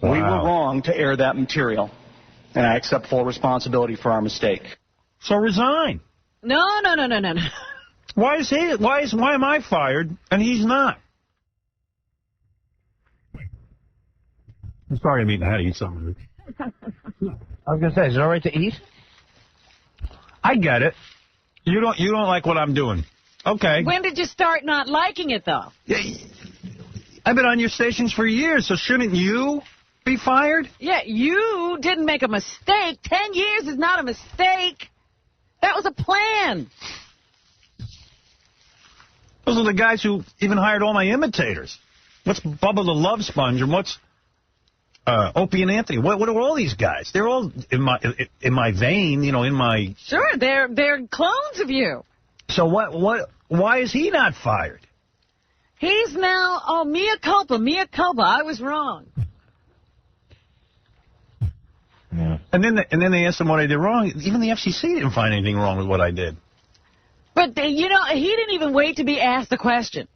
V: Wow.
G: We were wrong to air that material, and I accept full responsibility for our mistake.
V: So resign.
D: No.
V: Why am I fired and he's not? I'm sorry I'm eating. I had to eat something.
C: I was going to say, is it all right to eat?
V: I get it. You don't like what I'm doing. Okay.
D: When did you start not liking it, though?
V: I've been on your stations for years, so shouldn't you be fired?
D: Yeah, you didn't make a mistake. 10 years is not a mistake. That was a plan.
V: Those are the guys who even hired all my imitators. What's Bubba the Love Sponge and what's Opie and Anthony? What are all these guys? They're all in my vein, you know, in my...
D: Sure, they're clones of you.
V: So why is he not fired?
D: He's now, mea culpa, I was wrong.
V: Yeah. And then they asked him what I did wrong. Even the FCC didn't find anything wrong with what I did.
D: But, he didn't even wait to be asked the question.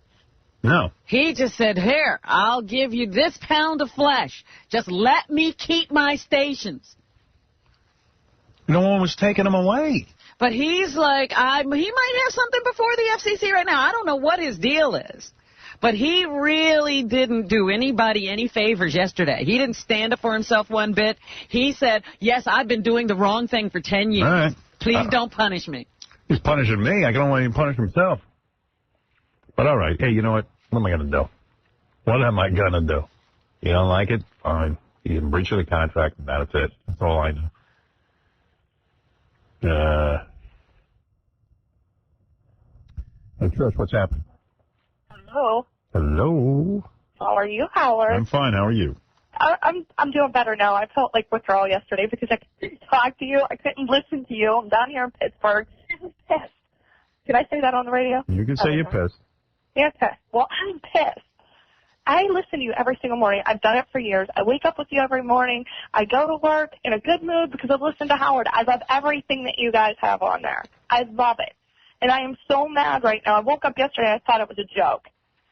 V: No.
D: He just said, here, I'll give you this pound of flesh. Just let me keep my stations.
V: No one was taking them away.
D: But he's like, he might have something before the FCC right now. I don't know what his deal is. But he really didn't do anybody any favors yesterday. He didn't stand up for himself one bit. He said, yes, I've been doing the wrong thing for 10 years.
A: All right.
D: Please don't punish me.
A: He's punishing me. I can only punish himself. But all right. Hey, you know what? What am I going to do? What am I going to do? You don't like it? Fine. You can breach of the contract, and that's it. That's all I know. Hey, Trish, what's happening?
I: Hello.
A: Hello.
I: How are you, Howard?
A: I'm fine. How are you?
I: I'm doing better now. I felt like withdrawal yesterday because I couldn't talk to you. I couldn't listen to you. I'm down here in Pittsburgh. I'm pissed. Can I say that on the radio?
A: You can say you're pissed.
I: Yeah, pissed. Well, I'm pissed. I listen to you every single morning. I've done it for years. I wake up with you every morning. I go to work in a good mood because I've listened to Howard. I love everything that you guys have on there. I love it. And I am so mad right now. I woke up yesterday. I thought it was a joke.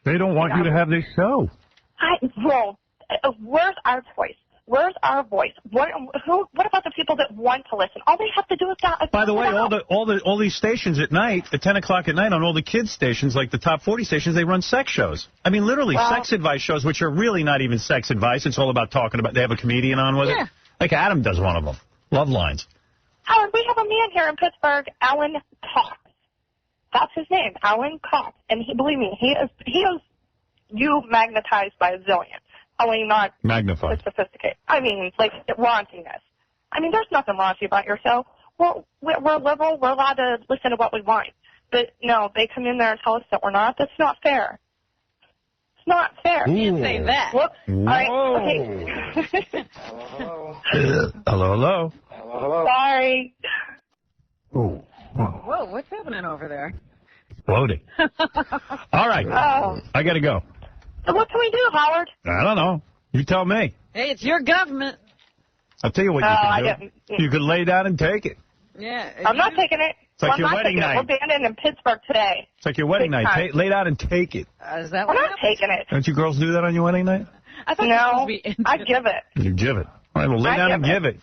A: They don't want you to have this show.
I: Where's our voice? Where's our voice? What about the people that want to listen? All they have to do is
V: By the way, all these stations at night, at 10 o'clock at night, on all the kids stations, like the top 40 stations, they run sex shows. I mean, literally, sex advice shows, which are really not even sex advice. It's all about talking about. They have a comedian on with it. Like Adam does one of them. Love Lines.
I: Howard, we have a man here in Pittsburgh, Alan Cox. That's his name, Alan Cox. And believe me, he is you magnetized by a zillion. I mean, not
A: magnified,
I: sophisticated. I mean, like raunchiness. I mean, there's nothing raunchy about your show. We're liberal. We're allowed to listen to what we want. But no, they come in there and tell us that we're not. That's not fair. It's not fair.
D: You can't say that.
I: Whoops.
D: All
I: right. Okay.
A: Hello.
I: Sorry.
A: Ooh.
D: Whoa, what's happening over there?
A: Exploding. All right.
I: Oh.
A: I got to go.
I: So what can we do, Howard?
A: I don't know. You tell me.
D: Hey, it's your government.
A: I'll tell you what you can do. You can lay down and take it.
D: Yeah.
I: I'm not taking it.
A: It's like
I: I'm
A: your
I: not
A: wedding
I: taking
A: night.
I: It. We're banding in Pittsburgh today.
A: It's like your wedding
I: Big
A: night.
I: time.
A: Lay down and take it.
D: Is that
I: We're not taking it.
A: Don't you girls do that on your wedding night?
I: No, I give it.
A: You give it. All right, well, lay down and give it.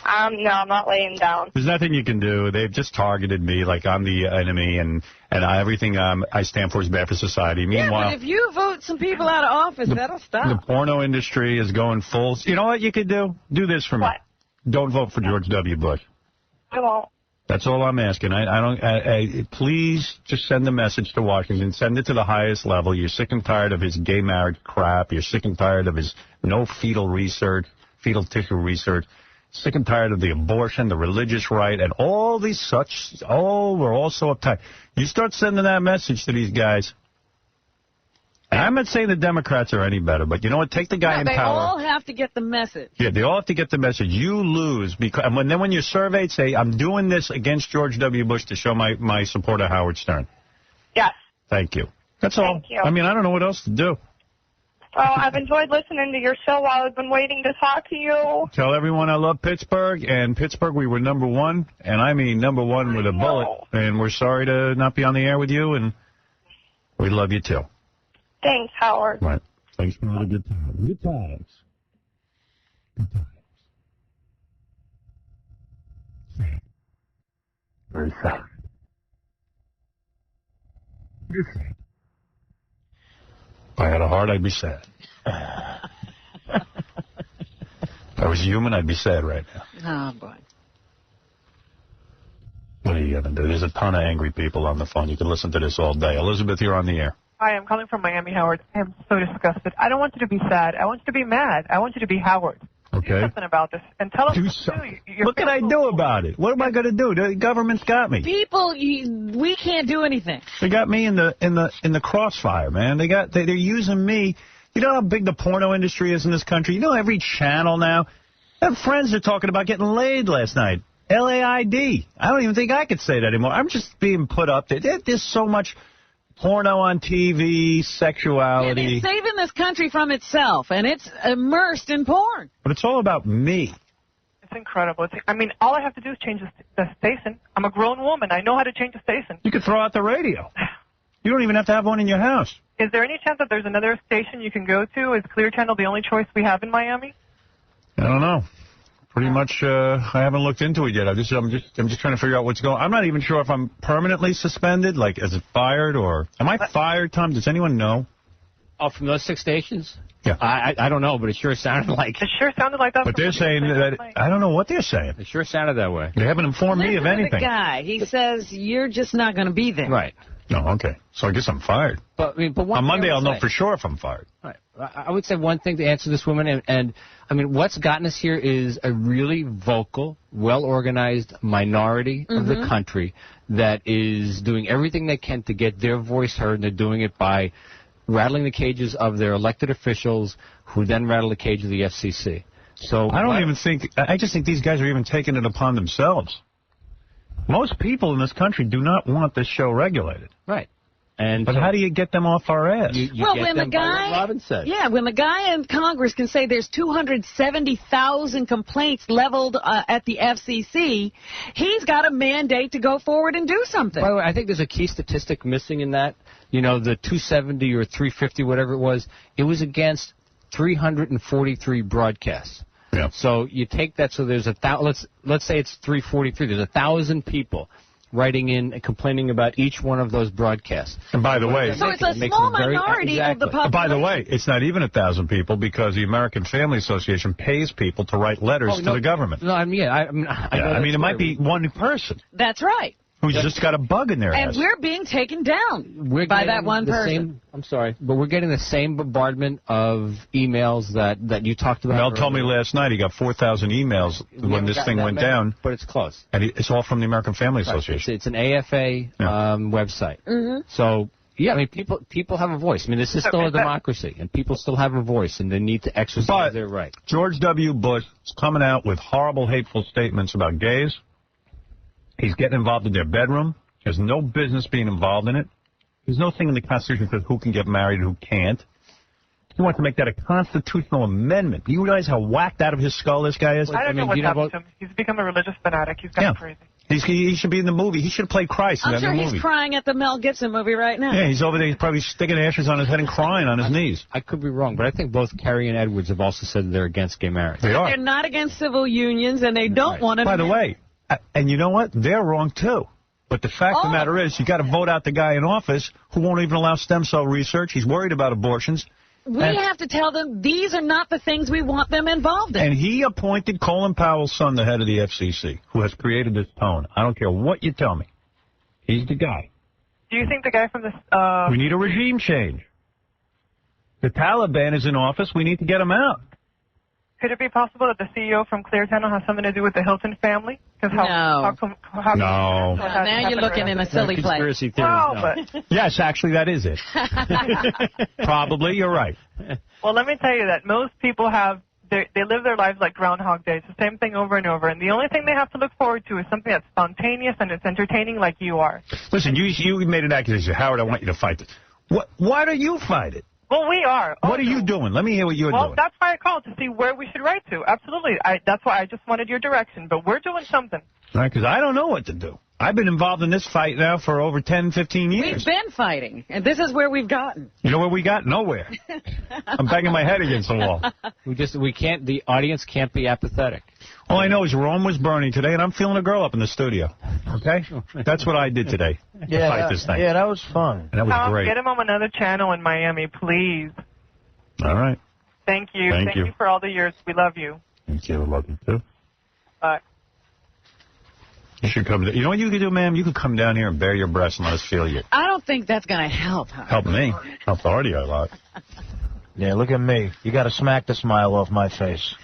I: No, I'm not laying down.
A: There's nothing you can do. They've just targeted me like I'm the enemy, and everything I stand for is bad for society. Meanwhile,
D: but if you vote some people out of office, that'll stop.
A: The porno industry is going full. You know what you could do? Do this for me.
I: What?
A: Don't vote for George W. Bush.
I: I won't.
A: That's all I'm asking. Please just send a message to Washington. Send it to the highest level. You're sick and tired of his gay marriage crap. You're sick and tired of his no fetal tissue research. Sick and tired of the abortion, the religious right, and all these such. Oh, we're all so uptight. You start sending that message to these guys. And I'm not saying the Democrats are any better, but you know what? Take the guy in
D: They
A: power.
D: all have to get the message.
A: Yeah, they all have to get the message. You lose because then when you're surveyed, say, I'm doing this against George W. Bush to show my support of Howard Stern.
I: Yes.
A: Thank you. That's all.
I: Thank you.
A: I mean, I don't know what else to do.
I: Well, I've enjoyed listening to your show while I've been waiting to talk to you.
A: Tell everyone I love Pittsburgh, and Pittsburgh, we were #1, and I mean #1 with a bullet, and we're sorry to not be on the air with you, and we love you too.
I: Thanks, Howard.
A: Right. Thanks for all the good times. Good times. Good times. Sad. Very sad. Very sad. If I had a heart, I'd be sad. If I was human, I'd be sad right now.
D: Oh, boy.
A: What are you going to do? There's a ton of angry people on the phone. You can listen to this all day. Elizabeth, you're on the air.
R: Hi, I'm calling from Miami, Howard. I am so disgusted. I don't want you to be sad. I want you to be mad. I want you to be Howard.
A: Okay.
R: Do something about this. And tell us
A: Do
R: what
A: something.
R: to do.
A: What can I do about it? What am I going to do? The government's got me.
D: People, we can't do anything.
A: They got me in the crossfire, man. They're using me. You know how big the porno industry is in this country? You know every channel now. I have friends that are talking about getting laid last night. LAID. I don't even think I could say that anymore. I'm just being put up there. There's so much porno on TV, sexuality.
D: Yeah, they're saving this country from itself, and it's immersed in porn.
A: But it's all about me.
R: It's incredible. I mean, all I have to do is change the station. I'm a grown woman. I know how to change the station.
A: You could throw out the radio. You don't even have to have one in your house.
R: Is there any chance that there's another station you can go to? Is Clear Channel the only choice we have in Miami?
A: I don't know. Pretty much, I haven't looked into it yet. I'm just trying to figure out what's going on. I'm not even sure if I'm permanently suspended, like, is it fired, or am I fired, Tom? Does anyone know?
L: Oh, from those 6 stations?
A: Yeah.
L: I don't know, but it sure sounded like.
R: It sure sounded like that.
A: But they're saying that, I don't know what they're saying.
L: It sure sounded that way.
A: They haven't informed me of
D: Listen to
A: anything.
D: the guy. He says you're just not going to be there.
L: Right.
A: No, okay. So I guess I'm fired.
L: But one
A: On
L: thing
A: Monday,
L: I
A: I'll
L: would
A: know
L: say-
A: for sure if I'm fired.
L: Right. I would say one thing to answer this woman, and I mean, what's gotten us here is a really vocal, well-organized minority of the country that is doing everything they can to get their voice heard, and they're doing it by rattling the cages of their elected officials, who then rattle the cage of the FCC. So
A: I just think these guys are even taking it upon themselves. Most people in this country do not want this show regulated.
L: Right.
A: But how do you get them off our ass?
D: Well, when the guy, when the guy in Congress can say there's 270,000 complaints leveled at the FCC, he's got a mandate to go forward and do something.
L: By the way, I think there's a key statistic missing in that. You know, the 270 or 350, whatever it was against 343 broadcasts.
A: Yeah.
L: So you take that, so there's let's say it's 343. There's 1,000 people writing in and complaining about each one of those broadcasts.
A: And by the way,
D: So it's a small minority of the population.
A: By the way, it's not even 1,000 people because the American Family Association pays people to write letters to the government.
L: No, I mean,
A: it might be one person
D: That's right.
A: who's just got a bug in their
D: And
A: ass.
D: we're being taken down
L: We're
D: by
L: getting
D: that one
L: the
D: person.
L: I'm sorry, but we're getting the same bombardment of emails that you talked about.
A: Mel told me last night he got 4,000 emails when this thing went down.
L: But it's close.
A: And it's all from the American Family Association.
L: It's an AFA website. So, yeah, I mean, people have a voice. I mean, this is still a democracy, and people still have a voice, and they need to exercise their right.
A: George W. Bush is coming out with horrible, hateful statements about gays. He's getting involved in their bedroom. He has no business being involved in it. There's no thing in the Constitution that says who can get married and who can't. He wants to make that a constitutional amendment. Do you realize how whacked out of his skull this guy is?
R: I don't know what's happened to him. He's become a religious fanatic. He's gone crazy.
A: He should be in the movie. He should have played Christ in
D: I'm
A: that
D: sure
A: new
D: he's
A: movie.
D: crying at the Mel Gibson movie right now.
A: Yeah, he's over there. He's probably sticking ashes on his head and crying on his knees.
L: I could be wrong, but I think both Kerry and Edwards have also said that they're against gay marriage.
A: They are.
D: They're not against civil unions, and they don't want to.
A: By the way, and you know what? They're wrong, too. But the fact of the matter is, you got to vote out the guy in office who won't even allow stem cell research. He's worried about abortions.
D: We have to tell them these are not the things we want them involved in.
A: And he appointed Colin Powell's son the head of the FCC, who has created this tone. I don't care what you tell me. He's the guy.
R: Do you think the guy from this...
A: We need a regime change. The Taliban is in office. We need to get him out.
R: Could it be possible that the CEO from Clear Channel has something to do with the Hilton family?
D: No.
R: Now
D: you're looking in a silly place.
A: Conspiracy
R: theories,
A: Yes, actually, that is it. Probably, you're right.
R: Well, let me tell you that most people they live their lives like Groundhog Day. It's the same thing over and over. And the only thing they have to look forward to is something that's spontaneous and it's entertaining like you are.
A: Listen, you made an accusation. Howard, I want you to fight this. Why don't you fight it?
R: Well, we are.
A: What are you doing? Let me hear what you're
R: Well,
A: doing.
R: that's why I called to see where we should write to. Absolutely. That's why I just wanted your direction. But we're doing something.
A: Right, because I don't know what to do. I've been involved in this fight now for over 10, 15 years.
D: We've been fighting, and this is where we've gotten.
A: You know where we got? Nowhere. I'm banging my head against the wall.
L: The audience can't be apathetic.
A: All I know is Rome was burning today, and I'm feeling a girl up in the studio. Okay? That's what I did today. To fight this thing.
C: Yeah, that was fun.
A: And that was
R: Tom,
A: great.
R: get him on another channel in Miami, please.
A: All right.
R: Thank you.
A: Thank you.
R: for all the years. We love you.
A: Thank you. I love you, too.
R: Bye.
A: You should come. You know what you could do, ma'am? You could come down here and bare your breasts and let us feel you.
D: I don't think that's going to help.
A: Help me. Help Artie a lot.
C: Yeah, look at me. You got to smack the smile off my face.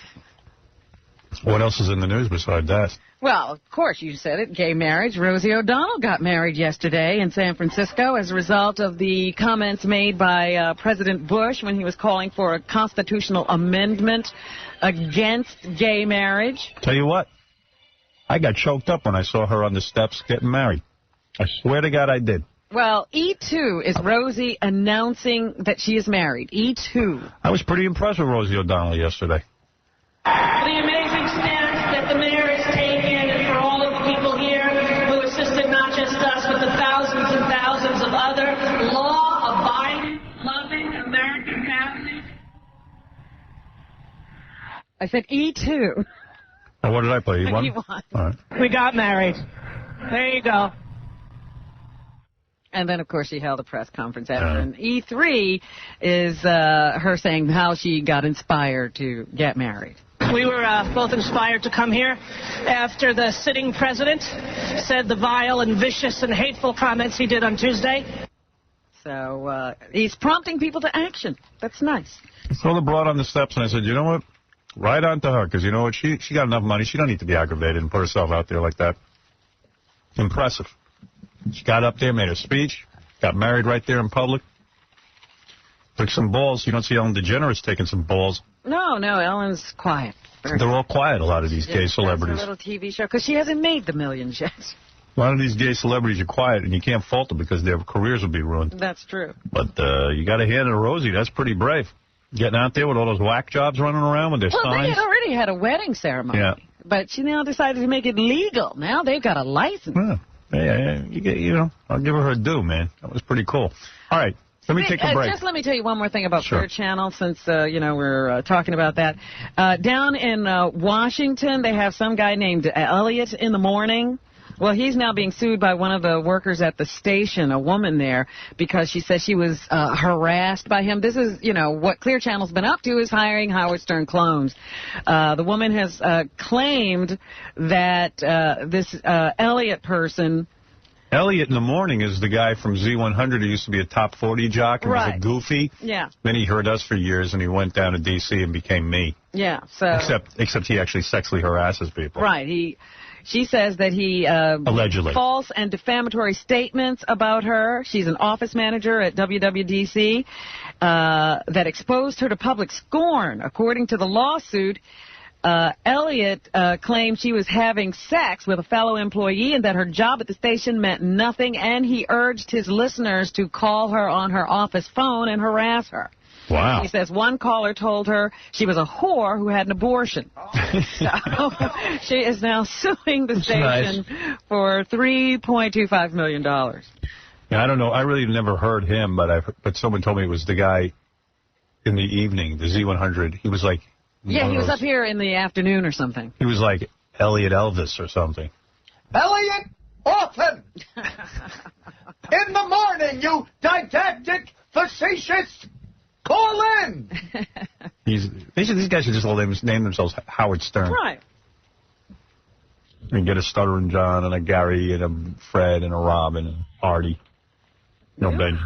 A: What else is in the news besides that?
D: Well, of course, you said it. Gay marriage. Rosie O'Donnell got married yesterday in San Francisco as a result of the comments made by President Bush when he was calling for a constitutional amendment against gay marriage.
A: Tell you what, I got choked up when I saw her on the steps getting married. I swear to God I did.
D: Well, E2 is Rosie announcing that she is married. E2.
A: I was pretty impressed with Rosie O'Donnell yesterday.
S: The amazing stance that the mayor has taken, and for all of the people here who assisted not just us, but the thousands and thousands of other law-abiding, loving American families.
D: I said E2.
A: And what did I play? You won?
D: You won.
A: All right.
R: We got married. There you go.
D: And then, of course, she held a press conference after. And E3 is her saying how she got inspired to get married.
S: We were both inspired to come here after the sitting president said the vile and vicious and hateful comments he did on Tuesday.
D: So he's prompting people to action. That's nice.
A: I saw the broad on the steps, and I said, you know what? Right on to her, because you know what? She got enough money. She don't need to be aggravated and put herself out there like that. Impressive. She got up there, made a speech, got married right there in public. Took some balls. You don't see Ellen DeGeneres taking some balls.
D: No, Ellen's quiet.
A: They're all quiet, a lot of these gay celebrities.
D: That's her little TV show, because she hasn't made the millions yet.
A: A lot of these gay celebrities are quiet, and you can't fault them because their careers will be ruined.
D: That's true.
A: But you got to hand it to Rosie. That's pretty brave. Getting out there with all those whack jobs running around with their signs.
D: Well, they had already had a wedding ceremony.
A: Yeah.
D: But she now decided to make it legal. Now they've got a license.
A: Yeah, I'll give her her due, man. That was pretty cool. All right, let me take a break.
D: Just let me tell you one more thing about
A: Sure.
D: Clear Channel, since, we're talking about that. Down in Washington, they have some guy named Elliot in the Morning. Well, he's now being sued by one of the workers at the station, a woman there, because she says she was harassed by him. This is, what Clear Channel's been up to is hiring Howard Stern clones. The woman has claimed that this Elliot person...
A: Elliot in the Morning is the guy from Z100 who used to be a top 40 jock and was a goofy.
D: Yeah.
A: Then he heard us for years, and he went down to D.C. and became me.
D: Yeah, so...
A: Except he actually sexually harasses people.
D: Right, She says that he
A: allegedly
D: false and defamatory statements about her. She's an office manager at WWDC that exposed her to public scorn. According to the lawsuit, Elliot claimed she was having sex with a fellow employee and that her job at the station meant nothing, and he urged his listeners to call her on her office phone and harass her.
A: Wow.
D: He says one caller told her she was a whore who had an abortion. So she is now suing the station for $3.25 million.
A: Yeah, I don't know. I really never heard him, but someone told me it was the guy in the evening, the Z100. He was like...
D: Yeah, he was up here in the afternoon or something.
A: He was like Elliot Elvis or something.
T: Elliot Orphan! In the morning, you didactic, facetious... Call in!
A: These guys should just all name themselves Howard Stern.
D: Right.
A: And get a Stuttering John and a Gary and a Fred and a Rob and a Artie. No, Ben.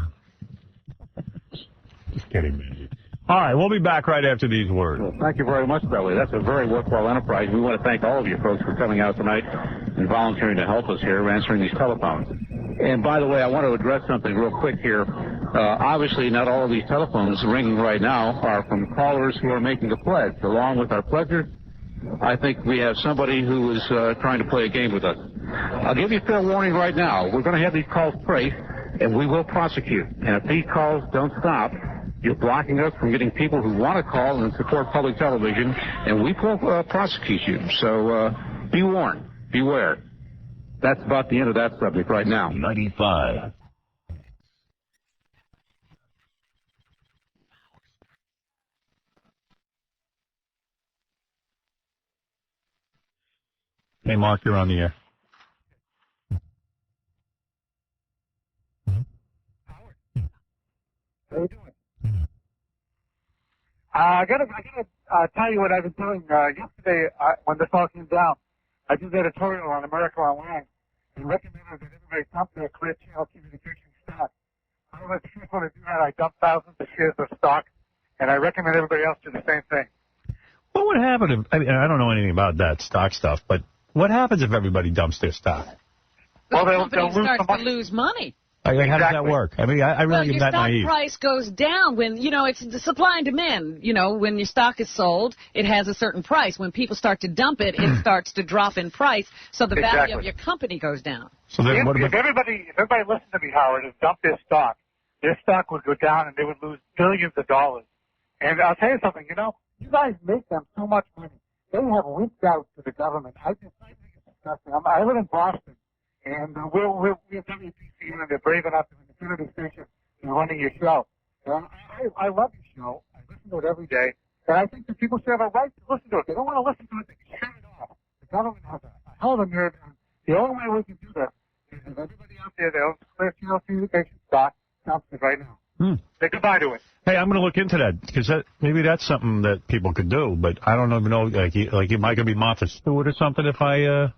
A: Just kidding, man. All right, we'll be back right after these words.
M: Well, thank you very much, Belly. That's a very worthwhile enterprise. We want to thank all of you folks for coming out tonight and volunteering to help us here answering these telephones. And by the way, I want to address something real quick here. Obviously, not all of these telephones ringing right now are from callers who are making a pledge. Along with our pledgers, I think we have somebody who is trying to play a game with us. I'll give you fair warning right now. We're going to have these calls traced, and we will prosecute. And if these calls don't stop, you're blocking us from getting people who want to call and support public television, and we will prosecute you. So be warned. Beware. That's about the end of that subject right now.
O: 95.
A: Hey, Mark, you're on the air.
Q: How you doing? I gotta tell you what I've been doing. Yesterday, when this all came down, I did an editorial on America Online and recommended that everybody dump their Clear Channel Communications stock. I don't know if you want to do that. I dumped thousands of shares of stock, and I recommend everybody else do the same thing.
A: What would happen if, I don't know anything about that stock stuff, but what happens if everybody dumps their stock?
Q: Well,
D: The
Q: they'll
D: company
Q: lose
D: starts
Q: some
D: to lose money.
A: How does that work? I mean, I really am that naive.
D: Your stock price goes down when, it's the supply and demand. When your stock is sold, it has a certain price. When people start to dump it, it starts to drop in price, so the value of your company goes down.
A: So then
Q: if everybody listened to me, Howard, and dumped their stock would go down and they would lose billions of dollars. And I'll tell you something, you guys make them so much money. They have winked out to the government. I think it's disgusting. I live in Boston. And we're WPC, and they're brave enough to consider the station and running your show. And I love your show. I listen to it every day. And I think that people should have a right to listen to it. If they don't want to listen to it, they can shut it off. The government has a hell of a nerve. And the only way we can do this is if everybody out there that owns Clear Channel Communications stock company right now. Say goodbye to it.
A: Hey, I'm going to look into that because maybe that's something that people could do. But I don't even know. Like it might be Martha Stewart or something. If I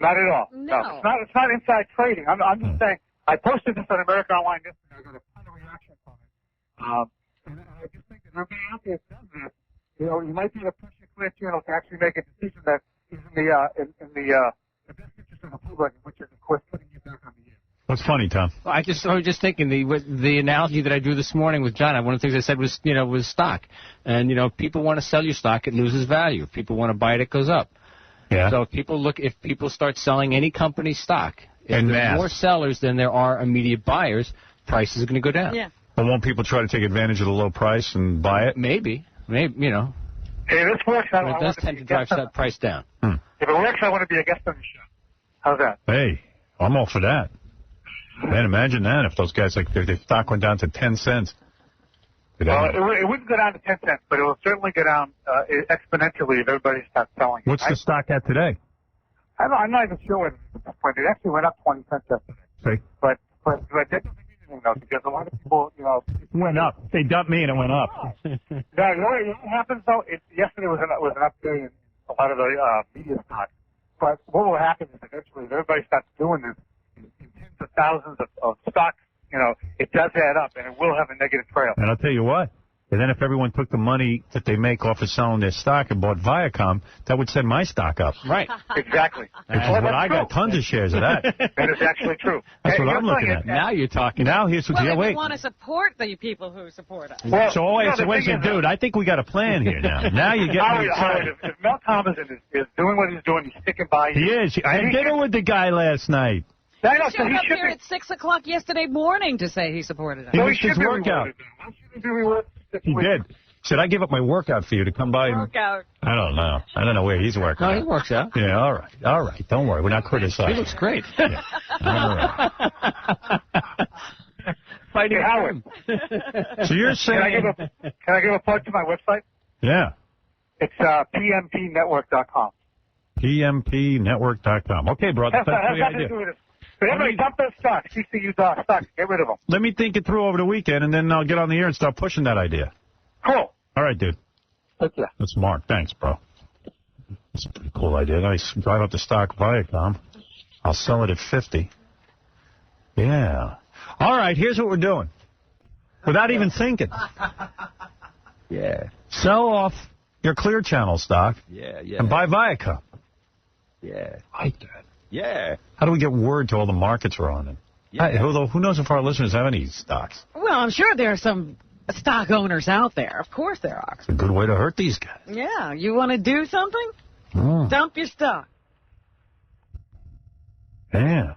Q: Not at all. No, it's not inside trading. I'm just saying. I posted this on America Online yesterday. I got a ton of reaction from it. And I just think that everybody out there says this. You know, you might be able to push your Clear Channel to actually make a decision that is in the best interest of the public, which is, of course, putting you back on the air.
A: What's funny, Tom?
L: I was just thinking the analogy that I drew this morning with John. One of the things I said was stock, and if people want to sell your stock, it loses value. If people want to buy it, it goes up.
A: Yeah.
L: So if people start selling any company's stock, if there's more sellers than there are immediate buyers, price is going to go down.
D: Yeah.
A: But won't people try to take advantage of the low price and buy it?
L: Maybe.
Q: Hey, this works.
L: But it does tend to drive that price down.
Q: If it works, I want to be a guest on the show. How's that?
A: Hey, I'm all for that. Man, imagine that if those guys, like, their stock went down to 10 cents.
Q: Well, it wouldn't go down to 10 cents, but it will certainly go down exponentially if everybody starts selling it.
A: What's the stock at today?
Q: I'm not even sure what it is at this point. It actually went up 20 cents yesterday.
A: See?
Q: But that doesn't mean anything, though, because a lot of people,
A: Went up. They dumped me and it went up.
Q: No, you know what happens, though? Yesterday was an upgrade in a lot of the media stocks. But what will happen is eventually, if everybody starts doing this in tens of thousands of stocks, it does add up, and it will have a negative trail.
A: And I'll tell you what. And then if everyone took the money that they make off of selling their stock and bought Viacom, that would send my stock up.
L: Right.
Q: Exactly.
A: Which is what I got tons of shares of that.
Q: That is actually true.
A: That's what I'm looking at.
L: Now you're talking.
A: Now here's what.
D: Well,
A: wait.
D: we want to support the people who support us.
Q: Well,
A: dude, I think we got a plan here now. Now you get me excited.
Q: If Mel Thomason is doing what he's doing, he's sticking by you.
A: He is. I had dinner with the guy last night.
D: He showed up here at 6 o'clock yesterday morning to say he supported us.
A: He missed his workout. He did. Should I give up my workout for you to come by?
D: Workout.
A: I don't know. I don't know where he's working.
L: No, he works out.
A: Yeah, all right. All right. Don't worry. We're not criticizing.
L: He looks great.
A: Yeah. All right.
Q: Hey, Howard.
A: So you're saying...
Q: Can I give a plug to my website?
A: Yeah.
Q: It's pmpnetwork.com.
A: pmpnetwork.com. Okay, brother. That's the idea.
Q: But everybody dump those stocks. CCU stocks. Get rid of them.
A: Let me think it through over the weekend, and then I'll get on the air and start pushing that idea.
Q: Cool.
A: All right, dude.
Q: Thank you.
A: That's Mark. Thanks, bro. That's a pretty cool idea. Nice. Drive up the stock Viacom. I'll sell it at 50. Yeah. All right, here's what we're doing. Without even thinking.
L: Yeah.
A: Sell off your Clear Channel stock.
L: Yeah.
A: And buy Viacom.
L: Yeah.
A: I like that.
L: Yeah.
A: How do we get word to all the markets we're on?
L: Yeah.
A: Who knows if our listeners have any stocks?
D: Well, I'm sure there are some stock owners out there. Of course there are.
A: It's a good way to hurt these guys.
D: Yeah. You want to do something? Dump your stock.
A: Yeah.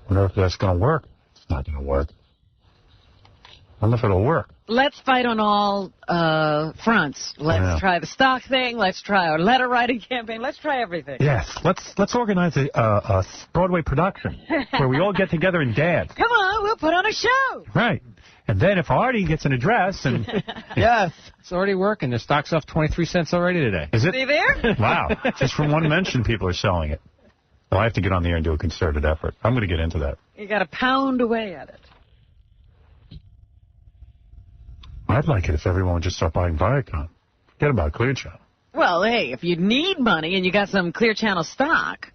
A: I wonder if that's going to work. It's not going to work. I wonder if it'll work.
D: Let's fight on all fronts. Let's try the stock thing. Let's try our letter writing campaign. Let's try everything.
A: Yes. Let's organize a Broadway production where we all get together and dance.
D: Come on, we'll put on a show.
A: Right. And then if Artie gets an address and...
L: Yes. It's already working. The stock's off 23 cents already today.
A: Is it?
D: See there?
A: Wow. Just from one mention, people are selling it. Well, I have to get on the air and do a concerted effort. I'm going to get into that.
D: You got to pound away at it.
A: I'd like it if everyone would just start buying Viacom. Forget about Clear Channel.
D: Well, hey, if you need money and you got some Clear Channel stock,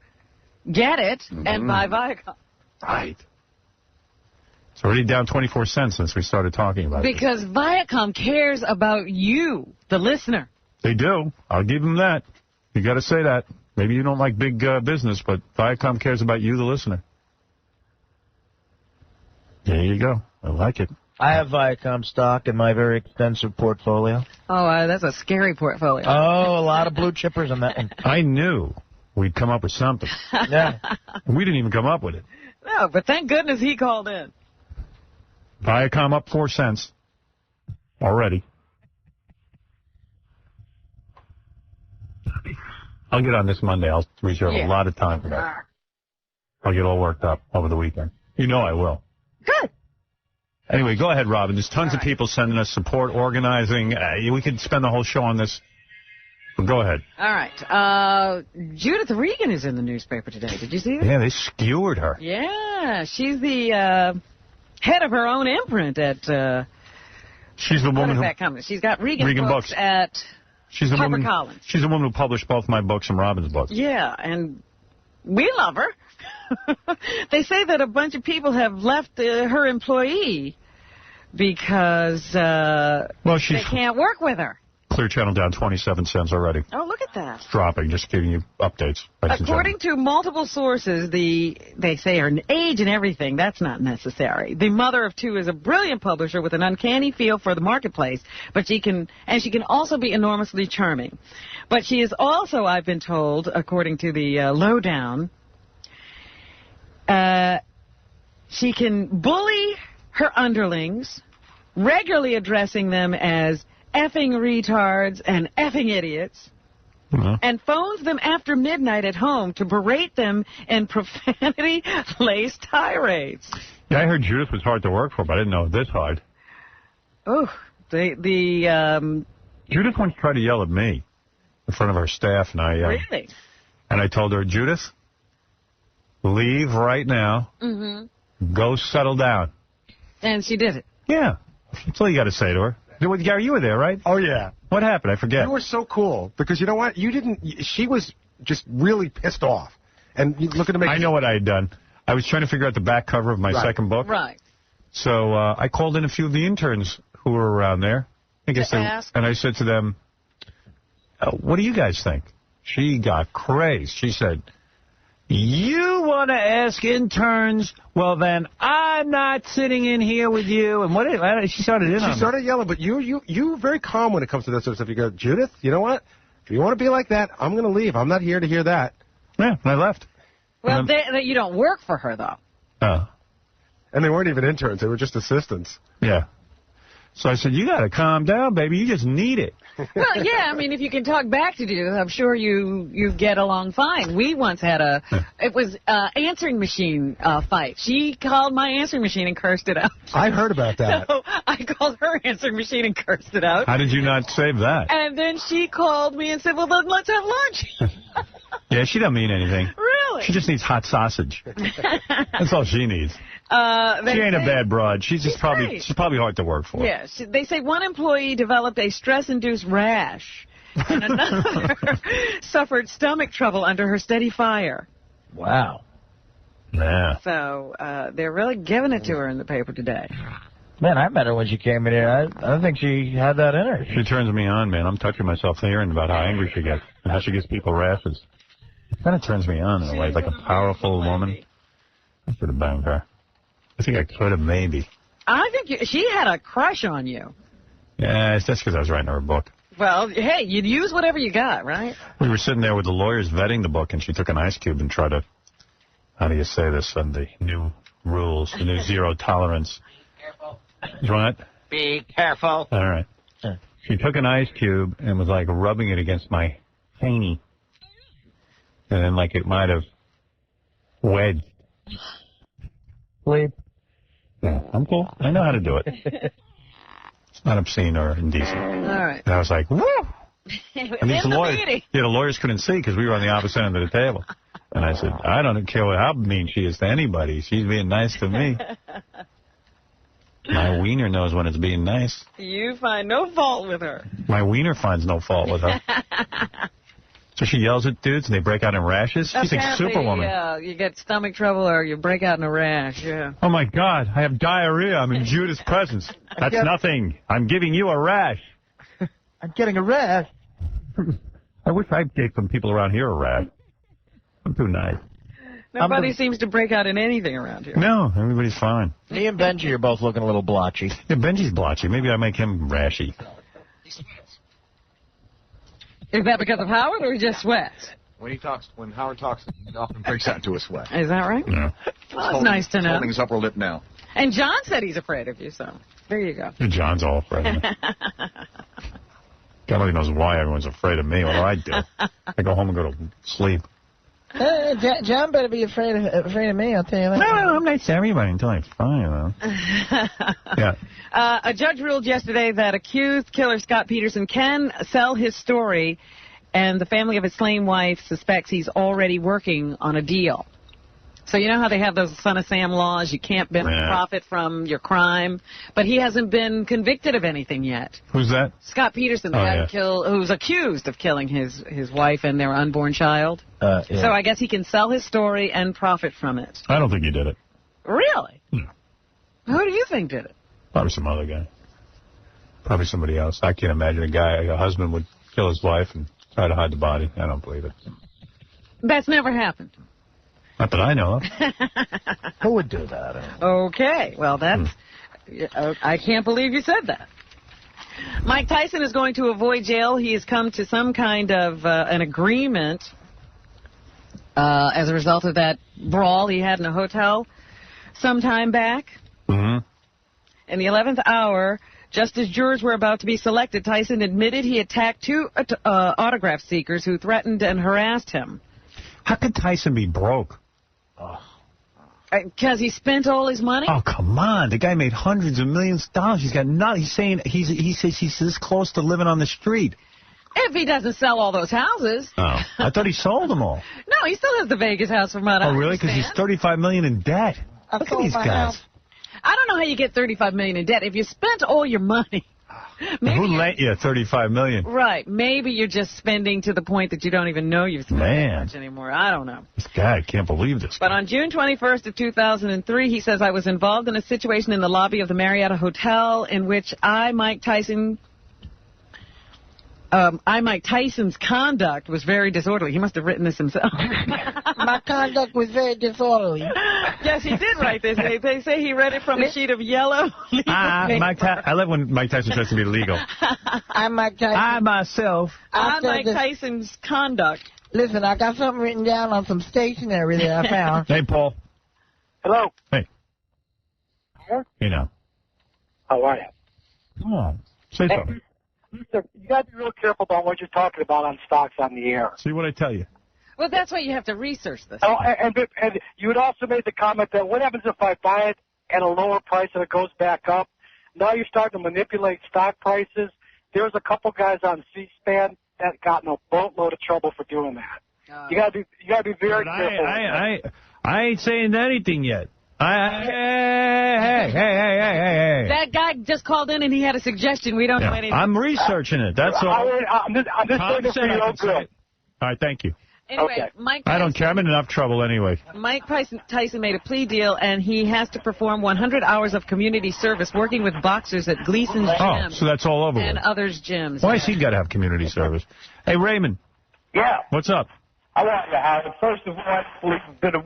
D: get it and buy Viacom.
A: Right. It's already down 24 cents since we started talking about it.
D: Because Viacom cares about you, the listener.
A: They do. I'll give them that. You got to say that. Maybe you don't like big business, but Viacom cares about you, the listener. There you go. I like it.
C: I have Viacom stock in my very extensive portfolio.
D: Oh, that's a scary portfolio.
C: Oh, a lot of blue chippers on that one.
A: I knew we'd come up with something.
C: Yeah.
A: We didn't even come up with it.
D: No, but thank goodness he called in.
A: Viacom up 4 cents already. I'll get on this Monday. I'll reserve a lot of time for that. I'll get all worked up over the weekend. You know I will.
D: Good.
A: Anyway, go ahead, Robin. There's tons of people sending us support, organizing. We could spend the whole show on this. Well, go ahead.
D: All right. Judith Regan is in the newspaper today. Did you see that?
V: Yeah, they skewered her.
D: Yeah, she's the head of her own imprint at.
A: She's the
D: what
A: woman
D: is
A: who.
D: that company? She's got Regan
A: Books.
D: at.
A: She's the woman.
D: HarperCollins.
A: She's the woman who published both my books and Robin's books.
D: Yeah, and we love her. They say that a bunch of people have left her employee because they can't work with her.
A: Clear Channel down 27 cents already.
D: Oh, look at that.
A: It's dropping. Just giving you updates.
D: According to multiple sources, they say her age and everything, that's not necessary. The mother of two is a brilliant publisher with an uncanny feel for the marketplace, but she can also be enormously charming. But she is also, I've been told, according to the lowdown, she can bully her underlings, regularly addressing them as effing retards and effing idiots, and phones them after midnight at home to berate them in profanity-laced tirades.
A: Yeah, I heard Judith was hard to work for, but I didn't know it was this hard.
D: Oh,
A: Judith once tried to yell at me in front of our staff, and
D: really?
A: And I told her, Judith, leave right now.
D: Mm-hmm.
A: Go settle down.
D: And she did it.
A: Yeah, that's all you got to say to her. Gary, you were there, right?
E: Oh, yeah.
A: What happened? I forget.
E: You were so cool, because you know what? She was just really pissed off. And looking to make...
A: I know what I had done. I was trying to figure out the back cover of my second book.
D: Right.
A: So I called in a few of the interns who were around there. And I said to them, what do you guys think? She got crazed. She said, you want to ask interns? Well, then I'm not sitting in here with you. And she started in on
E: She started yelling, but you're very calm when it comes to that sort of stuff. You go, Judith, you know what? If you want to be like that, I'm going to leave. I'm not here to hear that.
A: Yeah, and I left.
D: Well, you don't work for her, though.
E: And they weren't even interns. They were just assistants.
A: Yeah. So I said, you got to calm down, baby. You just need it.
D: Well, yeah, I mean, if you can talk back to Judith, I'm sure you get along fine. We once had it was answering machine fight. She called my answering machine and cursed it out.
E: I heard about that.
D: So I called her answering machine and cursed it out.
A: How did you not save that?
D: And then she called me and said, well, then let's have lunch.
A: Yeah, she doesn't mean anything.
D: Really?
A: She just needs hot sausage. That's all she needs. She ain't a bad broad. She's probably hard to work for.
D: Yeah, they say one employee developed a stress-induced rash, and another suffered stomach trouble under her steady fire.
C: Wow.
A: Yeah.
D: So they're really giving it to her in the paper today.
C: Man, I met her when she came in here. I don't think she had that in her.
A: She turns me on, man. I'm touching myself hearing about how angry she gets and how she gives people rashes. Kind of turns me on in a way, like a powerful woman. I should have banged her. I think I could have, maybe.
D: I think she had a crush on you.
A: Yeah, it's just because I was writing her a book.
D: Well, hey, you'd use whatever you got, right?
A: We were sitting there with the lawyers vetting the book, and she took an ice cube and tried to, how do you say this, on the new rules, the new zero tolerance.
O: Be careful.
A: What?
O: Be careful.
A: All right. She took an ice cube and was, like, rubbing it against my hiney. And then, like, it might have wedged.
C: Sleep.
A: Yeah, I'm cool. I know how to do it. It's not obscene or indecent.
D: All right.
A: And I was like, woo! And these lawyers,
D: meeting.
A: the lawyers couldn't see because we were on the opposite end of the table. And I said, I don't care how mean she is to anybody. She's being nice to me. My wiener knows when it's being nice.
D: You find no fault with her.
A: My wiener finds no fault with her. So she yells at dudes and they break out in rashes? She's like Superwoman.
D: Yeah, you get stomach trouble or you break out in a rash, yeah.
A: Oh, my God, I have diarrhea. I'm in Judith's presence. That's nothing. I'm giving you a rash.
C: I'm getting a rash.
A: I wish I gave some people around here a rash. I'm too nice.
D: Nobody seems to break out in anything around here.
A: No, everybody's fine.
C: Me and Benji are both looking a little blotchy.
A: Yeah, Benji's blotchy. Maybe I make him rashy.
D: Is that because of Howard or he just sweats?
T: When Howard talks, he often breaks out into a sweat.
D: Is that right?
A: Yeah.
D: Well, it's nice to know.
T: Holding his upper lip now.
D: And John said he's afraid of you, so there you go.
A: John's all afraid of me. God only knows why everyone's afraid of me. What do I do? I go home and go to sleep.
C: John better be afraid of me, I'll tell you that.
A: No, I'm not sorry about it until I find him. Yeah.
D: A judge ruled yesterday that accused killer Scott Peterson can sell his story and the family of his slain wife suspects he's already working on a deal. So you know how they have those Son of Sam laws? You can't profit from your crime. But he hasn't been convicted of anything yet.
V: Who's that?
D: Scott Peterson, the guy who's accused of killing his wife and their unborn child.
V: Yeah.
D: So I guess he can sell his story and profit from it.
V: I don't think he did it.
D: Really?
V: No.
D: Who do you think did it?
V: Probably some other guy. Probably somebody else. I can't imagine a husband would kill his wife and try to hide the body. I don't believe it.
D: That's never happened.
V: Not that I know of.
C: Who would do that?
D: Okay, well, that's... I can't believe you said that. Mike Tyson is going to avoid jail. He has come to some kind of an agreement as a result of that brawl he had in a hotel some time back.
V: Mm-hmm.
D: In the 11th hour, just as jurors were about to be selected, Tyson admitted he attacked two autograph seekers who threatened and harassed him.
V: How could Tyson be broke?
D: Because he spent all his money?
V: Oh, come on. The guy made hundreds of millions of dollars. He's got nothing. He's saying he says he's this close to living on the street.
D: If he doesn't sell all those houses.
V: Oh, I thought he sold them all.
D: No, he still has the Vegas house from what I
V: Oh, really? Because he's $35 million in debt. Look at these guys.
D: I don't know how you get $35 million in debt. If you spent all your money.
V: Who lent you $35 million?
D: Right. Maybe you're just spending to the point that you don't even know you've spent that much anymore. I don't know.
V: This guy, I can't believe this.
D: But on June 21st of 2003, he says, I was involved in a situation in the lobby of the Marietta Hotel in which Mike Tyson's conduct was very disorderly. He must have written this himself.
B: My conduct was very disorderly.
D: Yes, he did write this. They say he read it from a sheet of yellow.
V: I love when Mike Tyson tries to be legal.
B: I'm Mike Tyson.
V: I myself.
D: I'm Mike Tyson's conduct.
B: Listen, I got something written down on some stationery that I found.
V: Hey, Paul.
Q: Hello.
V: Hey. Hey, now.
Q: How are you?
V: Come on. Say something.
Q: Listen, you got to be real careful about what you're talking about on stocks on the air.
V: See what I tell you.
D: Well, that's why you have to research this.
Q: Oh, and you had also made the comment that what happens if I buy it at a lower price and it goes back up? Now you're starting to manipulate stock prices. There's a couple guys on C-SPAN that got in a boatload of trouble for doing that. You got to be very careful.
V: I ain't saying anything yet. Hey.
D: That guy just called in and he had a suggestion. We don't know anything.
V: I'm researching it. That's all.
Q: I'm just saying this for your own good.
V: All right, thank you.
D: Anyway, Mike Tyson,
V: I don't care. I'm in enough trouble anyway.
D: Mike Tyson made a plea deal, and he has to perform 100 hours of community service working with boxers at Gleason's Gym.
V: Oh, so that's all over
D: and
V: with.
D: others' gyms.
V: Why has he got to have community service? Hey, Raymond.
J: Yeah.
V: What's up?
J: I want to have first of all, I believe a bit of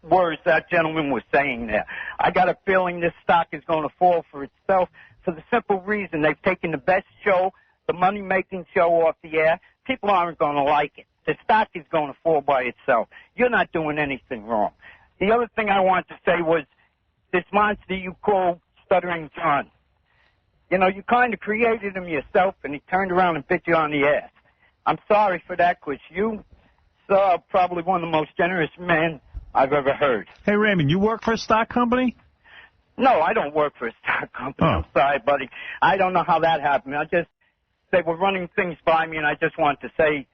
J: words that gentleman was saying there. I got a feeling this stock is going to fall for itself for the simple reason they've taken the best show, the money-making show off the air. People aren't going to like it. The stock is going to fall by itself. You're not doing anything wrong. The other thing I wanted to say was this monster you call Stuttering John. You know, you kind of created him yourself, and he turned around and bit you on the ass. I'm sorry for that, because you are probably one of the most generous men I've ever heard.
V: Hey, Raymond, you work for a stock company?
J: No, I don't work for a stock company. I'm sorry, buddy. I don't know how that happened. They were running things by me, and I just wanted to say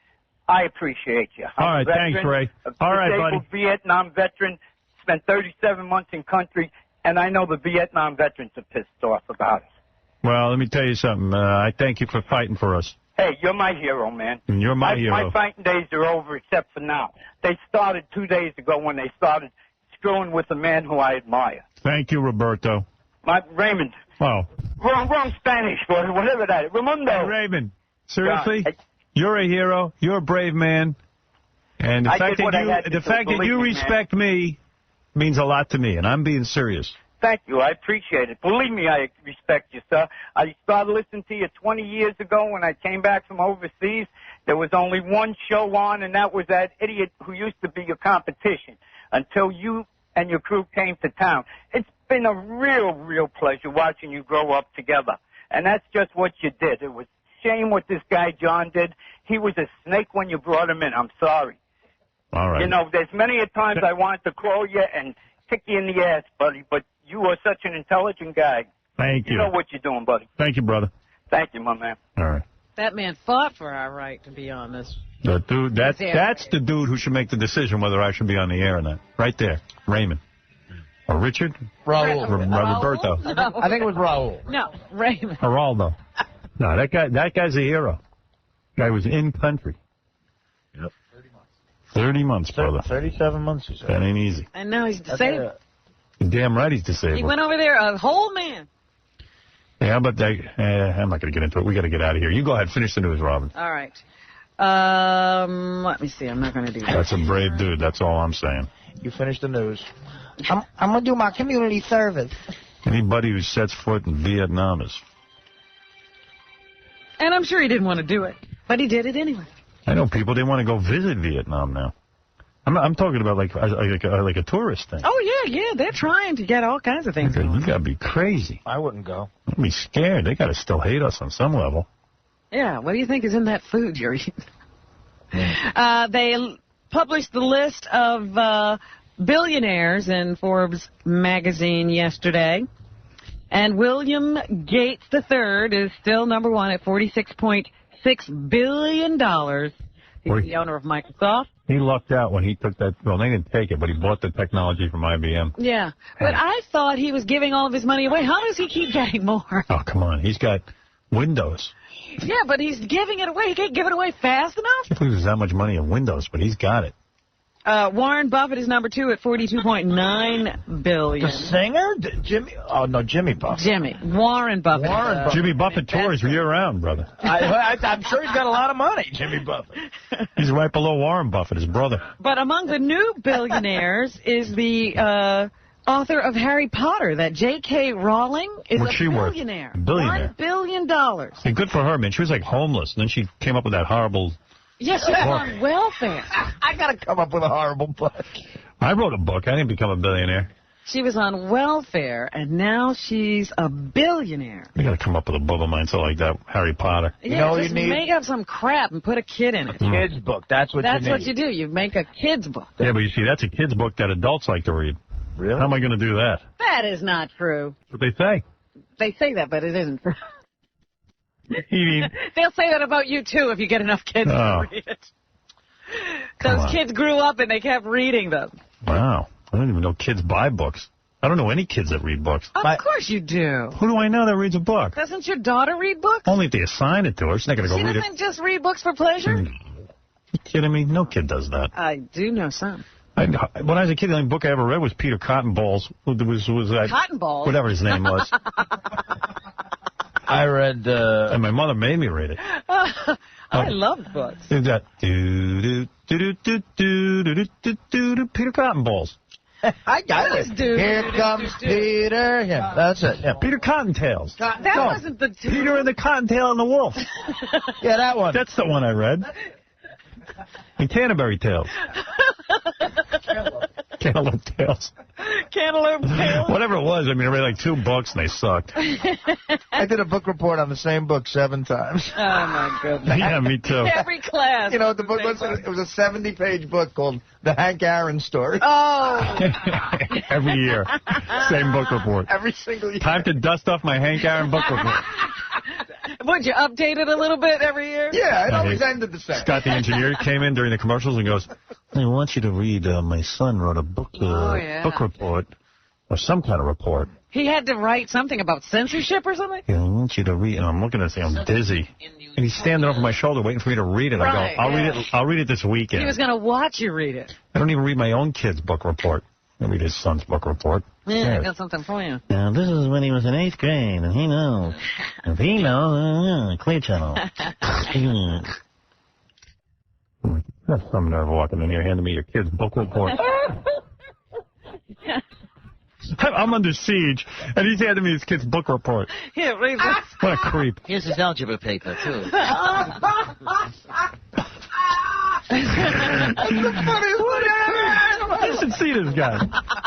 J: I appreciate you.
V: All right, thanks, Ray. All right, buddy.
J: Vietnam veteran, spent 37 months in country, and I know the Vietnam veterans are pissed off about it.
V: Well, let me tell you something. I thank you for fighting for us.
J: Hey, you're my hero, man.
V: And you're my hero.
J: My fighting days are over except for now. They started 2 days ago when they started screwing with a man who I admire.
V: Thank you, Roberto.
J: Raymond.
V: Oh.
J: Wrong Spanish, boy, whatever that is. Ramundo.
V: Hey, Raymond, seriously? You're a hero. You're a brave man. And the fact that you respect me means a lot to me, and I'm being serious.
J: Thank you. I appreciate it. Believe me, I respect you, sir. I started listening to you 20 years ago when I came back from overseas. There was only one show on, and that was that idiot who used to be your competition until you and your crew came to town. It's been a real pleasure watching you grow up together. And that's just what you did. It was shame what this guy John did. He was a snake when you brought him in. I'm sorry.
V: All right.
J: You know, there's many a times I wanted to call you and kick you in the ass, buddy, but you are such an intelligent guy.
V: Thank you.
J: You know what you're doing, buddy.
V: Thank you, brother.
J: Thank you, my man.
V: All right.
D: That man fought for our right to be on this.
V: That dude, that's the dude who should make the decision whether I should be on the air or not. Right there, Raymond. Or Richard?
C: Raul.
V: Roberto.
D: No.
C: I think it was Raul.
D: No, Raymond.
V: Geraldo. No, that guy's a hero. Guy was in country. Yep. 30 months, brother.
C: 37 months, he said.
V: That ain't easy.
D: And now he's disabled.
V: You're damn right he's disabled.
D: He went over there a whole man.
V: Yeah, but I'm not going to get into it. We got to get out of here. You go ahead. Finish the news, Robin.
D: All right. Let me see. I'm not going to do that.
V: That's a brave dude. That's all I'm saying.
C: You finish the news.
B: I'm going to do my community service.
V: Anybody who sets foot in Vietnam is...
D: And I'm sure he didn't want to do it, but he did it anyway.
V: I know people, they want to go visit Vietnam now. I'm talking about like a tourist thing.
D: Oh, yeah, they're trying to get all kinds of things going.
V: You got to be crazy.
C: I wouldn't go.
V: I'd be scared. They got to still hate us on some level.
D: Yeah, what do you think is in that food you're eating? They published the list of billionaires in Forbes magazine yesterday. And William Gates III is still number one at $46.6 billion. He's the owner of Microsoft.
V: He lucked out when he took that. Well, they didn't take it, but he bought the technology from IBM.
D: Yeah, but I thought he was giving all of his money away. How does he keep getting more?
V: Oh, come on. He's got Windows.
D: Yeah, but he's giving it away. He can't give it away fast enough.
V: I can't believe there's that much money in Windows, but he's got it.
D: Warren Buffett is number two at $42.9 billion.
C: The singer? Jimmy? Oh, no, Jimmy Buffett.
D: Warren Buffett.
V: Jimmy Buffett tours year-round, brother.
C: I'm sure he's got a lot of money, Jimmy Buffett.
V: He's right below Warren Buffett, his brother.
D: But among the new billionaires is the author of Harry Potter, that J.K. Rowling is
V: What's she worth?
D: billionaire.
V: Billionaire.
D: $1 billion.
V: Hey, good for her, man. She was like homeless, and then she came up with that horrible...
D: Yes, she's on welfare.
C: I got to come up with a horrible book.
V: I wrote a book. I didn't become a billionaire.
D: She was on welfare, and now she's a billionaire.
V: You got to come up with a book of mine, so like that Harry Potter.
D: You know, just make up some crap and put a kid in it.
C: A kid's book. That's what
D: you do. You make a kid's book.
V: Yeah, but you see, that's a kid's book that adults like to read.
C: Really?
V: How am I going to do that?
D: That is not true.
V: That's what they say.
D: They say that, but it isn't true.
V: You mean...
D: They'll say that about you, too, if you get enough kids to read it. Those kids grew up and they kept reading them.
V: Wow. I don't even know kids buy books. I don't know any kids that read books.
D: Of course you do.
V: Who do I know that reads a book?
D: Doesn't your daughter read books?
V: Only if they assign it to her. She's not going to go read it.
D: She doesn't just read books for pleasure?
V: You kidding me? No kid does that.
D: I do know some.
V: When I was a kid, the only book I ever read was Peter Cottonballs.
D: Cotton Balls?
V: Whatever his name was.
C: I read...
V: And my mother made me read it.
D: I loved books.
V: That Peter Cottonballs.
C: I got it. Here comes Peter. Yeah, that's it. Yeah.
V: Peter Cottontails.
D: That wasn't the...
V: Peter and the Cottontail and the Wolf.
C: Yeah, that one.
V: That's the one I read. And Canterbury Tales. Cantaloupe Tales.
D: Cantaloupe Tales.
V: Whatever it was. I mean, I read like 2 books and they sucked.
C: I did a book report on the same book 7 times.
D: Oh, my goodness.
V: Yeah, me too.
D: Every class.
C: You know what the book was? It was a 70-page book called The Hank Aaron Story.
D: Oh.
V: Every year. Same book report.
C: Every single year.
V: Time to dust off my Hank Aaron book report.
D: Would you update it a little bit every year?
C: Yeah, it always ended the same.
V: Scott, the engineer, came in during the commercials and goes, I want you to read, my son wrote a book book report, or some kind of report.
D: He had to write something about censorship or something?
V: Yeah, I want you to read, and I'm looking at it saying, I'm dizzy. And he's standing over my shoulder waiting for me to read it.
D: Right,
V: I go, I'll read it this weekend.
D: He was going to watch you read it.
V: I don't even read my own kid's book report. I read his son's book report.
D: Yeah, I got something for you.
O: Now, this is when he was in 8th grade, and he knows. If he knows, Clear Channel.
V: That's some nerve walking in here handing me your kid's book report. I'm under siege, and he's handing me his kid's book report.
D: Here, read this.
V: What a creep.
O: Here's his algebra paper, too.
V: You should see this guy.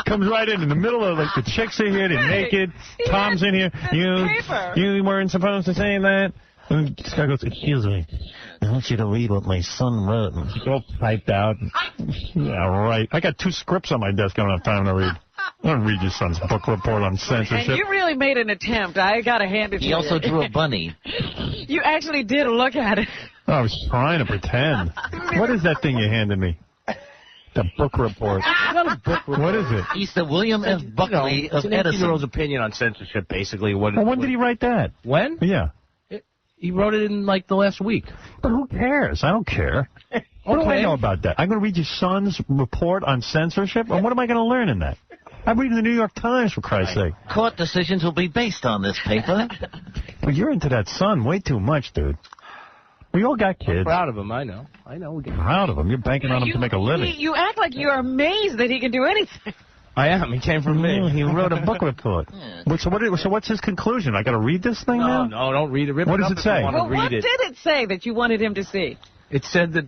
V: Comes right in the middle of, like, the chicks are here, they're naked, Tom's in here. You weren't supposed to say that. And this guy goes, excuse me, I want you to read what my son wrote. And he's all typed out. Yeah, right. I got 2 scripts on my desk. I don't have time to read. I don't read your son's book report on censorship.
D: And you really made an attempt. I got to hand it to you.
O: He also drew a bunny.
D: You actually did look at it.
A: I was trying to pretend. What is that thing you handed me? The book report.
L: It's not a book report.
A: What is it?
H: He's the William F. Buckley
L: It's
H: of
L: an
H: Edison.
L: 18-year-old's opinion on censorship, basically.
A: Well, when did he write that?
L: When?
A: Yeah.
L: He wrote it in, like, the last week.
A: But who cares? I don't care. What do I know about that? I'm going to read your son's report on censorship? And what am I going to learn in that? I'm reading the New York Times, for Christ's sake.
H: Court decisions will be based on this paper.
A: Well, you're into that son way too much, dude. We all got kids.
L: I'm proud of him, I know. We'll get
A: Proud of him. You're banking on him to make a living.
D: You act like you're amazed that he can do anything.
L: I am. He came from me.
A: He wrote a book report. So what's his conclusion? I got to read this thing now?
L: No, don't read it. Rip
A: What
L: it
A: does
L: up
A: it
L: if you
A: say?
L: wanna
D: Well, what
L: read it.
D: did it say that you wanted him to see?
L: It said that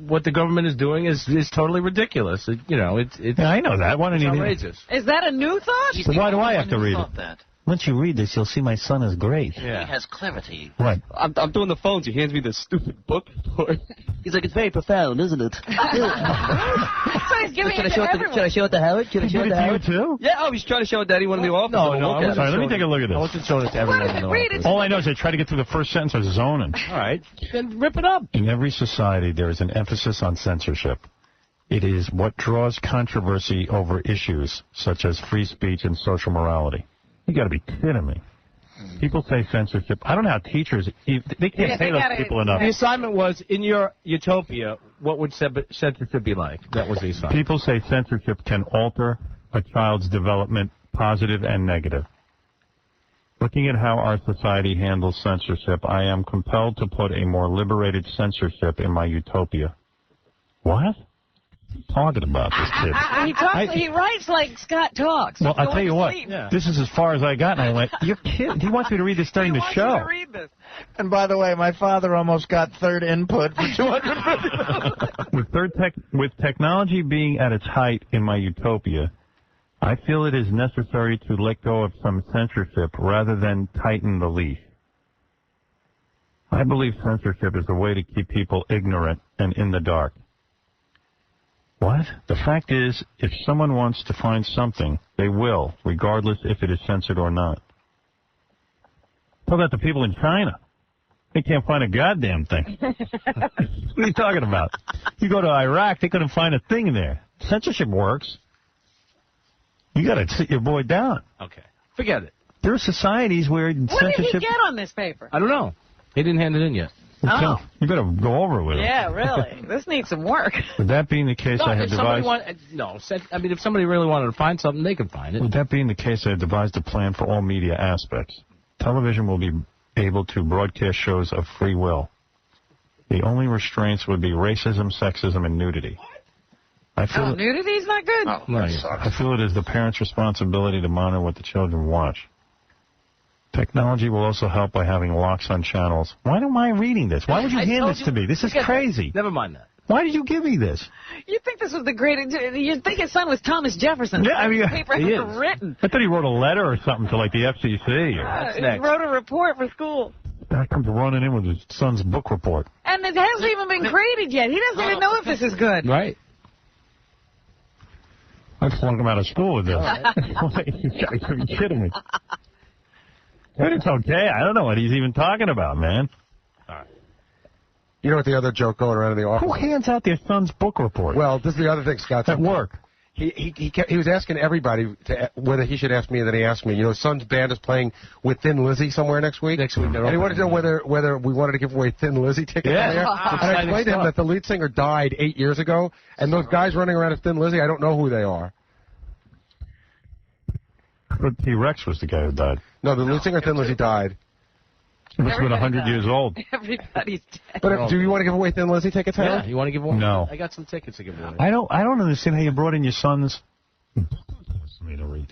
L: what the government is doing is totally ridiculous. It's
A: Yeah, I know that. Why don't
L: it's
A: you
L: outrageous.
D: Is that a new thought?
A: So why do I have to read it?
H: Thought that.
A: Once you read this, you'll see my son is great.
H: He has clarity.
A: What?
T: I'm doing the phones. He hands me this stupid book.
H: He's like, it's very profound, isn't it?
D: So he's giving it to everyone.
T: Should I show it to Howard? Should I show it to Howard?
A: too?
T: Yeah, he's trying to show it Daddy one of the office.
L: No,
A: I'm sorry, let me take a look at
L: I
A: this.
L: wasn't showing it to everyone.
D: Read it.
A: All I know is I try to get through the first sentence of zoning.
L: All right. Then rip it up.
A: In every society, there is an emphasis on censorship. It is what draws controversy over issues such as free speech and social morality. You got to be kidding me. People say censorship. I don't know how teachers, they can't say those people enough.
L: The assignment was, in your utopia, what would censorship be like? That was the assignment.
A: People say censorship can alter a child's development, positive and negative. Looking at how our society handles censorship, I am compelled to put a more liberated censorship in my utopia. What? Talking about this kid.
D: He writes like Scott talks.
A: Well, I'll
D: Go
A: tell you
D: to
A: what.
D: sleep.
A: This is as far as I got, and I went, you're kidding. He wants me to read this during the show.
D: To read this.
C: And by the way, my father almost got third input for 250.
A: With technology being at its height in my utopia, I feel it is necessary to let go of some censorship rather than tighten the leash. I believe censorship is a way to keep people ignorant and in the dark. What? The fact is, if someone wants to find something, they will, regardless if it is censored or not. Tell that to people in China. They can't find a goddamn thing. What are you talking about? You go to Iraq, they couldn't find a thing in there. Censorship works. You got to sit your boy down.
L: Okay. Forget it.
A: There are societies where
D: What
A: censorship...
D: did he get on this paper?
L: I don't know. He didn't hand it in yet.
D: Oh.
A: You better go over it with him.
D: Yeah, really. This needs some work.
A: With that being the case, I have devised...
L: if somebody really wanted to find something, they can find it.
A: With that being the case, I have devised a plan for all media aspects. Television will be able to broadcast shows of free will. The only restraints would be racism, sexism, and nudity. I feel
D: Nudity's not good.
A: I feel it is the parents' responsibility to monitor what the children watch. Technology will also help by having locks on channels. Why am I reading this? Why would you hand this to me? This is crazy.
L: Never mind that.
A: Why did you give me this?
D: You'd think this was the greatest... You'd think his son was Thomas Jefferson.
A: Yeah, I mean,
D: The paper
A: he
D: ever
A: is.
D: written.
A: I thought he wrote a letter or something to, like, the FCC.
D: He wrote a report for school.
A: That comes running in with his son's book report.
D: And it hasn't even been created yet. He doesn't even know if this is good.
L: Right.
A: I flunk him out of school with this. You gotta be kidding me. But it's okay. I don't know what he's even talking about, man.
E: All right. You know what the other joke going around in the office?
A: Who hands out their son's book report?
E: Well, this is the other thing, Scott.
A: At work.
E: He was asking everybody whether he should ask me, and then he asked me. You know, his son's band is playing with Thin Lizzy somewhere next week. And he wanted to know whether we wanted to give away Thin Lizzy tickets there. And I explained to him that the lead singer died 8 years ago, and those guys running around as Thin Lizzy, I don't know who they are.
A: But T-Rex was the guy who died.
E: No, the lead singer Thin Lizzy died.
A: He must have been 100 years old.
D: Everybody's dead.
E: But do you want to give away Thin Lizzy tickets, Howard?
L: Yeah, you want to give one?
A: No.
L: I got some tickets to give away.
A: I don't understand how you brought in your son's for me to read.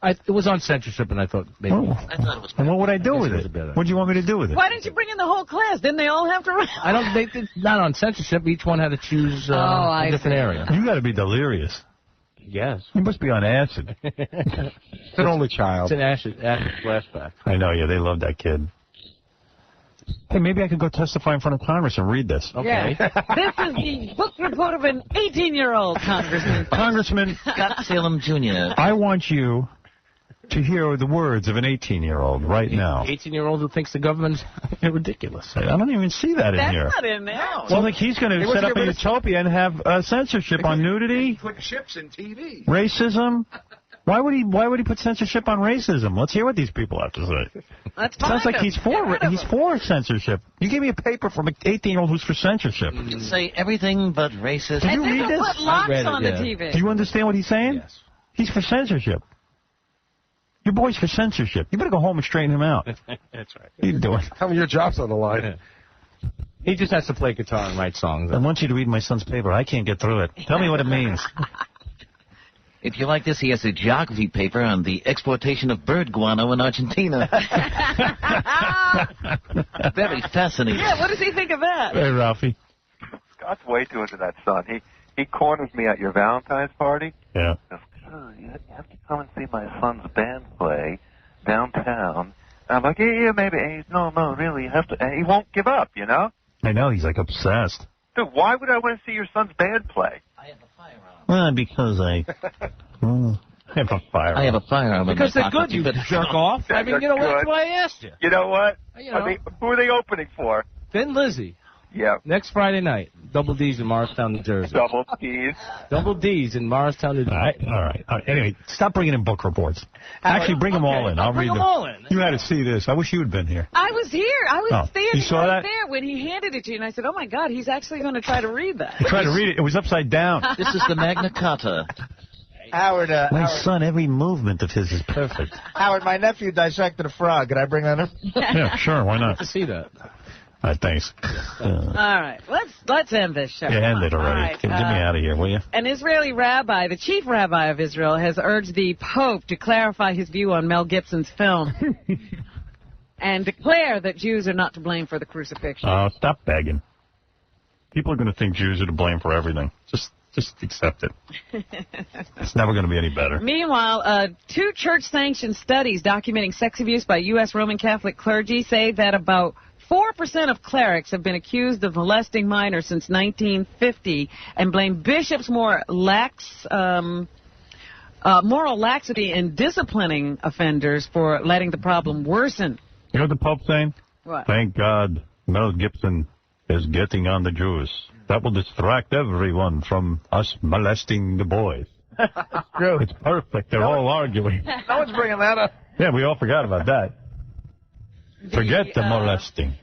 L: It was on censorship, and I thought maybe.
H: I thought it was.
A: And what would I do with it? What do you want me to do with it?
D: Why didn't you bring in the whole class? Didn't they all have to run?
L: I don't. It's not on censorship. Each one had to choose a different area.
A: You got to be delirious.
L: Yes.
A: You must be on acid.
E: It's an only child.
L: It's an acid flashback.
A: I know, yeah, they love that kid. Hey, maybe I could go testify in front of Congress and read this.
L: Okay.
D: Yeah. This is the book report of an 18-year-old congressman.
A: Congressman
H: Scott Salem Jr.
A: I want you
V: to hear the words of an 18-year-old right now.
L: 18-year-old who thinks the government's ridiculous.
V: I don't even see that in
D: That's
V: here.
D: not in there.
V: Well, like he's going to set up a utopia and have censorship on nudity,
T: Put chips in TV.
V: racism. Why would he put censorship on racism? Let's hear what these people have to say.
D: That's
V: Sounds like he's for censorship. You gave me a paper from an 18-year-old who's for censorship.
H: You can say everything but racist.
V: Did you read this?
D: Put locks on the TV.
V: Do you understand what he's saying? Yes. He's for censorship. Your boy's for censorship. You better go home and straighten him out.
L: That's right.
V: What are you doing?
E: How many of your job's on the line?
L: He just has to play guitar and write songs.
V: I want you to read my son's paper. I can't get through it. Tell me what it means.
H: If you like this, he has a geography paper on the exportation of bird guano in Argentina. Very fascinating.
D: Yeah, what does he think of that?
V: Hey, Ralphie.
K: Scott's way too into that, son. He corners me at your Valentine's party.
V: Yeah.
K: He goes, "Oh, you have to come and see my son's band play downtown." And I'm like, yeah, maybe. And he's, no, really, you have to. And he won't give up, you know?
V: I know, he's like obsessed.
K: Dude, why would I want to see your son's band play?
V: Well, because I have a firearm.
H: I have a firearm in
T: Because
H: my
T: they're
H: pocket.
T: good, you jerk off. I mean, you know, that's why I asked you.
K: You know what?
T: You know.
K: Who are they opening for?
L: Thin Lizzy.
K: Yeah.
L: Next Friday night. Double D's in Morristown, New Jersey.
K: Double D's.
L: Double D's in Morristown, New Jersey.
V: All right. Anyway, stop bringing in book reports. Actually, bring them all in. I'll
L: bring
V: read
L: them all in.
V: You had to see this. I wish you had been here.
D: I was here. I was
V: Oh,
D: standing
V: you saw
D: right
V: that?
D: there when he handed it to you, and I said, "Oh my God, he's actually going to try to read that."
V: I tried to read it. It was upside down.
H: This is the Magna Carta.
C: Howard,
V: My son, every movement of his is perfect.
C: Howard, my nephew dissected a frog. Could I bring that up?
V: Yeah, sure. Why not?
L: To see that.
V: All right, thanks.
D: All right, let's end this show.
V: Yeah, end it already.
D: All right,
V: Get me out of here, will you?
D: An Israeli rabbi, the chief rabbi of Israel, has urged the Pope to clarify his view on Mel Gibson's film and declare that Jews are not to blame for the crucifixion.
V: Oh, stop begging. People are going to think Jews are to blame for everything. Just accept it. It's never going to be any better.
D: Meanwhile, 2 church-sanctioned studies documenting sex abuse by U.S. Roman Catholic clergy say that about 4% of clerics have been accused of molesting minors since 1950 and blame bishops' moral laxity in disciplining offenders for letting the problem worsen.
V: You know what the Pope's saying?
D: What?
V: Thank God Mel Gibson is getting on the Jews. That will distract everyone from us molesting the boys.
C: True.
V: It's perfect. They're all arguing.
C: No one's bringing that up.
V: Yeah, we all forgot about that. Forget the molesting.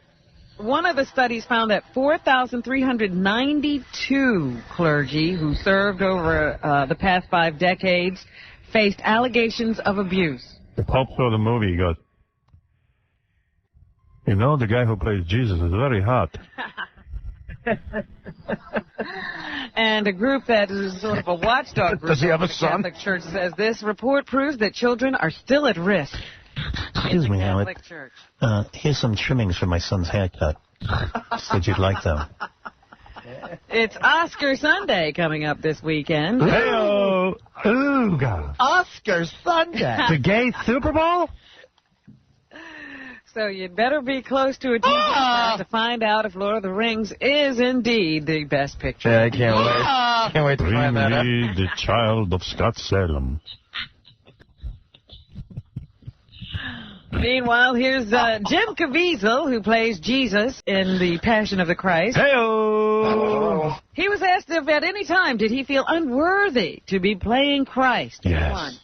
D: One of the studies found that 4,392 clergy who served over the past 5 decades faced allegations of abuse.
V: The Pope saw the movie. He goes, you know, the guy who plays Jesus is very hot.
D: And a group that is sort of a watchdog group.
V: Does he have a
D: the
V: son?
D: Catholic Church says this report proves that children are still at risk.
V: Excuse me, Howard.
D: Catholic Church.
V: Here's some trimmings for my son's haircut. Said you'd like them.
D: It's Oscar Sunday coming up this weekend.
V: Hey-oh! Ooh, God.
C: Oscar Sunday.
V: The gay Super Bowl?
D: So you'd better be close to a TV to find out if Lord of the Rings is indeed the best picture.
C: Yeah, I can't wait. Can't wait to find that out.
V: Bring me the child of Scott Salem.
D: Meanwhile, here's Jim Caviezel, who plays Jesus in The Passion of the Christ.
V: Hey-oh!
D: He was asked if at any time did he feel unworthy to be playing Christ.
V: Yes.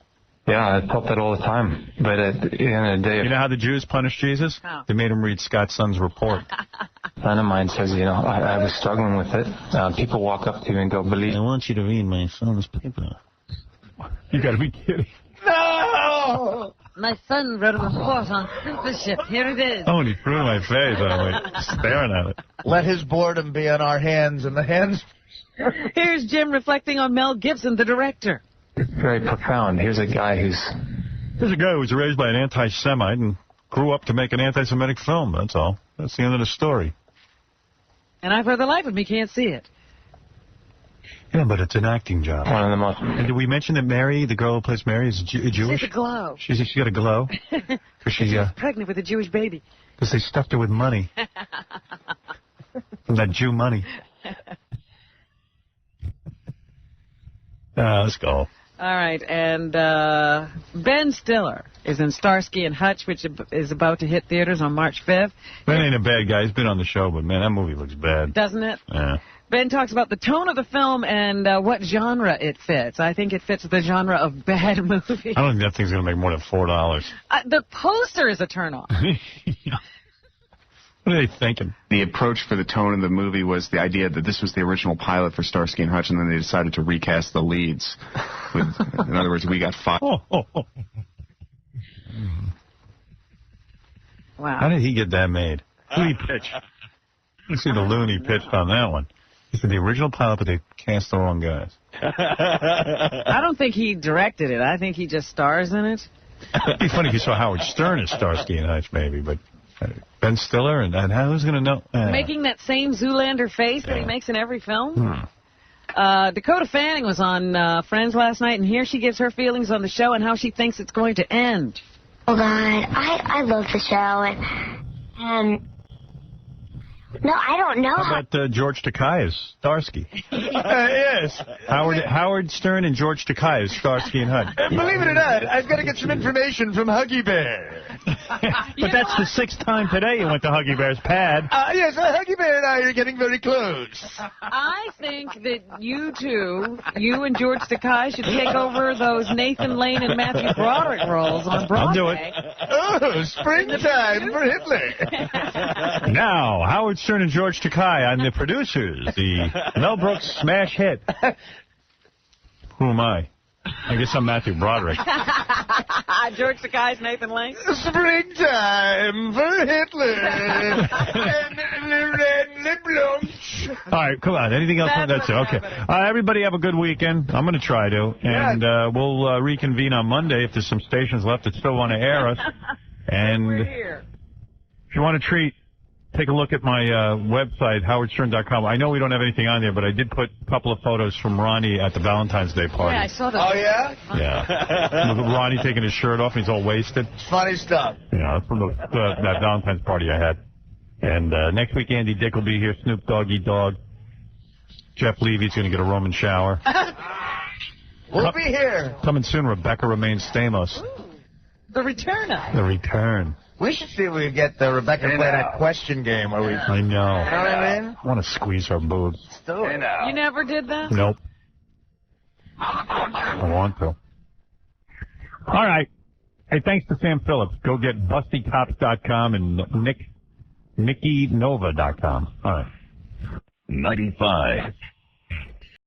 U: Yeah, I felt that all the time. But at the end of the day,
V: You know how the Jews punished Jesus?
D: How?
V: They made him read Scott's son's report.
U: a friend of mine says, you know, I was struggling with it. People walk up to you and go, believe.
V: I want you to read my son's paper. You got to be kidding.
D: No! My son wrote a report on censorship. Here it is.
V: Oh, and he threw in my face. I'm like staring at it.
C: Let his boredom be on our hands and the hands.
D: Here's Jim reflecting on Mel Gibson, the director.
U: It's very profound. Here's a guy who's...
V: Here's a guy who was raised by an anti-Semite and grew up to make an anti-Semitic film. That's all. That's the end of the story.
D: And I, for the life of me, can't see it.
V: Yeah, but it's an acting job.
U: One of the most...
V: And did we mention that Mary, the girl who plays Mary, is Jewish?
D: She's a glow.
V: She's got a glow? Because
D: She's pregnant with a Jewish baby.
V: they stuffed her with money. From that Jew money. Let's go.
D: All right, and Ben Stiller is in Starsky and Hutch, which is about to hit theaters on March 5th.
V: Ben ain't a bad guy. He's been on the show, but, man, that movie looks bad.
D: Doesn't it?
V: Yeah.
D: Ben talks about the tone of the film and what genre it fits. I think it fits the genre of bad movie.
V: I don't think that thing's going to make more than $4.
D: The poster is a turnoff.
V: What are they thinking?
F: The approach for the tone of the movie was the idea that this was the original pilot for Starsky and Hutch, and then they decided to recast the leads. In other words, we got five.
D: Wow.
V: How did he get that made? Who did he pitch? Let's see the loon he pitched on that one. He said the original pilot, but they cast the wrong guys.
D: I don't think he directed it. I think he just stars in it.
V: It'd be funny if you saw Howard Stern as Starsky and Hutch, maybe, but Ben Stiller, and who's going to know?
D: Making that same Zoolander face that he makes in every film. Dakota Fanning was on Friends last night, and here she gives her feelings on the show and how she thinks it's going to end.
P: Oh, God, I love the show, and no, I don't know.
V: How about George Takei as Starsky?
C: Yes.
V: Howard Stern and George Takei as Starsky and Hutch.
C: Believe it or not, I've got to get some information from Huggy Bear.
V: But that's the 6th time today you went to Huggy Bear's pad.
C: Yes, Huggy Bear and I are getting very close.
D: I think that you two, you and George Takei, should take over those Nathan Lane and Matthew Broderick roles on Broadway.
V: I'll do it.
C: Oh, springtime for Hitler.
V: Now, Howard Stern and George Takei on the producers, the Mel Brooks smash hit. Who am I? I guess I'm Matthew Broderick.
D: George Takei's Nathan Lane.
C: Springtime for Hitler.
V: All right, come on. Anything else? That's it. Okay. Everybody have a good weekend. I'm going to try to. And we'll reconvene on Monday if there's some stations left that still want to air us. And
D: we're here.
V: If you want a treat, take a look at my website, howardstern.com. I know we don't have anything on there, but I did put a couple of photos from Ronnie at the Valentine's Day party.
D: Yeah, I saw that.
C: Oh, yeah?
V: Yeah. With Ronnie taking his shirt off and he's all wasted.
C: Funny stuff.
V: Yeah, that's from that Valentine's party I had. And next week, Andy Dick will be here, Snoop Doggy Dog. Jeff Levy's going to get a Roman shower.
C: We'll be here.
V: Coming soon, Rebecca Remains Stamos.
D: The returner.
V: The return.
C: We should see if we can get Rebecca to play that question game where we...
V: I know.
C: You know what I mean?
V: I want to squeeze her boobs.
C: Do it.
D: You never did that?
V: Nope. I want to. All right. Hey, thanks to Sam Phillips. Go get BustyCops.com and NickNova.com. All right.
W: 95.